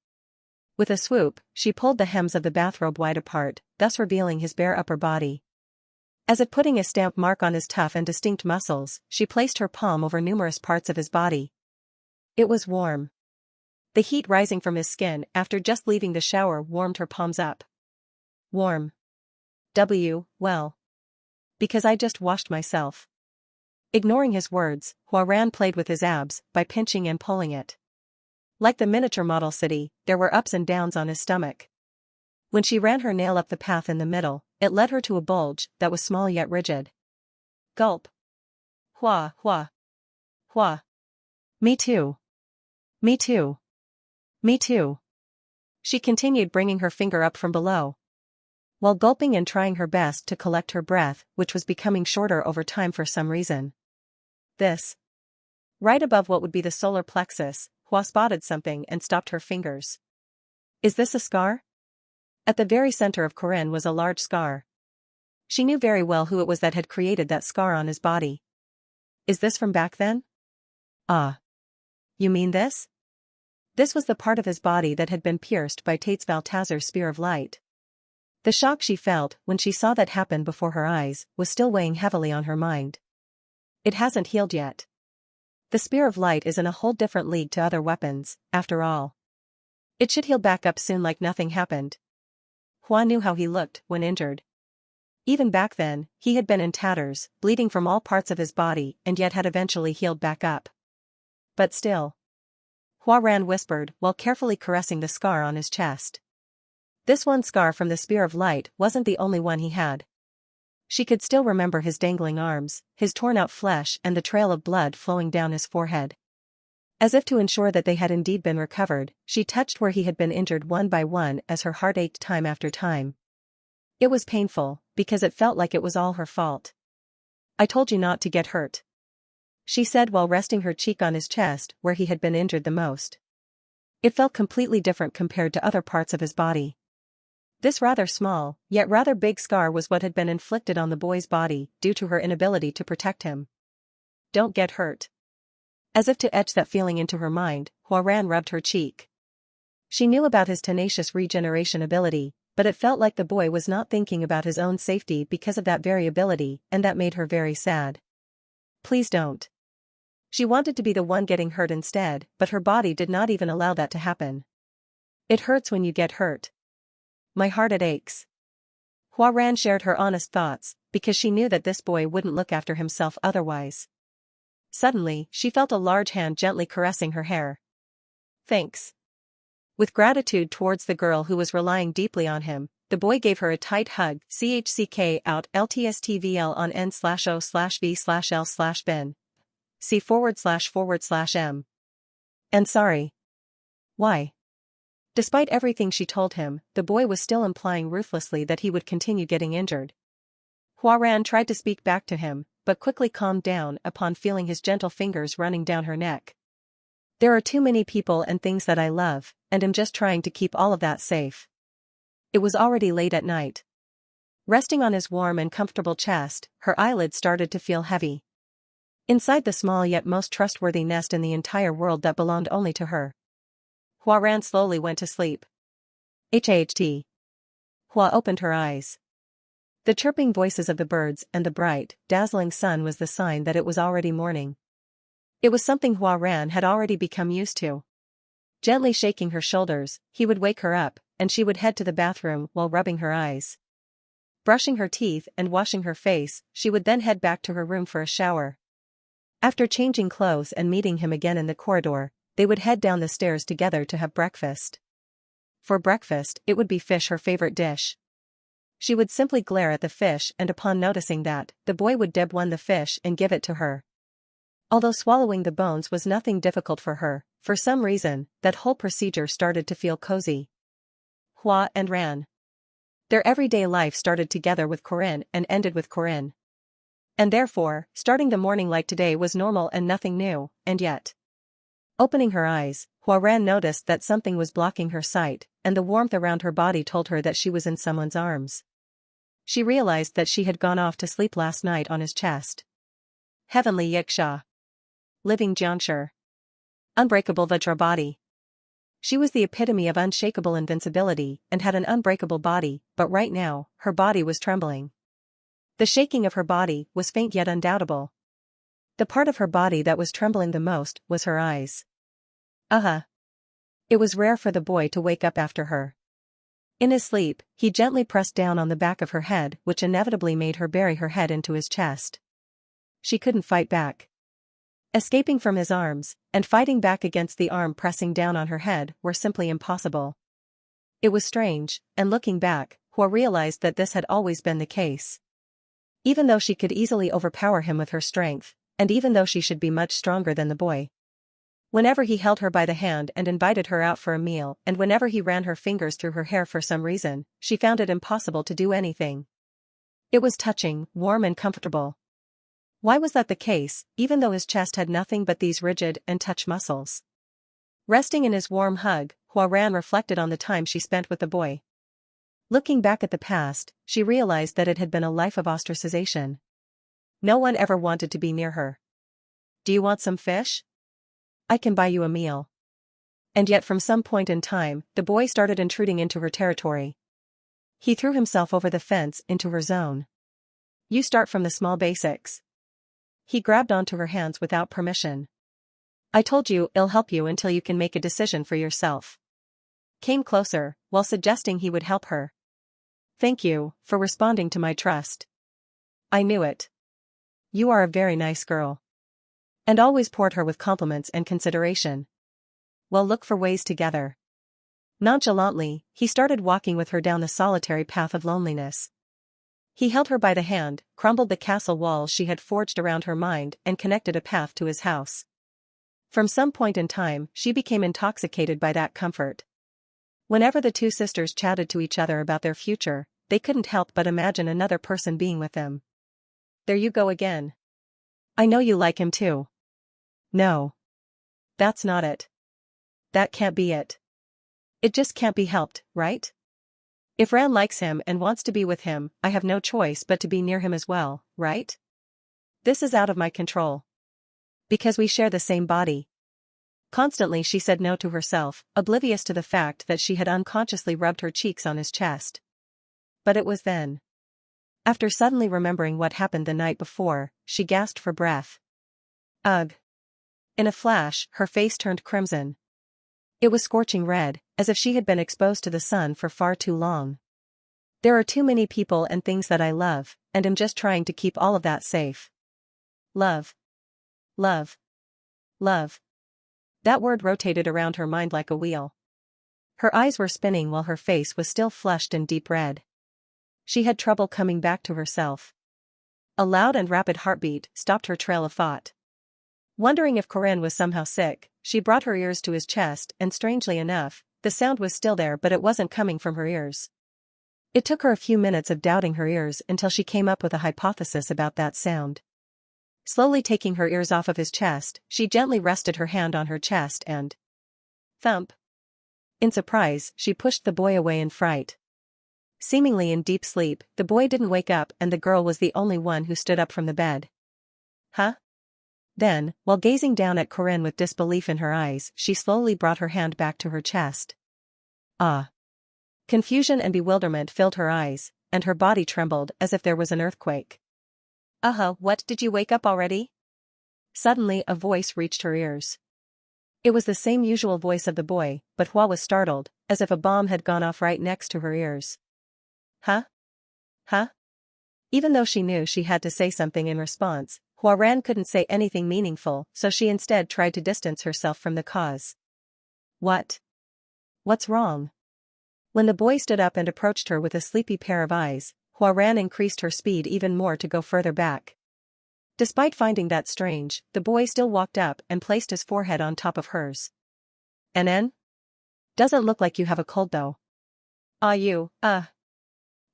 [SPEAKER 1] With a swoop, she pulled the hems of the bathrobe wide apart, thus revealing his bare upper body. As if putting a stamp mark on his tough and distinct muscles, she placed her palm over numerous parts of his body. It was warm. The heat rising from his skin after just leaving the shower warmed her palms up. Warm. Well. Because I just washed myself. Ignoring his words, Hua-Ran played with his abs by pinching and pulling it. Like the miniature model city, there were ups and downs on his stomach. When she ran her nail up the path in the middle, it led her to a bulge that was small yet rigid. Gulp. Hua. Me too. Me too. Me too. She continued bringing her finger up from below, while gulping and trying her best to collect her breath, which was becoming shorter over time for some reason. This. Right above what would be the solar plexus, Hua spotted something and stopped her fingers. Is this a scar? At the very center of Corinne was a large scar. She knew very well who it was that had created that scar on his body. Is this from back then? Ah. You mean this? This was the part of his body that had been pierced by Tate's Valtazar's spear of light. The shock she felt when she saw that happen before her eyes was still weighing heavily on her mind. It hasn't healed yet. The spear of light is in a whole different league to other weapons, after all. It should heal back up soon like nothing happened. Hua knew how he looked when injured. Even back then, he had been in tatters, bleeding from all parts of his body and yet had eventually healed back up. But still. Hua-Ran whispered while carefully caressing the scar on his chest. This one scar from the spear of light wasn't the only one he had. She could still remember his dangling arms, his torn-out flesh and the trail of blood flowing down his forehead. As if to ensure that they had indeed been recovered, she touched where he had been injured one by one as her heart ached time after time. It was painful, because it felt like it was all her fault. I told you not to get hurt, she said while resting her cheek on his chest where he had been injured the most. It felt completely different compared to other parts of his body. This rather small, yet rather big scar was what had been inflicted on the boy's body due to her inability to protect him. Don't get hurt. As if to etch that feeling into her mind, Hua-Ran rubbed her cheek. She knew about his tenacious regeneration ability, but it felt like the boy was not thinking about his own safety because of that very ability, and that made her very sad. Please don't. She wanted to be the one getting hurt instead, but her body did not even allow that to happen. It hurts when you get hurt. My heart it aches. Hua-Ran shared her honest thoughts, because she knew that this boy wouldn't look after himself otherwise. Suddenly, she felt a large hand gently caressing her hair. Thanks. With gratitude towards the girl who was relying deeply on him, the boy gave her a tight hug. CHCK out LTSTVL on N/O/V/L/Ben. C//M. And sorry. Why? Despite everything she told him, the boy was still implying ruthlessly that he would continue getting injured. Hua-Ran tried to speak back to him, but quickly calmed down upon feeling his gentle fingers running down her neck. There are too many people and things that I love, and am just trying to keep all of that safe. It was already late at night. Resting on his warm and comfortable chest, her eyelids started to feel heavy. Inside the small yet most trustworthy nest in the entire world that belonged only to her, Hua-Ran slowly went to sleep. HAHT. Hua opened her eyes. The chirping voices of the birds and the bright, dazzling sun was the sign that it was already morning. It was something Hua-Ran had already become used to. Gently shaking her shoulders, he would wake her up, and she would head to the bathroom while rubbing her eyes. Brushing her teeth and washing her face, she would then head back to her room for a shower. After changing clothes and meeting him again in the corridor, they would head down the stairs together to have breakfast. For breakfast, it would be fish, her favorite dish. She would simply glare at the fish, and upon noticing that, the boy would deb one the fish and give it to her. Although swallowing the bones was nothing difficult for her, for some reason, that whole procedure started to feel cozy. Hua and Ran. Their everyday life started together with Corinne and ended with Corinne. And therefore, starting the morning like today was normal and nothing new, and yet. Opening her eyes, Hua-Ran noticed that something was blocking her sight, and the warmth around her body told her that she was in someone's arms. She realized that she had gone off to sleep last night on his chest. Heavenly Yiksha. Living Jiangshi. Unbreakable Vajrabody. She was the epitome of unshakable invincibility and had an unbreakable body, but right now, her body was trembling. The shaking of her body was faint yet undoubtable. The part of her body that was trembling the most was her eyes. It was rare for the boy to wake up after her. In his sleep, he gently pressed down on the back of her head, which inevitably made her bury her head into his chest. She couldn't fight back. Escaping from his arms, and fighting back against the arm pressing down on her head, were simply impossible. It was strange, and looking back, Hua realized that this had always been the case. Even though she could easily overpower him with her strength, and even though she should be much stronger than the boy. Whenever he held her by the hand and invited her out for a meal, and whenever he ran her fingers through her hair for some reason, she found it impossible to do anything. It was touching, warm and comfortable. Why was that the case, even though his chest had nothing but these rigid and touch muscles? Resting in his warm hug, Hua Ran reflected on the time she spent with the boy. Looking back at the past, she realized that it had been a life of ostracization. No one ever wanted to be near her. "Do you want some fish? I can buy you a meal." And yet from some point in time, the boy started intruding into her territory. He threw himself over the fence into her zone. "You start from the small basics." He grabbed onto her hands without permission. "I told you I'll help you until you can make a decision for yourself." Came closer, while suggesting he would help her. "Thank you for responding to my trust. I knew it. You are a very nice girl." And always poured her with compliments and consideration. "Well, look for ways together." Nonchalantly, he started walking with her down the solitary path of loneliness. He held her by the hand, crumbled the castle walls she had forged around her mind and connected a path to his house. From some point in time, she became intoxicated by that comfort. Whenever the two sisters chatted to each other about their future, they couldn't help but imagine another person being with them. "There you go again. I know you like him too." "No. That's not it. That can't be it. It just can't be helped, right? If Ran likes him and wants to be with him, I have no choice but to be near him as well, right? This is out of my control. Because we share the same body." Constantly she said no to herself, oblivious to the fact that she had unconsciously rubbed her cheeks on his chest. But it was then. After suddenly remembering what happened the night before, she gasped for breath. Ugh. In a flash, her face turned crimson. It was scorching red, as if she had been exposed to the sun for far too long. "There are too many people and things that I love, and am just trying to keep all of that safe. Love. Love. Love." That word rotated around her mind like a wheel. Her eyes were spinning while her face was still flushed and deep red. She had trouble coming back to herself. A loud and rapid heartbeat stopped her trail of thought. Wondering if Corinne was somehow sick, she brought her ears to his chest and strangely enough, the sound was still there but it wasn't coming from her ears. It took her a few minutes of doubting her ears until she came up with a hypothesis about that sound. Slowly taking her ears off of his chest, she gently rested her hand on her chest and thump. In surprise, she pushed the boy away in fright. Seemingly in deep sleep, the boy didn't wake up and the girl was the only one who stood up from the bed. Huh? Then, while gazing down at Corinne with disbelief in her eyes, she slowly brought her hand back to her chest. Ah. Confusion and bewilderment filled her eyes, and her body trembled as if there was an earthquake. What, did you wake up already?" Suddenly a voice reached her ears. It was the same usual voice of the boy, but Hua was startled, as if a bomb had gone off right next to her ears. Huh? Huh? Even though she knew she had to say something in response, Hua Ran couldn't say anything meaningful, so she instead tried to distance herself from the cause. "What? What's wrong?" When the boy stood up and approached her with a sleepy pair of eyes, Hua Ran increased her speed even more to go further back. Despite finding that strange, the boy still walked up and placed his forehead on top of hers. "NN? Doesn't look like you have a cold though."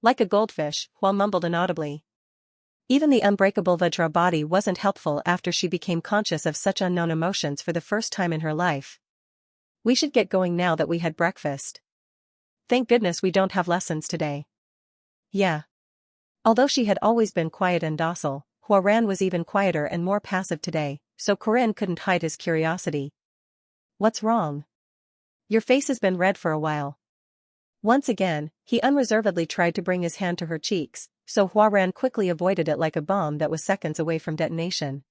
[SPEAKER 1] Like a goldfish," Hua mumbled inaudibly. Even the unbreakable Vajra body wasn't helpful after she became conscious of such unknown emotions for the first time in her life. "We should get going now that we had breakfast. Thank goodness we don't have lessons today." Yeah. Although she had always been quiet and docile, Hua Ran was even quieter and more passive today, so Corinne couldn't hide his curiosity. "What's wrong? Your face has been red for a while." Once again, he unreservedly tried to bring his hand to her cheeks, so Huaran quickly avoided it like a bomb that was seconds away from detonation.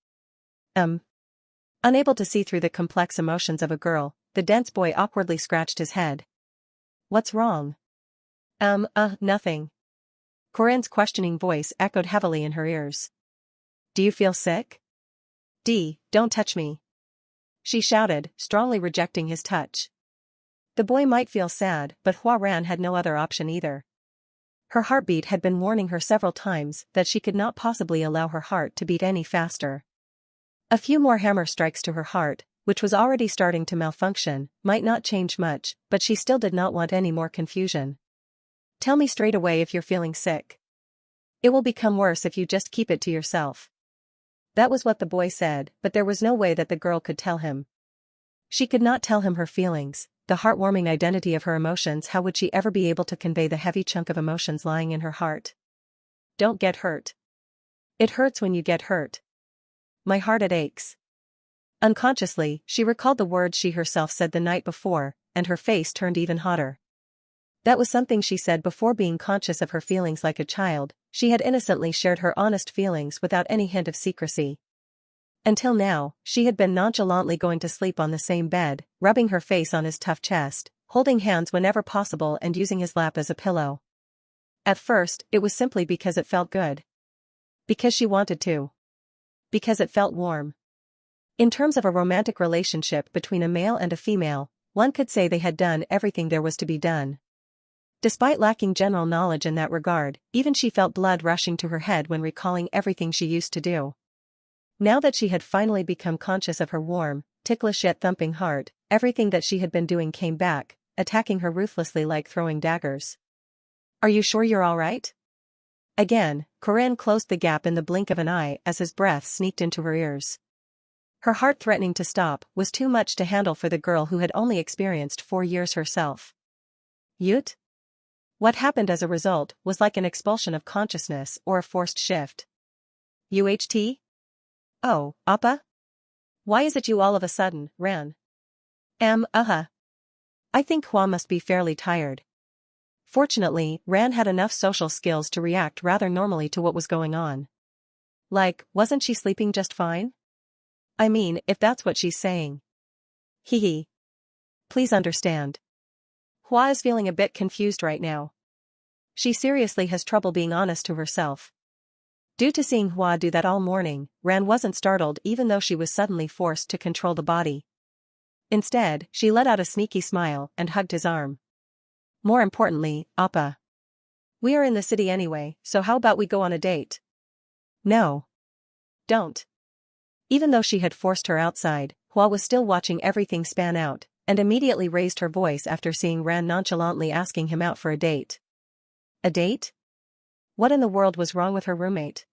[SPEAKER 1] Unable to see through the complex emotions of a girl, the dense boy awkwardly scratched his head. What's wrong? Nothing. Corinne's questioning voice echoed heavily in her ears. Do you feel sick? Don't touch me. She shouted, strongly rejecting his touch. The boy might feel sad, but Huaran had no other option either. Her heartbeat had been warning her several times that she could not possibly allow her heart to beat any faster. A few more hammer strikes to her heart, which was already starting to malfunction, might not change much, but she still did not want any more confusion. Tell me straight away if you're feeling sick. It will become worse if you just keep it to yourself. That was what the boy said, but there was no way that the girl could tell him. She could not tell him her feelings, the heartwarming identity of her emotions. How would she ever be able to convey the heavy chunk of emotions lying in her heart? Don't get hurt. It hurts when you get hurt. My heart, it aches. Unconsciously, she recalled the words she herself said the night before, and her face turned even hotter. That was something she said before being conscious of her feelings. Like a child, she had innocently shared her honest feelings without any hint of secrecy. Until now, she had been nonchalantly going to sleep on the same bed, rubbing her face on his tough chest, holding hands whenever possible and using his lap as a pillow. At first, it was simply because it felt good. Because she wanted to. Because it felt warm. In terms of a romantic relationship between a male and a female, one could say they had done everything there was to be done. Despite lacking general knowledge in that regard, even she felt blood rushing to her head when recalling everything she used to do. Now that she had finally become conscious of her warm, ticklish yet thumping heart, everything that she had been doing came back, attacking her ruthlessly like throwing daggers. Are you sure you're all right? Again, Corinne closed the gap in the blink of an eye as his breath sneaked into her ears. Her heart threatening to stop was too much to handle for the girl who had only experienced 4 years herself. Yut? What happened as a result was like an expulsion of consciousness or a forced shift. UHT? Oh, Appa? Why is it you all of a sudden, Ran? I think Hua must be fairly tired. Fortunately, Ran had enough social skills to react rather normally to what was going on. Like, wasn't she sleeping just fine? I mean, if that's what she's saying. Hee. Please understand. Hua is feeling a bit confused right now. She seriously has trouble being honest to herself. Due to seeing Hua do that all morning, Ran wasn't startled even though she was suddenly forced to control the body. Instead, she let out a sneaky smile and hugged his arm. More importantly, Appa. We are in the city anyway, so how about we go on a date? No. Don't. Even though she had forced her outside, Hua was still watching everything span out, and immediately raised her voice after seeing Ran nonchalantly asking him out for a date. A date? What in the world was wrong with her roommate?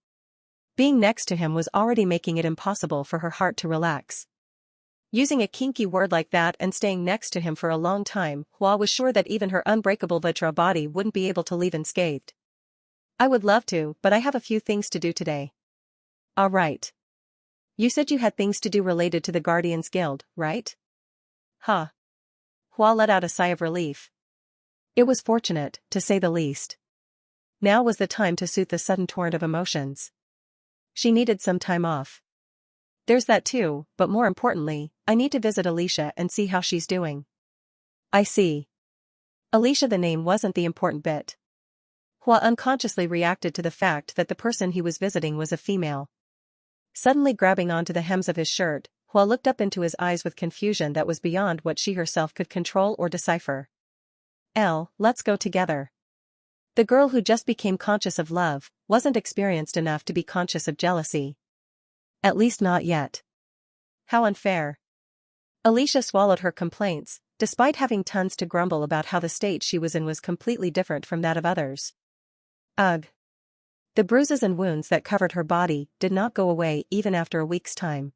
[SPEAKER 1] Being next to him was already making it impossible for her heart to relax. Using a kinky word like that and staying next to him for a long time, Hua was sure that even her unbreakable Vajra body wouldn't be able to leave unscathed. I would love to, but I have a few things to do today. All right. You said you had things to do related to the Guardians Guild, right? Huh. Hua let out a sigh of relief. It was fortunate, to say the least. Now was the time to soothe the sudden torrent of emotions. She needed some time off. There's that too, but more importantly, I need to visit Alicia and see how she's doing. I see. Alicia, the name wasn't the important bit. Hua unconsciously reacted to the fact that the person he was visiting was a female. Suddenly grabbing onto the hems of his shirt, Hua looked up into his eyes with confusion that was beyond what she herself could control or decipher. Let's go together. The girl who just became conscious of love wasn't experienced enough to be conscious of jealousy. At least not yet. How unfair. Alicia swallowed her complaints, despite having tons to grumble about how the state she was in was completely different from that of others. Ugh. The bruises and wounds that covered her body did not go away even after a week's time.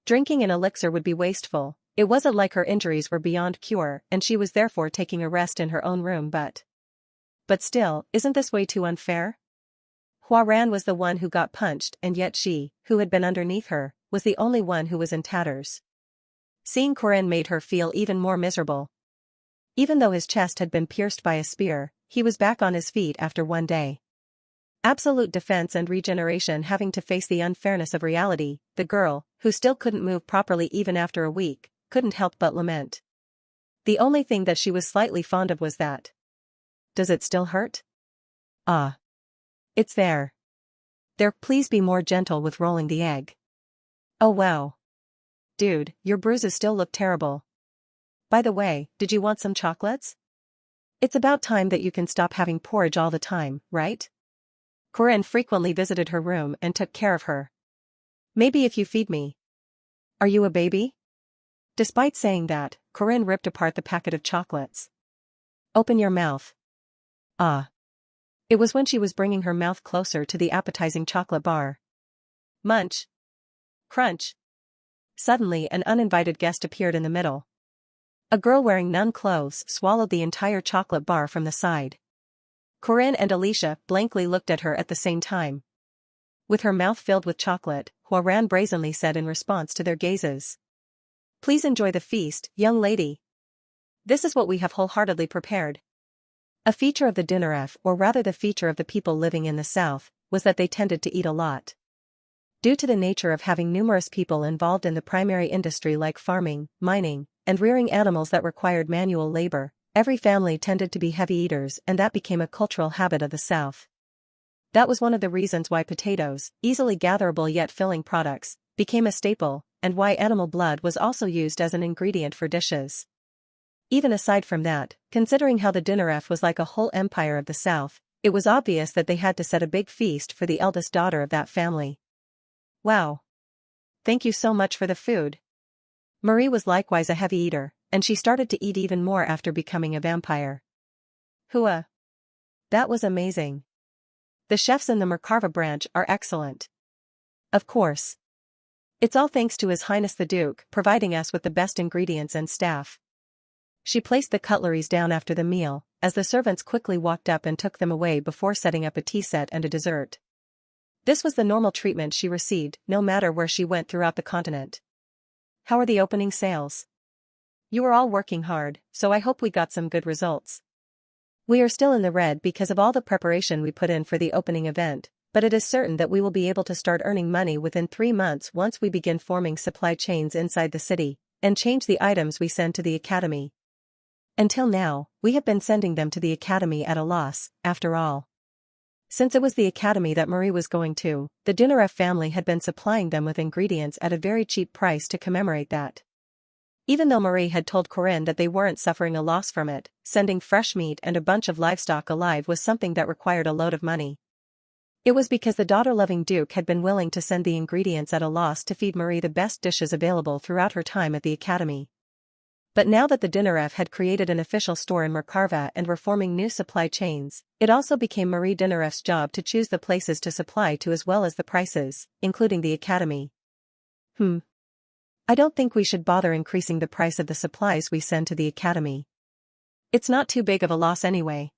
[SPEAKER 1] Drinking an elixir would be wasteful. It wasn't like her injuries were beyond cure and she was therefore taking a rest in her own room but still, isn't this way too unfair? Huaran was the one who got punched and yet she, who had been underneath her, was the only one who was in tatters. Seeing Corinne made her feel even more miserable. Even though his chest had been pierced by a spear, he was back on his feet after one day. Absolute defense and regeneration having to face the unfairness of reality, the girl, who still couldn't move properly even after a week, couldn't help but lament. The only thing that she was slightly fond of was that. Does it still hurt? Ah. It's there. There, please be more gentle with rolling the egg. Oh wow. Dude, your bruises still look terrible. By the way, did you want some chocolates? It's about time that you can stop having porridge all the time, right? Corinne frequently visited her room and took care of her. Maybe if you feed me. Are you a baby? Despite saying that, Corinne ripped apart the packet of chocolates. Open your mouth. Ah. It was when she was bringing her mouth closer to the appetizing chocolate bar. Munch. Crunch. Suddenly an uninvited guest appeared in the middle. A girl wearing none clothes swallowed the entire chocolate bar from the side. Corinne and Alicia blankly looked at her at the same time. With her mouth filled with chocolate, Huaran brazenly said in response to their gazes. Please enjoy the feast, young lady. This is what we have wholeheartedly prepared. A feature of the Dinaref, or rather the feature of the people living in the south, was that they tended to eat a lot. Due to the nature of having numerous people involved in the primary industry like farming, mining, and rearing animals that required manual labor, every family tended to be heavy eaters, and that became a cultural habit of the south. That was one of the reasons why potatoes, easily gatherable yet filling products, became a staple, and why animal blood was also used as an ingredient for dishes. Even aside from that, considering how the Dinaref was like a whole empire of the south, it was obvious that they had to set a big feast for the eldest daughter of that family. Wow. Thank you so much for the food. Marie was likewise a heavy eater, and she started to eat even more after becoming a vampire. Hua. That was amazing. The chefs in the Merkava branch are excellent. Of course. It's all thanks to His Highness the Duke providing us with the best ingredients and staff. She placed the cutleries down after the meal, as the servants quickly walked up and took them away before setting up a tea set and a dessert. This was the normal treatment she received, no matter where she went throughout the continent. How are the opening sales? You are all working hard, so I hope we got some good results. We are still in the red because of all the preparation we put in for the opening event, but it is certain that we will be able to start earning money within 3 months once we begin forming supply chains inside the city, and change the items we send to the academy. Until now, we have been sending them to the academy at a loss, after all. Since it was the academy that Marie was going to, the Dinaref family had been supplying them with ingredients at a very cheap price to commemorate that. Even though Marie had told Corinne that they weren't suffering a loss from it, sending fresh meat and a bunch of livestock alive was something that required a load of money. It was because the daughter-loving Duke had been willing to send the ingredients at a loss to feed Marie the best dishes available throughout her time at the academy. But now that the Dinaref had created an official store in Merkava and were forming new supply chains, it also became Marie Dinaref's job to choose the places to supply to as well as the prices, including the academy. I don't think we should bother increasing the price of the supplies we send to the academy. It's not too big of a loss anyway.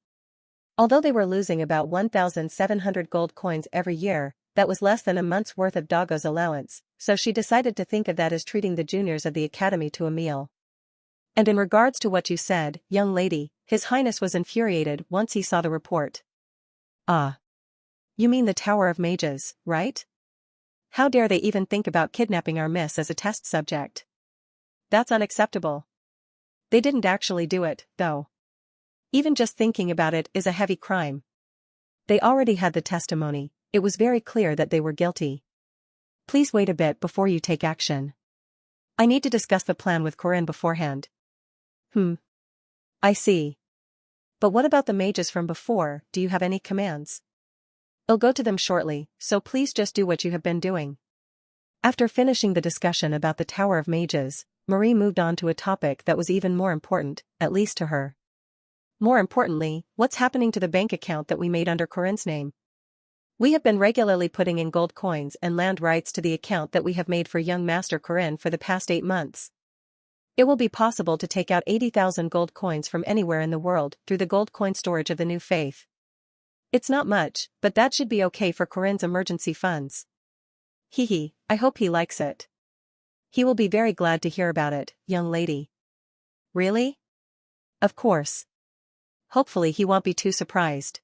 [SPEAKER 1] Although they were losing about 1,700 gold coins every year, that was less than a month's worth of Dago's allowance, so she decided to think of that as treating the juniors of the academy to a meal. And in regards to what you said, young lady, His Highness was infuriated once he saw the report. Ah. You mean the Tower of Mages, right? How dare they even think about kidnapping our miss as a test subject? That's unacceptable. They didn't actually do it, though. Even just thinking about it is a heavy crime. They already had the testimony, it was very clear that they were guilty. Please wait a bit before you take action. I need to discuss the plan with Corinne beforehand. I see. But what about the mages from before, do you have any commands? I'll go to them shortly, so please just do what you have been doing. After finishing the discussion about the Tower of Mages, Marie moved on to a topic that was even more important, at least to her. More importantly, what's happening to the bank account that we made under Corinne's name? We have been regularly putting in gold coins and land rights to the account that we have made for young Master Corinne for the past 8 months. It will be possible to take out 80,000 gold coins from anywhere in the world through the gold coin storage of the New Faith. It's not much, but that should be okay for Corinne's emergency funds. I hope he likes it. He will be very glad to hear about it, young lady. Really? Of course. Hopefully he won't be too surprised.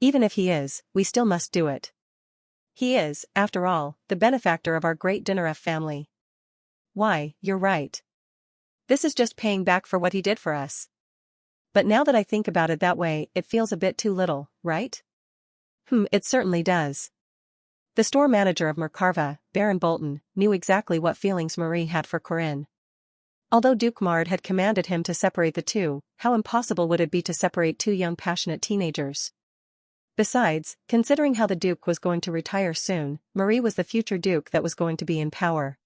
[SPEAKER 1] Even if he is, we still must do it. He is, after all, the benefactor of our great Dinaref family. Why, you're right. This is just paying back for what he did for us. But now that I think about it that way, it feels a bit too little, right? It certainly does. The store manager of Mercarva, Baron Bolton, knew exactly what feelings Marie had for Corinne. Although Duke Mard had commanded him to separate the two, how impossible would it be to separate two young passionate teenagers? Besides, considering how the Duke was going to retire soon, Marie was the future Duke that was going to be in power.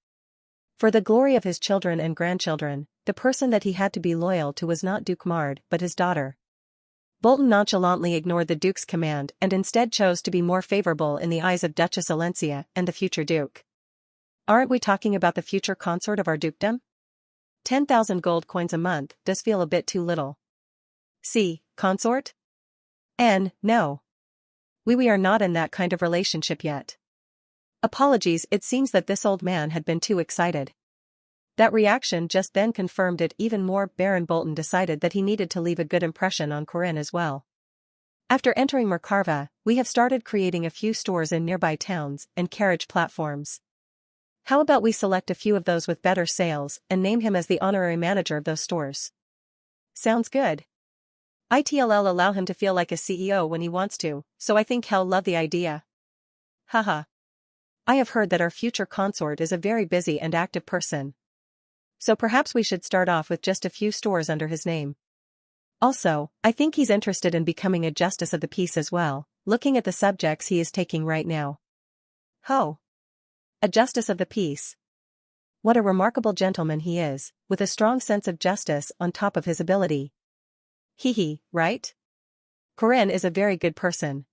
[SPEAKER 1] For the glory of his children and grandchildren, the person that he had to be loyal to was not Duke Mard but his daughter. Bolton nonchalantly ignored the Duke's command and instead chose to be more favorable in the eyes of Duchess Alencia and the future Duke. Aren't we talking about the future consort of our dukedom? 10,000 gold coins a month does feel a bit too little. See, consort? No. We are not in that kind of relationship yet. Apologies, it seems that this old man had been too excited. That reaction just then confirmed it even more. Baron Bolton decided that he needed to leave a good impression on Corinne as well. After entering Mercarva, we have started creating a few stores in nearby towns and carriage platforms. How about we select a few of those with better sales and name him as the honorary manager of those stores? Sounds good. It'll allow him to feel like a CEO when he wants to, so I think he'll love the idea. Haha. I have heard that our future consort is a very busy and active person. So perhaps we should start off with just a few stores under his name. Also, I think he's interested in becoming a justice of the peace as well, looking at the subjects he is taking right now. Ho! A justice of the peace. What a remarkable gentleman he is, with a strong sense of justice on top of his ability. Hee, right? Corinne is a very good person.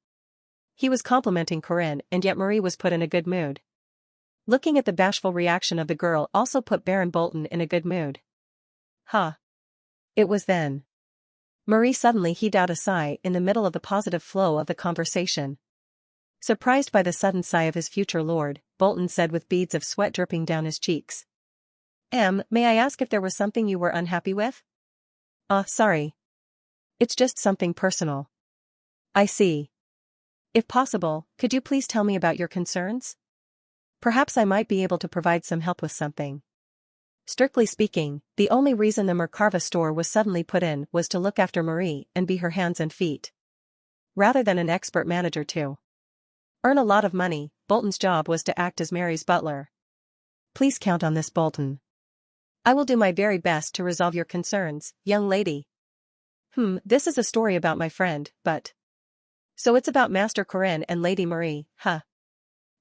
[SPEAKER 1] He was complimenting Corinne, and yet Marie was put in a good mood. Looking at the bashful reaction of the girl also put Baron Bolton in a good mood. It was then. Marie suddenly heaved out a sigh in the middle of the positive flow of the conversation. Surprised by the sudden sigh of his future lord, Bolton said with beads of sweat dripping down his cheeks. May I ask if there was something you were unhappy with? Sorry. It's just something personal. I see. If possible, could you please tell me about your concerns? Perhaps I might be able to provide some help with something. Strictly speaking, the only reason the Mercarva store was suddenly put in was to look after Marie and be her hands and feet. Rather than an expert manager to earn a lot of money, Bolton's job was to act as Mary's butler. Please count on this, Bolton. I will do my very best to resolve your concerns, young lady. This is a story about my friend, but... So it's about Master Corinne and Lady Marie, huh?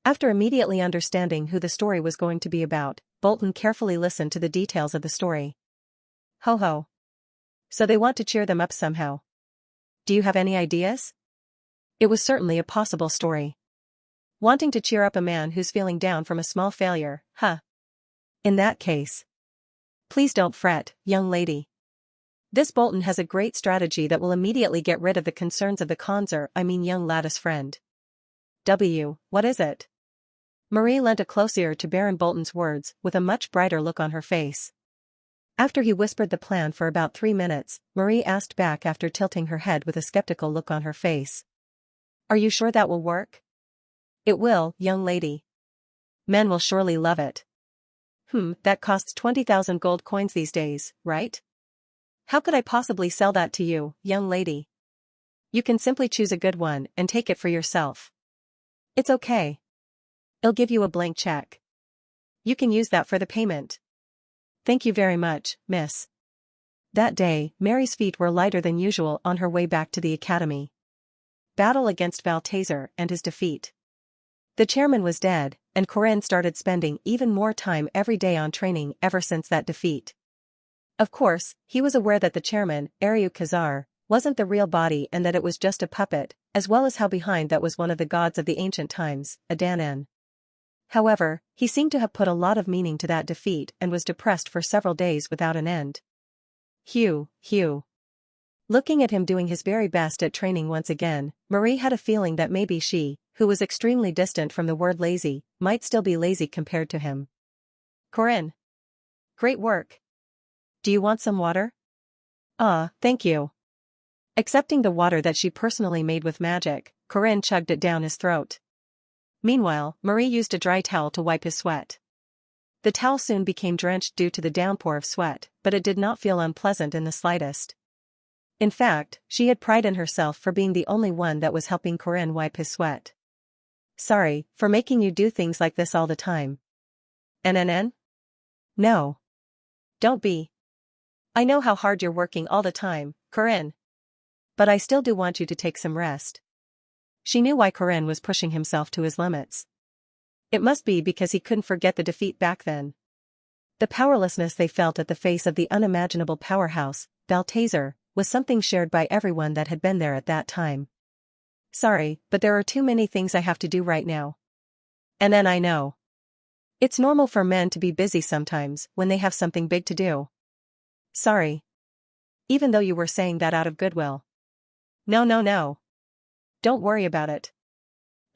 [SPEAKER 1] After immediately understanding who the story was going to be about, Bolton carefully listened to the details of the story. Ho. So they want to cheer them up somehow. Do you have any ideas? It was certainly a possible story. Wanting to cheer up a man who's feeling down from a small failure, huh? In that case. Please don't fret, young lady. This Bolton has a great strategy that will immediately get rid of the concerns of the young lad's friend. What is it? Marie lent a close ear to Baron Bolton's words with a much brighter look on her face. After he whispered the plan for about 3 minutes, Marie asked back after tilting her head with a skeptical look on her face. Are you sure that will work? It will, young lady. Men will surely love it. That costs 20,000 gold coins these days, right? How could I possibly sell that to you, young lady? You can simply choose a good one and take it for yourself. It's okay. I'll give you a blank check. You can use that for the payment. Thank you very much, miss. That day, Mary's feet were lighter than usual on her way back to the academy. Battle against Valtazer and his defeat. The chairman was dead, and Corinne started spending even more time every day on training ever since that defeat. Of course, he was aware that the chairman, Ariu Khazar, wasn't the real body and that it was just a puppet, as well as how behind that was one of the gods of the ancient times, Adanan. However, he seemed to have put a lot of meaning to that defeat and was depressed for several days without an end. Hugh. Looking at him doing his very best at training once again, Marie had a feeling that maybe she, who was extremely distant from the word lazy, might still be lazy compared to him. Corinne. Great work. Do you want some water? Thank you. Accepting the water that she personally made with magic, Corinne chugged it down his throat. Meanwhile, Marie used a dry towel to wipe his sweat. The towel soon became drenched due to the downpour of sweat, but it did not feel unpleasant in the slightest. In fact, she had pride in herself for being the only one that was helping Corinne wipe his sweat. Sorry for making you do things like this all the time. NNN? No. Don't be. I know how hard you're working all the time, Corinne. But I still do want you to take some rest. She knew why Corinne was pushing himself to his limits. It must be because he couldn't forget the defeat back then. The powerlessness they felt at the face of the unimaginable powerhouse, Balthazar, was something shared by everyone that had been there at that time. Sorry, but there are too many things I have to do right now. And then I know. It's normal for men to be busy sometimes when they have something big to do. Sorry. Even though you were saying that out of goodwill. No. Don't worry about it.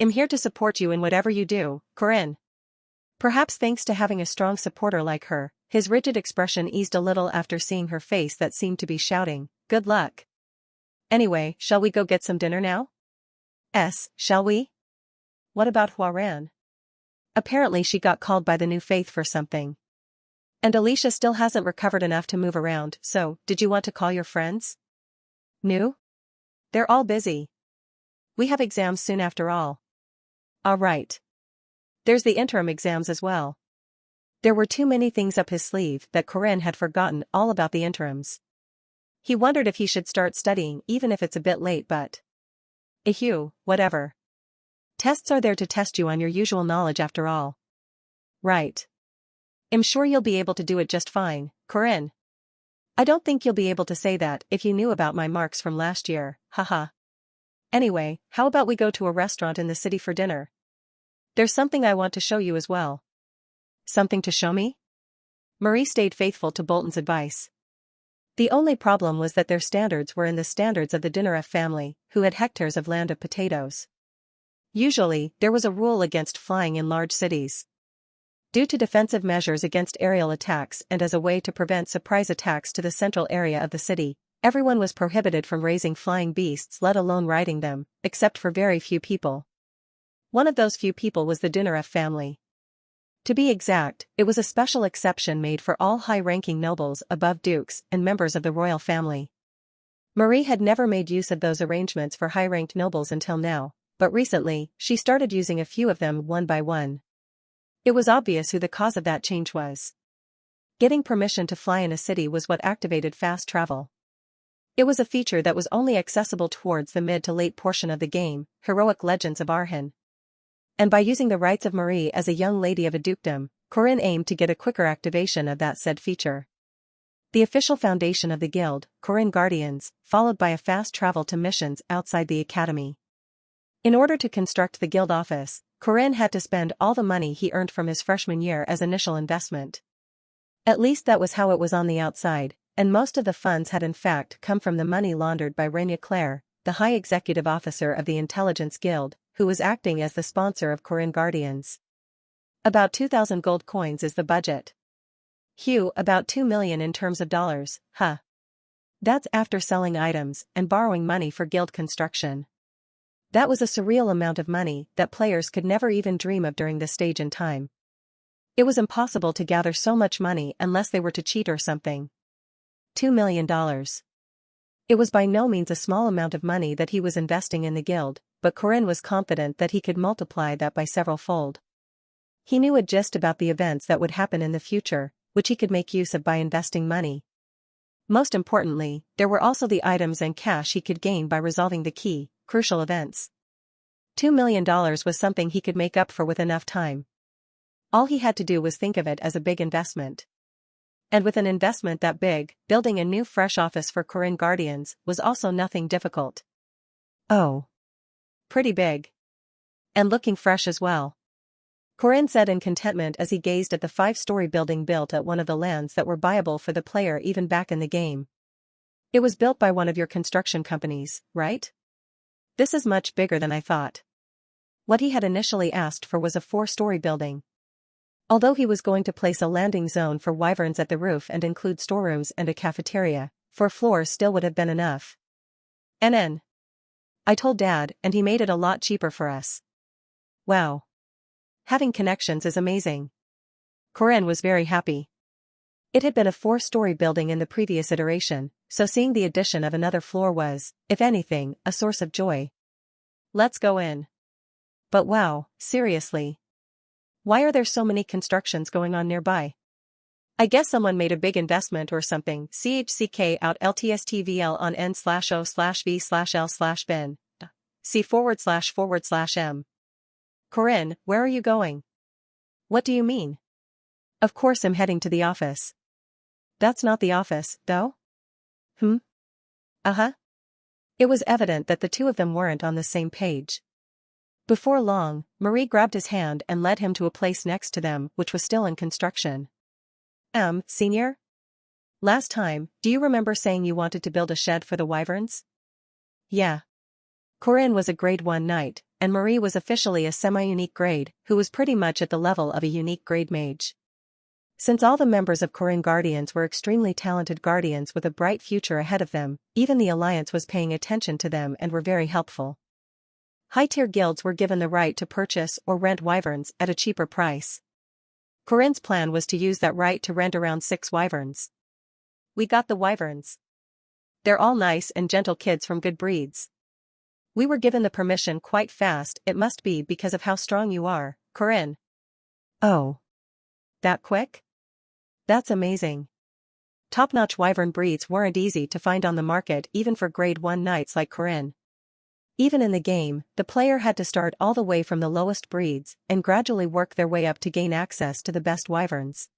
[SPEAKER 1] I'm here to support you in whatever you do, Corinne. Perhaps thanks to having a strong supporter like her, his rigid expression eased a little after seeing her face that seemed to be shouting, good luck. Anyway, shall we go get some dinner now? Shall we? What about Huaran? Apparently she got called by the new faith for something. And Alicia still hasn't recovered enough to move around, so, did you want to call your friends? New? They're all busy. We have exams soon after all. All right. There's the interim exams as well. There were too many things up his sleeve that Corinne had forgotten all about the interims. He wondered if he should start studying even if it's a bit late, but... whatever. Tests are there to test you on your usual knowledge after all. Right. I'm sure you'll be able to do it just fine, Corinne. I don't think you'll be able to say that if you knew about my marks from last year, haha. Anyway, how about we go to a restaurant in the city for dinner? There's something I want to show you as well. Something to show me? Marie stayed faithful to Bolton's advice. The only problem was that their standards were in the standards of the Dinnereff family, who had hectares of land of potatoes. Usually, there was a rule against flying in large cities. Due to defensive measures against aerial attacks and as a way to prevent surprise attacks to the central area of the city, everyone was prohibited from raising flying beasts, let alone riding them, except for very few people. One of those few people was the Dinnereff family. To be exact, it was a special exception made for all high-ranking nobles above dukes and members of the royal family. Marie had never made use of those arrangements for high-ranked nobles until now, but recently, she started using a few of them one by one. It was obvious who the cause of that change was. Getting permission to fly in a city was what activated fast travel. It was a feature that was only accessible towards the mid to late portion of the game, Heroic Legends of Arhan. And by using the rights of Marie as a young lady of a dukedom, Corinne aimed to get a quicker activation of that said feature. The official foundation of the guild, Corinne Guardians, followed by a fast travel to missions outside the academy. In order to construct the guild office, Corinne had to spend all the money he earned from his freshman year as initial investment. At least that was how it was on the outside, and most of the funds had in fact come from the money laundered by Reyna Claire, the high executive officer of the Intelligence Guild, who was acting as the sponsor of Corinne Guardians. About 2,000 gold coins is the budget. About 2 million in terms of dollars, huh? That's after selling items and borrowing money for guild construction. That was a surreal amount of money that players could never even dream of during this stage in time. It was impossible to gather so much money unless they were to cheat or something. $2 million. It was by no means a small amount of money that he was investing in the guild, but Corinne was confident that he could multiply that by several-fold. He knew a gist about the events that would happen in the future, which he could make use of by investing money. Most importantly, there were also the items and cash he could gain by resolving the key, crucial events. $2 million was something he could make up for with enough time. All he had to do was think of it as a big investment. And with an investment that big, building a new fresh office for Corinne Guardians was also nothing difficult. Oh. Pretty big. And looking fresh as well. Corinne said in contentment as he gazed at the 5-story building built at one of the lands that were buyable for the player even back in the game. It was built by one of your construction companies, right? This is much bigger than I thought. What he had initially asked for was a 4-story building. Although he was going to place a landing zone for wyverns at the roof and include storerooms and a cafeteria, 4 floors still would have been enough. NN. I told Dad, and he made it a lot cheaper for us. Wow. Having connections is amazing. Corinne was very happy. It had been a 4-story building in the previous iteration, so seeing the addition of another floor was, if anything, a source of joy. Let's go in. But wow, seriously. Why are there so many constructions going on nearby? I guess someone made a big investment or something. CHCK out LTSTVL on N/O/V/L/bin. C//M. Corinne, where are you going? What do you mean? Of course I'm heading to the office. That's not the office, though? Uh-huh. It was evident that the two of them weren't on the same page. Before long, Marie grabbed his hand and led him to a place next to them, which was still in construction. Senior? Last time, do you remember saying you wanted to build a shed for the wyverns? Yeah. Corinne was a grade 1 knight, and Marie was officially a semi-unique grade, who was pretty much at the level of a unique grade mage. Since all the members of Corinne Guardians were extremely talented guardians with a bright future ahead of them, even the Alliance was paying attention to them and were very helpful. High-tier guilds were given the right to purchase or rent wyverns at a cheaper price. Corinne's plan was to use that right to rent around 6 wyverns. We got the wyverns. They're all nice and gentle kids from good breeds. We were given the permission quite fast. It must be because of how strong you are, Corinne. Oh. That quick? That's amazing. Top-notch wyvern breeds weren't easy to find on the market even for grade 1 knights like Corinne. Even in the game, the player had to start all the way from the lowest breeds and gradually work their way up to gain access to the best wyverns.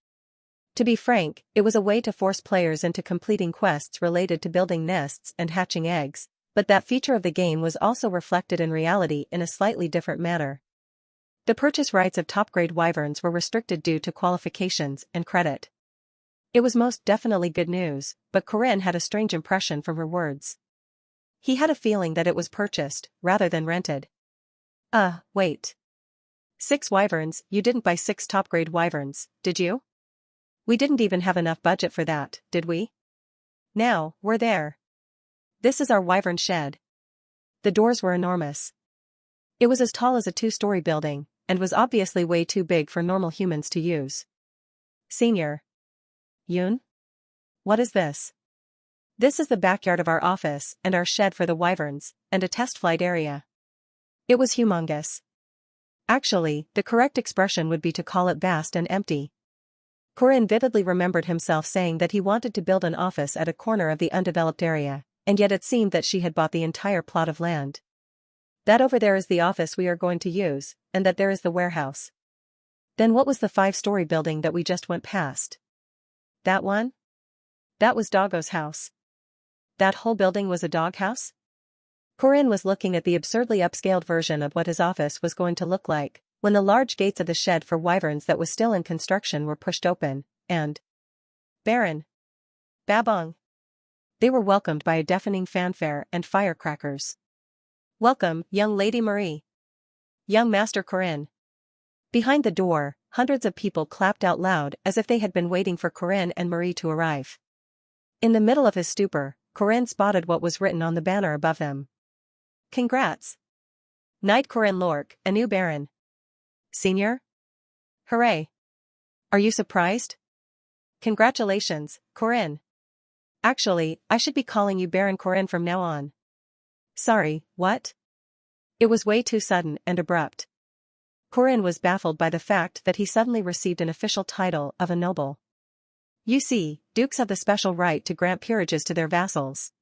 [SPEAKER 1] To be frank, it was a way to force players into completing quests related to building nests and hatching eggs, but that feature of the game was also reflected in reality in a slightly different manner. The purchase rights of top-grade wyverns were restricted due to qualifications and credit. It was most definitely good news, but Corinne had a strange impression from her words. He had a feeling that it was purchased, rather than rented. Wait. 6 wyverns? You didn't buy 6 top-grade wyverns, did you? We didn't even have enough budget for that, did we? Now, we're there. This is our wyvern shed. The doors were enormous. It was as tall as a 2-story building, and was obviously way too big for normal humans to use. Senior. Yoon? What is this? This is the backyard of our office and our shed for the wyverns, and a test flight area. It was humongous. Actually, the correct expression would be to call it vast and empty. Corinne vividly remembered himself saying that he wanted to build an office at a corner of the undeveloped area, and yet it seemed that she had bought the entire plot of land. That over there is the office we are going to use, and that there is the warehouse. Then what was the 5-story building that we just went past? That one? That was Doggo's house. That whole building was a doghouse? Corinne was looking at the absurdly upscaled version of what his office was going to look like, when the large gates of the shed for wyverns that was still in construction were pushed open, and Baron Babong. They were welcomed by a deafening fanfare and firecrackers. Welcome, young Lady Marie. Young Master Corinne. Behind the door, hundreds of people clapped out loud as if they had been waiting for Corinne and Marie to arrive. In the middle of his stupor, Corinne spotted what was written on the banner above them. Congrats. Knight Corinne Lork, a new Baron. Senior? Hooray. Are you surprised? Congratulations, Corinne. Actually, I should be calling you Baron Corinne from now on. Sorry, what? It was way too sudden and abrupt. Corinne was baffled by the fact that he suddenly received an official title of a noble. You see, dukes have the special right to grant peerages to their vassals.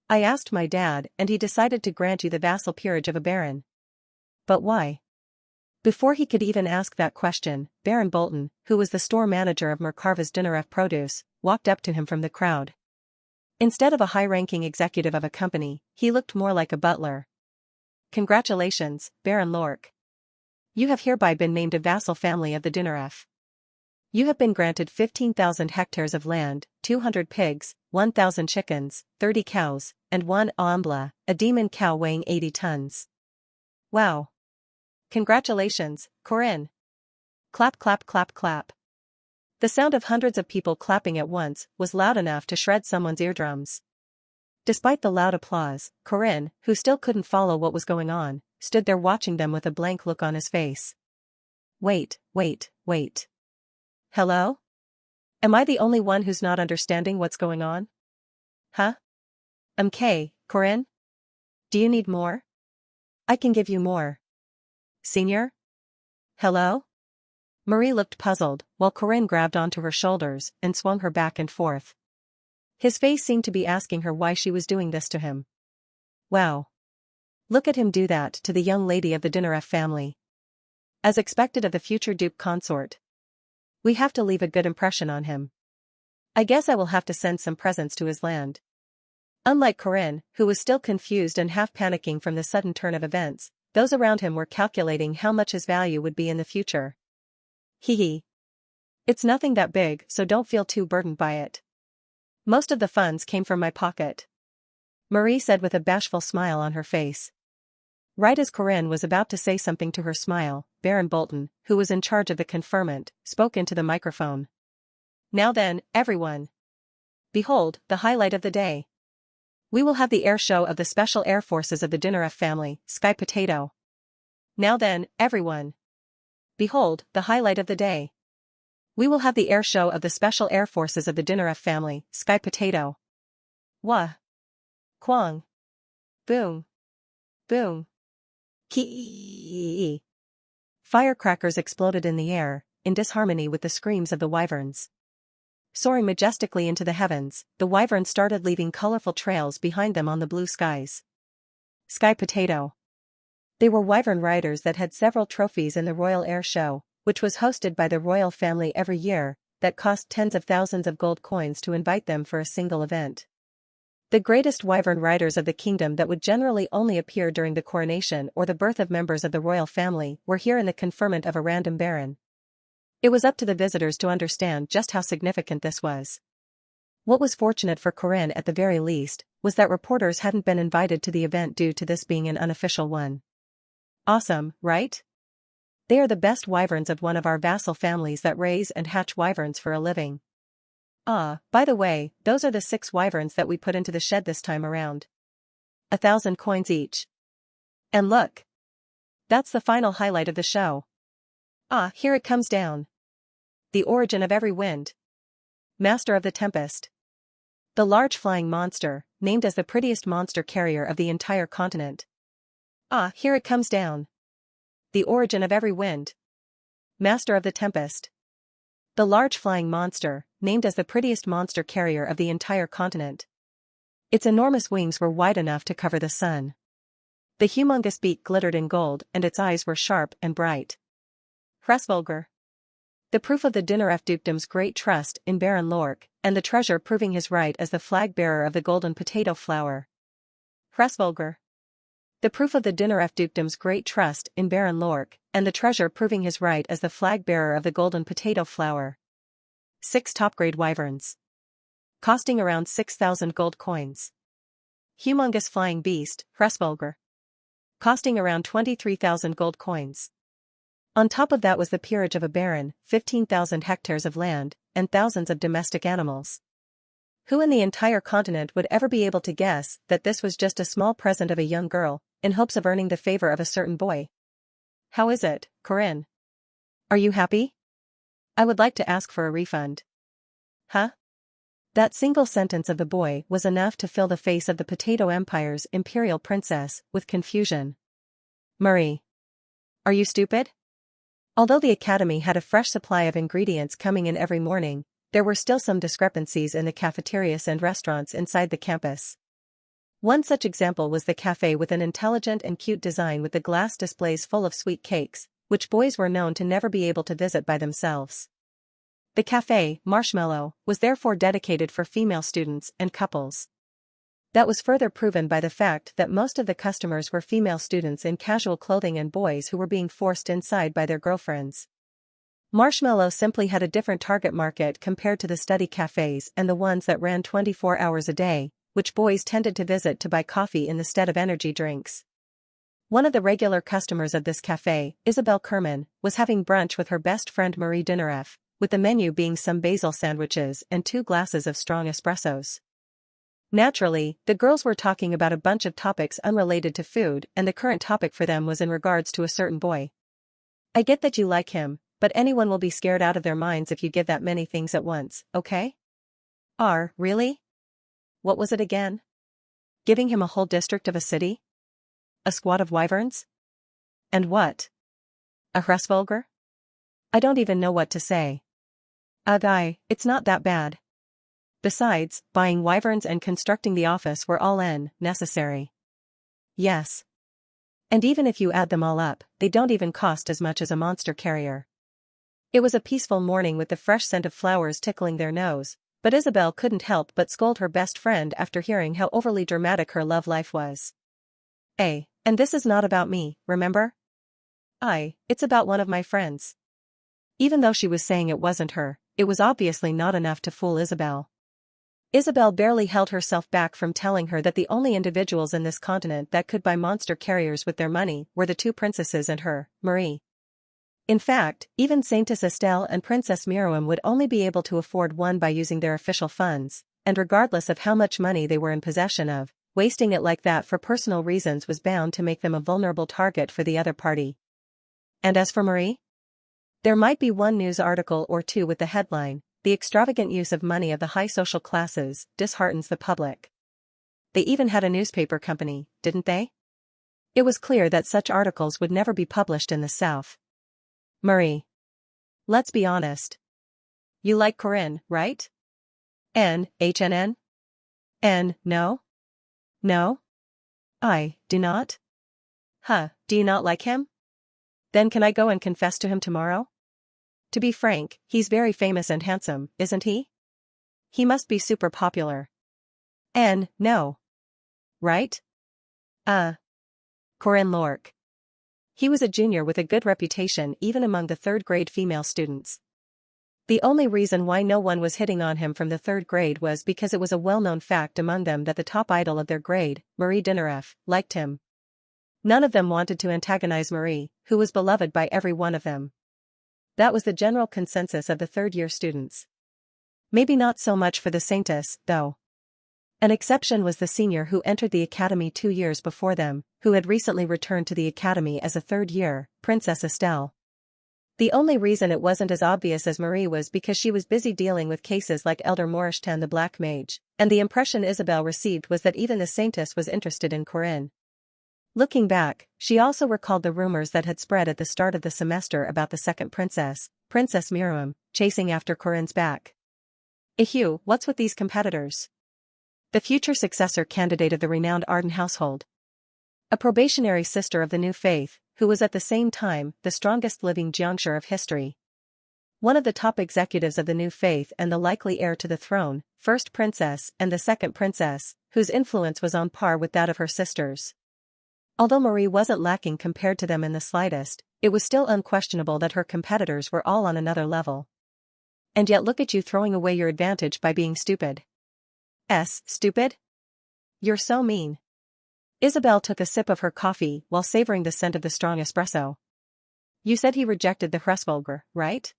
[SPEAKER 1] I asked my dad, and he decided to grant you the vassal peerage of a baron. But why? Before he could even ask that question, Baron Bolton, who was the store manager of Mercarva's Dinneref Produce, walked up to him from the crowd. Instead of a high-ranking executive of a company, he looked more like a butler. Congratulations, Baron Lork. You have hereby been named a vassal family of the Dinneref. You have been granted 15,000 hectares of land, 200 pigs, 1,000 chickens, 30 cows, and 1 Ambla, a demon cow weighing 80 tons. Wow. Congratulations, Corinne. Clap clap clap clap. The sound of hundreds of people clapping at once was loud enough to shred someone's eardrums. Despite the loud applause, Corinne, who still couldn't follow what was going on, stood there watching them with a blank look on his face. Wait. Hello? Am I the only one who's not understanding what's going on? Huh? Corinne? Do you need more? I can give you more. Senior? Hello? Marie looked puzzled, while Corinne grabbed onto her shoulders and swung her back and forth. His face seemed to be asking her why she was doing this to him. Wow. Look at him do that to the young lady of the Dinnereff family. As expected of the future Duke consort. We have to leave a good impression on him. I guess I will have to send some presents to his land. Unlike Corinne, who was still confused and half panicking from the sudden turn of events, those around him were calculating how much his value would be in the future. Hee. It's nothing that big, so don't feel too burdened by it. Most of the funds came from my pocket. Marie said with a bashful smile on her face. Right as Corinne was about to say something to her smile, Baron Bolton, who was in charge of the conferment, spoke into the microphone. Now then, everyone. Behold, the highlight of the day. We will have the air show of the Special Air Forces of the Dinnereff family, Sky Potato. Now then, everyone. Behold, the highlight of the day. We will have the air show of the Special Air Forces of the Dinnereff family, Sky Potato. Wah. Quang. Boom. Boom. Kee. Firecrackers exploded in the air, in disharmony with the screams of the wyverns. Soaring majestically into the heavens, the wyverns started leaving colorful trails behind them on the blue skies. Sky Potato. They were wyvern riders that had several trophies in the Royal Air Show, which was hosted by the royal family every year, that cost tens of thousands of gold coins to invite them for a single event. The greatest wyvern riders of the kingdom that would generally only appear during the coronation or the birth of members of the royal family were here in the conferment of a random baron. It was up to the visitors to understand just how significant this was. What was fortunate for Corinne at the very least, was that reporters hadn't been invited to the event due to this being an unofficial one. Awesome, right? They are the best wyverns of one of our vassal families that raise and hatch wyverns for a living. By the way, those are the 6 wyverns that we put into the shed this time around. 1,000 coins each. And look. That's the final highlight of the show. Here it comes down. The origin of every wind. Master of the Tempest. The large flying monster, named as the prettiest monster carrier of the entire continent. Here it comes down. The origin of every wind. Master of the Tempest. The large flying monster, named as the prettiest monster carrier of the entire continent. Its enormous wings were wide enough to cover the sun. The humongous beak glittered in gold and its eyes were sharp and bright. Hresvolger. The proof of the Dinnereff dukedom's great trust in Baron Lork, and the treasure proving his right as the flag-bearer of the golden potato flower. Hresvolger. The proof of the Dinnereff dukedom's great trust in Baron Lork, and the treasure proving his right as the flag-bearer of the golden potato flower. 6 top-grade wyverns. Costing around 6,000 gold coins. Humongous flying beast, Hresvolger. Costing around 23,000 gold coins. On top of that was the peerage of a baron, 15,000 hectares of land, and thousands of domestic animals. Who in the entire continent would ever be able to guess that this was just a small present of a young girl, in hopes of earning the favor of a certain boy? How is it, Corinne? Are you happy? I would like to ask for a refund. Huh? That single sentence of the boy was enough to fill the face of the Potato Empire's imperial princess with confusion. Marie. Are you stupid? Although the academy had a fresh supply of ingredients coming in every morning, there were still some discrepancies in the cafeterias and restaurants inside the campus. One such example was the cafe with an intelligent and cute design with the glass displays full of sweet cakes, which boys were known to never be able to visit by themselves. The cafe, Marshmallow, was therefore dedicated for female students and couples. That was further proven by the fact that most of the customers were female students in casual clothing and boys who were being forced inside by their girlfriends. Marshmallow simply had a different target market compared to the study cafes and the ones that ran 24 hours a day, which boys tended to visit to buy coffee in the stead of energy drinks. One of the regular customers of this cafe, Isabelle Kerman, was having brunch with her best friend Marie Dinnereff, with the menu being some basil sandwiches and 2 glasses of strong espressos. Naturally, the girls were talking about a bunch of topics unrelated to food, and the current topic for them was in regards to a certain boy. I get that you like him, but anyone will be scared out of their minds if you give that many things at once, okay? Really? What was it again? Giving him a whole district of a city? A squad of wyverns? And what? A Hresvolger? I don't even know what to say. It's not that bad. Besides, buying wyverns and constructing the office were all necessary. Yes. And even if you add them all up, they don't even cost as much as a monster carrier. It was a peaceful morning with the fresh scent of flowers tickling their nose, but Isabel couldn't help but scold her best friend after hearing how overly dramatic her love life was. And this is not about me, remember? It's about one of my friends. Even though she was saying it wasn't her, it was obviously not enough to fool Isabel. Isabel barely held herself back from telling her that the only individuals in this continent that could buy monster carriers with their money were the two princesses and her, Marie. In fact, even Saintess Estelle and Princess Miriam would only be able to afford one by using their official funds, and regardless of how much money they were in possession of, wasting it like that for personal reasons was bound to make them a vulnerable target for the other party. And as for Marie? There might be one news article or two with the headline, "The extravagant use of money of the high social classes disheartens the public." They even had a newspaper company, didn't they? It was clear that such articles would never be published in the South. Marie. Let's be honest. You like Corinne, right? HNN? No? No? I do not? Do you not like him? Then can I go and confess to him tomorrow? To be frank, he's very famous and handsome, isn't he? He must be super popular. No. Right? Corinne Lorque. He was a junior with a good reputation even among the third-grade female students. The only reason why no one was hitting on him from the third grade was because it was a well-known fact among them that the top idol of their grade, Marie Dinnereff, liked him. None of them wanted to antagonize Marie, who was beloved by every one of them. That was the general consensus of the third-year students. Maybe not so much for the Saintess, though. An exception was the senior who entered the academy 2 years before them, who had recently returned to the academy as a third year, Princess Estelle. The only reason it wasn't as obvious as Marie was because she was busy dealing with cases like Elder Morishtan the Black Mage, and the impression Isabel received was that even the Saintess was interested in Corinne. Looking back, she also recalled the rumors that had spread at the start of the semester about the second princess, Princess Miriam, chasing after Corinne's back. What's with these competitors? The future successor candidate of the renowned Arden household. A probationary sister of the new faith, who was at the same time the strongest living juncture of history. One of the top executives of the new faith and the likely heir to the throne, first princess and the second princess, whose influence was on par with that of her sisters. Although Marie wasn't lacking compared to them in the slightest, it was still unquestionable that her competitors were all on another level. And yet look at you throwing away your advantage by being stupid. Stupid? You're so mean. Isabel took a sip of her coffee while savoring the scent of the strong espresso. You said he rejected the Hresvolger, right?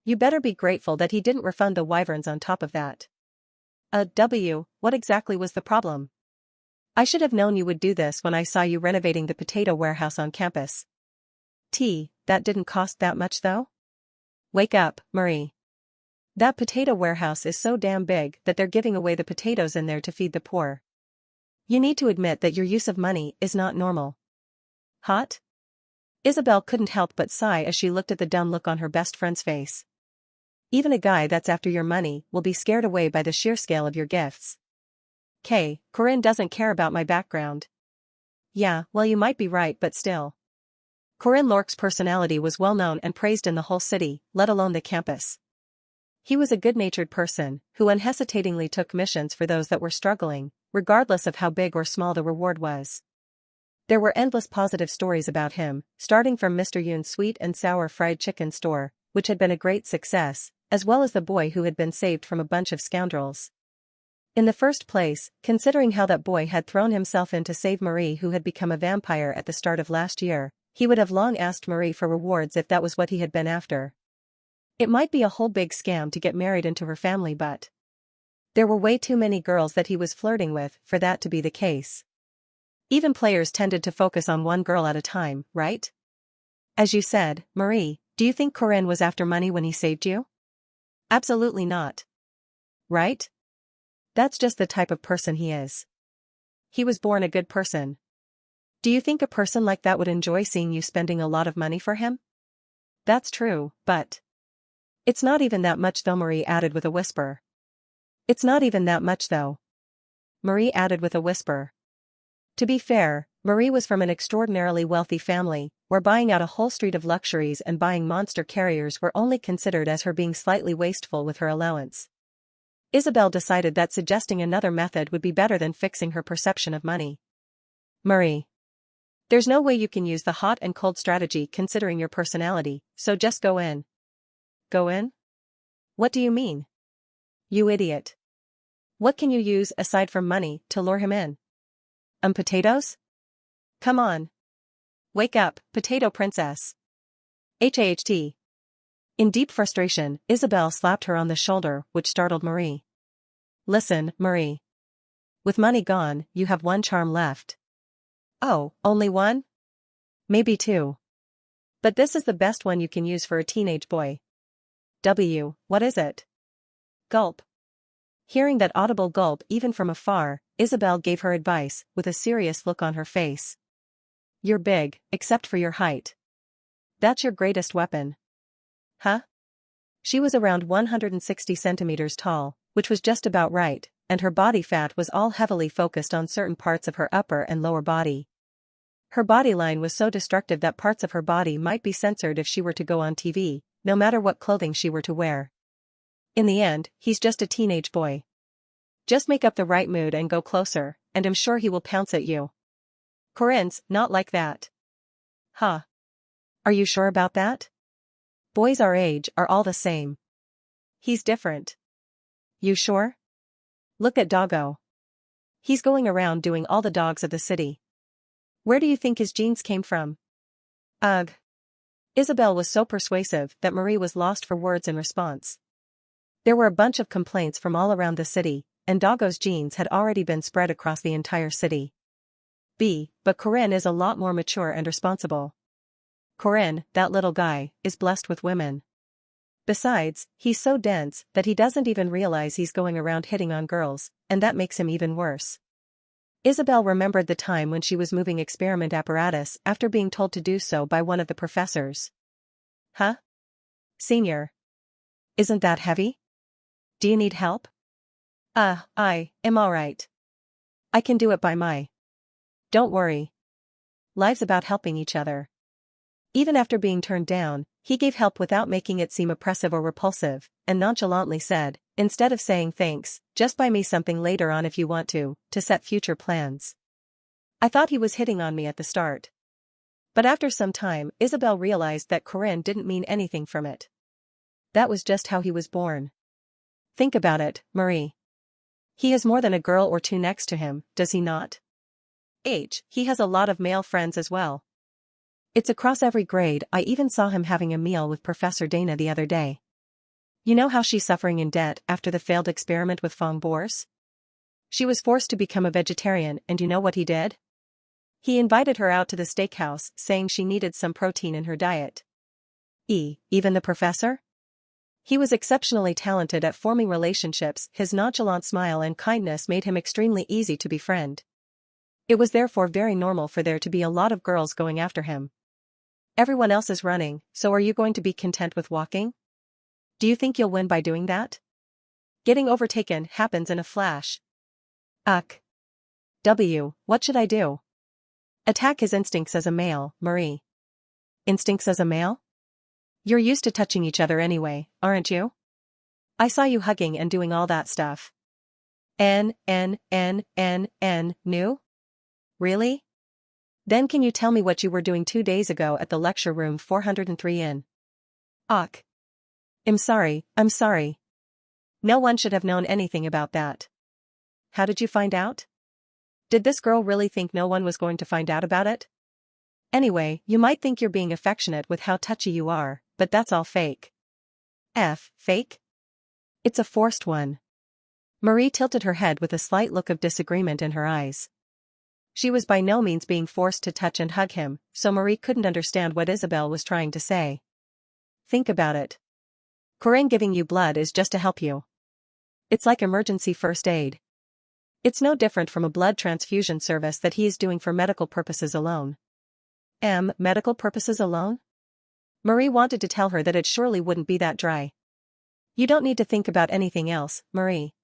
[SPEAKER 1] You better be grateful that he didn't refund the wyverns on top of that. What exactly was the problem? I should have known you would do this when I saw you renovating the potato warehouse on campus. That didn't cost that much though? Wake up, Marie. That potato warehouse is so damn big that they're giving away the potatoes in there to feed the poor. You need to admit that your use of money is not normal. Hot? Isabel couldn't help but sigh as she looked at the dumb look on her best friend's face. Even a guy that's after your money will be scared away by the sheer scale of your gifts. Corinne doesn't care about my background. Yeah, well you might be right but still. Corinne Lorque's personality was well known and praised in the whole city, let alone the campus. He was a good-natured person, who unhesitatingly took missions for those that were struggling, regardless of how big or small the reward was. There were endless positive stories about him, starting from Mr. Yoon's sweet and sour fried chicken store, which had been a great success, as well as the boy who had been saved from a bunch of scoundrels. In the first place, considering how that boy had thrown himself in to save Marie who had become a vampire at the start of last year, he would have long asked Marie for rewards if that was what he had been after. It might be a whole big scam to get married into her family but There were way too many girls that he was flirting with for that to be the case. Even players tended to focus on one girl at a time, right? As you said, Marie, do you think Corinne was after money when he saved you? Absolutely not. Right? That's just the type of person he is. He was born a good person. Do you think a person like that would enjoy seeing you spending a lot of money for him? That's true, but it's not even that much though, Marie added with a whisper. It's not even that much though, Marie added with a whisper. To be fair, Marie was from an extraordinarily wealthy family, where buying out a whole street of luxuries and buying monster carriers were only considered as her being slightly wasteful with her allowance. Isabel decided that suggesting another method would be better than fixing her perception of money. Marie. There's no way you can use the hot and cold strategy considering your personality, so just go in. Go in? What do you mean? You idiot. What can you use aside from money to lure him in? Potatoes? Come on. Wake up, potato princess. HAHT. In deep frustration, Isabel slapped her on the shoulder, which startled Marie. Listen, Marie. With money gone, you have one charm left. Oh, only one? Maybe two. But this is the best one you can use for a teenage boy. What is it? Gulp. Hearing that audible gulp even from afar, Isabel gave her advice, with a serious look on her face. You're big, except for your height. That's your greatest weapon. Huh? She was around 160 centimeters tall, which was just about right, and her body fat was all heavily focused on certain parts of her upper and lower body. Her body line was so destructive that parts of her body might be censored if she were to go on TV, no matter what clothing she were to wear. In the end, he's just a teenage boy. Just make up the right mood and go closer, and I'm sure he will pounce at you. Corinne's not like that. Huh? Are you sure about that? Boys our age are all the same. He's different. You sure? Look at Doggo. He's going around doing all the dogs of the city. Where do you think his genes came from? Ugh. Isabel was so persuasive that Marie was lost for words in response. There were a bunch of complaints from all around the city, and Doggo's genes had already been spread across the entire city. But Corinne is a lot more mature and responsible. Corinne, that little guy, is blessed with women. Besides, he's so dense that he doesn't even realize he's going around hitting on girls, and that makes him even worse. Isabel remembered the time when she was moving experiment apparatus after being told to do so by one of the professors. Huh? Senior. Isn't that heavy? Do you need help? I am alright. I can do it by my. Don't worry. Life's about helping each other. Even after being turned down, he gave help without making it seem oppressive or repulsive, and nonchalantly said, instead of saying thanks, just buy me something later on if you want to set future plans. I thought he was hitting on me at the start. But after some time, Isabel realized that Corinne didn't mean anything from it. That was just how he was born. Think about it, Marie. He has more than a girl or two next to him, does he not? He has a lot of male friends as well. It's across every grade. I even saw him having a meal with Professor Dana the other day. You know how she's suffering in debt after the failed experiment with Fong Boers? She was forced to become a vegetarian, and you know what he did? He invited her out to the steakhouse, saying she needed some protein in her diet. Even the professor? He was exceptionally talented at forming relationships. His nonchalant smile and kindness made him extremely easy to befriend. It was therefore very normal for there to be a lot of girls going after him. Everyone else is running, so are you going to be content with walking? Do you think you'll win by doing that? Getting overtaken happens in a flash. What should I do? Attack his instincts as a male, Marie. Instincts as a male? You're used to touching each other anyway, aren't you? I saw you hugging and doing all that stuff. New? Really? Then can you tell me what you were doing 2 days ago at the lecture room 403 in? I'm sorry. No one should have known anything about that. How did you find out? Did this girl really think no one was going to find out about it? Anyway, you might think you're being affectionate with how touchy you are, but that's all fake. Fake? It's a forced one. Marie tilted her head with a slight look of disagreement in her eyes. She was by no means being forced to touch and hug him, so Marie couldn't understand what Isabelle was trying to say. Think about it. Corinne giving you blood is just to help you. It's like emergency first aid. It's no different from a blood transfusion service that he is doing for medical purposes alone. Medical purposes alone? Marie wanted to tell her that it surely wouldn't be that dry. You don't need to think about anything else, Marie.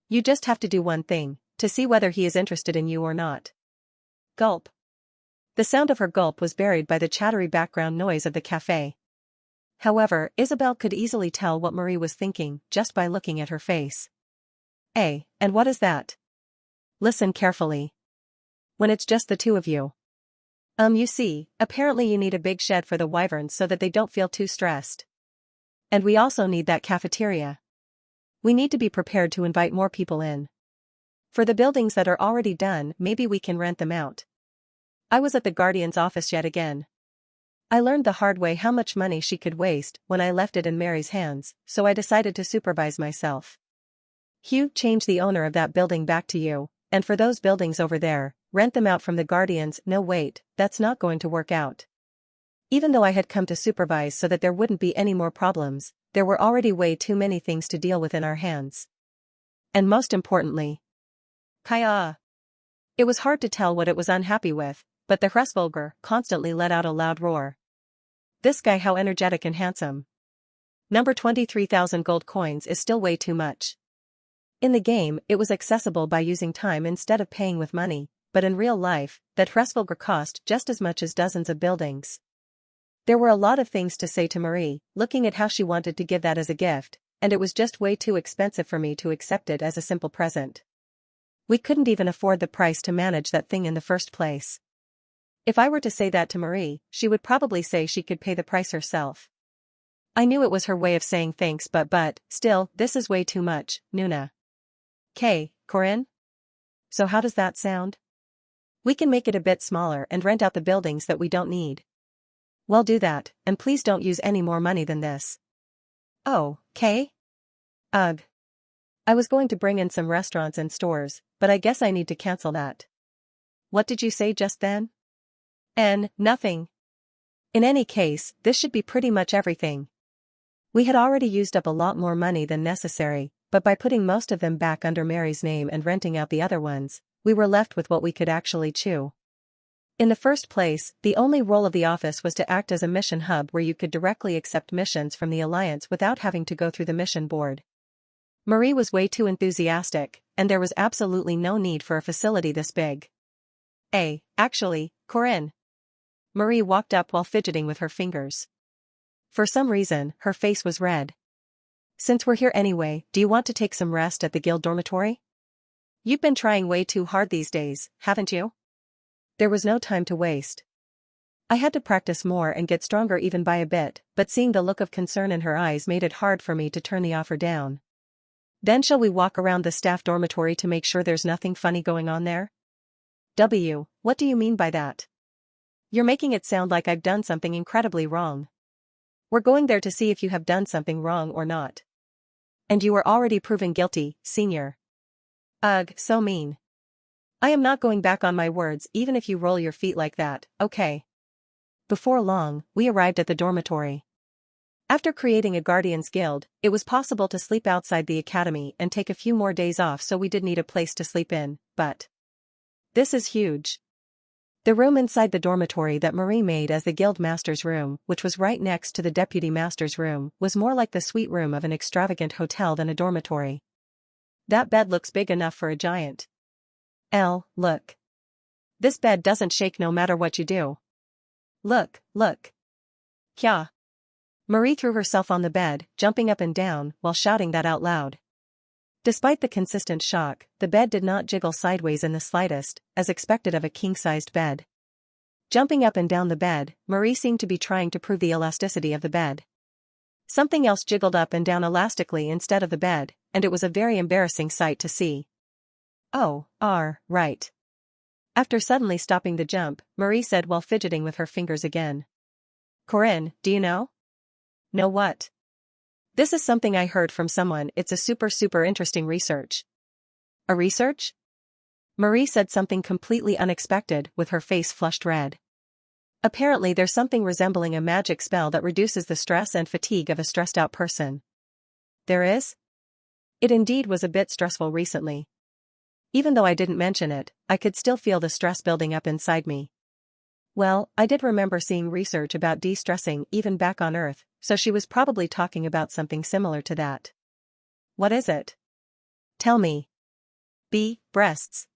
[SPEAKER 1] You just have to do one thing, to see whether he is interested in you or not. Gulp. The sound of her gulp was buried by the chattery background noise of the cafe. However, Isabelle could easily tell what Marie was thinking just by looking at her face. And what is that? Listen carefully. When it's just the two of you. You see, apparently you need a big shed for the wyverns so that they don't feel too stressed. And we also need that cafeteria. We need to be prepared to invite more people in. For the buildings that are already done, maybe we can rent them out. I was at the Guardian's office yet again. I learned the hard way how much money she could waste when I left it in Mary's hands, so I decided to supervise myself. Hugh, change the owner of that building back to you, and for those buildings over there, rent them out from the Guardians. No wait, that's not going to work out. Even though I had come to supervise so that there wouldn't be any more problems, there were already way too many things to deal with in our hands. And most importantly, Kaya. It was hard to tell what it was unhappy with, but the Hresvolger constantly let out a loud roar. This guy, how energetic and handsome. Number 23,000 gold coins is still way too much. In the game, it was accessible by using time instead of paying with money, but in real life, that Hresvolger cost just as much as dozens of buildings. There were a lot of things to say to Marie, looking at how she wanted to give that as a gift, and it was just way too expensive for me to accept it as a simple present. We couldn't even afford the price to manage that thing in the first place. If I were to say that to Marie, she would probably say she could pay the price herself. I knew it was her way of saying thanks, but still, this is way too much, Nuna. Corinne? So how does that sound? We can make it a bit smaller and rent out the buildings that we don't need. Well, do that, and please don't use any more money than this. Oh, Kay? Ugh. I was going to bring in some restaurants and stores, but I guess I need to cancel that. What did you say just then? Nothing. In any case, this should be pretty much everything. We had already used up a lot more money than necessary, but by putting most of them back under Mary's name and renting out the other ones, we were left with what we could actually chew. In the first place, the only role of the office was to act as a mission hub where you could directly accept missions from the Alliance without having to go through the mission board. Marie was way too enthusiastic, and there was absolutely no need for a facility this big. Actually, Corinne. Marie walked up while fidgeting with her fingers. For some reason, her face was red. Since we're here anyway, do you want to take some rest at the guild dormitory? You've been trying way too hard these days, haven't you? There was no time to waste. I had to practice more and get stronger even by a bit, but seeing the look of concern in her eyes made it hard for me to turn the offer down. Then shall we walk around the staff dormitory to make sure there's nothing funny going on there? What do you mean by that? You're making it sound like I've done something incredibly wrong. We're going there to see if you have done something wrong or not. And you were already proven guilty, senior. Ugh, so mean. I am not going back on my words even if you roll your feet like that, okay? Before long, we arrived at the dormitory. After creating a Guardians Guild, it was possible to sleep outside the academy and take a few more days off, so we did need a place to sleep in, but this is huge. The room inside the dormitory that Marie made as the Guild Master's room, which was right next to the Deputy Master's room, was more like the suite room of an extravagant hotel than a dormitory. That bed looks big enough for a giant. Look. This bed doesn't shake no matter what you do. Look. Kya. Marie threw herself on the bed, jumping up and down while shouting that out loud. Despite the consistent shock, the bed did not jiggle sideways in the slightest, as expected of a king-sized bed. Jumping up and down the bed, Marie seemed to be trying to prove the elasticity of the bed. Something else jiggled up and down elastically instead of the bed, and it was a very embarrassing sight to see. Oh, right. After suddenly stopping the jump, Marie said while fidgeting with her fingers again. Corinne, do you know? Know what? This is something I heard from someone. It's a super interesting research. A research? Marie said something completely unexpected, with her face flushed red. Apparently there's something resembling a magic spell that reduces the stress and fatigue of a stressed out person. There is? It indeed was a bit stressful recently. Even though I didn't mention it, I could still feel the stress building up inside me. Well, I did remember seeing research about de-stressing even back on Earth, so she was probably talking about something similar to that. What is it? Tell me. B. Breasts.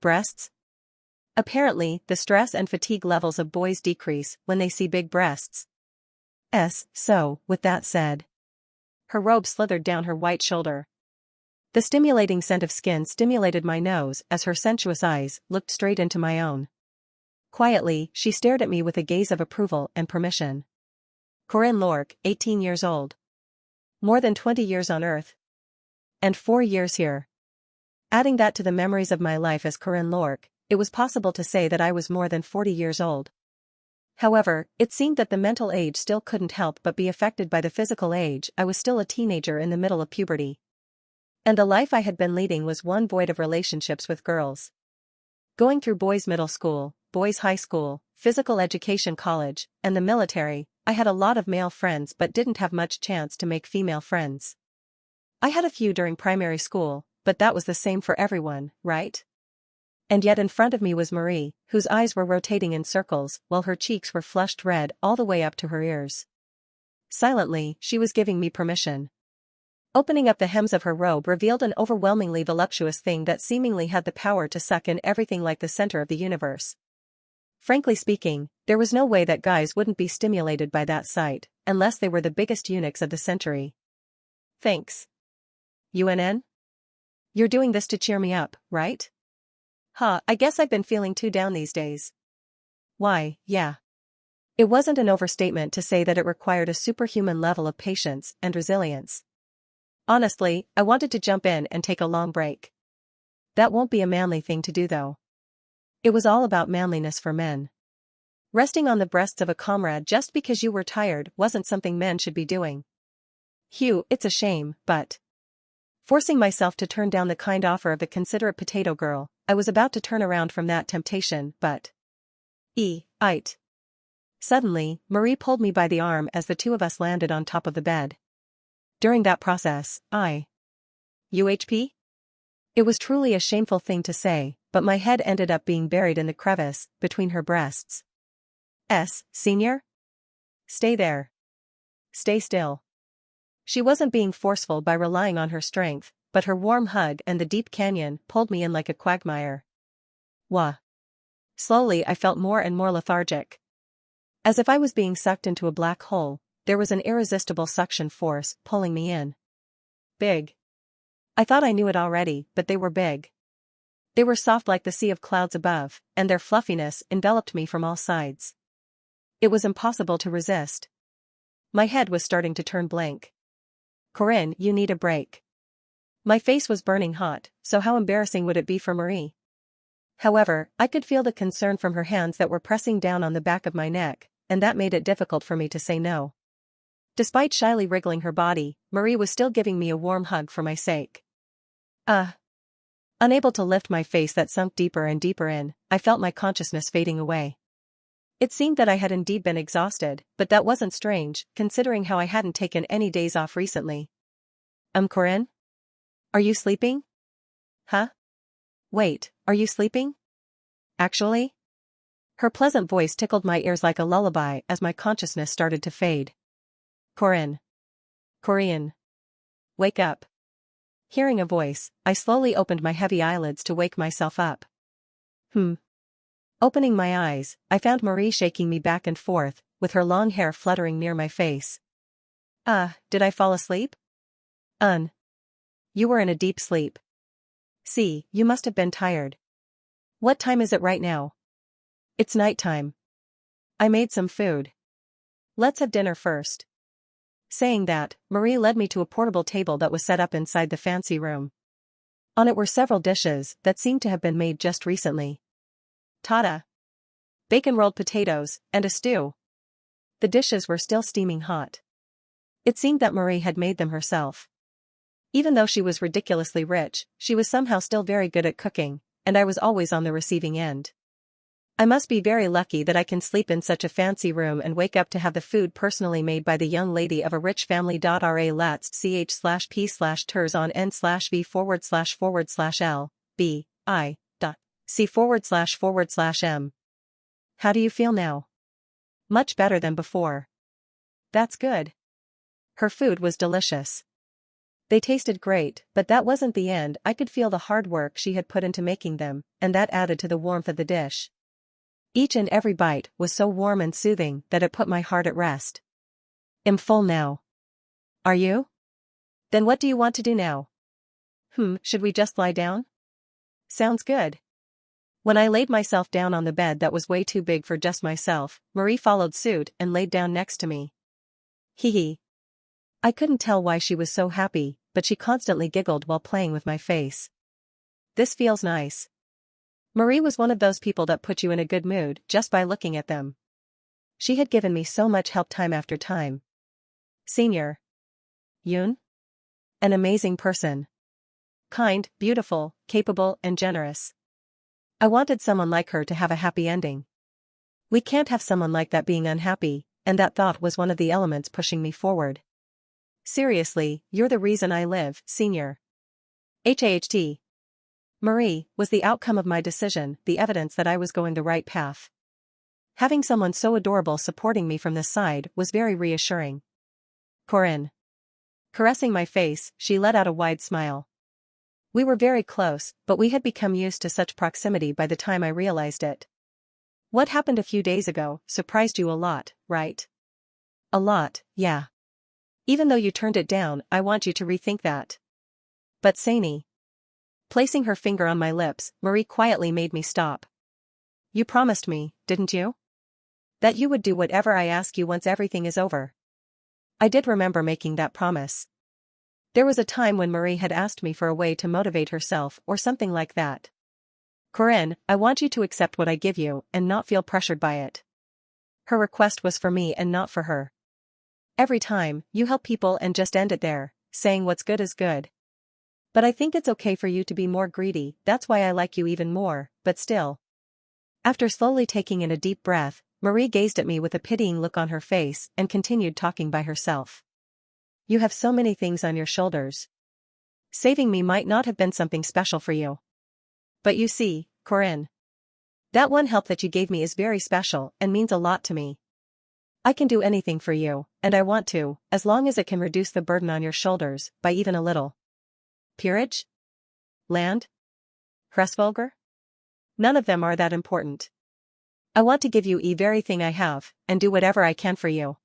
[SPEAKER 1] Breasts? Apparently, the stress and fatigue levels of boys decrease when they see big breasts. So, with that said. Her robe slithered down her white shoulder. The stimulating scent of skin stimulated my nose as her sensuous eyes looked straight into my own. Quietly, she stared at me with a gaze of approval and permission. Corinne Lorque, 18 years old. More than 20 years on Earth. And 4 years here. Adding that to the memories of my life as Corinne Lorque, it was possible to say that I was more than 40 years old. However, it seemed that the mental age still couldn't help but be affected by the physical age. I was still a teenager in the middle of puberty. And the life I had been leading was one void of relationships with girls. Going through boys' middle school, boys' high school, physical education college, and the military, I had a lot of male friends but didn't have much chance to make female friends. I had a few during primary school, but that was the same for everyone, right? And yet in front of me was Marie, whose eyes were rotating in circles while her cheeks were flushed red all the way up to her ears. Silently, she was giving me permission. Opening up the hems of her robe revealed an overwhelmingly voluptuous thing that seemingly had the power to suck in everything like the center of the universe. Frankly speaking, there was no way that guys wouldn't be stimulated by that sight, unless they were the biggest eunuchs of the century. Thanks. UNN? You're doing this to cheer me up, right? I guess I've been feeling too down these days. Why, yeah. It wasn't an overstatement to say that it required a superhuman level of patience and resilience. Honestly, I wanted to jump in and take a long break. That won't be a manly thing to do though. It was all about manliness for men. Resting on the breasts of a comrade just because you were tired wasn't something men should be doing. Hugh, it's a shame, but... Forcing myself to turn down the kind offer of the considerate potato girl, I was about to turn around from that temptation, but... It. Suddenly, Marie pulled me by the arm as the two of us landed on top of the bed. During that process, UHP? It was truly a shameful thing to say, but my head ended up being buried in the crevice between her breasts. Senior? Stay there. Stay still. She wasn't being forceful by relying on her strength, but her warm hug and the deep canyon pulled me in like a quagmire. Wah. Slowly I felt more and more lethargic. As if I was being sucked into a black hole, there was an irresistible suction force pulling me in. Big. I thought I knew it already, but they were big. They were soft like the sea of clouds above, and their fluffiness enveloped me from all sides. It was impossible to resist. My head was starting to turn blank. Corinne, you need a break. My face was burning hot, so how embarrassing would it be for Marie? However, I could feel the concern from her hands that were pressing down on the back of my neck, and that made it difficult for me to say no. Despite shyly wriggling her body, Marie was still giving me a warm hug for my sake. Unable to lift my face that sunk deeper and deeper in, I felt my consciousness fading away. It seemed that I had indeed been exhausted, but that wasn't strange, considering how I hadn't taken any days off recently. Corinne? Are you sleeping? Huh? Wait, are you sleeping? Actually? Her pleasant voice tickled my ears like a lullaby as my consciousness started to fade. Corinne. Wake up. Hearing a voice, I slowly opened my heavy eyelids to wake myself up. Opening my eyes, I found Marie shaking me back and forth, with her long hair fluttering near my face. Did I fall asleep? You were in a deep sleep. See, you must have been tired. What time is it right now? It's nighttime. I made some food. Let's have dinner first. Saying that, Marie led me to a portable table that was set up inside the fancy room. On it were several dishes that seemed to have been made just recently. Tada! Bacon rolled potatoes, and a stew. The dishes were still steaming hot. It seemed that Marie had made them herself. Even though she was ridiculously rich, she was somehow still very good at cooking, and I was always on the receiving end. I must be very lucky that I can sleep in such a fancy room and wake up to have the food personally made by the young lady of a rich family. Ra lats ch/p/ters on n/v/l b I c/m. How do you feel now? Much better than before. That's good. Her food was delicious. They tasted great, but that wasn't the end. I could feel the hard work she had put into making them, and that added to the warmth of the dish. Each and every bite was so warm and soothing that it put my heart at rest. I'm full now. Are you? Then what do you want to do now? Should we just lie down? Sounds good. When I laid myself down on the bed that was way too big for just myself, Marie followed suit and laid down next to me. Hee hee. I couldn't tell why she was so happy, but she constantly giggled while playing with my face. This feels nice. Marie was one of those people that put you in a good mood just by looking at them. She had given me so much help time after time. Senior. Yoon? An amazing person. Kind, beautiful, capable, and generous. I wanted someone like her to have a happy ending. We can't have someone like that being unhappy, and that thought was one of the elements pushing me forward. Seriously, you're the reason I live, Senior. HAHT. Marie was the outcome of my decision, the evidence that I was going the right path. Having someone so adorable supporting me from this side was very reassuring. Corinne. Caressing my face, she let out a wide smile. We were very close, but we had become used to such proximity by the time I realized it. What happened a few days ago surprised you a lot, right? A lot, yeah. Even though you turned it down, I want you to rethink that. But Saini. Placing her finger on my lips, Marie quietly made me stop. You promised me, didn't you? That you would do whatever I ask you once everything is over. I did remember making that promise. There was a time when Marie had asked me for a way to motivate herself or something like that. Corinne, I want you to accept what I give you and not feel pressured by it. Her request was for me and not for her. Every time, you help people and just end it there, saying what's good is good. But I think it's okay for you to be more greedy, that's why I like you even more, but still. After slowly taking in a deep breath, Marie gazed at me with a pitying look on her face and continued talking by herself. You have so many things on your shoulders. Saving me might not have been something special for you. But you see, Corinne. That one help that you gave me is very special and means a lot to me. I can do anything for you, and I want to, as long as it can reduce the burden on your shoulders, by even a little. Peerage? Land? Hresvolger? None of them are that important. I want to give you very thing I have, and do whatever I can for you.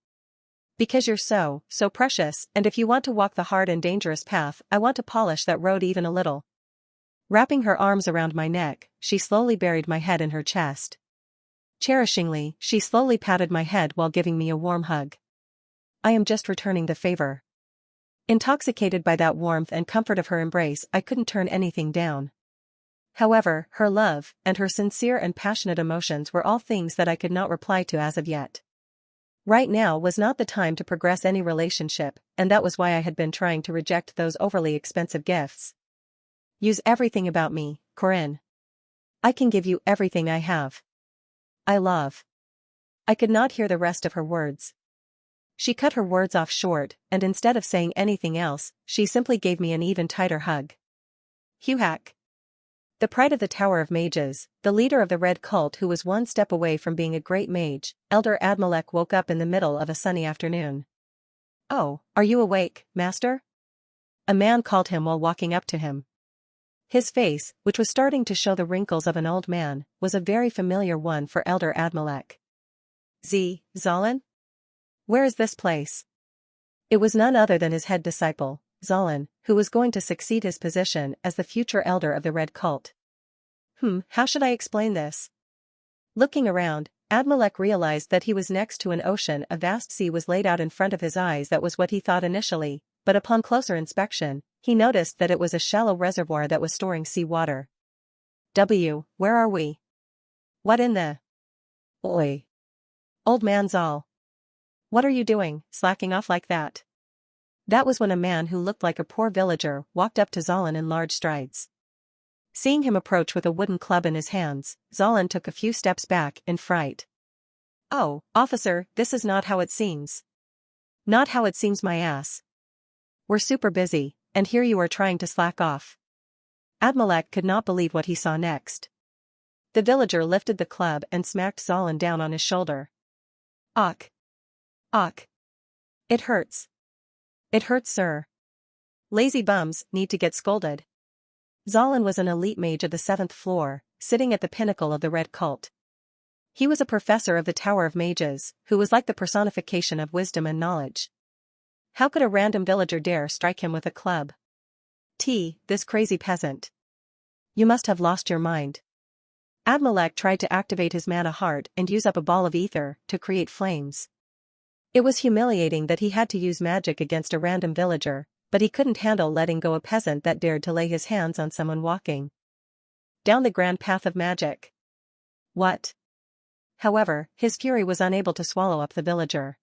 [SPEAKER 1] Because you're so precious, and if you want to walk the hard and dangerous path, I want to polish that road even a little. Wrapping her arms around my neck, she slowly buried my head in her chest. Cherishingly, she slowly patted my head while giving me a warm hug. I am just returning the favor. Intoxicated by that warmth and comfort of her embrace, I couldn't turn anything down. However, her love, and her sincere and passionate emotions were all things that I could not reply to as of yet. Right now was not the time to progress any relationship, and that was why I had been trying to reject those overly expensive gifts. Use everything about me, Corinne. I can give you everything I have. I love. I could not hear the rest of her words. She cut her words off short, and instead of saying anything else, she simply gave me an even tighter hug. Huhack. The pride of the Tower of Mages, the leader of the Red Cult who was one step away from being a great mage, Elder Admalek woke up in the middle of a sunny afternoon. Oh, are you awake, Master? A man called him while walking up to him. His face, which was starting to show the wrinkles of an old man, was a very familiar one for Elder Admalek. Zolin? Where is this place? It was none other than his head disciple, Zolin, who was going to succeed his position as the future elder of the Red Cult. How should I explain this? Looking around, Admalek realized that he was next to an ocean. A vast sea was laid out in front of his eyes. That was what he thought initially, but upon closer inspection, he noticed that it was a shallow reservoir that was storing seawater. Where are we? What in the... Oi. Old man Zal. What are you doing, slacking off like that? That was when a man who looked like a poor villager walked up to Zolin in large strides. Seeing him approach with a wooden club in his hands, Zolin took a few steps back in fright. "Oh, officer, this is not how it seems." "Not how it seems, my ass. We're super busy, and here you are trying to slack off." Admalek could not believe what he saw next. The villager lifted the club and smacked Zolin down on his shoulder. "Ach. Ach. It hurts. It hurts, sir. Lazy bums need to get scolded." Zolin was an elite mage of the 7th floor, sitting at the pinnacle of the Red Cult. He was a professor of the Tower of Mages, who was like the personification of wisdom and knowledge. How could a random villager dare strike him with a club? This crazy peasant. You must have lost your mind. Admalek tried to activate his mana heart and use up a ball of ether to create flames. It was humiliating that he had to use magic against a random villager, but he couldn't handle letting go a peasant that dared to lay his hands on someone walking down the grand path of magic. What? However, his fury was unable to swallow up the villager.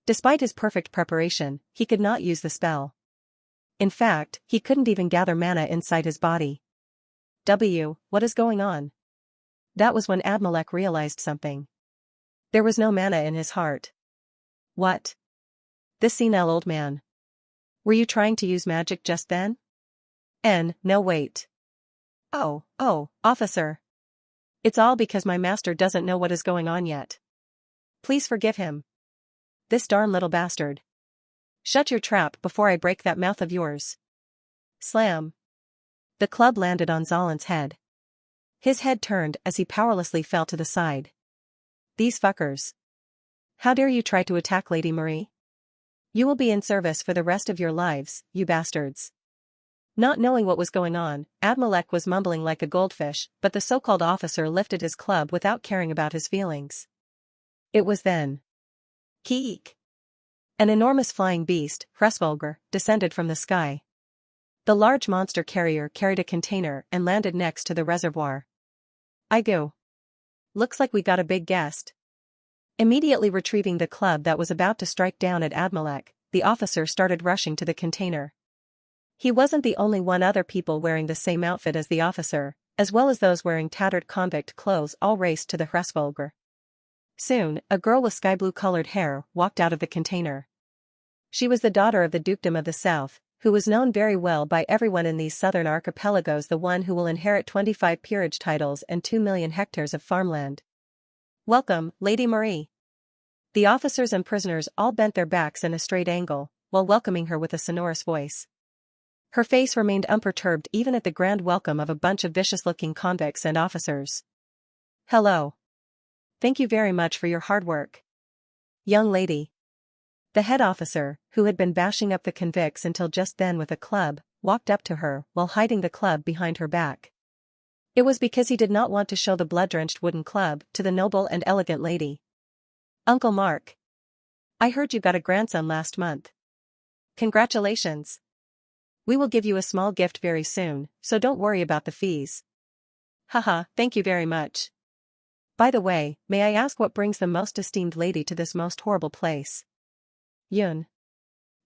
[SPEAKER 1] Despite his perfect preparation, he could not use the spell. In fact, he couldn't even gather mana inside his body. What is going on? That was when Admalek realized something. There was no mana in his heart. What? This senile old man. Were you trying to use magic just then? No, wait. Oh, officer. It's all because my master doesn't know what is going on yet. Please forgive him. This darn little bastard. Shut your trap before I break that mouth of yours. Slam. The club landed on Zolin's head. His head turned as he powerlessly fell to the side. These fuckers. How dare you try to attack Lady Marie? You will be in service for the rest of your lives, you bastards. Not knowing what was going on, Admalek was mumbling like a goldfish, but the so-called officer lifted his club without caring about his feelings. It was then. Keek. An enormous flying beast, Hresvolger, descended from the sky. The large monster carrier carried a container and landed next to the reservoir. I go. Looks like we got a big guest. Immediately retrieving the club that was about to strike down at Admalek, the officer started rushing to the container. He wasn't the only one. Other people wearing the same outfit as the officer, as well as those wearing tattered convict clothes, all raced to the Hresvolger. Soon, a girl with sky-blue-colored hair walked out of the container. She was the daughter of the Dukedom of the South, who was known very well by everyone in these southern archipelagos, the one who will inherit 25 peerage titles and 2 million hectares of farmland. Welcome, Lady Marie. The officers and prisoners all bent their backs in a straight angle, while welcoming her with a sonorous voice. Her face remained unperturbed even at the grand welcome of a bunch of vicious-looking convicts and officers. Hello. Thank you very much for your hard work. Young lady. The head officer, who had been bashing up the convicts until just then with a club, walked up to her while hiding the club behind her back. It was because he did not want to show the blood-drenched wooden club to the noble and elegant lady. Uncle Mark. I heard you got a grandson last month. Congratulations. We will give you a small gift very soon, so don't worry about the fees. Haha, thank you very much. By the way, may I ask what brings the most esteemed lady to this most horrible place? Yun.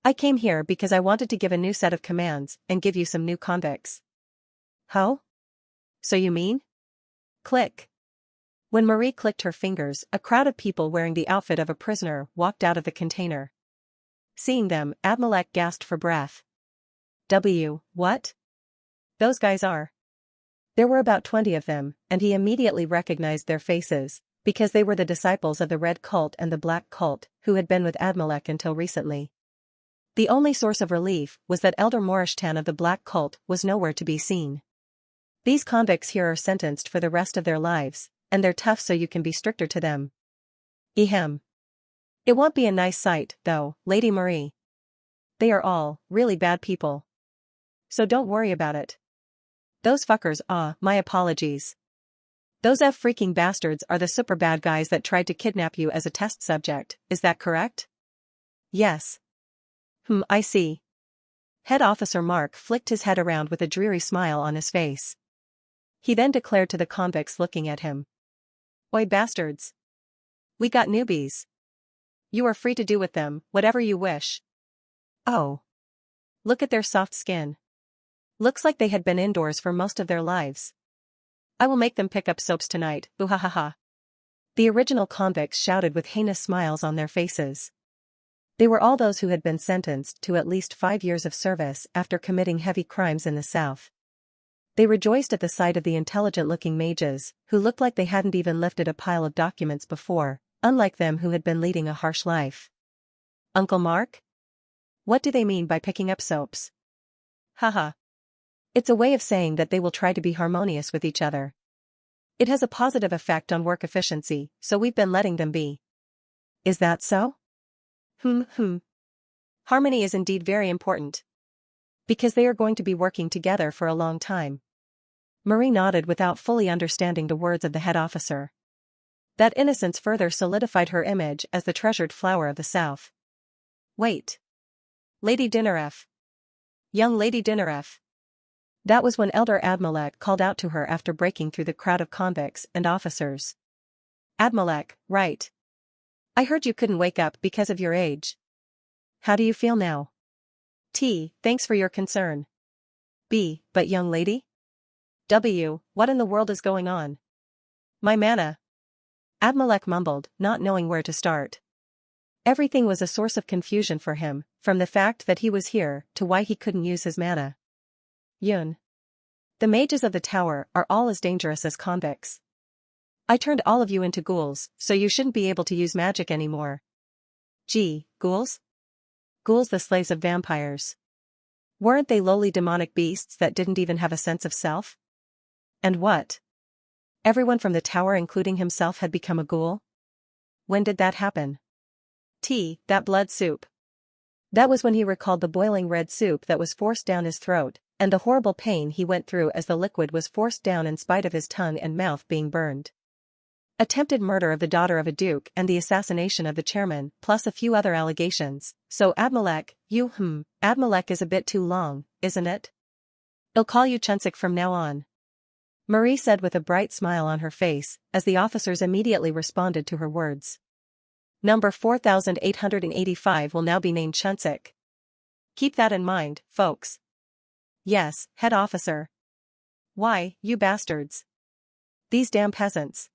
[SPEAKER 1] I came here because I wanted to give a new set of commands and give you some new convicts. How? So you mean? Click. When Marie clicked her fingers, a crowd of people wearing the outfit of a prisoner walked out of the container. Seeing them, Admalek gasped for breath. What? Those guys are. There were about 20 of them, and he immediately recognized their faces, because they were the disciples of the Red Cult and the Black Cult, who had been with Admalek until recently. The only source of relief was that Elder Morishtan of the Black Cult was nowhere to be seen. These convicts here are sentenced for the rest of their lives, and they're tough, so you can be stricter to them. Ehem. It won't be a nice sight, though, Lady Marie. They are all really bad people. So don't worry about it. Those fuckers, my apologies. Those freaking bastards are the super bad guys that tried to kidnap you as a test subject, is that correct? Yes. I see. Head Officer Mark flicked his head around with a dreary smile on his face. He then declared to the convicts looking at him. Oi bastards. We got newbies. You are free to do with them whatever you wish. Oh. Look at their soft skin. Looks like they had been indoors for most of their lives. I will make them pick up soaps tonight, boo-ha-ha-ha. The original convicts shouted with heinous smiles on their faces. They were all those who had been sentenced to at least 5 years of service after committing heavy crimes in the South. They rejoiced at the sight of the intelligent-looking mages, who looked like they hadn't even lifted a pile of documents before, unlike them who had been leading a harsh life. Uncle Mark? What do they mean by picking up soaps? Haha. It's a way of saying that they will try to be harmonious with each other. It has a positive effect on work efficiency, so we've been letting them be. Is that so? Harmony is indeed very important. Because they are going to be working together for a long time. Marie nodded without fully understanding the words of the head officer. That innocence further solidified her image as the treasured flower of the South. Wait. Lady Dinaref. Young Lady Dinaref. That was when Elder Admalek called out to her after breaking through the crowd of convicts and officers. Admalek, right. I heard you couldn't wake up because of your age. How do you feel now? T, thanks for your concern. B, but young lady? W, what in the world is going on? My mana. Admalek mumbled, not knowing where to start. Everything was a source of confusion for him, from the fact that he was here to why he couldn't use his mana. Yun. The mages of the tower are all as dangerous as convicts. I turned all of you into ghouls, so you shouldn't be able to use magic anymore. Gee, ghouls? Ghouls, the slaves of vampires. Weren't they lowly demonic beasts that didn't even have a sense of self? And what? Everyone from the tower including himself had become a ghoul? When did that happen? That blood soup. That was when he recalled the boiling red soup that was forced down his throat, and the horrible pain he went through as the liquid was forced down in spite of his tongue and mouth being burned. Attempted murder of the daughter of a duke and the assassination of the chairman, plus a few other allegations. So Admalek, Admalek is a bit too long, isn't it? I'll call you Chunsik from now on. Marie said with a bright smile on her face, as the officers immediately responded to her words. Number 4885 will now be named Chunsik. Keep that in mind, folks. Yes, head officer. Why, you bastards. These damn peasants.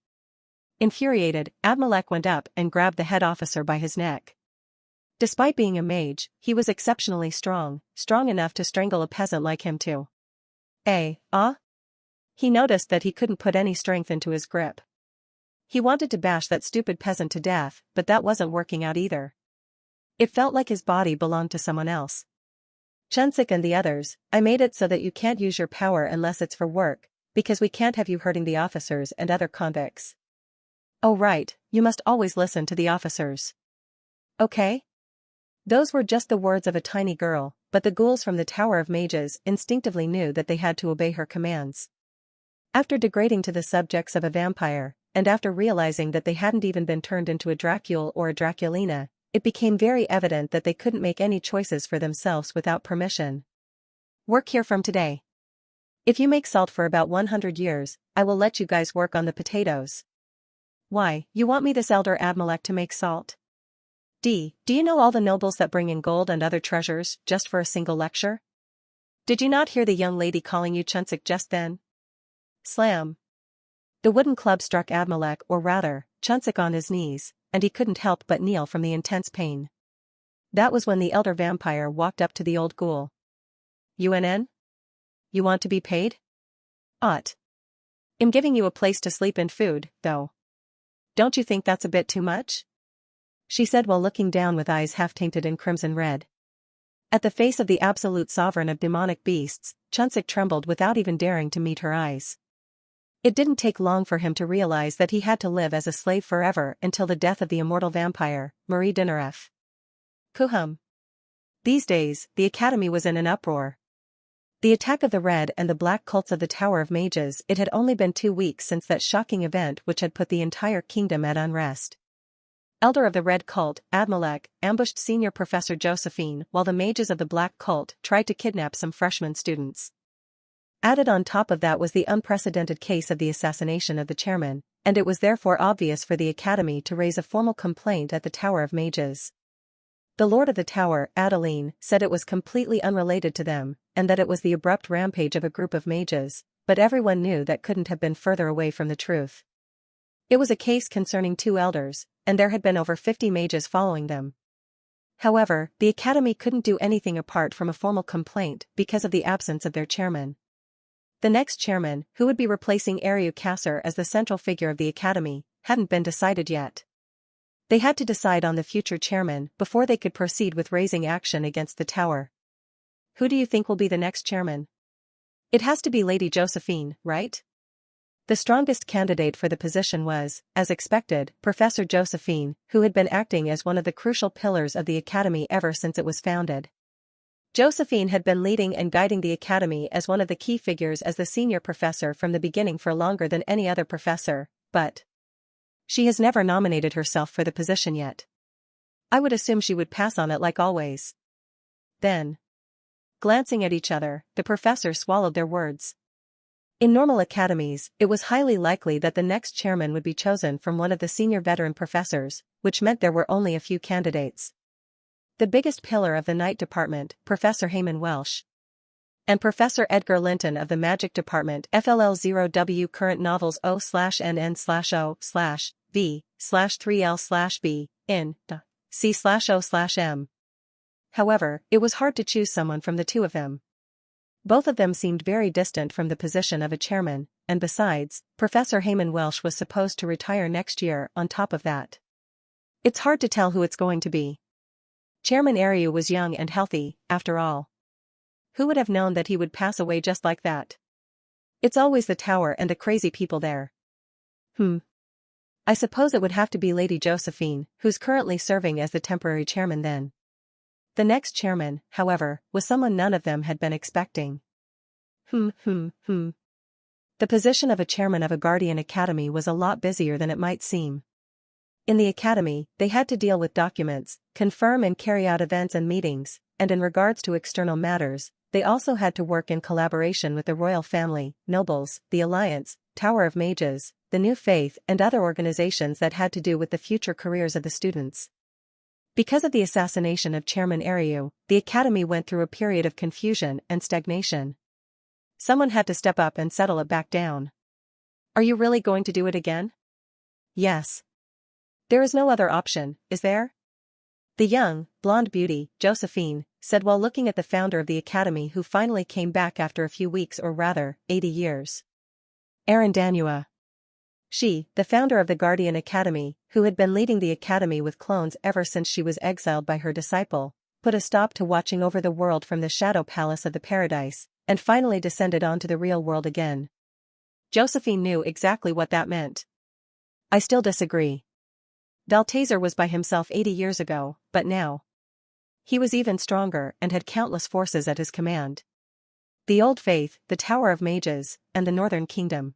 [SPEAKER 1] Infuriated, Admalek went up and grabbed the head officer by his neck. Despite being a mage, he was exceptionally strong enough to strangle a peasant like him too. He noticed that he couldn't put any strength into his grip. He wanted to bash that stupid peasant to death, but that wasn't working out either. It felt like his body belonged to someone else. Chunsik and the others, I made it so that you can't use your power unless it's for work, because we can't have you hurting the officers and other convicts. Oh right, you must always listen to the officers. Okay? Those were just the words of a tiny girl, but the ghouls from the Tower of Mages instinctively knew that they had to obey her commands. After degrading to the subjects of a vampire, and after realizing that they hadn't even been turned into a Dracule or a Draculina, it became very evident that they couldn't make any choices for themselves without permission. Work here from today. If you make salt for about 100 years, I will let you guys work on the potatoes. Why, you want me this Elder Admalek to make salt? Do you know all the nobles that bring in gold and other treasures just for a single lecture? Did you not hear the young lady calling you Chunsik just then? Slam. The wooden club struck Admalek, or rather, Chunsik, on his knees, and he couldn't help but kneel from the intense pain. That was when the elder vampire walked up to the old ghoul. UNN? You want to be paid? I'm giving you a place to sleep and food, though. Don't you think that's a bit too much? She said while looking down with eyes half-tainted in crimson red. At the face of the absolute sovereign of demonic beasts, Chunsik trembled without even daring to meet her eyes. It didn't take long for him to realize that he had to live as a slave forever until the death of the immortal vampire, Marie Dinaref. Kuhum. These days, the academy was in an uproar. The attack of the red and the black cults of the Tower of Mages. It had only been 2 weeks since that shocking event which had put the entire kingdom at unrest. Elder of the red cult, Admalek, ambushed senior professor Josephine while the mages of the black cult tried to kidnap some freshman students. Added on top of that was the unprecedented case of the assassination of the chairman, and it was therefore obvious for the academy to raise a formal complaint at the Tower of Mages. The Lord of the Tower, Adeline, said it was completely unrelated to them, and that it was the abrupt rampage of a group of mages, but everyone knew that couldn't have been further away from the truth. It was a case concerning two elders, and there had been over 50 mages following them. However, the academy couldn't do anything apart from a formal complaint because of the absence of their chairman. The next chairman, who would be replacing Ariu Kasser as the central figure of the academy, hadn't been decided yet. They had to decide on the future chairman before they could proceed with raising action against the tower. Who do you think will be the next chairman? It has to be Lady Josephine, right? The strongest candidate for the position was, as expected, Professor Josephine, who had been acting as one of the crucial pillars of the academy ever since it was founded. Josephine had been leading and guiding the academy as one of the key figures as the senior professor from the beginning for longer than any other professor, but she has never nominated herself for the position yet. I would assume she would pass on it like always. Then, glancing at each other, the professors swallowed their words. In normal academies, it was highly likely that the next chairman would be chosen from one of the senior veteran professors, which meant there were only a few candidates. The biggest pillar of the Night Department, Professor Heyman Welsh, and Professor Edgar Linton of the Magic Department FLL0W current novels O/NN/O/V/3L/B in C/O/M. However, it was hard to choose someone from the two of them. Both of them seemed very distant from the position of a chairman, and besides, Professor Heyman Welsh was supposed to retire next year on top of that. It's hard to tell who it's going to be. Chairman Ariu was young and healthy, after all. Who would have known that he would pass away just like that? It's always the tower and the crazy people there. I suppose it would have to be Lady Josephine, who's currently serving as the temporary chairman then. The next chairman, however, was someone none of them had been expecting. The position of a chairman of a Guardian Academy was a lot busier than it might seem. In the academy, they had to deal with documents, confirm and carry out events and meetings, and in regards to external matters, they also had to work in collaboration with the royal family, nobles, the Alliance, Tower of Mages, the New Faith and other organizations that had to do with the future careers of the students. Because of the assassination of Chairman Ariu, the academy went through a period of confusion and stagnation. Someone had to step up and settle it back down. Are you really going to do it again? Yes. There is no other option, is there? The young, blonde beauty, Josephine, said while looking at the founder of the academy who finally came back after a few weeks or rather, 80 years. Arandanua. She, the founder of the Guardian Academy, who had been leading the academy with clones ever since she was exiled by her disciple, put a stop to watching over the world from the shadow palace of the paradise, and finally descended onto the real world again. Josephine knew exactly what that meant. I still disagree. Balthazar was by himself 80 years ago, but now he was even stronger and had countless forces at his command. The Old Faith, the Tower of Mages, and the Northern Kingdom.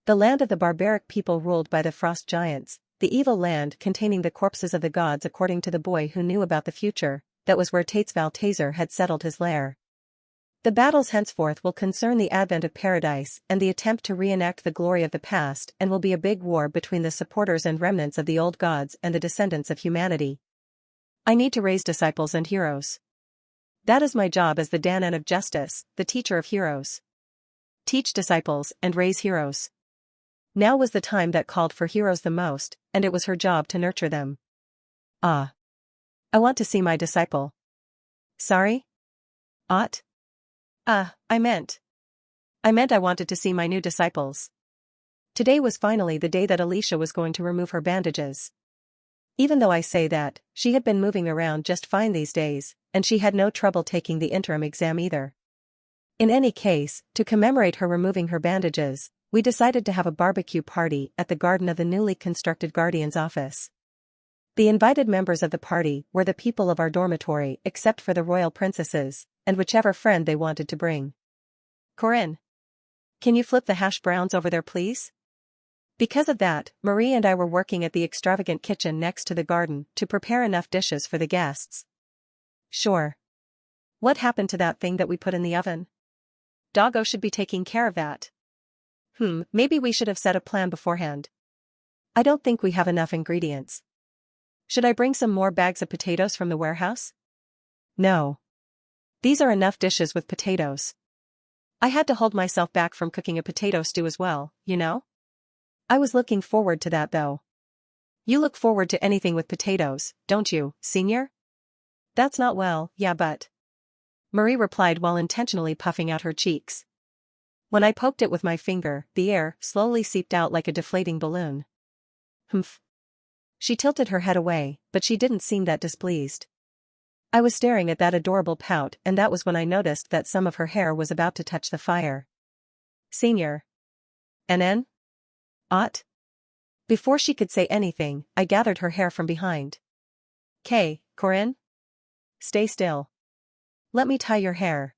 [SPEAKER 1] The land of the barbaric people ruled by the frost giants, the evil land containing the corpses of the gods according to the boy who knew about the future, that was where Tates Balthazar had settled his lair. The battles henceforth will concern the advent of paradise and the attempt to reenact the glory of the past and will be a big war between the supporters and remnants of the old gods and the descendants of humanity. I need to raise disciples and heroes. That is my job as the Danan of Justice, the teacher of heroes. Teach disciples and raise heroes. Now was the time that called for heroes the most, and it was her job to nurture them. I want to see my disciple. Sorry? I meant I wanted to see my new disciples. Today was finally the day that Alicia was going to remove her bandages. Even though I say that, she had been moving around just fine these days, and she had no trouble taking the interim exam either. In any case, to commemorate her removing her bandages, we decided to have a barbecue party at the garden of the newly constructed Guardian's office. The invited members of the party were the people of our dormitory except for the royal princesses, and whichever friend they wanted to bring. Corinne, can you flip the hash browns over there please? Because of that, Marie and I were working at the extravagant kitchen next to the garden to prepare enough dishes for the guests. Sure. What happened to that thing that we put in the oven? Doggo should be taking care of that. Maybe we should have set a plan beforehand. I don't think we have enough ingredients. Should I bring some more bags of potatoes from the warehouse? No. These are enough dishes with potatoes. I had to hold myself back from cooking a potato stew as well, you know? I was looking forward to that though. You look forward to anything with potatoes, don't you, senior? That's not well, yeah but. Marie replied while intentionally puffing out her cheeks. When I poked it with my finger, the air slowly seeped out like a deflating balloon. Humph. She tilted her head away, but she didn't seem that displeased. I was staring at that adorable pout and that was when I noticed that some of her hair was about to touch the fire. Senior. NN? Ought? Before she could say anything, I gathered her hair from behind. K, Corinne? Stay still. Let me tie your hair.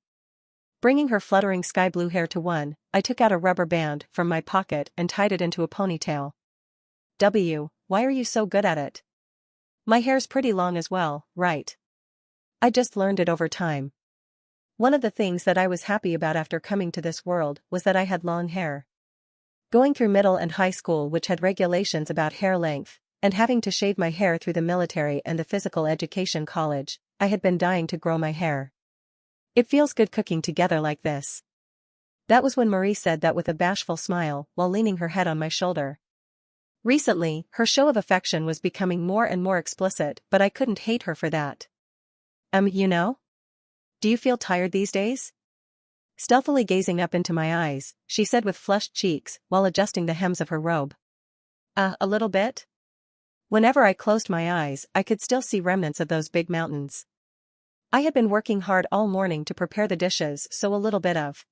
[SPEAKER 1] Bringing her fluttering sky blue hair to one, I took out a rubber band from my pocket and tied it into a ponytail. Why are you so good at it? My hair's pretty long as well, right? I just learned it over time. One of the things that I was happy about after coming to this world was that I had long hair. Going through middle and high school which had regulations about hair length, and having to shave my hair through the military and the physical education college, I had been dying to grow my hair. It feels good cooking together like this. That was when Marie said that with a bashful smile while leaning her head on my shoulder. Recently, her show of affection was becoming more and more explicit but I couldn't hate her for that. You know? Do you feel tired these days? Stealthily gazing up into my eyes, she said with flushed cheeks while adjusting the hems of her robe. A little bit? Whenever I closed my eyes, I could still see remnants of those big mountains. I had been working hard all morning to prepare the dishes, so a little bit of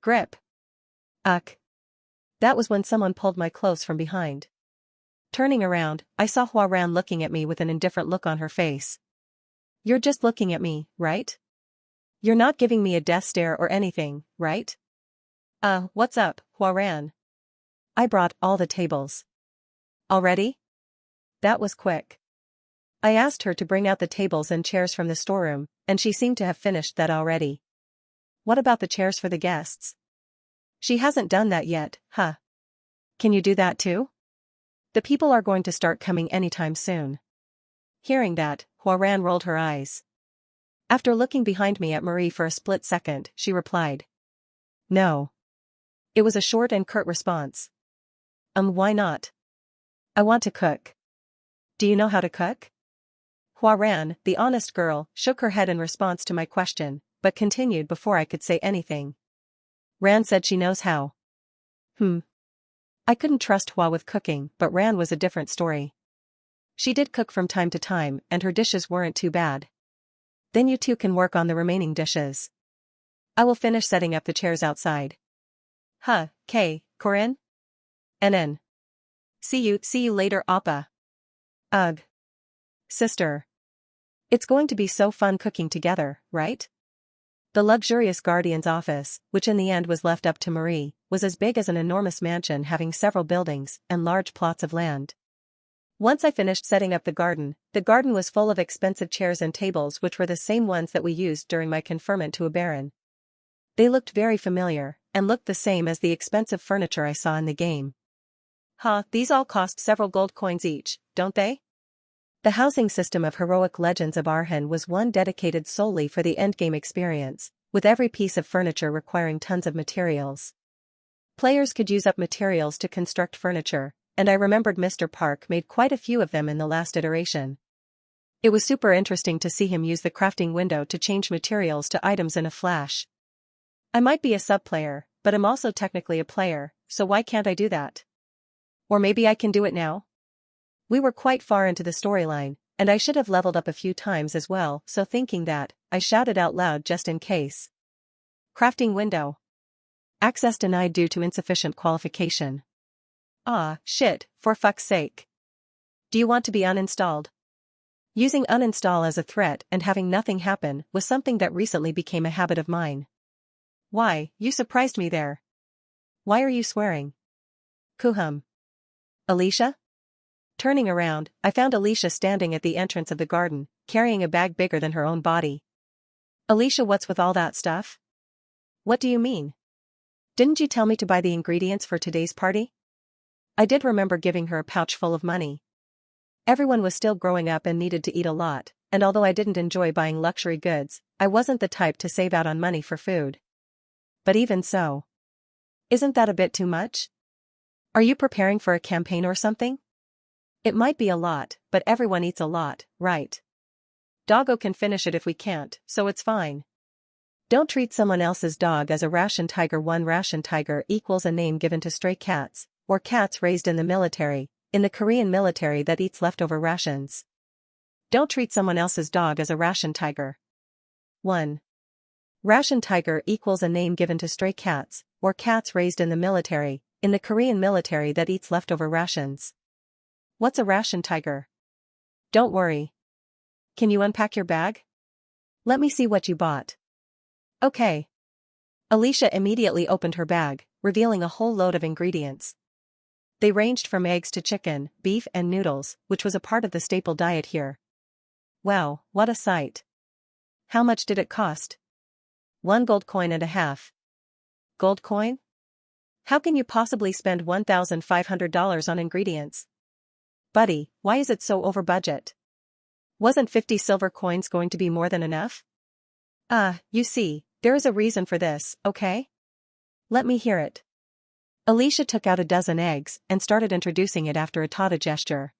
[SPEAKER 1] grip. Ugh. That was when someone pulled my clothes from behind. Turning around, I saw Huaran looking at me with an indifferent look on her face. You're just looking at me, right? You're not giving me a death stare or anything, right? What's up, Huaran? I brought all the tables. Already? That was quick. I asked her to bring out the tables and chairs from the storeroom, and she seemed to have finished that already. What about the chairs for the guests? She hasn't done that yet, huh? Can you do that too? The people are going to start coming anytime soon. Hearing that, Huaran rolled her eyes. After looking behind me at Marie for a split second, she replied. No. It was a short and curt response. Why not? I want to cook. Do you know how to cook? Huaran, the honest girl, shook her head in response to my question, but continued before I could say anything. Ran said she knows how. I couldn't trust Hua with cooking, but Ran was a different story. She did cook from time to time, and her dishes weren't too bad. Then you two can work on the remaining dishes. I will finish setting up the chairs outside. K, Corinne? NN. See you later, Appa. Ugh. Sister. It's going to be so fun cooking together, right? The luxurious guardian's office, which in the end was left up to Marie, was as big as an enormous mansion having several buildings and large plots of land. Once I finished setting up the garden was full of expensive chairs and tables which were the same ones that we used during my conferment to a baron. They looked very familiar, and looked the same as the expensive furniture I saw in the game. These all cost several gold coins each, don't they? The housing system of Heroic Legends of Arhan was one dedicated solely for the endgame experience, with every piece of furniture requiring tons of materials. Players could use up materials to construct furniture, and I remembered Mr. Park made quite a few of them in the last iteration. It was super interesting to see him use the crafting window to change materials to items in a flash. I might be a sub-player, but I'm also technically a player, so why can't I do that? Or maybe I can do it now? We were quite far into the storyline, and I should have leveled up a few times as well, so thinking that, I shouted out loud just in case. Crafting window. Access denied due to insufficient qualification. Shit, for fuck's sake. Do you want to be uninstalled? Using uninstall as a threat and having nothing happen was something that recently became a habit of mine. Why, you surprised me there. Why are you swearing? Kuhum. Alicia? Turning around, I found Alicia standing at the entrance of the garden, carrying a bag bigger than her own body. Alicia, what's with all that stuff? What do you mean? Didn't you tell me to buy the ingredients for today's party? I did remember giving her a pouch full of money. Everyone was still growing up and needed to eat a lot, and although I didn't enjoy buying luxury goods, I wasn't the type to save out on money for food. But even so, isn't that a bit too much? Are you preparing for a campaign or something? It might be a lot, but everyone eats a lot, right? Doggo can finish it if we can't, so it's fine. Don't treat someone else's dog as a ration tiger. One ration tiger equals a name given to stray cats, or cats raised in the military, in the Korean military that eats leftover rations. Don't treat someone else's dog as a ration tiger. 1. Ration tiger equals a name given to stray cats, or cats raised in the military, in the Korean military that eats leftover rations. What's a ration tiger? Don't worry. Can you unpack your bag? Let me see what you bought. Okay. Alicia immediately opened her bag, revealing a whole load of ingredients. They ranged from eggs to chicken, beef and noodles, which was a part of the staple diet here. Wow, what a sight. How much did it cost? 1 gold coin and a half. Gold coin? How can you possibly spend $1,500 on ingredients? Buddy, why is it so over budget? Wasn't 50 silver coins going to be more than enough? You see, there is a reason for this, okay? Let me hear it. Alicia took out a dozen eggs and started introducing it after a Tada gesture.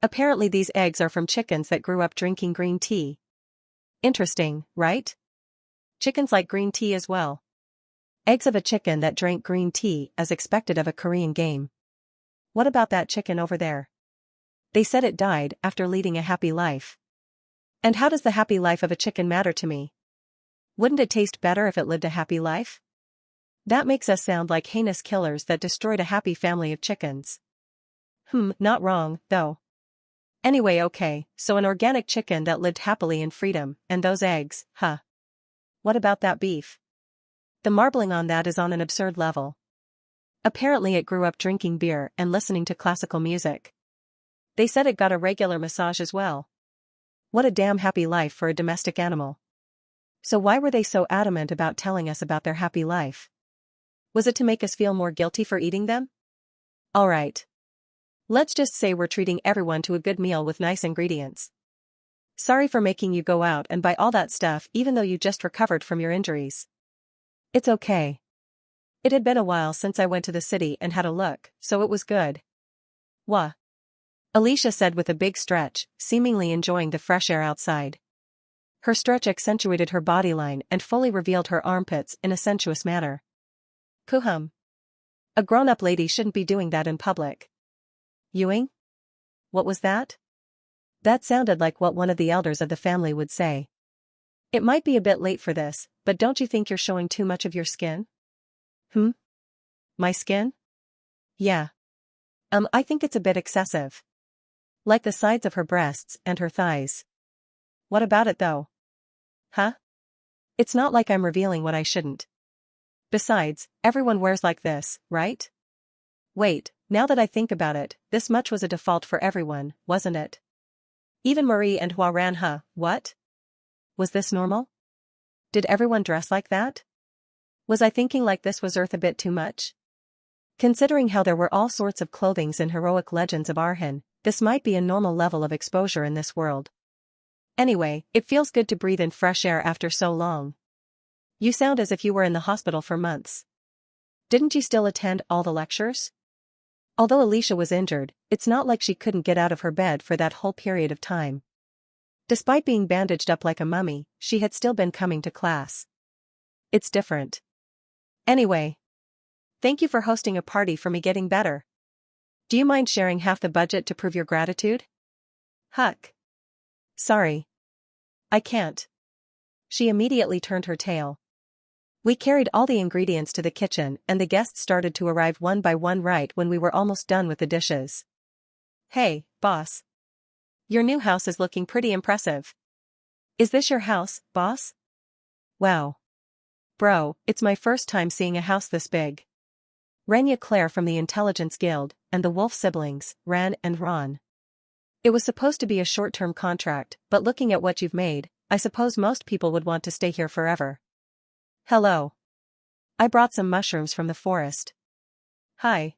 [SPEAKER 1] Apparently these eggs are from chickens that grew up drinking green tea. Interesting, right? Chickens like green tea as well. Eggs of a chicken that drank green tea as expected of a Korean game. What about that chicken over there? They said it died after leading a happy life. And how does the happy life of a chicken matter to me? Wouldn't it taste better if it lived a happy life? That makes us sound like heinous killers that destroyed a happy family of chickens. Not wrong, though. Anyway, okay, so an organic chicken that lived happily in freedom, and those eggs, huh? What about that beef? The marbling on that is on an absurd level. Apparently it grew up drinking beer and listening to classical music. They said it got a regular massage as well. What a damn happy life for a domestic animal. So why were they so adamant about telling us about their happy life? Was it to make us feel more guilty for eating them? Alright. Let's just say we're treating everyone to a good meal with nice ingredients. Sorry for making you go out and buy all that stuff even though you just recovered from your injuries. It's okay. It had been a while since I went to the city and had a look, so it was good. Wah. Alicia said with a big stretch, seemingly enjoying the fresh air outside. Her stretch accentuated her bodyline and fully revealed her armpits in a sensuous manner. Kuhum. A grown-up lady shouldn't be doing that in public. Ewing? What was that? That sounded like what one of the elders of the family would say. It might be a bit late for this, but don't you think you're showing too much of your skin? My skin? Yeah. I think it's a bit excessive. Like the sides of her breasts and her thighs. What about it though? Huh? It's not like I'm revealing what I shouldn't. Besides, everyone wears like this, right? Wait, now that I think about it, this much was a default for everyone, wasn't it? Even Marie and Huaran, huh? What? Was this normal? Did everyone dress like that? Was I thinking like this was Earth a bit too much? Considering how there were all sorts of clothings in heroic legends of Arhan, this might be a normal level of exposure in this world. Anyway, it feels good to breathe in fresh air after so long. You sound as if you were in the hospital for months. Didn't you still attend all the lectures? Although Alicia was injured, it's not like she couldn't get out of her bed for that whole period of time. Despite being bandaged up like a mummy, she had still been coming to class. It's different. Anyway. Thank you for hosting a party for me getting better. Do you mind sharing half the budget to prove your gratitude? Huck. Sorry. I can't. She immediately turned her tail. We carried all the ingredients to the kitchen and the guests started to arrive one by one right when we were almost done with the dishes. Hey, boss. Your new house is looking pretty impressive. Is this your house, boss? Wow. Bro, it's my first time seeing a house this big. Renya Claire from the Intelligence Guild, and the Wolf siblings, Ran and Ron. It was supposed to be a short-term contract, but looking at what you've made, I suppose most people would want to stay here forever. Hello. I brought some mushrooms from the forest. Hi.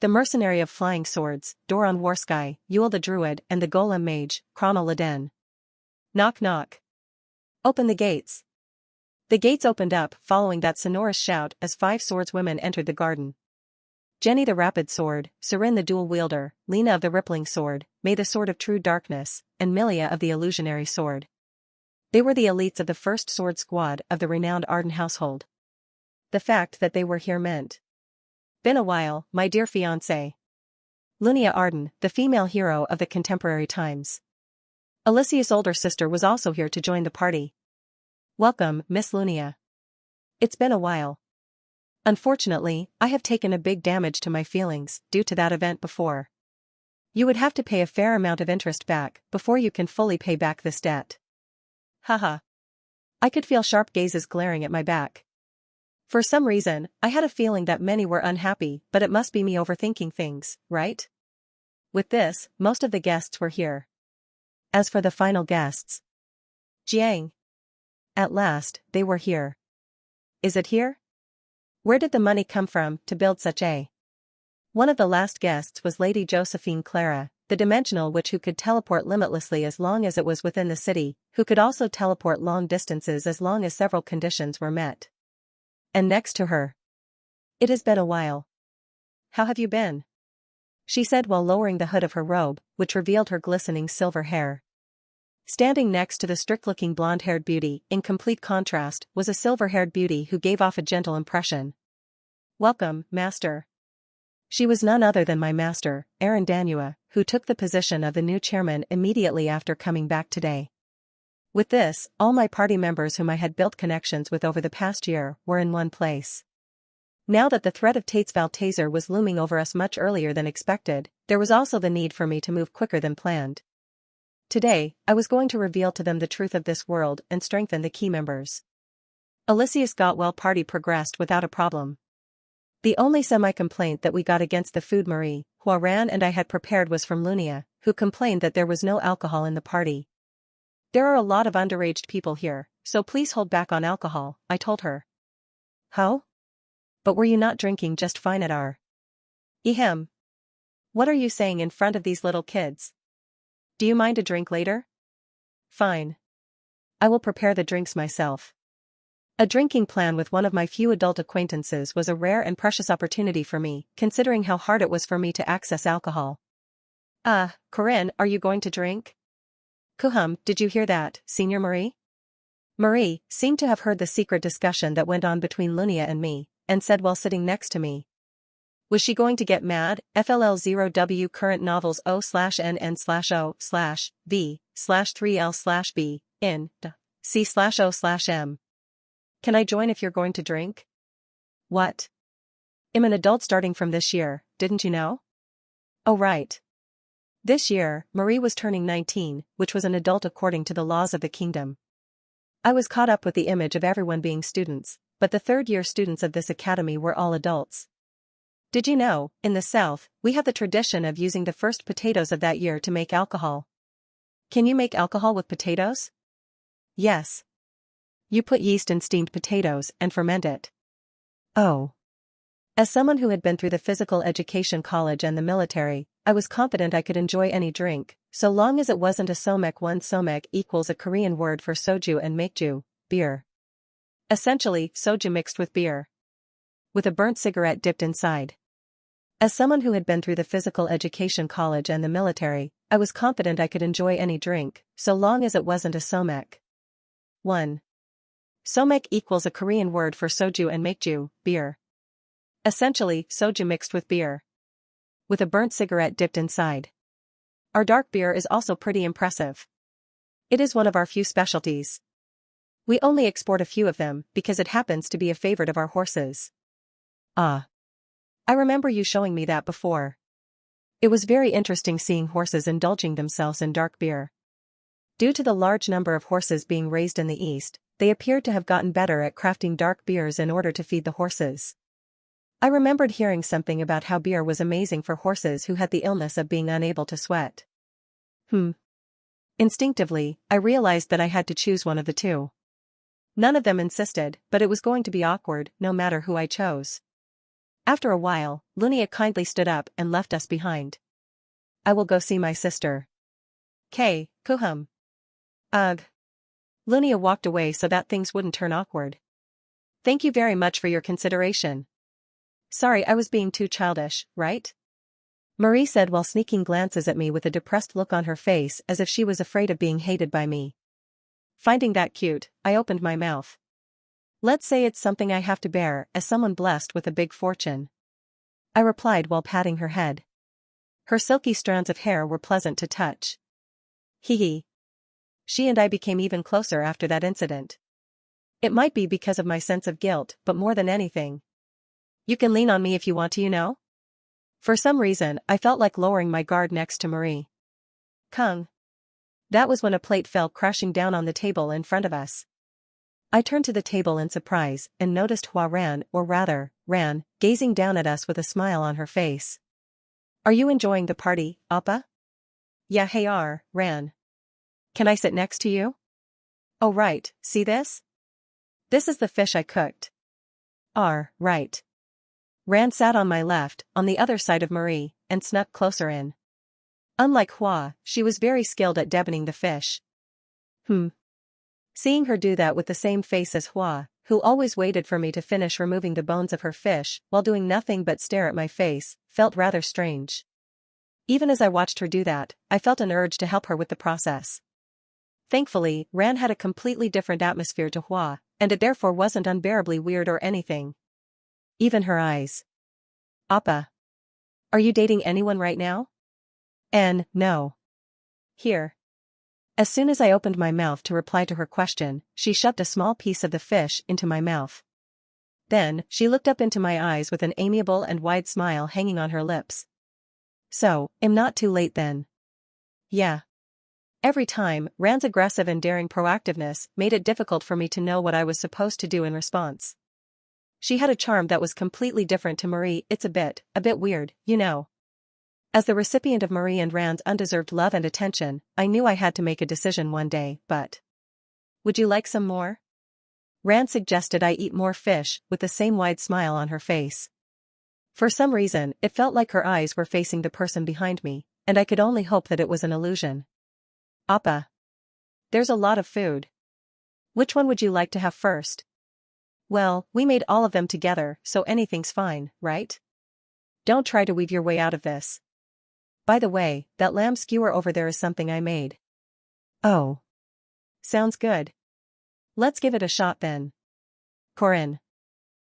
[SPEAKER 1] The mercenary of flying swords, Doron Warsky, Yule the druid, and the golem mage, Kronel Laden. Knock knock. Open the gates. The gates opened up, following that sonorous shout as 5 swordswomen entered the garden. Jenny the rapid sword, Sirin the dual wielder, Lena of the rippling sword, May the sword of true darkness, and Milia of the illusionary sword. They were the elites of the first sword squad of the renowned Arden household. The fact that they were here meant. Been a while, my dear fiancé. Lunia Arden, the female hero of the contemporary times. Alicia's older sister was also here to join the party. Welcome, Miss Lunia. It's been a while. Unfortunately, I have taken a big damage to my feelings due to that event before. You would have to pay a fair amount of interest back before you can fully pay back this debt. Haha. I could feel sharp gazes glaring at my back. For some reason, I had a feeling that many were unhappy, but it must be me overthinking things, right? With this, most of the guests were here. As for the final guests. Jiang. At last, they were here. Is it here? Where did the money come from to build such a? One of the last guests was Lady Josephine Clara, the dimensional witch who could teleport limitlessly as long as it was within the city, who could also teleport long distances as long as several conditions were met. And next to her. It has been a while. How have you been? She said while lowering the hood of her robe, which revealed her glistening silver hair. Standing next to the strict-looking blonde-haired beauty, in complete contrast, was a silver-haired beauty who gave off a gentle impression. Welcome, Master. She was none other than my master, Aaron Danua, who took the position of the new chairman immediately after coming back today. With this, all my party members whom I had built connections with over the past year were in one place. Now that the threat of Tatesval Taser was looming over us much earlier than expected, there was also the need for me to move quicker than planned. Today, I was going to reveal to them the truth of this world and strengthen the key members. Alicia's Gotwell party progressed without a problem. The only semi-complaint that we got against the food Marie, Huaran and I had prepared was from Lunia, who complained that there was no alcohol in the party. There are a lot of underage people here, so please hold back on alcohol, I told her. How? But were you not drinking just fine at our? Ehem. What are you saying in front of these little kids? Do you mind a drink later? Fine. I will prepare the drinks myself. A drinking plan with one of my few adult acquaintances was a rare and precious opportunity for me, considering how hard it was for me to access alcohol. Corinne, are you going to drink? Kuhum, did you hear that, Senior Marie? Marie seemed to have heard the secret discussion that went on between Lunia and me, and said while sitting next to me. Was she going to get mad? FLL0W current novels O/N/V/3L/B in C/O/M. Can I join if you're going to drink? What? I'm an adult starting from this year, didn't you know? Oh right. This year, Marie was turning 19, which was an adult according to the laws of the kingdom. I was caught up with the image of everyone being students, but the third-year students of this academy were all adults. Did you know, in the South, we have the tradition of using the first potatoes of that year to make alcohol. Can you make alcohol with potatoes? Yes. You put yeast in steamed potatoes and ferment it. Oh. As someone who had been through the physical education college and the military, I was confident I could enjoy any drink, so long as it wasn't a somek. One somek equals a Korean word for soju and maekju, beer. Essentially, soju mixed with beer. With a burnt cigarette dipped inside. As someone who had been through the physical education college and the military, I was confident I could enjoy any drink, so long as it wasn't a somek. 1. Somek equals a Korean word for soju and maekju, beer. Essentially, soju mixed with beer. With a burnt cigarette dipped inside. Our dark beer is also pretty impressive. It is one of our few specialties. We only export a few of them because it happens to be a favorite of our horses. Ah. I remember you showing me that before. It was very interesting seeing horses indulging themselves in dark beer. Due to the large number of horses being raised in the East, they appeared to have gotten better at crafting dark beers in order to feed the horses. I remembered hearing something about how beer was amazing for horses who had the illness of being unable to sweat. Instinctively, I realized that I had to choose one of the two. None of them insisted, but it was going to be awkward, no matter who I chose. After a while, Lunia kindly stood up and left us behind. I will go see my sister. K. Kuhum. Ugh. Lunia walked away so that things wouldn't turn awkward. Thank you very much for your consideration. Sorry, I was being too childish, right? Marie said while sneaking glances at me with a depressed look on her face as if she was afraid of being hated by me. Finding that cute, I opened my mouth. Let's say it's something I have to bear as someone blessed with a big fortune. I replied while patting her head. Her silky strands of hair were pleasant to touch. Hee hee. She and I became even closer after that incident. It might be because of my sense of guilt, but more than anything. You can lean on me if you want to, you know? For some reason, I felt like lowering my guard next to Marie. Kung. That was when a plate fell crashing down on the table in front of us. I turned to the table in surprise and noticed Hua ran, gazing down at us with a smile on her face. Are you enjoying the party, Appa? Yeah, hey Ran. Can I sit next to you? Oh right, see this? This is the fish I cooked. Right. Ran sat on my left, on the other side of Marie, and snuck closer in. Unlike Hua, she was very skilled at deboning the fish. Seeing her do that with the same face as Hua, who always waited for me to finish removing the bones of her fish while doing nothing but stare at my face, felt rather strange. Even as I watched her do that, I felt an urge to help her with the process. Thankfully, Ran had a completely different atmosphere to Hua, and it therefore wasn't unbearably weird or anything. Even her eyes. Appa. Are you dating anyone right now? No. Here. As soon as I opened my mouth to reply to her question, she shoved a small piece of the fish into my mouth. Then, she looked up into my eyes with an amiable and wide smile hanging on her lips. So, I'm not too late then. Yeah. Every time, Ran's aggressive and daring proactiveness made it difficult for me to know what I was supposed to do in response. She had a charm that was completely different to Marie. It's a bit weird, you know. As the recipient of Marie and Ran's undeserved love and attention, I knew I had to make a decision one day, but... Would you like some more? Ran suggested I eat more fish, with the same wide smile on her face. For some reason, it felt like her eyes were facing the person behind me, and I could only hope that it was an illusion. Appa. There's a lot of food. Which one would you like to have first? Well, we made all of them together, so anything's fine, right? Don't try to weave your way out of this. By the way, that lamb skewer over there is something I made. Oh. Sounds good. Let's give it a shot then. Corinne.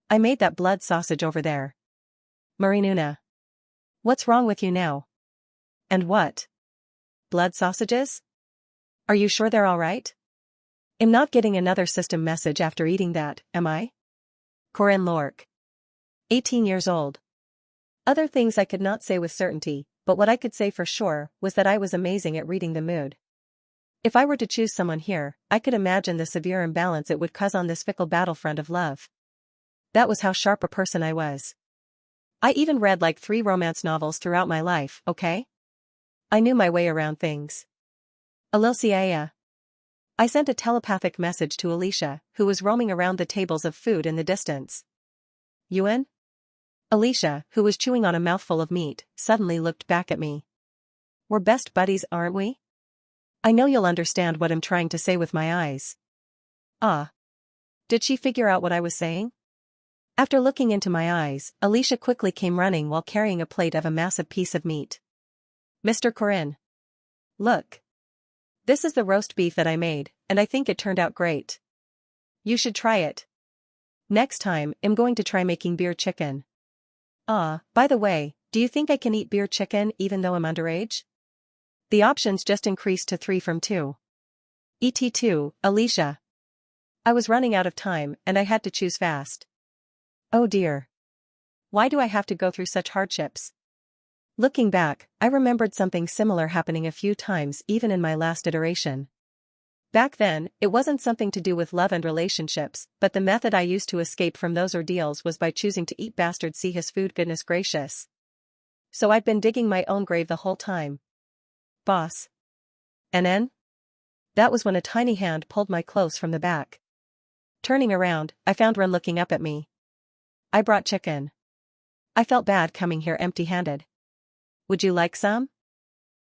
[SPEAKER 1] I made that blood sausage over there. Marinuna. What's wrong with you now? And what? Blood sausages? Are you sure they're all right? I'm not getting another system message after eating that, am I? Corinne Lork. 18 years old. Other things I could not say with certainty, but what I could say for sure was that I was amazing at reading the mood. If I were to choose someone here, I could imagine the severe imbalance it would cause on this fickle battlefront of love. That was how sharp a person I was. I even read like 3 romance novels throughout my life, okay? I knew my way around things. Alicia. I sent a telepathic message to Alicia, who was roaming around the tables of food in the distance. Yuan? Alicia, who was chewing on a mouthful of meat, suddenly looked back at me. We're best buddies, aren't we? I know you'll understand what I'm trying to say with my eyes. Ah. Did she figure out what I was saying? After looking into my eyes, Alicia quickly came running while carrying a plate of a massive piece of meat. Mr. Corinne. Look. This is the roast beef that I made, and I think it turned out great. You should try it. Next time, I'm going to try making beer chicken. By the way, do you think I can eat beer chicken even though I'm underage? The options just increased to 3 from 2. ET2, Alicia. I was running out of time and I had to choose fast. Oh dear. Why do I have to go through such hardships? Looking back, I remembered something similar happening a few times even in my last iteration. Back then, it wasn't something to do with love and relationships, but the method I used to escape from those ordeals was by choosing to eat bastard see his food, goodness gracious. So I'd been digging my own grave the whole time. Boss. NN? That was when a tiny hand pulled my clothes from the back. Turning around, I found Ren looking up at me. I brought chicken. I felt bad coming here empty-handed. Would you like some?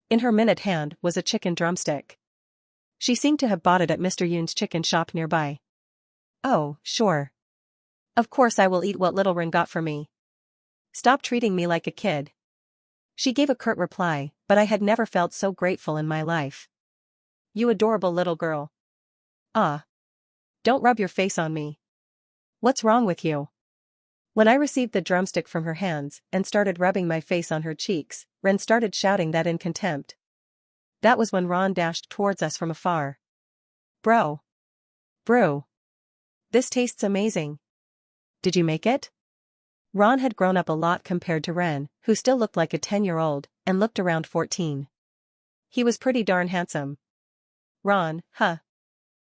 [SPEAKER 1] In her minute hand was a chicken drumstick. She seemed to have bought it at Mr. Yoon's chicken shop nearby. Oh, sure. Of course I will eat what little Rin got for me. Stop treating me like a kid. She gave a curt reply, but I had never felt so grateful in my life. You adorable little girl. Ah. Don't rub your face on me. What's wrong with you? When I received the drumstick from her hands and started rubbing my face on her cheeks, Ren started shouting that in contempt. That was when Ron dashed towards us from afar. Bro. Brew. This tastes amazing. Did you make it? Ron had grown up a lot compared to Ren, who still looked like a 10-year-old, and looked around 14. He was pretty darn handsome. Ron, huh?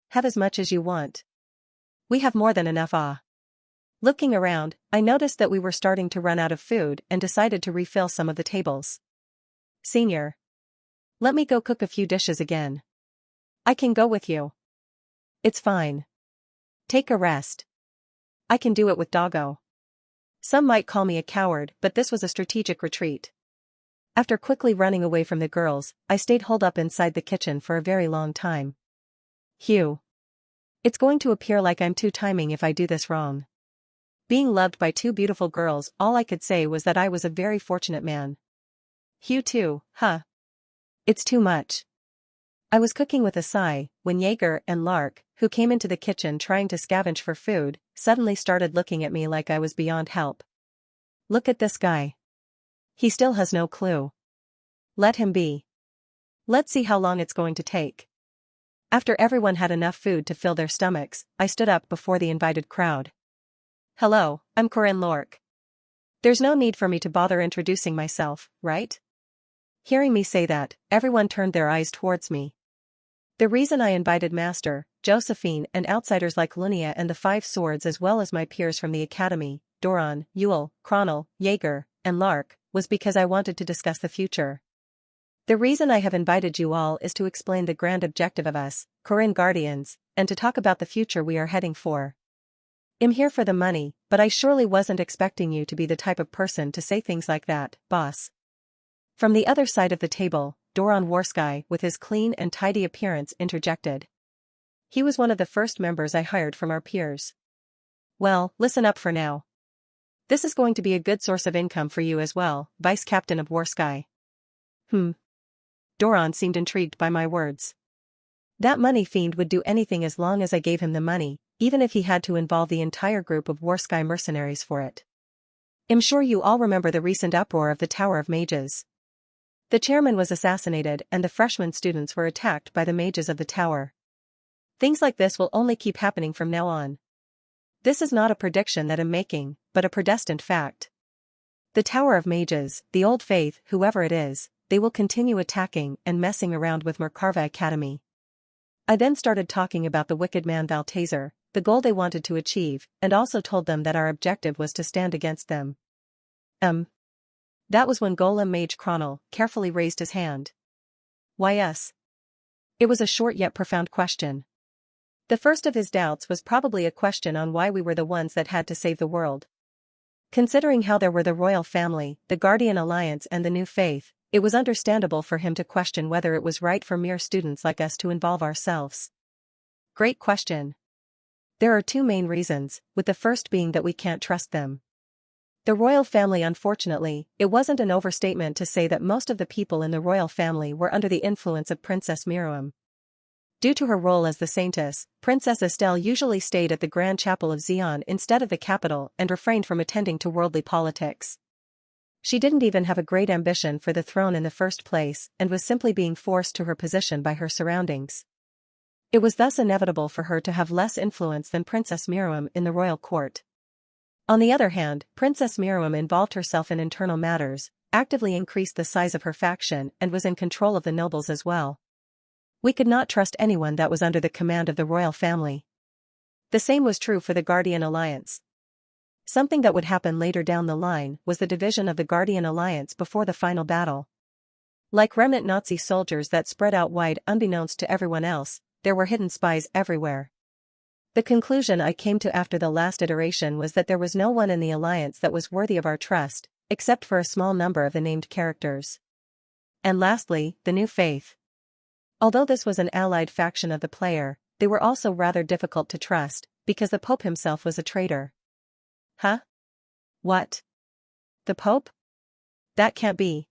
[SPEAKER 1] Have as much as you want. We have more than enough. Looking around, I noticed that we were starting to run out of food and decided to refill some of the tables. Senior. Let me go cook a few dishes again. I can go with you. It's fine. Take a rest. I can do it with Doggo. Some might call me a coward, but this was a strategic retreat. After quickly running away from the girls, I stayed holed up inside the kitchen for a very long time. Hugh. It's going to appear like I'm too timing if I do this wrong. Being loved by two beautiful girls, all I could say was that I was a very fortunate man. Hugh too, huh? It's too much. I was cooking with a sigh, when Jaeger and Lark, who came into the kitchen trying to scavenge for food, suddenly started looking at me like I was beyond help. Look at this guy. He still has no clue. Let him be. Let's see how long it's going to take. After everyone had enough food to fill their stomachs, I stood up before the invited crowd. Hello, I'm Corinne Lork. There's no need for me to bother introducing myself, right? Hearing me say that, everyone turned their eyes towards me. The reason I invited Master, Josephine and outsiders like Lunia and the Five Swords as well as my peers from the Academy, Doron, Yule, Kronel, Jaeger, and Lark, was because I wanted to discuss the future. The reason I have invited you all is to explain the grand objective of us, Corinne Guardians, and to talk about the future we are heading for. I'm here for the money, but I surely wasn't expecting you to be the type of person to say things like that, boss. From the other side of the table, Doron Warsky, with his clean and tidy appearance, interjected. He was one of the first members I hired from our peers. Well, listen up for now. This is going to be a good source of income for you as well, Vice Captain of Warsky. Doron seemed intrigued by my words. That money fiend would do anything as long as I gave him the money, even if he had to involve the entire group of Warsky mercenaries for it. I'm sure you all remember the recent uproar of the Tower of Mages. The chairman was assassinated and the freshman students were attacked by the mages of the tower. Things like this will only keep happening from now on. This is not a prediction that I'm making, but a predestined fact. The Tower of Mages, the Old Faith, whoever it is, they will continue attacking and messing around with Merkava Academy. I then started talking about the wicked man Valtazer, the goal they wanted to achieve, and also told them that our objective was to stand against them. That was when Golem Mage Kronel carefully raised his hand. Why yes? It was a short yet profound question. The first of his doubts was probably a question on why we were the ones that had to save the world. Considering how there were the royal family, the Guardian Alliance and the New Faith, it was understandable for him to question whether it was right for mere students like us to involve ourselves. Great question. There are two main reasons, with the first being that we can't trust them. The royal family, unfortunately, it wasn't an overstatement to say that most of the people in the royal family were under the influence of Princess Miriam. Due to her role as the Saintess, Princess Estelle usually stayed at the Grand Chapel of Xi'an instead of the capital and refrained from attending to worldly politics. She didn't even have a great ambition for the throne in the first place and was simply being forced to her position by her surroundings. It was thus inevitable for her to have less influence than Princess Miriam in the royal court. On the other hand, Princess Miriam involved herself in internal matters, actively increased the size of her faction and was in control of the nobles as well. We could not trust anyone that was under the command of the royal family. The same was true for the Guardian Alliance. Something that would happen later down the line was the division of the Guardian Alliance before the final battle. Like remnant Nazi soldiers that spread out wide unbeknownst to everyone else, there were hidden spies everywhere. The conclusion I came to after the last iteration was that there was no one in the alliance that was worthy of our trust, except for a small number of the named characters. And lastly, the New Faith. Although this was an allied faction of the player, they were also rather difficult to trust, because the Pope himself was a traitor. Huh? What? The Pope? That can't be.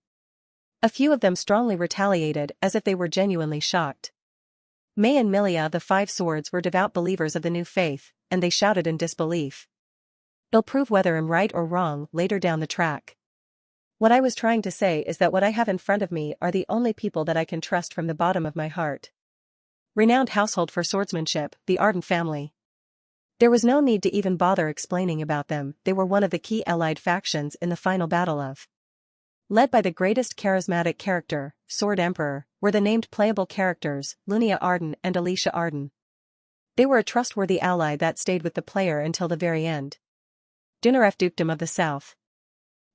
[SPEAKER 1] A few of them strongly retaliated as if they were genuinely shocked. May and Milia of the Five Swords were devout believers of the New Faith, and they shouted in disbelief. I'll prove whether I'm right or wrong later down the track. What I was trying to say is that what I have in front of me are the only people that I can trust from the bottom of my heart. Renowned household for swordsmanship, the Arden family. There was no need to even bother explaining about them, they were one of the key allied factions in the final battle of. Led by the greatest charismatic character, Sword Emperor, were the named playable characters, Lunia Arden and Alicia Arden. They were a trustworthy ally that stayed with the player until the very end. Dunaref Dukedom of the South.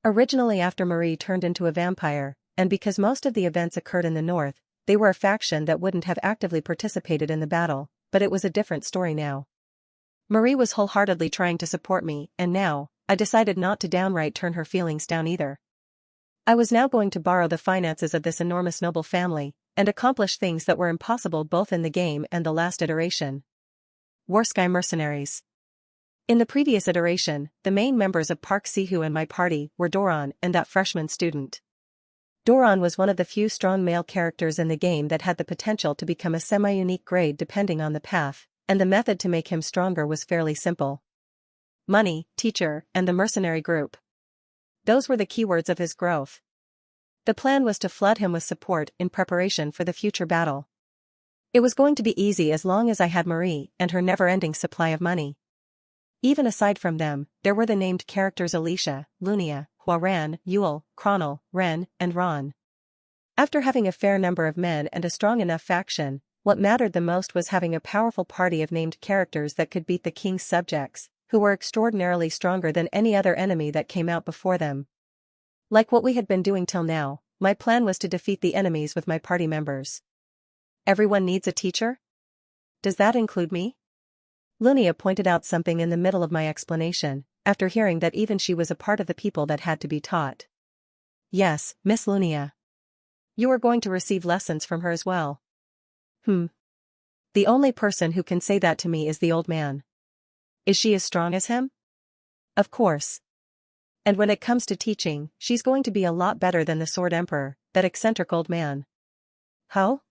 [SPEAKER 1] Originally after Marie turned into a vampire, and because most of the events occurred in the north, they were a faction that wouldn't have actively participated in the battle, but it was a different story now. Marie was wholeheartedly trying to support me, and now, I decided not to downright turn her feelings down either. I was now going to borrow the finances of this enormous noble family, and accomplish things that were impossible both in the game and the last iteration. Warsky Mercenaries. In the previous iteration, the main members of Park Sihu and my party were Doron and that freshman student. Doron was one of the few strong male characters in the game that had the potential to become a semi-unique grade depending on the path, and the method to make him stronger was fairly simple. Money, teacher, and the mercenary group. Those were the keywords of his growth. The plan was to flood him with support in preparation for the future battle. It was going to be easy as long as I had Marie and her never-ending supply of money. Even aside from them, there were the named characters Alicia, Lunia, Huaran, Yule, Chronal, Ren, and Ron. After having a fair number of men and a strong enough faction, what mattered the most was having a powerful party of named characters that could beat the king's subjects, who were extraordinarily stronger than any other enemy that came out before them. Like what we had been doing till now, my plan was to defeat the enemies with my party members. Everyone needs a teacher? Does that include me? Lunia pointed out something in the middle of my explanation, after hearing that even she was a part of the people that had to be taught. Yes, Miss Lunia. You are going to receive lessons from her as well. The only person who can say that to me is the old man. Is she as strong as him? Of course. And when it comes to teaching, she's going to be a lot better than the Sword Emperor, that eccentric old man. How?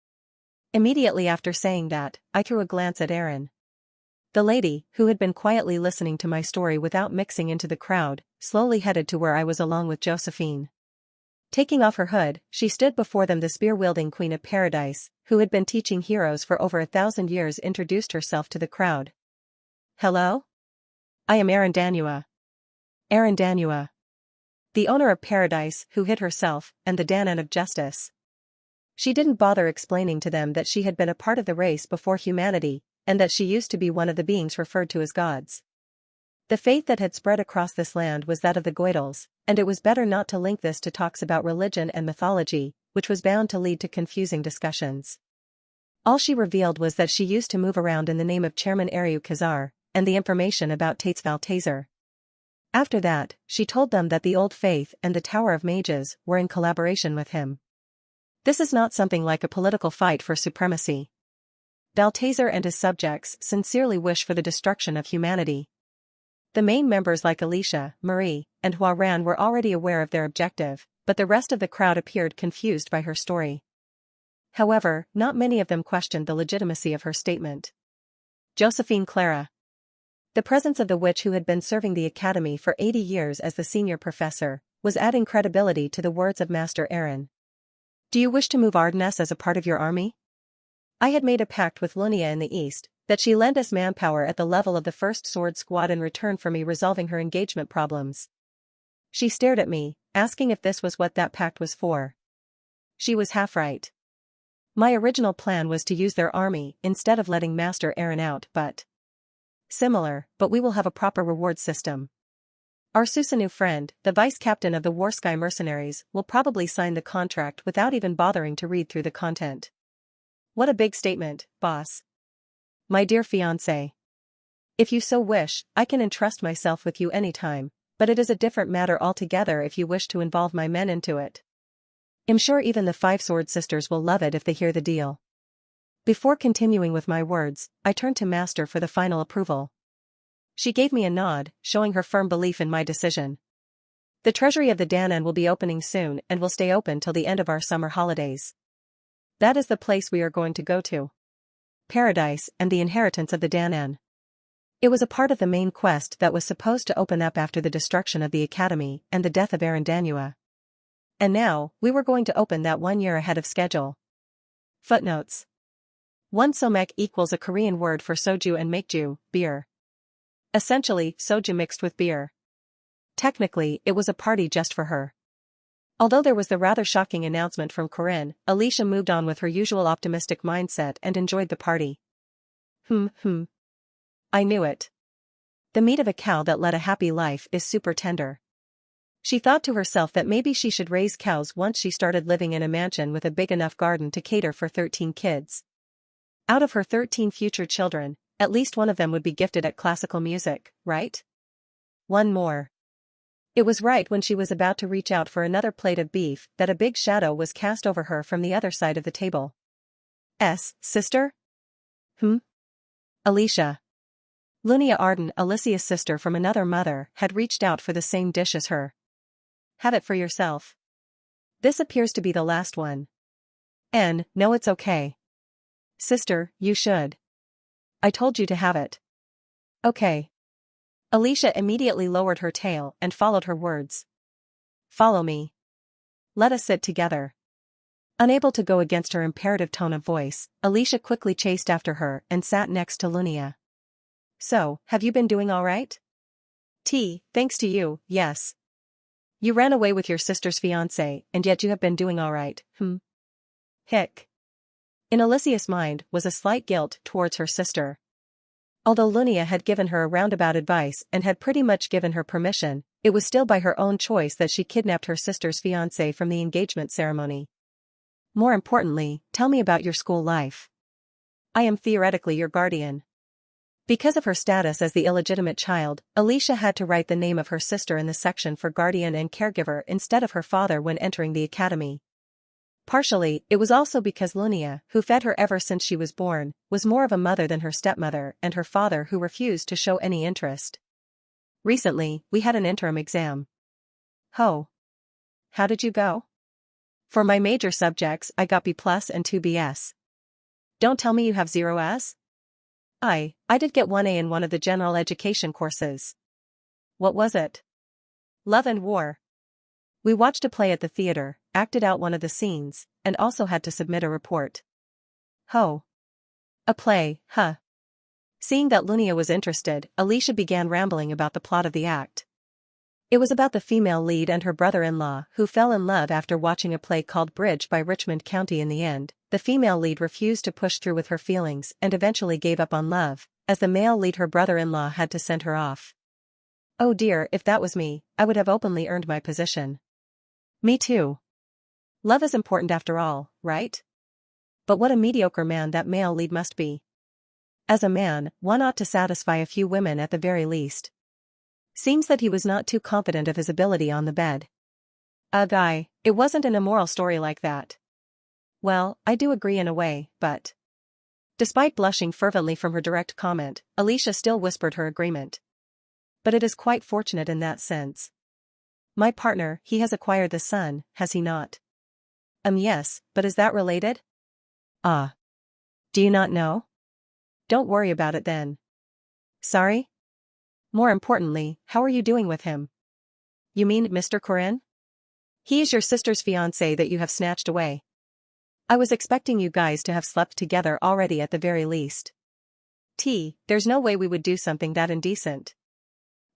[SPEAKER 1] Immediately after saying that, I threw a glance at Erin. The lady, who had been quietly listening to my story without mixing into the crowd, slowly headed to where I was along with Josephine. Taking off her hood, she stood before them. The spear-wielding Queen of Paradise, who had been teaching heroes for over 1,000 years, introduced herself to the crowd. Hello? I am Erin Danua. Erin Danua. The owner of Paradise, who hid herself, and the Danan of Justice. She didn't bother explaining to them that she had been a part of the race before humanity, and that she used to be one of the beings referred to as gods. The faith that had spread across this land was that of the Goidels, and it was better not to link this to talks about religion and mythology, which was bound to lead to confusing discussions. All she revealed was that she used to move around in the name of Chairman Ariu Khazar, and the information about Tates Valtazer. After that, she told them that the Old Faith and the Tower of Mages were in collaboration with him. This is not something like a political fight for supremacy. Baltazer and his subjects sincerely wish for the destruction of humanity. The main members like Alicia, Marie, and Huaran were already aware of their objective, but the rest of the crowd appeared confused by her story. However, not many of them questioned the legitimacy of her statement. Josephine Clara. The presence of the witch who had been serving the academy for 80 years as the senior professor, was adding credibility to the words of Master Erin. Do you wish to move Ardennes as a part of your army? I had made a pact with Lunia in the east, that she lend us manpower at the level of the first sword squad in return for me resolving her engagement problems. She stared at me, asking if this was what that pact was for. She was half right. My original plan was to use their army instead of letting Master Erin out, but we will have a proper reward system. Our Susanu friend, the vice-captain of the Warsky Mercenaries, will probably sign the contract without even bothering to read through the content. What a big statement, boss. My dear fiancé. If you so wish, I can entrust myself with you anytime, but it is a different matter altogether if you wish to involve my men into it. I'm sure even the Five Sword Sisters will love it if they hear the deal. Before continuing with my words, I turned to Master for the final approval. She gave me a nod, showing her firm belief in my decision. The treasury of the Danann will be opening soon and will stay open till the end of our summer holidays. That is the place we are going to go to. Paradise and the inheritance of the Danann. It was a part of the main quest that was supposed to open up after the destruction of the Academy and the death of Arandanua. And now, we were going to open that 1 year ahead of schedule. Footnotes. 1 somek equals a Korean word for soju and makju, beer. Essentially, soju mixed with beer. Technically, it was a party just for her. Although there was the rather shocking announcement from Corinne, Alicia moved on with her usual optimistic mindset and enjoyed the party. I knew it. The meat of a cow that led a happy life is super tender. She thought to herself that maybe she should raise cows once she started living in a mansion with a big enough garden to cater for 13 kids. Out of her 13 future children, at least one of them would be gifted at classical music, right? One more. It was right when she was about to reach out for another plate of beef that a big shadow was cast over her from the other side of the table. Sister? Alicia. Lunia Arden, Alicia's sister from another mother, had reached out for the same dish as her. Have it for yourself. This appears to be the last one. No, it's okay. Sister, you should. I told you to have it. Okay. Alicia immediately lowered her tail and followed her words. Follow me. Let us sit together. Unable to go against her imperative tone of voice, Alicia quickly chased after her and sat next to Lunia. So, have you been doing all right? Thanks to you, yes. You ran away with your sister's fiancé, and yet you have been doing all right, Hick. In Alicia's mind was a slight guilt towards her sister. Although Lunia had given her a roundabout advice and had pretty much given her permission, it was still by her own choice that she kidnapped her sister's fiancé from the engagement ceremony. More importantly, tell me about your school life. I am theoretically your guardian. Because of her status as the illegitimate child, Alicia had to write the name of her sister in the section for guardian and caregiver instead of her father when entering the academy. Partially, it was also because Lunia, who fed her ever since she was born, was more of a mother than her stepmother and her father who refused to show any interest. Recently, we had an interim exam. How did you go? For my major subjects I got B+ and 2 BS. Don't tell me you have 0 S? I did get 1 A in one of the general education courses. What was it? Love and War. We watched a play at the theater, acted out one of the scenes, and also had to submit a report. A play, huh? Seeing that Lunia was interested, Alicia began rambling about the plot of the act. It was about the female lead and her brother-in-law who fell in love after watching a play called Bridge by Richmond County. In the end, the female lead refused to push through with her feelings and eventually gave up on love, as the male lead, her brother-in-law, had to send her off. Oh dear, if that was me, I would have openly earned my position. Me too. Love is important after all, right? But what a mediocre man that male lead must be. As a man, one ought to satisfy a few women at the very least. Seems that he was not too confident of his ability on the bed. It wasn't an immoral story like that. Well, I do agree in a way, but... Despite blushing fervently from her direct comment, Alicia still whispered her agreement. But it is quite fortunate in that sense. My partner, he has acquired the son, has he not? Yes, but is that related? Do you not know? Don't worry about it then. Sorry? More importantly, how are you doing with him? You mean Mr. Corinne? He is your sister's fiancé that you have snatched away. I was expecting you guys to have slept together already at the very least. There's no way we would do something that indecent.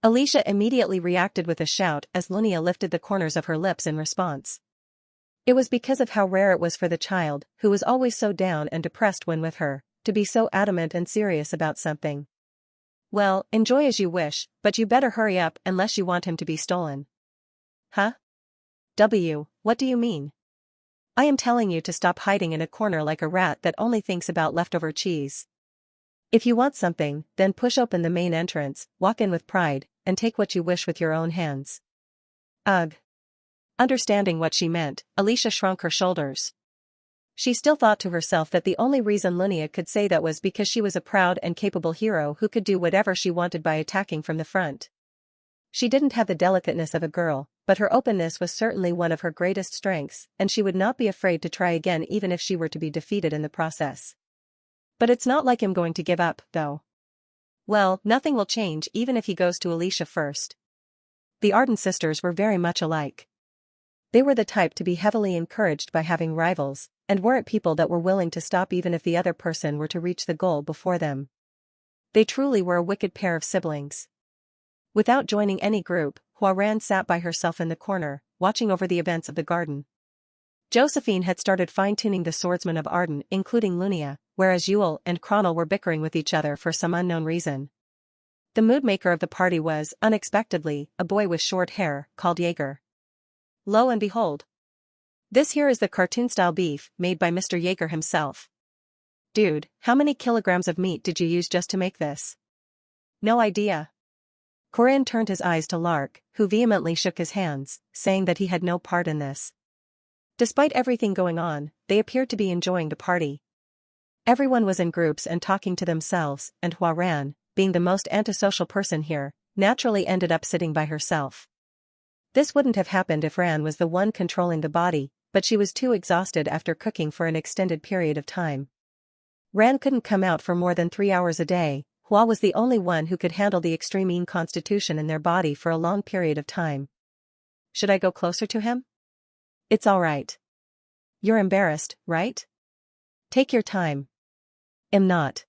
[SPEAKER 1] Alicia immediately reacted with a shout as Lunia lifted the corners of her lips in response. It was because of how rare it was for the child, who was always so down and depressed when with her, to be so adamant and serious about something. Well, enjoy as you wish, but you better hurry up unless you want him to be stolen. What do you mean? I am telling you to stop hiding in a corner like a rat that only thinks about leftover cheese. If you want something, then push open the main entrance, walk in with pride, and take what you wish with your own hands. Ugh. Understanding what she meant, Alicia shrunk her shoulders. She still thought to herself that the only reason Lunia could say that was because she was a proud and capable hero who could do whatever she wanted by attacking from the front. She didn't have the delicateness of a girl, but her openness was certainly one of her greatest strengths, and she would not be afraid to try again even if she were to be defeated in the process. But it's not like him going to give up, though. Well, nothing will change even if he goes to Alicia first. The Arden sisters were very much alike. They were the type to be heavily encouraged by having rivals, and weren't people that were willing to stop even if the other person were to reach the goal before them. They truly were a wicked pair of siblings. Without joining any group, Huaran sat by herself in the corner, watching over the events of the garden. Josephine had started fine-tuning the swordsmen of Arden, including Lunia, whereas Yule and Cronel were bickering with each other for some unknown reason. The mood-maker of the party was, unexpectedly, a boy with short hair, called Jaeger. Lo and behold. This here is the cartoon-style beef, made by Mr. Jaeger himself. Dude, how many kilograms of meat did you use just to make this? No idea. Corinne turned his eyes to Lark, who vehemently shook his hands, saying that he had no part in this. Despite everything going on, they appeared to be enjoying the party. Everyone was in groups and talking to themselves, and Huaran, being the most antisocial person here, naturally ended up sitting by herself. This wouldn't have happened if Ran was the one controlling the body, but she was too exhausted after cooking for an extended period of time. Ran couldn't come out for more than 3 hours a day. Hua was the only one who could handle the extreme mean constitution in their body for a long period of time. Should I go closer to him? It's all right. You're embarrassed, right? Take your time. I'm not.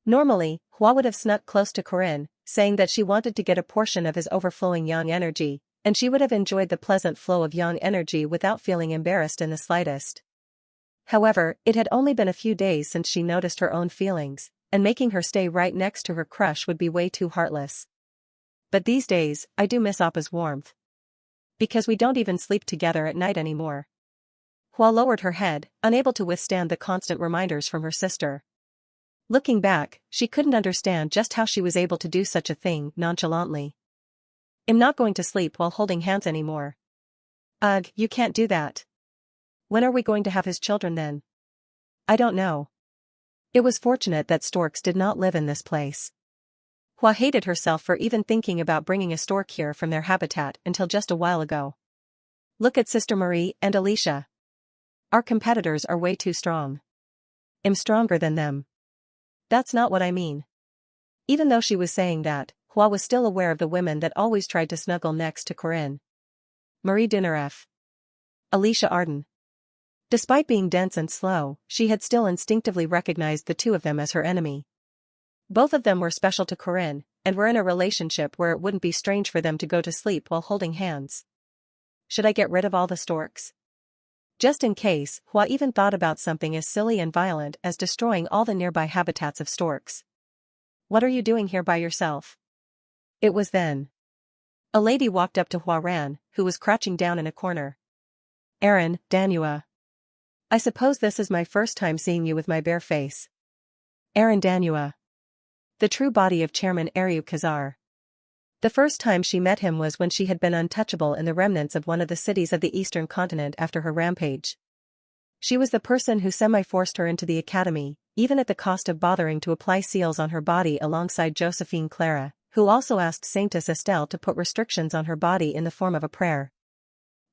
[SPEAKER 1] Normally, Hua would have snuck close to Corinne, saying that she wanted to get a portion of his overflowing yang energy, and she would have enjoyed the pleasant flow of yang energy without feeling embarrassed in the slightest. However, it had only been a few days since she noticed her own feelings, and making her stay right next to her crush would be way too heartless. But these days, I do miss Appa's warmth. Because we don't even sleep together at night anymore. Hua lowered her head, unable to withstand the constant reminders from her sister. Looking back, she couldn't understand just how she was able to do such a thing nonchalantly. I'm not going to sleep while holding hands anymore. Ugh, you can't do that. When are we going to have his children then? I don't know. It was fortunate that storks did not live in this place. Hua hated herself for even thinking about bringing a stork here from their habitat until just a while ago. Look at Sister Marie and Alicia. Our competitors are way too strong. I'm stronger than them. That's not what I mean. Even though she was saying that, Hua was still aware of the women that always tried to snuggle next to Corinne. Marie Dinaref. Alicia Arden. Despite being dense and slow, she had still instinctively recognized the two of them as her enemy. Both of them were special to Corinne, and were in a relationship where it wouldn't be strange for them to go to sleep while holding hands. Should I get rid of all the storks? Just in case, Hua even thought about something as silly and violent as destroying all the nearby habitats of storks. What are you doing here by yourself? It was then. A lady walked up to Huaran, who was crouching down in a corner. Aaron, Danua. I suppose this is my first time seeing you with my bare face. Aaron Danua. The true body of Chairman Ariu Khazar. The first time she met him was when she had been untouchable in the remnants of one of the cities of the eastern continent after her rampage. She was the person who semi-forced her into the academy, even at the cost of bothering to apply seals on her body alongside Josephine Clara, who also asked Saintess Estelle to put restrictions on her body in the form of a prayer.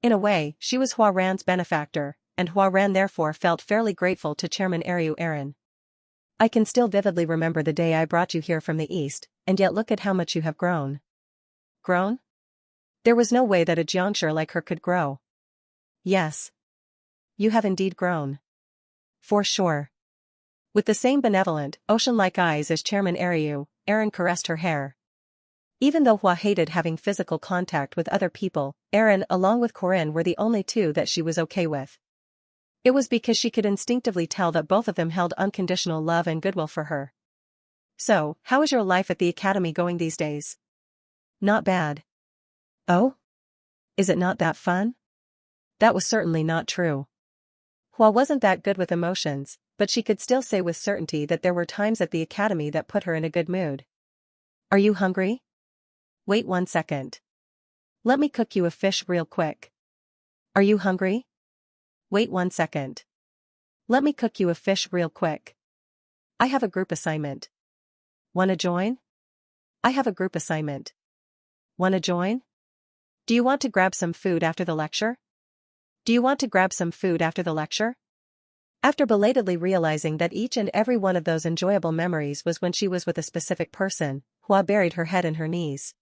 [SPEAKER 1] In a way, she was Huaran's benefactor, and Huaran therefore felt fairly grateful to Chairman Ariu Aaron. I can still vividly remember the day I brought you here from the east, and yet look at how much you have grown. Grown? There was no way that a Jiangshi like her could grow. Yes. You have indeed grown. For sure. With the same benevolent, ocean-like eyes as Chairman Ariu, Aaron caressed her hair. Even though Hua hated having physical contact with other people, Aaron along with Corinne were the only two that she was okay with. It was because she could instinctively tell that both of them held unconditional love and goodwill for her. So, how is your life at the academy going these days? Not bad. Oh? Is it not that fun? That was certainly not true. Hua wasn't that good with emotions, but she could still say with certainty that there were times at the academy that put her in a good mood. Are you hungry? Wait 1 second. Let me cook you a fish real quick. Are you hungry? Wait 1 second. Let me cook you a fish real quick. I have a group assignment. Wanna join? I have a group assignment. Wanna join? Do you want to grab some food after the lecture? Do you want to grab some food after the lecture? After belatedly realizing that each and every one of those enjoyable memories was when she was with a specific person, Hua buried her head in her knees.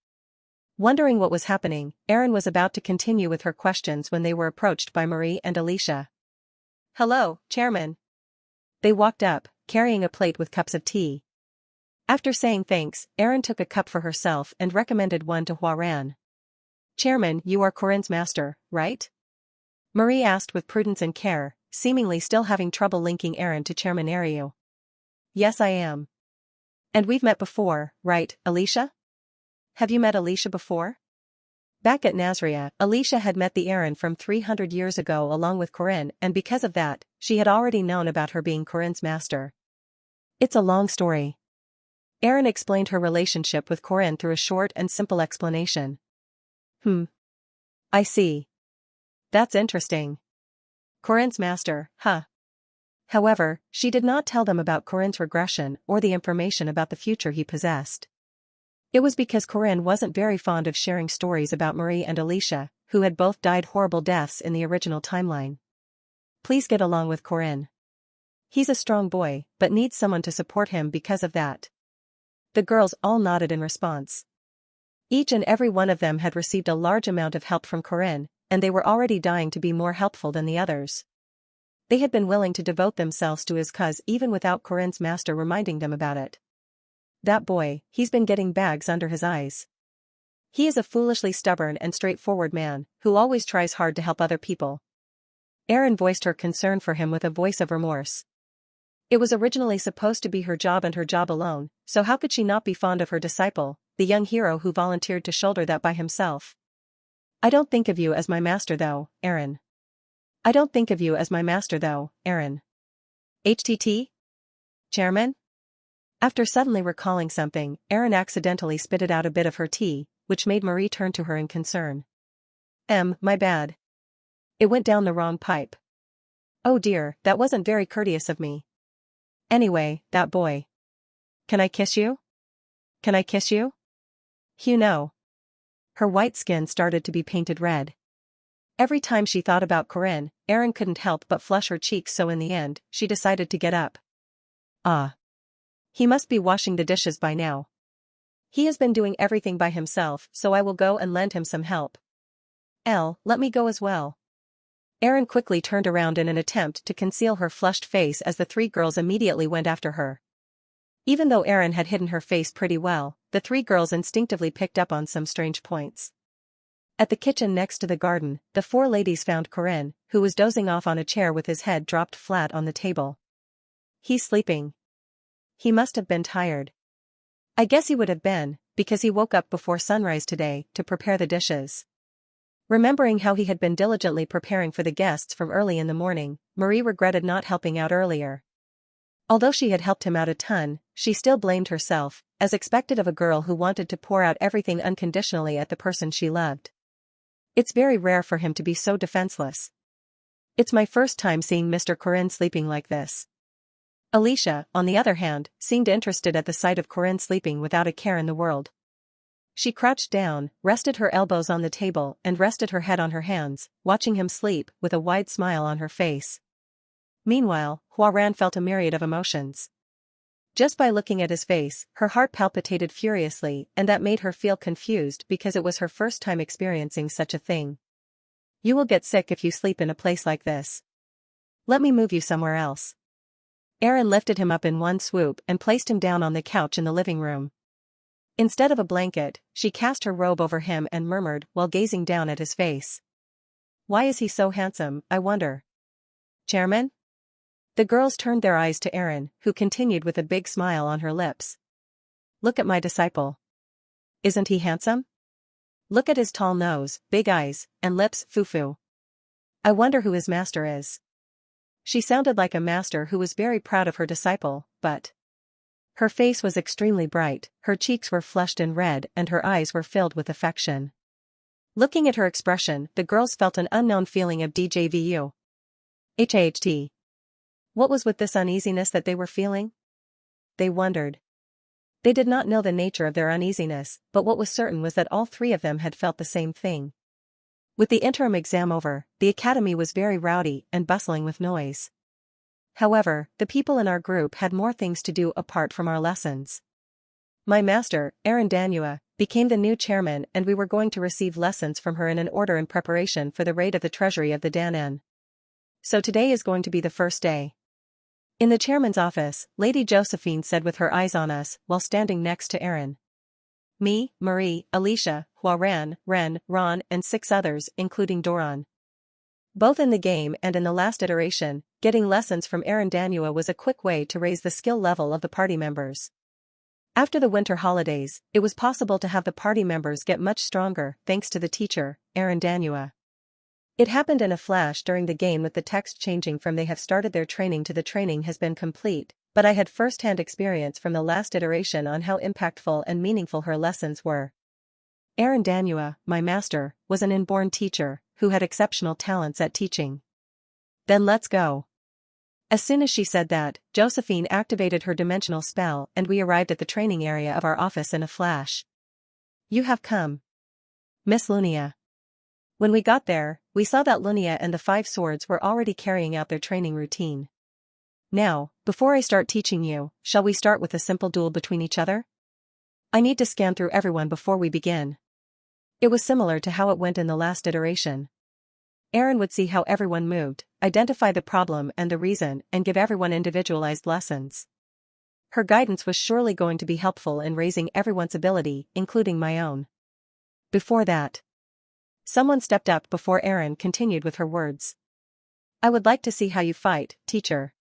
[SPEAKER 1] Wondering what was happening, Erin was about to continue with her questions when they were approached by Marie and Alicia. Hello, Chairman. They walked up, carrying a plate with cups of tea. After saying thanks, Erin took a cup for herself and recommended one to Huaran. Chairman, you are Corinne's master, right? Marie asked with prudence and care, seemingly still having trouble linking Erin to Chairman Ariu. Yes, I am. And we've met before, right, Alicia? Have you met Alicia before? Back at Nazria, Alicia had met the Erin from 300 years ago along with Corinne, and because of that, she had already known about her being Corinne's master. It's a long story. Erin explained her relationship with Corinne through a short and simple explanation. I see. That's interesting. Corinne's master, huh? However, she did not tell them about Corinne's regression or the information about the future he possessed. It was because Corinne wasn't very fond of sharing stories about Marie and Alicia, who had both died horrible deaths in the original timeline. Please get along with Corinne. He's a strong boy, but needs someone to support him because of that. The girls all nodded in response. Each and every one of them had received a large amount of help from Corinne, and they were already dying to be more helpful than the others. They had been willing to devote themselves to his cause even without Corinne's master reminding them about it. That boy, he's been getting bags under his eyes. He is a foolishly stubborn and straightforward man, who always tries hard to help other people. Erin voiced her concern for him with a voice of remorse. It was originally supposed to be her job and her job alone, so how could she not be fond of her disciple, the young hero who volunteered to shoulder that by himself? I don't think of you as my master though, Erin. I don't think of you as my master though, Erin. HTT? Chairman? After suddenly recalling something, Erin accidentally spitted out a bit of her tea, which made Marie turn to her in concern. My bad. It went down the wrong pipe. Oh dear, that wasn't very courteous of me. Anyway, that boy. Can I kiss you? Can I kiss you? No. Her white skin started to be painted red. Every time she thought about Corinne, Erin couldn't help but flush her cheeks, so in the end, she decided to get up. He must be washing the dishes by now. He has been doing everything by himself, so I will go and lend him some help. Let me go as well. Erin quickly turned around in an attempt to conceal her flushed face as the three girls immediately went after her. Even though Erin had hidden her face pretty well, the three girls instinctively picked up on some strange points. At the kitchen next to the garden, the four ladies found Corinne, who was dozing off on a chair with his head dropped flat on the table. He's sleeping. He must have been tired. I guess he would have been, because he woke up before sunrise today to prepare the dishes. Remembering how he had been diligently preparing for the guests from early in the morning, Marie regretted not helping out earlier. Although she had helped him out a ton, she still blamed herself, as expected of a girl who wanted to pour out everything unconditionally at the person she loved. It's very rare for him to be so defenseless. It's my first time seeing Mr. Corinne sleeping like this. Alicia, on the other hand, seemed interested at the sight of Corinne sleeping without a care in the world. She crouched down, rested her elbows on the table and rested her head on her hands, watching him sleep with a wide smile on her face. Meanwhile, Huaran felt a myriad of emotions. Just by looking at his face, her heart palpitated furiously, and that made her feel confused because it was her first time experiencing such a thing. You will get sick if you sleep in a place like this. Let me move you somewhere else. Erin lifted him up in one swoop and placed him down on the couch in the living room. Instead of a blanket, she cast her robe over him and murmured while gazing down at his face. Why is he so handsome, I wonder? Chairman? The girls turned their eyes to Erin, who continued with a big smile on her lips. Look at my disciple. Isn't he handsome? Look at his tall nose, big eyes, and lips, foo-foo. I wonder who his master is. She sounded like a master who was very proud of her disciple, but her face was extremely bright, her cheeks were flushed and red, and her eyes were filled with affection. Looking at her expression, the girls felt an unknown feeling of déjà vu. HAHT. What was with this uneasiness that they were feeling? They wondered. They did not know the nature of their uneasiness, but what was certain was that all three of them had felt the same thing. With the interim exam over, the academy was very rowdy and bustling with noise. However, the people in our group had more things to do apart from our lessons. My master, Erin Danua, became the new chairman, and we were going to receive lessons from her in an order in preparation for the raid of the treasury of the Dan. So today is going to be the first day. In the chairman's office, Lady Josephine said with her eyes on us, while standing next to Erin. Me, Marie, Alicia, Huaran, Ren, Ron, and 6 others, including Doron. Both in the game and in the last iteration, getting lessons from Erin Danua was a quick way to raise the skill level of the party members. After the winter holidays, it was possible to have the party members get much stronger thanks to the teacher, Erin Danua. It happened in a flash during the game, with the text changing from "they have started their training" to "the training has been complete," but I had first-hand experience from the last iteration on how impactful and meaningful her lessons were. Erin Danua, my master, was an inborn teacher who had exceptional talents at teaching. Then let's go. As soon as she said that, Josephine activated her dimensional spell and we arrived at the training area of our office in a flash. You have come, Miss Lunia. When we got there, we saw that Lunia and the 5 swords were already carrying out their training routine. Now, before I start teaching you, shall we start with a simple duel between each other? I need to scan through everyone before we begin. It was similar to how it went in the last iteration. Erin would see how everyone moved, identify the problem and the reason, and give everyone individualized lessons. Her guidance was surely going to be helpful in raising everyone's ability, including my own. Before that, someone stepped up before Erin continued with her words. I would like to see how you fight, teacher.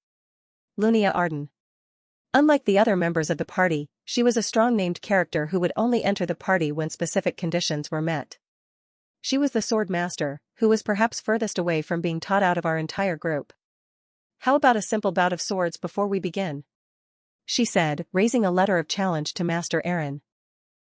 [SPEAKER 1] Lunia Arden. Unlike the other members of the party, she was a strong-named character who would only enter the party when specific conditions were met. She was the sword master, who was perhaps furthest away from being taught out of our entire group. How about a simple bout of swords before we begin? She said, raising a letter of challenge to Master Erin.